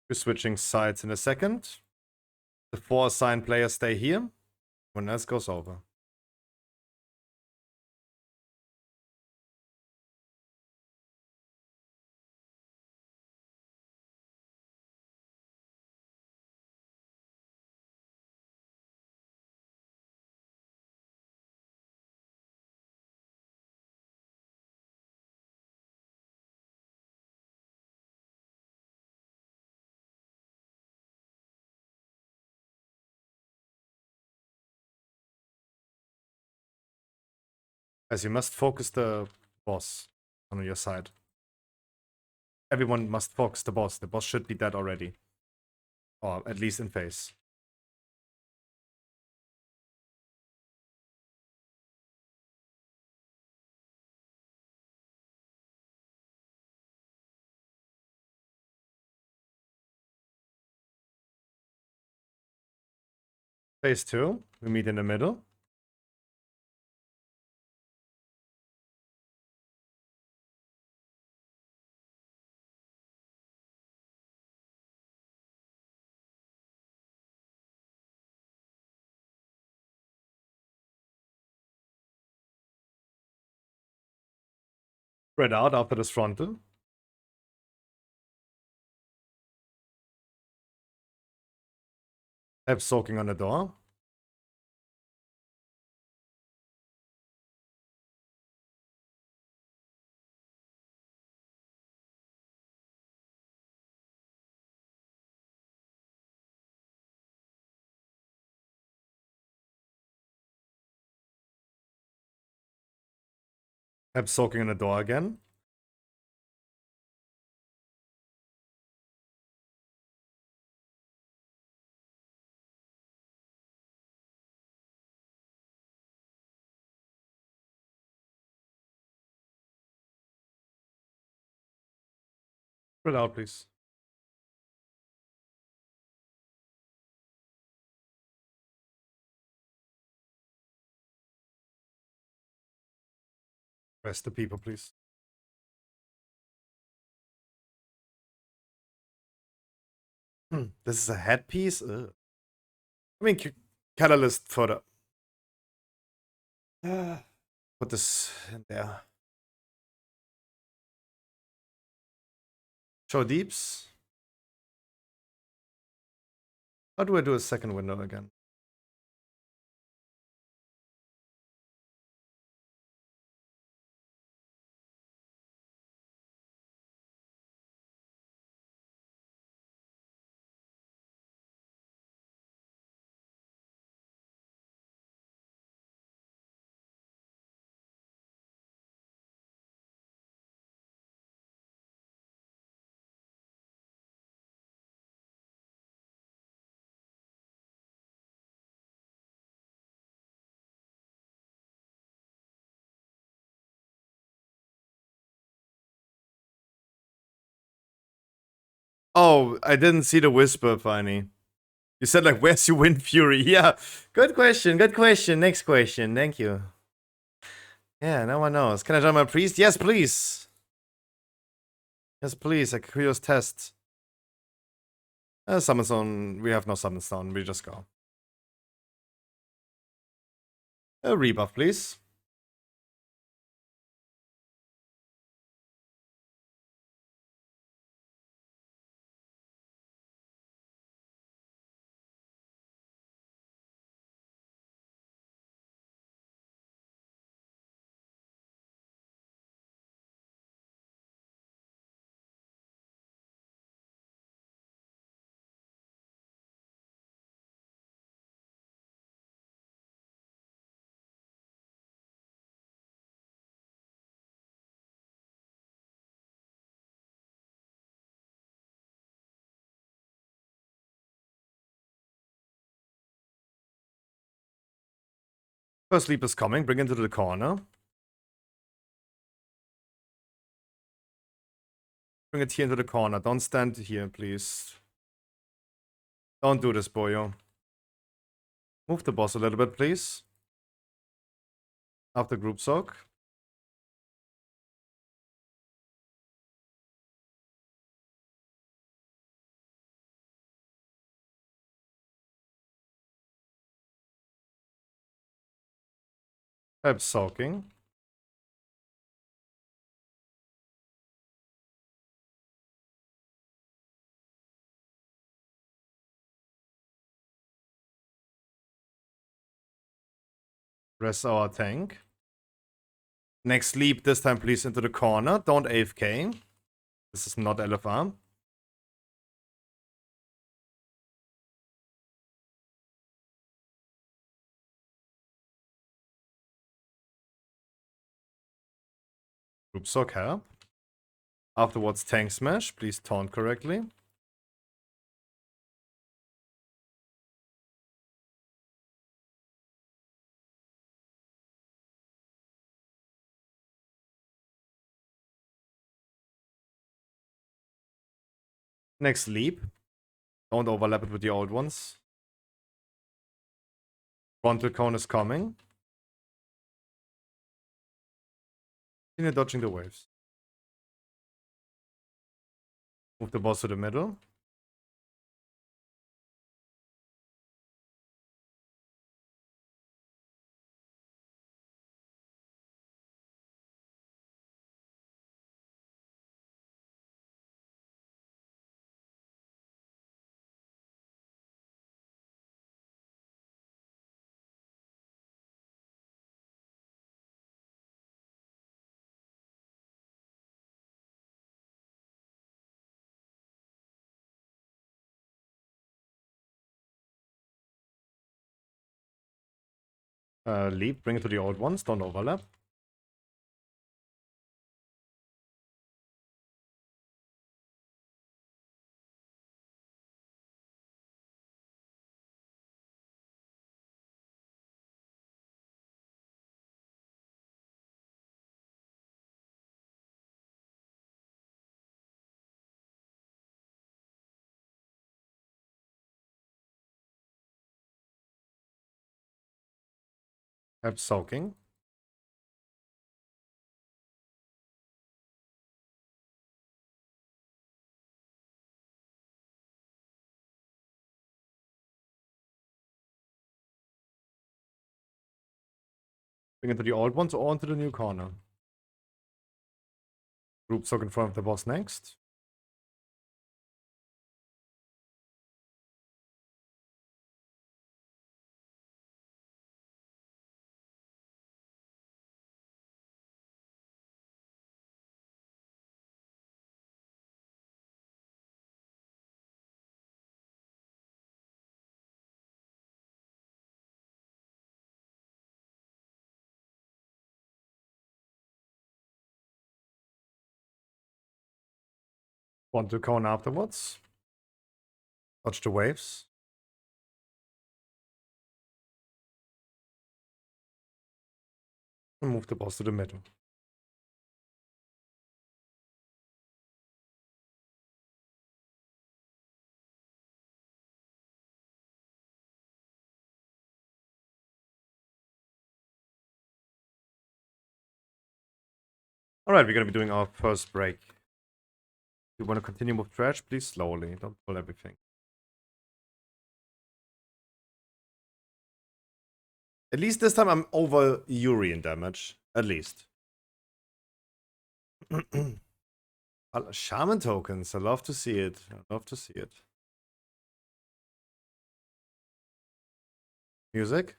We're switching sides in a second. The 4 assigned players stay here. When else goes over. As you must focus the boss on your side. Everyone must focus the boss. The boss should be dead already. Or at least in phase. Phase 2, we meet in the middle. Spread out after this frontal. Have soaking on the door. Have soaking on the door again. Spread out, please. Rest the people, please. This is a headpiece? Ugh. I mean, catalyst for the... Put this in there. Show deeps. How do I do a second window again? Oh, I didn't see the whisper, Finey. You said like, where's your wind fury? Yeah, good question, good question. Next question, thank you. Yeah, no one knows. Can I join my priest? Yes, please. Yes, please. I could use test. Summon stone. We have no summon stone. We just go. A rebuff, please. First leap is coming. Bring it to the corner. Bring it here into the corner. Don't stand here, please. Don't do this, boyo. Move the boss a little bit, please. After group soak. Perhaps soaking. Rest our tank. Next leap, this time please into the corner. Don't AFK. This is not LFR. Group sock help. Afterwards tank smash. Please taunt correctly. Next leap. Don't overlap it with the old ones. Frontal cone is coming. Continue dodging the waves. Move the boss to the middle. Leap, bring it to the old ones, don't overlap. Have soaking. Bring it to the old ones or onto the new corner. Group soak in front of the boss next. Want to cone afterwards. Dodge the waves. And move the boss to the middle. Alright, we're gonna be doing our first break. If you want to continue with trash, please slowly. Don't pull everything. At least this time I'm over Yuri in damage. At least. Shaman tokens. I love to see it. I love to see it. Music.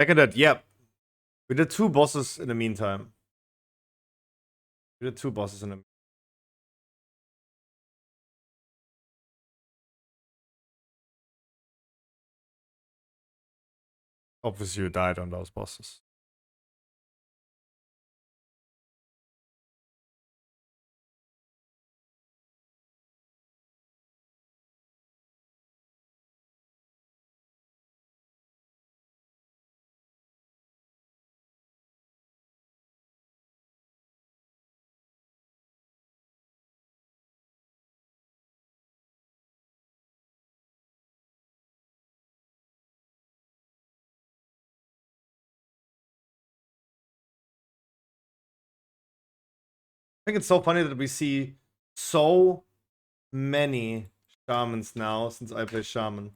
Back at that, yep. We did 2 bosses in the meantime. We did 2 bosses in the Obviously you died on those bosses. I think it's so funny that we see so many shamans now since I play shaman.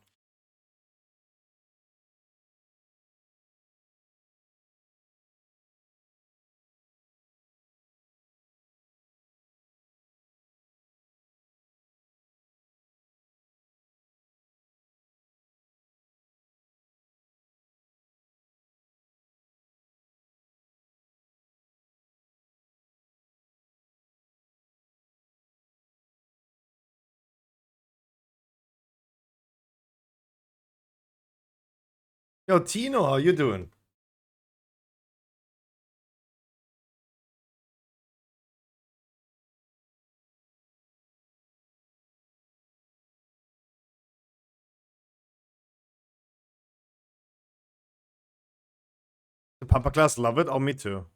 Yo, Tino, how you doing? The Pampa class, love it. Oh, me too.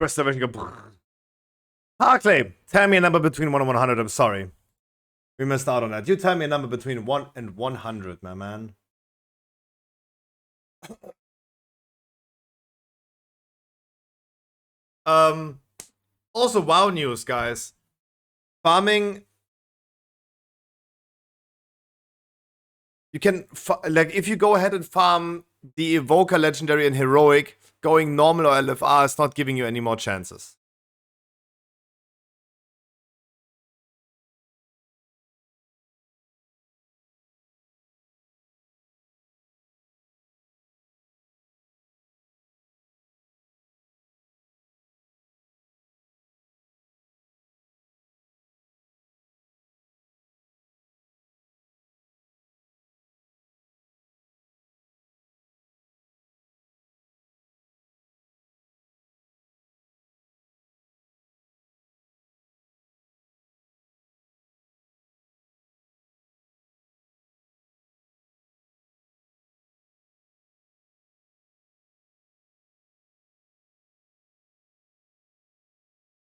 Rest of it go. Harkley, tell me a number between 1 and 100. I'm sorry. We missed out on that. You tell me a number between 1 and 100, my man. Also, WoW news, guys. Farming. You can, like, if you go ahead and farm the Evoker Legendary and Heroic, going normal or LFR is not giving you any more chances.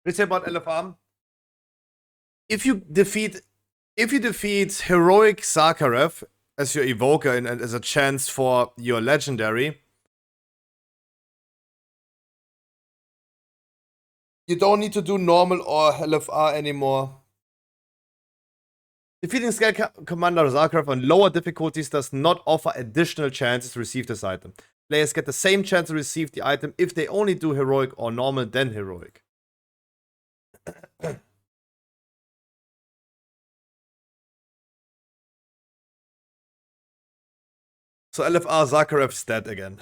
What do you say about LFR? If you defeat Heroic Zakharev as your Evoker and as a chance for your Legendary, you don't need to do normal or LFR anymore. Defeating Scale Commander Zakharev on lower difficulties does not offer additional chances to receive this item. Players get the same chance to receive the item if they only do Heroic or normal, then Heroic. So LFR Zakharev's dead again.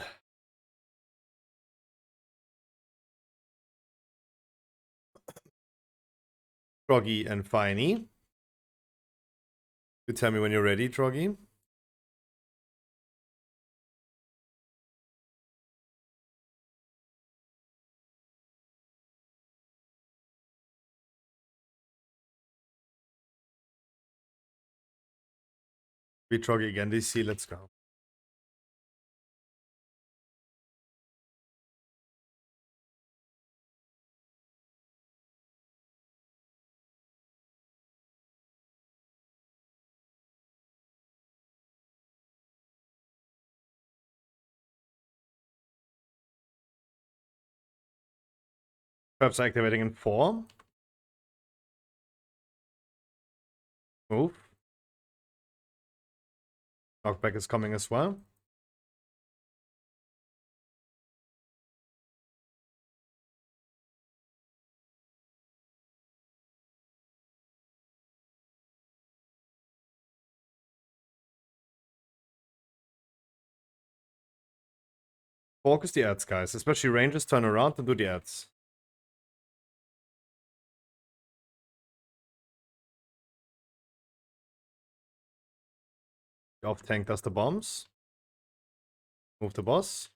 Troggy and Finey. You tell me when you're ready, Troggy. Be Troggy again, DC, let's go. Perhaps activating in 4. Move. Knockback is coming as well. Focus the ads, guys. Especially ranges, turn around and do the ads. The off tank does the bombs. Move the boss.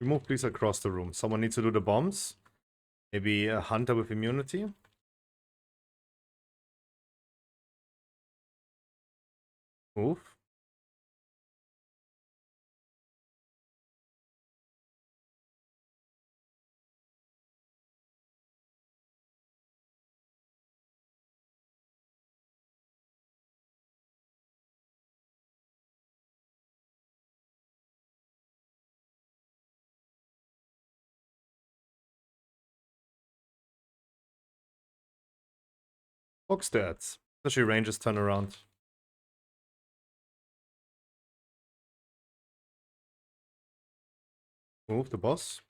We move please across the room. Someone needs to do the bombs. Maybe a hunter with immunity. Move. Focus the ads. Especially ranges, turn around. Move the boss.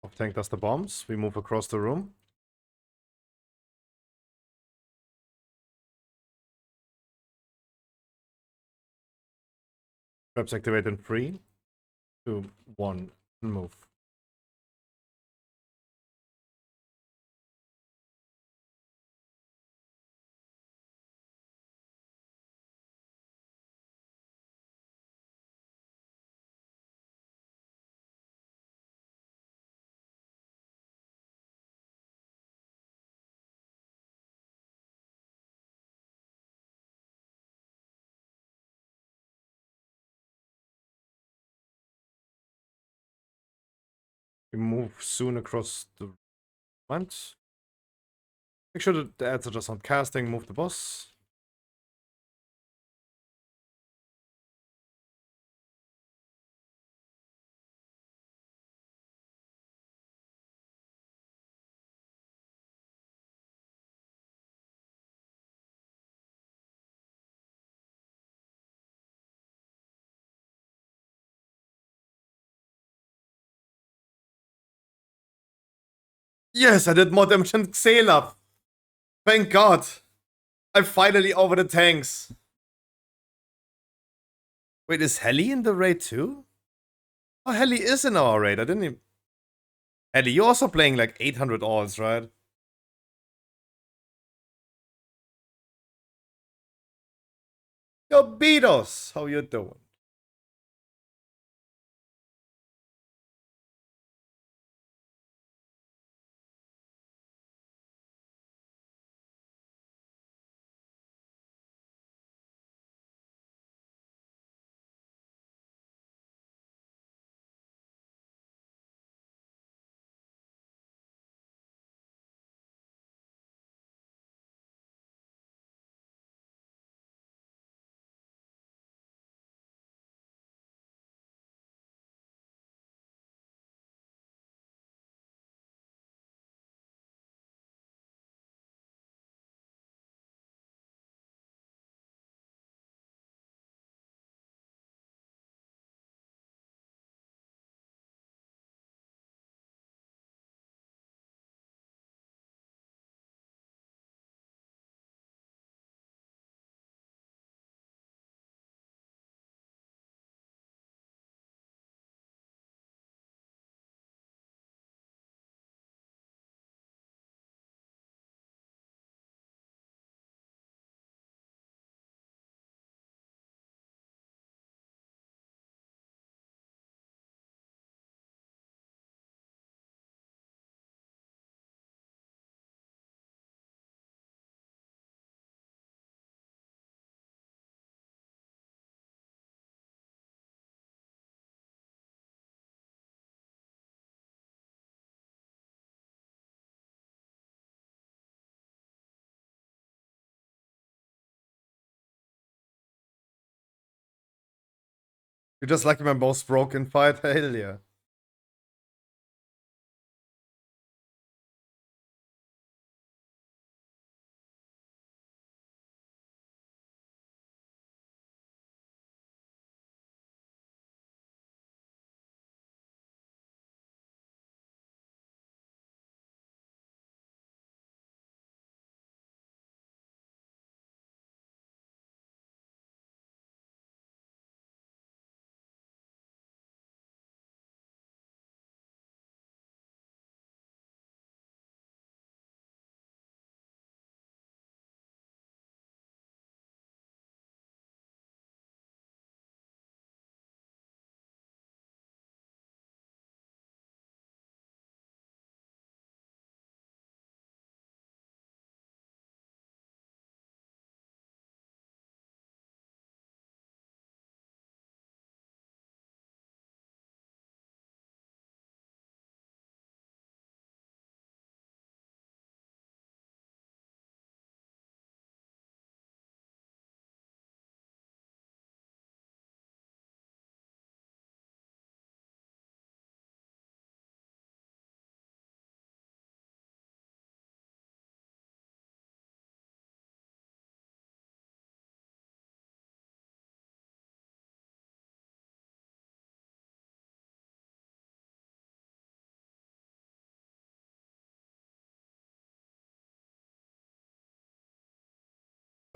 Off tank does the bombs. We move across the room. Traps activate in 3, 2, 1, and move. We move soon across the front. Make sure that the ads are just on casting. Move the boss. Yes, I did more damage than Xela. Thank God. I'm finally over the tanks. Wait, is Helly in the raid too? Oh, Helly is in our raid. I didn't even... Helly, you're also playing like 800 alls, right? Yo, Beatos, how you doing? You're just like my most broken fight. Hell yeah.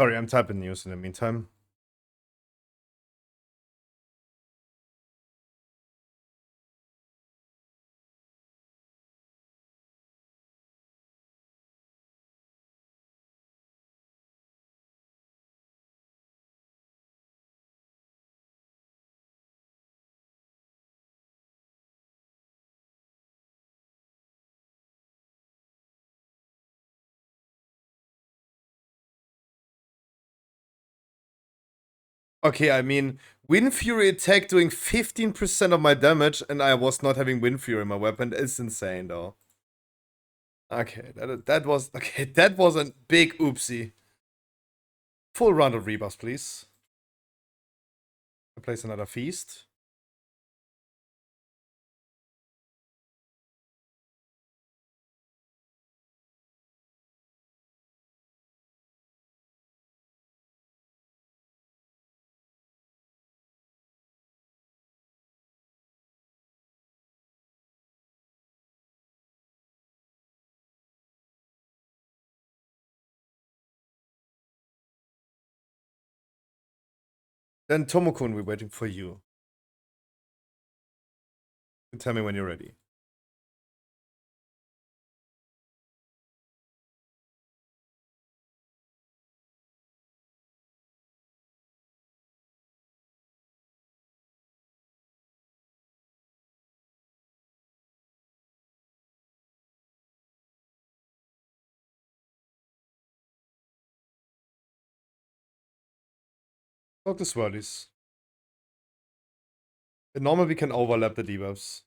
Sorry, I'm typing news in the meantime. Okay, I mean, Wind Fury attack doing 15% of my damage, and I was not having Wind Fury in my weapon. It's insane, though. Okay, that was okay. That was a big oopsie. Full round of rebuffs, please. I place another feast. Then Tomokun, we're waiting for you. You tell me when you're ready. Talk to Swirlies. In normal, we can overlap the debuffs.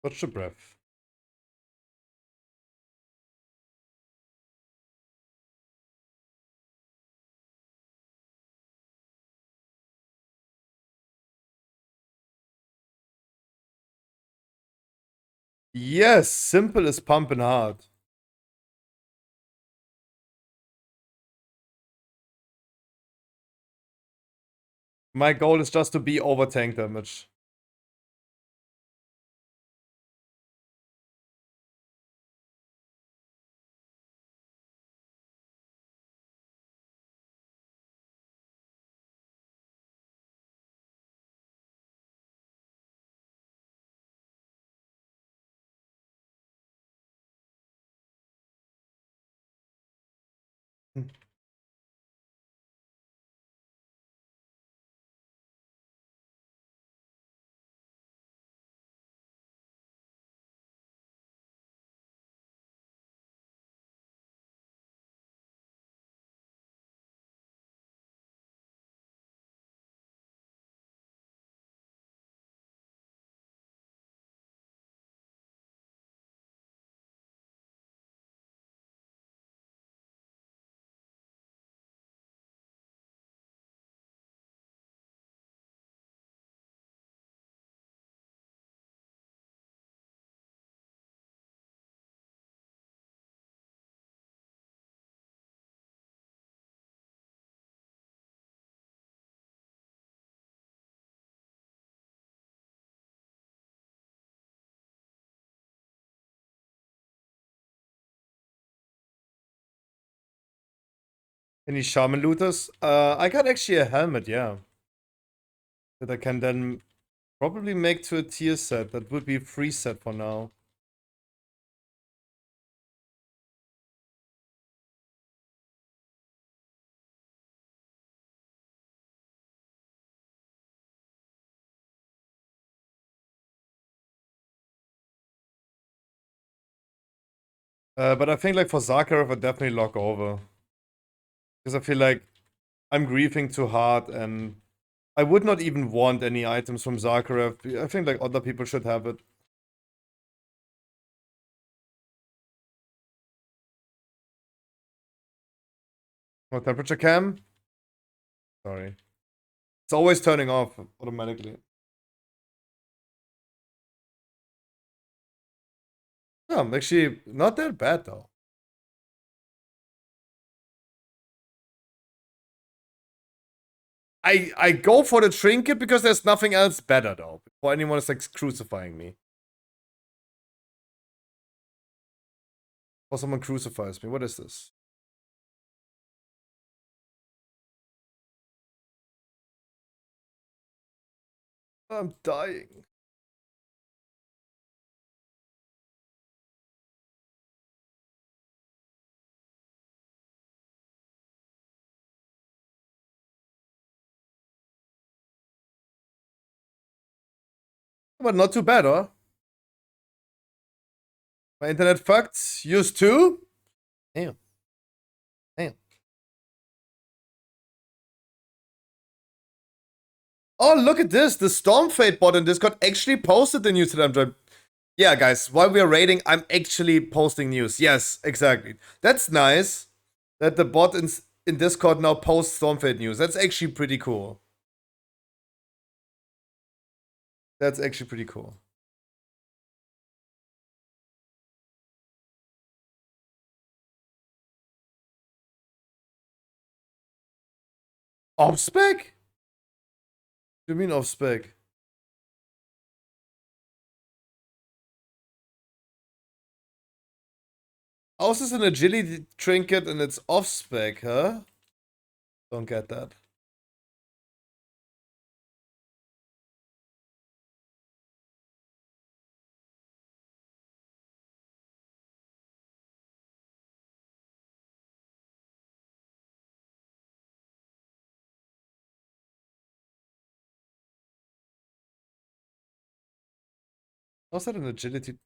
Watch the breath. Yes, simple is pumping hard. My goal is just to be over tank damage. Any shaman looters? I got actually a helmet, yeah. That I can then probably make to a tier set. That would be a free set for now. But I think like for Zakharov, I definitely lock over. Because I feel like I'm griefing too hard and I would not even want any items from Zakharov. I think like other people should have it. Oh, temperature cam? Sorry. It's always turning off automatically. Yeah, actually not that bad though. I go for the trinket because there's nothing else better though. Before anyone is like crucifying me. Or someone crucifies me. What is this? I'm dying. But not too bad, huh? My internet fucked. Yours too? Damn. Damn. Oh, look at this. The Stormfade bot in Discord actually posted the news that I'm trying. Yeah, guys, while we are raiding, I'm actually posting news. Yes, exactly. That's nice that the bot in Discord now posts Stormfade news. That's actually pretty cool. That's actually pretty cool. Off spec? What do you mean off spec? How is this an agility trinket and it's off spec, huh? Don't get that. How's that an agility?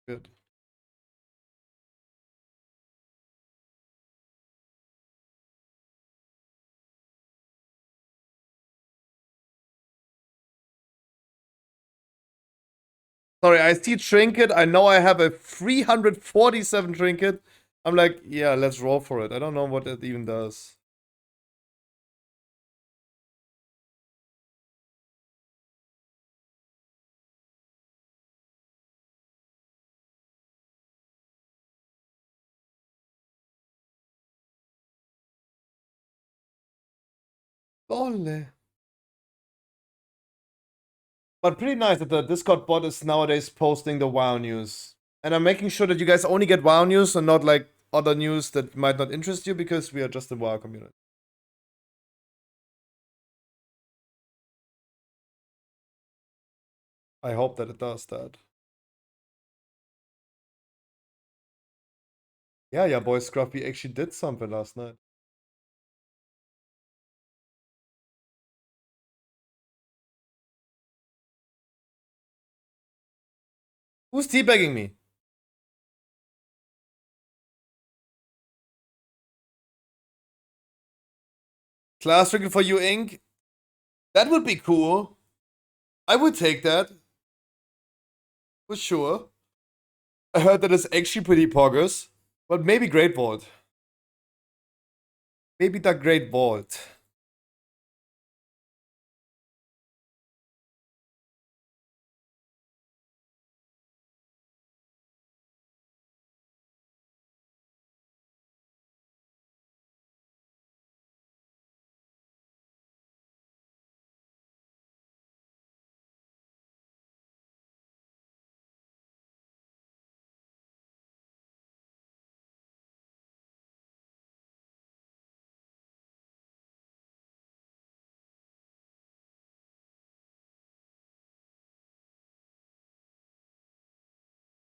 Good. Sorry, I see trinket. I know I have a 347 trinket. I'm like, yeah, let's roll for it. I don't know what it even does. Ole. But pretty nice that the Discord bot is nowadays posting the WoW news. And I'm making sure that you guys only get WoW news and not like other news that might not interest you because we are just a WoW community. I hope that it does that. Yeah, boy, Scruffy actually did something last night. Who's teabagging me? Class trinket for you, Inc. That would be cool. I would take that. For sure. I heard that it's actually pretty poggers. But maybe Great Vault. Maybe the Great Vault.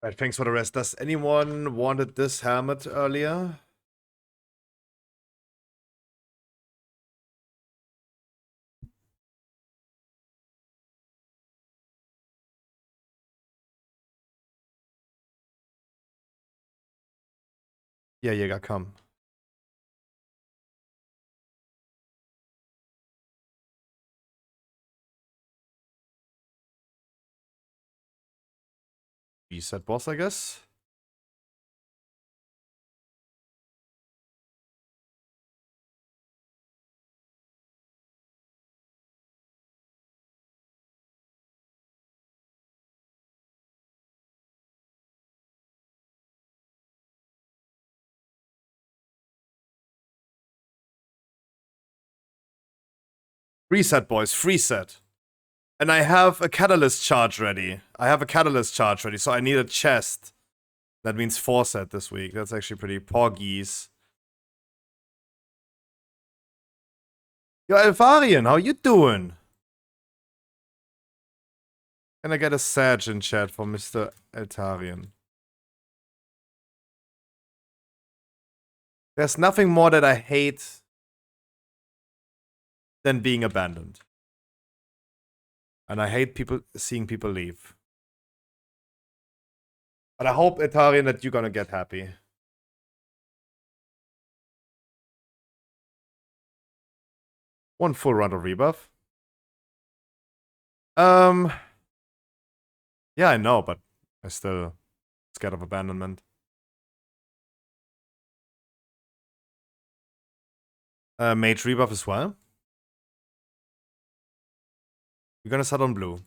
Right, thanks for the rest. Does anyone wanted this helmet earlier? Yeah, Jäger, come. Reset boss, I guess. Reset, boys. Reset. And I have a catalyst charge ready. So I need a chest. That means 4 set this week. That's actually pretty porgies. Yo, Elfarian, how you doing? Can I get a Sag in chat for Mr. Eltarian? There's nothing more that I hate than being abandoned. And I hate seeing people leave. But I hope, Eltarian, that you're gonna get happy. One full round of rebuff. Yeah, I know, but I still scared of abandonment. Mage rebuff as well. We're gonna start on blue.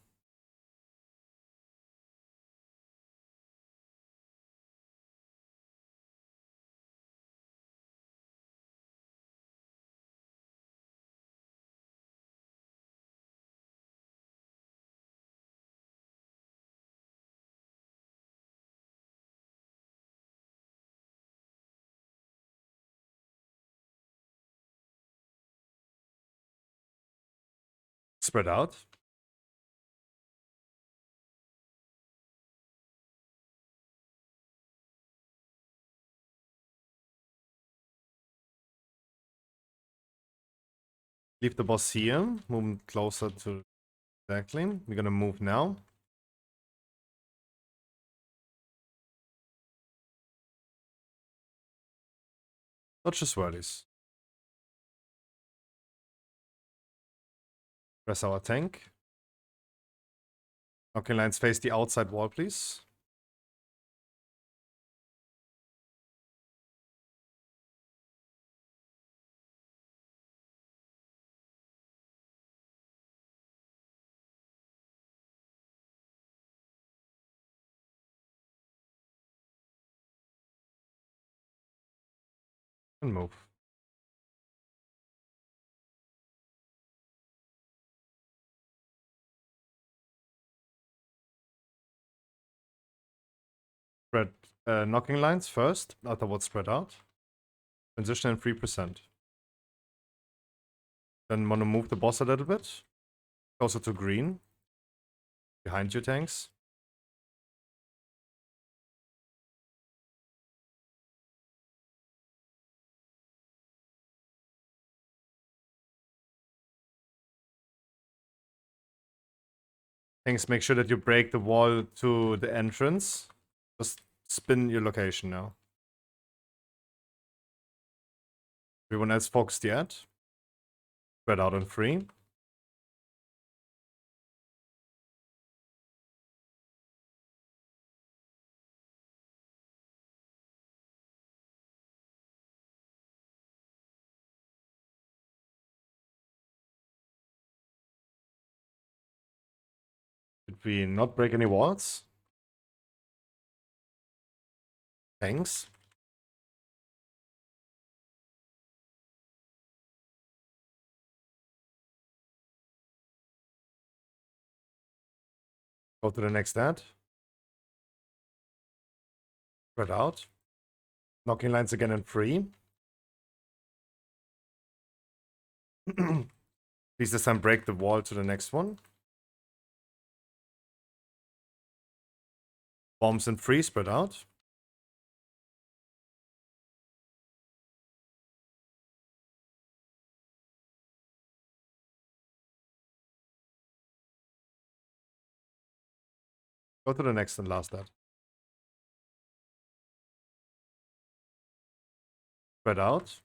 Spread out. Leave the boss here. Move him closer to exactly. We're gonna move now. Dodge the swirlies. Press our tank. Okay, lines face the outside wall, please. And move. Spread knocking lines first, afterwards spread out. Transition in 3%. Then want to move the boss a little bit. Closer to green. Behind your tanks. Tanks, make sure that you break the wall to the entrance. Just spin your location now. Everyone else focus the ad. Spread out on 3. Did we not break any walls? Thanks. Go to the next ad. Spread out. Knocking lines again in 3. Please this time break the wall to the next one. Bombs and free spread out. Go to the next and last that. Spread out.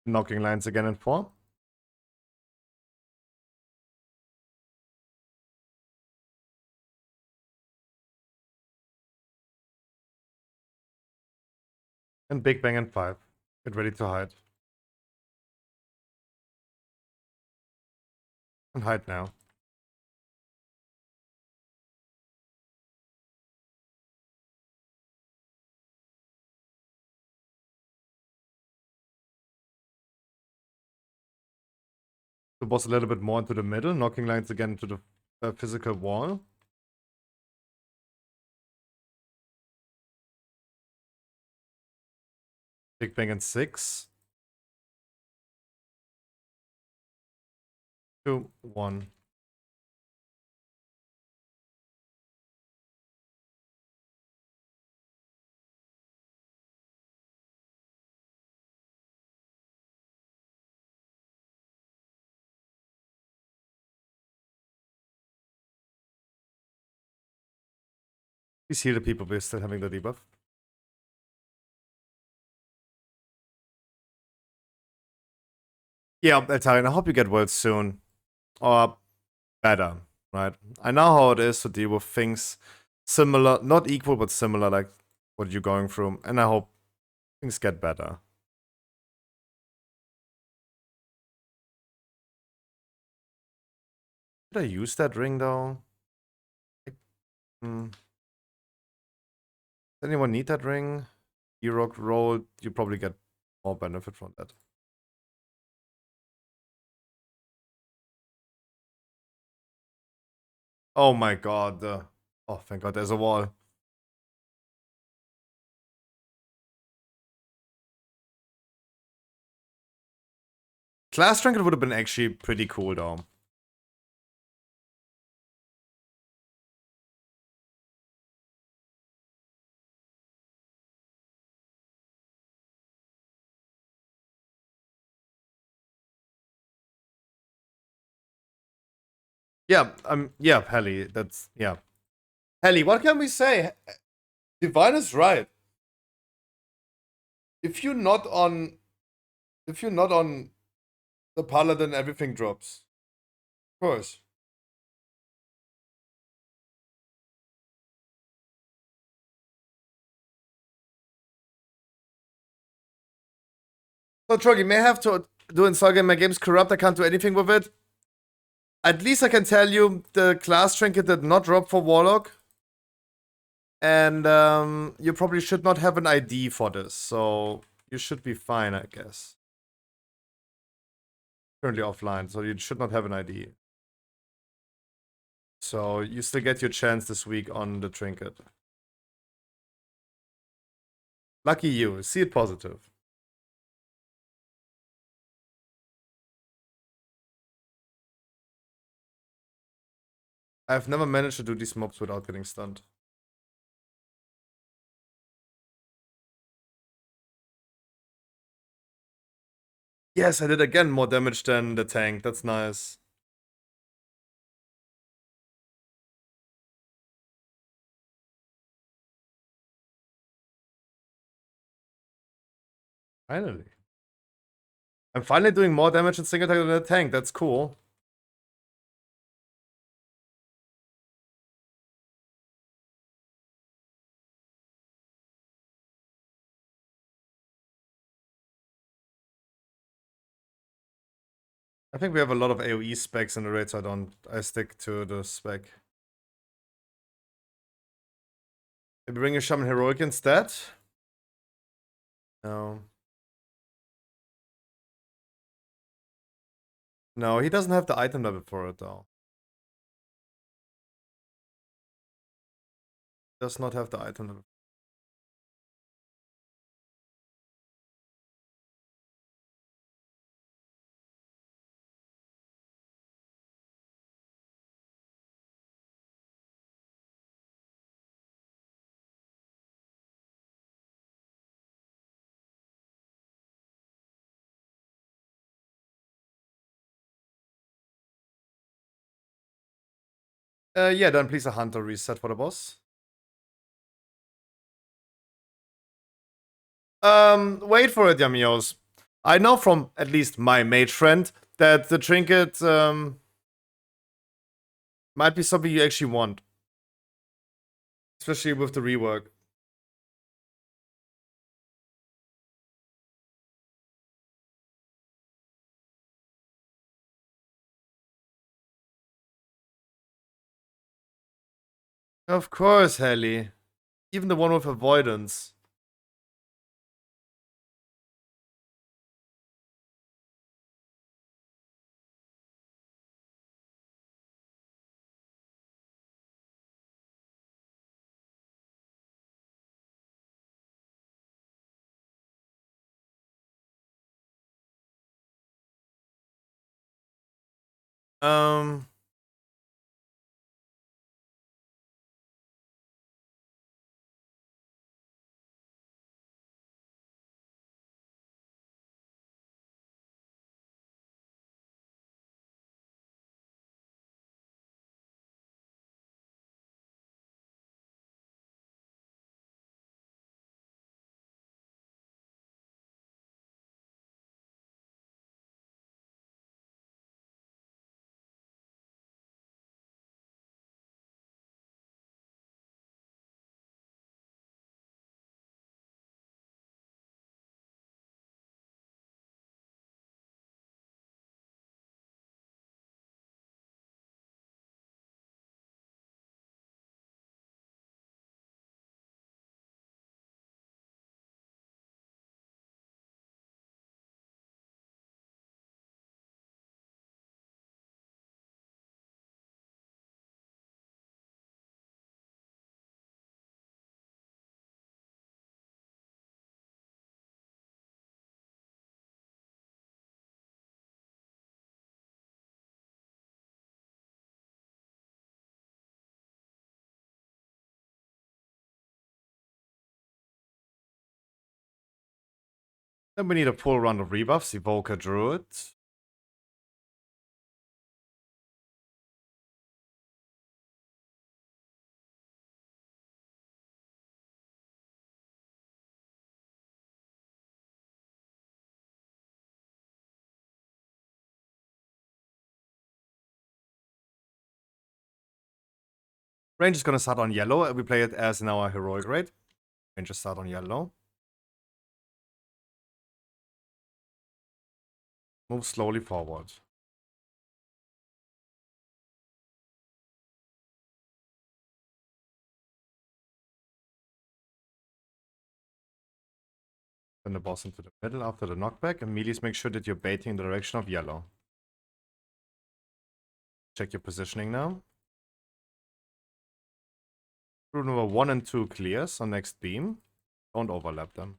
Knocking lines again in 4. And Big Bang in 5. Get ready to hide. And hide now. The boss a little bit more into the middle. Knocking lines again into the physical wall. Big Bang in 6. 2, 1. Please heal the people we're still having the debuff. Yeah, Eltarian, I hope you get well soon. Or better, right? I know how it is to deal with things similar, not equal, but similar, like what you're going through. And I hope things get better. Did I use that ring, though? Does anyone need that ring? E-Rock roll, you probably get more benefit from that. Oh my god. Oh, thank god, there's a wall. Class Trinket would have been actually pretty cool, though. Yeah, Helly, that's, yeah. Helly, what can we say? Divine is right. If you're not on the Paladin, everything drops. Of course. So, Trogi, may have to do install game. My game's corrupt. I can't do anything with it. At least I can tell you the class trinket did not drop for Warlock. And you probably should not have an ID for this. So you should be fine, I guess. Currently offline, so you should not have an ID. So you still get your chance this week on the trinket. Lucky you. See it positive. I've never managed to do these mobs without getting stunned. Yes, I did again more damage than the tank. That's nice. Finally. I'm finally doing more damage in single attack than the tank. That's cool. I think we have a lot of AoE specs in the raid, so I stick to the spec. Maybe bring a Shaman Heroic instead? No. No, he doesn't have the item level for it though. Does not have the item level. Yeah, then please a Hunter reset for the boss. Wait for it, Yamios. I know from at least my mage friend that the trinket might be something you actually want. Especially with the rework. Of course, Helly. Even the one with avoidance. Um, then we need a full round of rebuffs. Evoker Druid. Range is gonna start on yellow. We play it as in our heroic raid. Range start on yellow. Move slowly forward. Send the boss into the middle after the knockback. And melees, make sure that you're baiting the direction of yellow. Check your positioning now. Rule number 1 and 2 clears on next beam. Don't overlap them.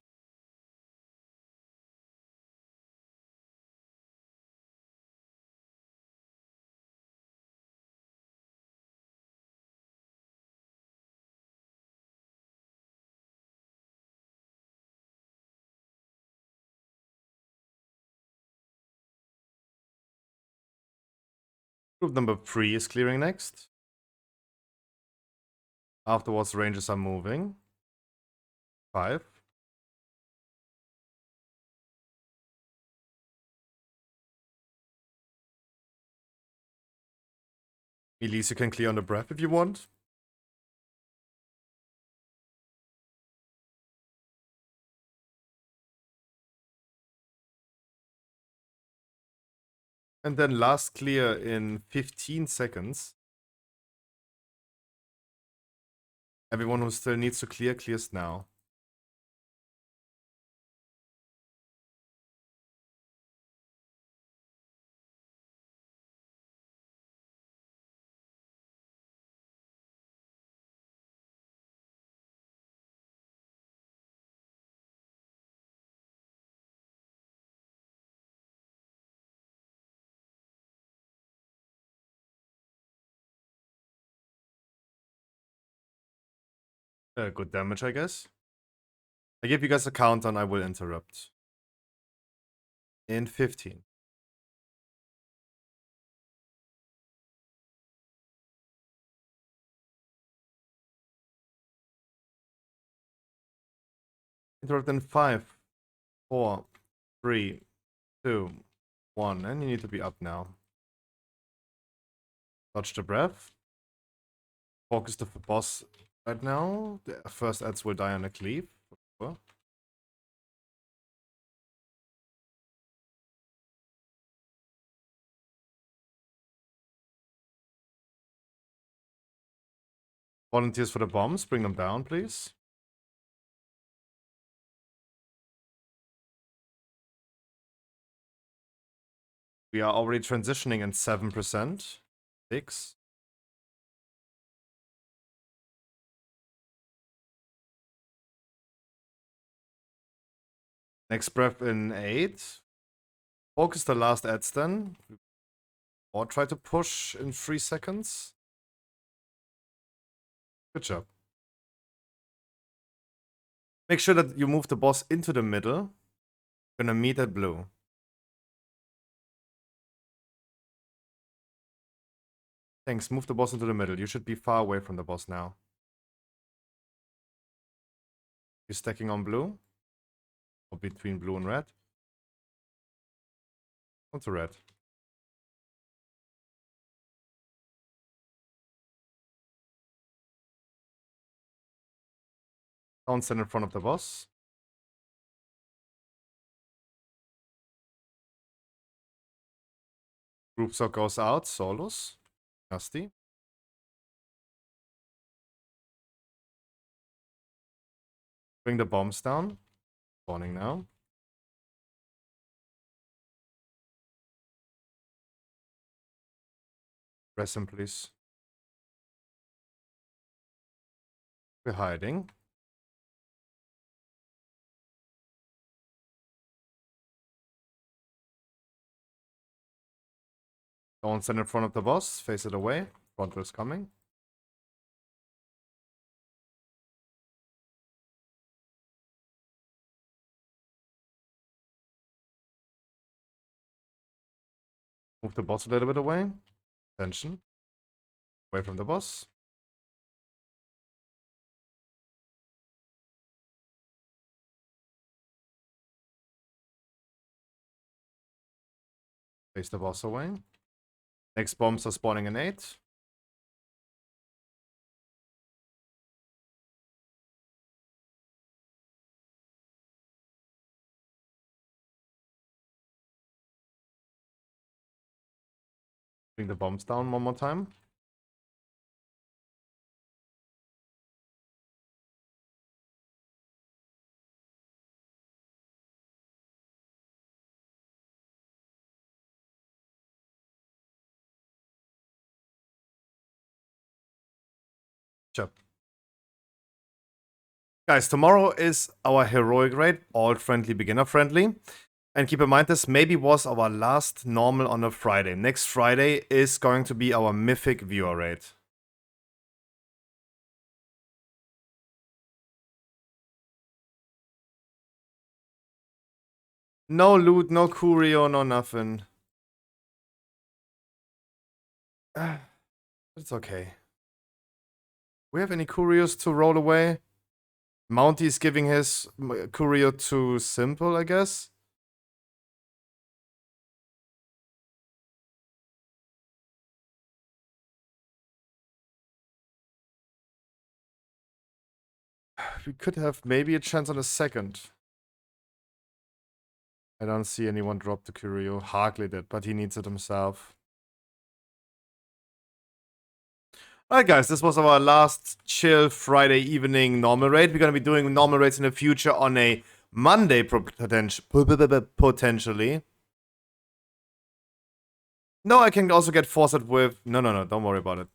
Group number 3 is clearing next. Afterwards, rangers are moving. 5. Melees, you can clear on the breath if you want. And then last clear in 15 seconds. Everyone who still needs to clear, clears now. Good damage, I guess. I give you guys a countdown, I will interrupt. In 15. Interrupt in 5, 4, 3, 2, 1. And you need to be up now. Touch the breath. Focus the boss right now. The first ads will die on a cleave. Volunteers for the bombs, bring them down, please. We are already transitioning in 7%. 6. Next breath in 8. Focus the last ads then. Or try to push in 3 seconds. Good job. Make sure that you move the boss into the middle. Gonna meet at blue. Thanks, move the boss into the middle. You should be far away from the boss now. You're stacking on blue? Or between blue and red? Onto red. Don't stand in front of the boss. Group sock goes out, solos. Nasty. Bring the bombs down. Spawning now. Press him, please. We're hiding. Don't stand in front of the boss. Face it away. Frontal is coming. Move the boss a little bit away. Attention. Away from the boss. Face the boss away. Next bombs are spawning in 8. Bring the bombs down one more time. Sure. Guys, tomorrow is our heroic raid, all friendly, beginner friendly. And keep in mind, this maybe was our last normal on a Friday. Next Friday is going to be our mythic viewer raid. No loot, no curio, no nothing. It's okay. We have any curios to roll away? Mounty is giving his curio to Simple, I guess. We could have maybe a chance on a second. I don't see anyone drop the Curio. Harkley did, but he needs it himself. Alright guys, this was our last chill Friday evening normal raid. We're gonna be doing normal raids in the future on a Monday potentially. No, I can also get Forset with... No, don't worry about it.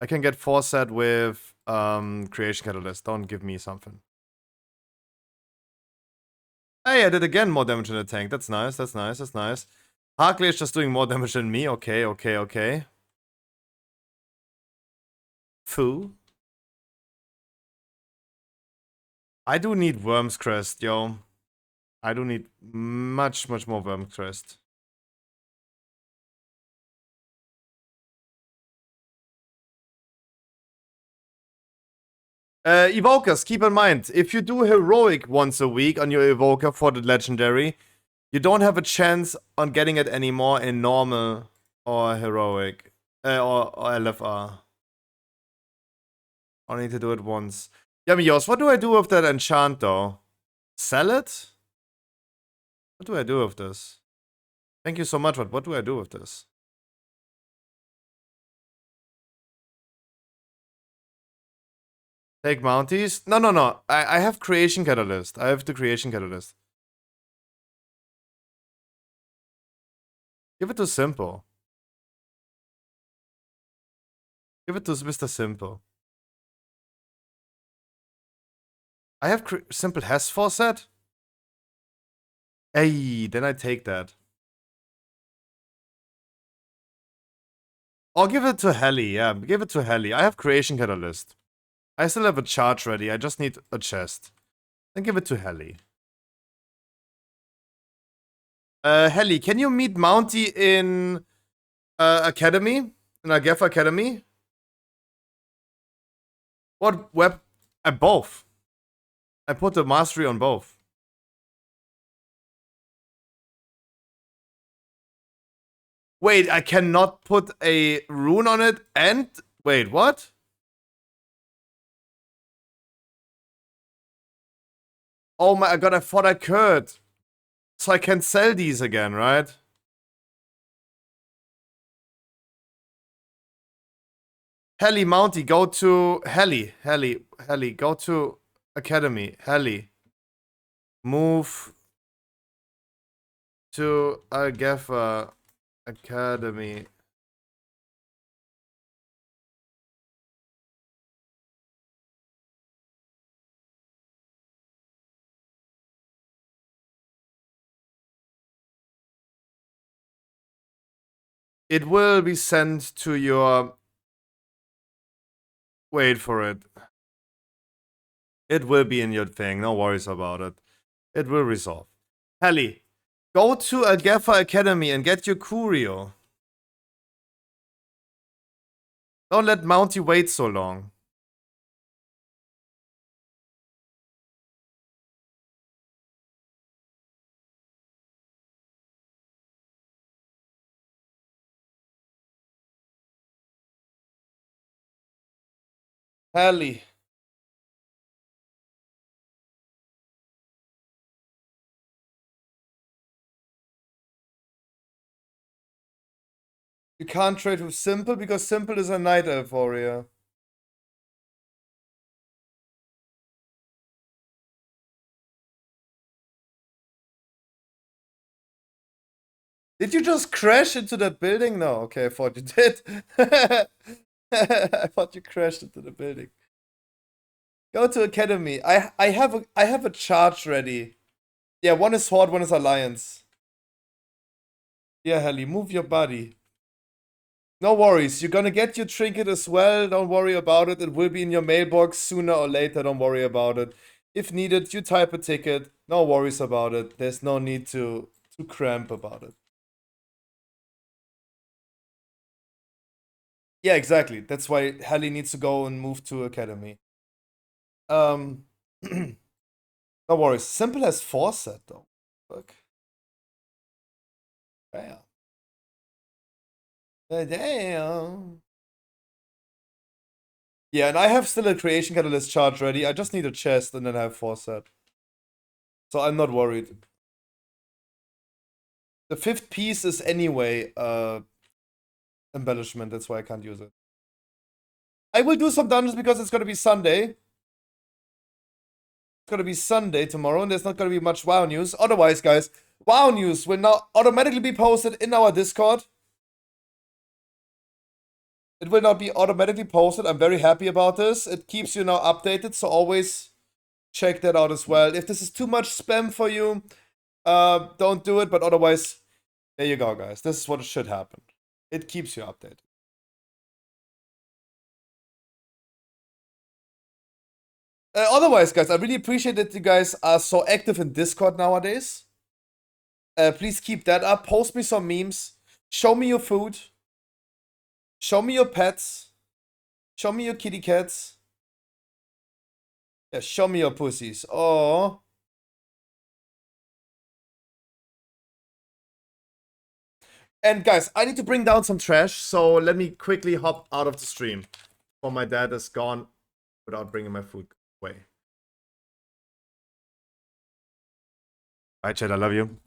I can get Forset with Creation Catalyst. Don't give me something. Hey, I did again more damage in the tank. That's nice, that's nice, that's nice. Harkley is just doing more damage than me. Okay. Foo. I do need Worm's Crest, yo. I do need much more Worm's Crest. Evokers, keep in mind, if you do Heroic once a week on your Evoker for the Legendary, you don't have a chance on getting it anymore in Normal or Heroic. Or LFR. I need to do it once. Yamios, what do I do with that enchant though? Sell it? What do I do with this? Thank you so much, but what do I do with this? Take Mounties? No. I have Creation Catalyst. I have the Creation Catalyst. Give it to Simple. Give it to Mr. Simple. I have Simple has Forset? Hey, then I take that. I'll give it to Heli, yeah. Give it to Heli. I have Creation Catalyst. I still have a charge ready. I just need a chest. Then give it to Heli. Heli, can you meet Mounty in Academy? In Agef Academy? What web? Both. I put the mastery on both. Wait, I cannot put a rune on it and... Wait, what? Oh my god, I thought I could. So I can sell these again, right? Heli, Mounty, go to... Heli, go to Academy. Heli. Move to Agefa Academy. It will be sent to your... Wait for it. It will be in your thing. No worries about it. It will resolve. Heli, go to Agefa Academy and get your Curio. Don't let Mounty wait so long. Heli. You can't trade with Simple because Simple is a Night Elf warrior. Did you just crash into that building? No, okay, I thought you did. I thought you crashed into the building. Go to Academy. I have a charge ready. Yeah, one is Horde, one is Alliance. Yeah, Heli, move your body. No worries, you're gonna get your trinket as well. Don't worry about it. It will be in your mailbox sooner or later. Don't worry about it. If needed, you type a ticket. No worries about it. There's no need to cramp about it. Yeah, exactly. That's why Heli needs to go and move to Academy. No worries. Simple has Forset though. Look. Damn. Damn. Yeah, and I have still a Creation Catalyst charge ready. I just need a chest and then I have Forset. So I'm not worried. The fifth piece is anyway embellishment. That's why I can't use it. I will do some dungeons because it's gonna be Sunday. It's gonna be Sunday tomorrow, and there's not gonna be much WoW news. Otherwise, guys, WoW news will now automatically be posted in our Discord. It will not be automatically posted. I'm very happy about this. It keeps you now updated, so always check that out as well. If this is too much spam for you, don't do it, but otherwise, there you go, guys. This is what should happen. It keeps you updated. Otherwise, guys, I really appreciate that you guys are so active in Discord nowadays. Please keep that up. Post me some memes. Show me your food. Show me your pets. Show me your kitty cats. Yeah, show me your pussies. Oh. And guys, I need to bring down some trash, so let me quickly hop out of the stream. Oh, my dad is gone without bringing my food away. Bye, chat. I love you.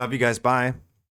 Love you guys. Bye.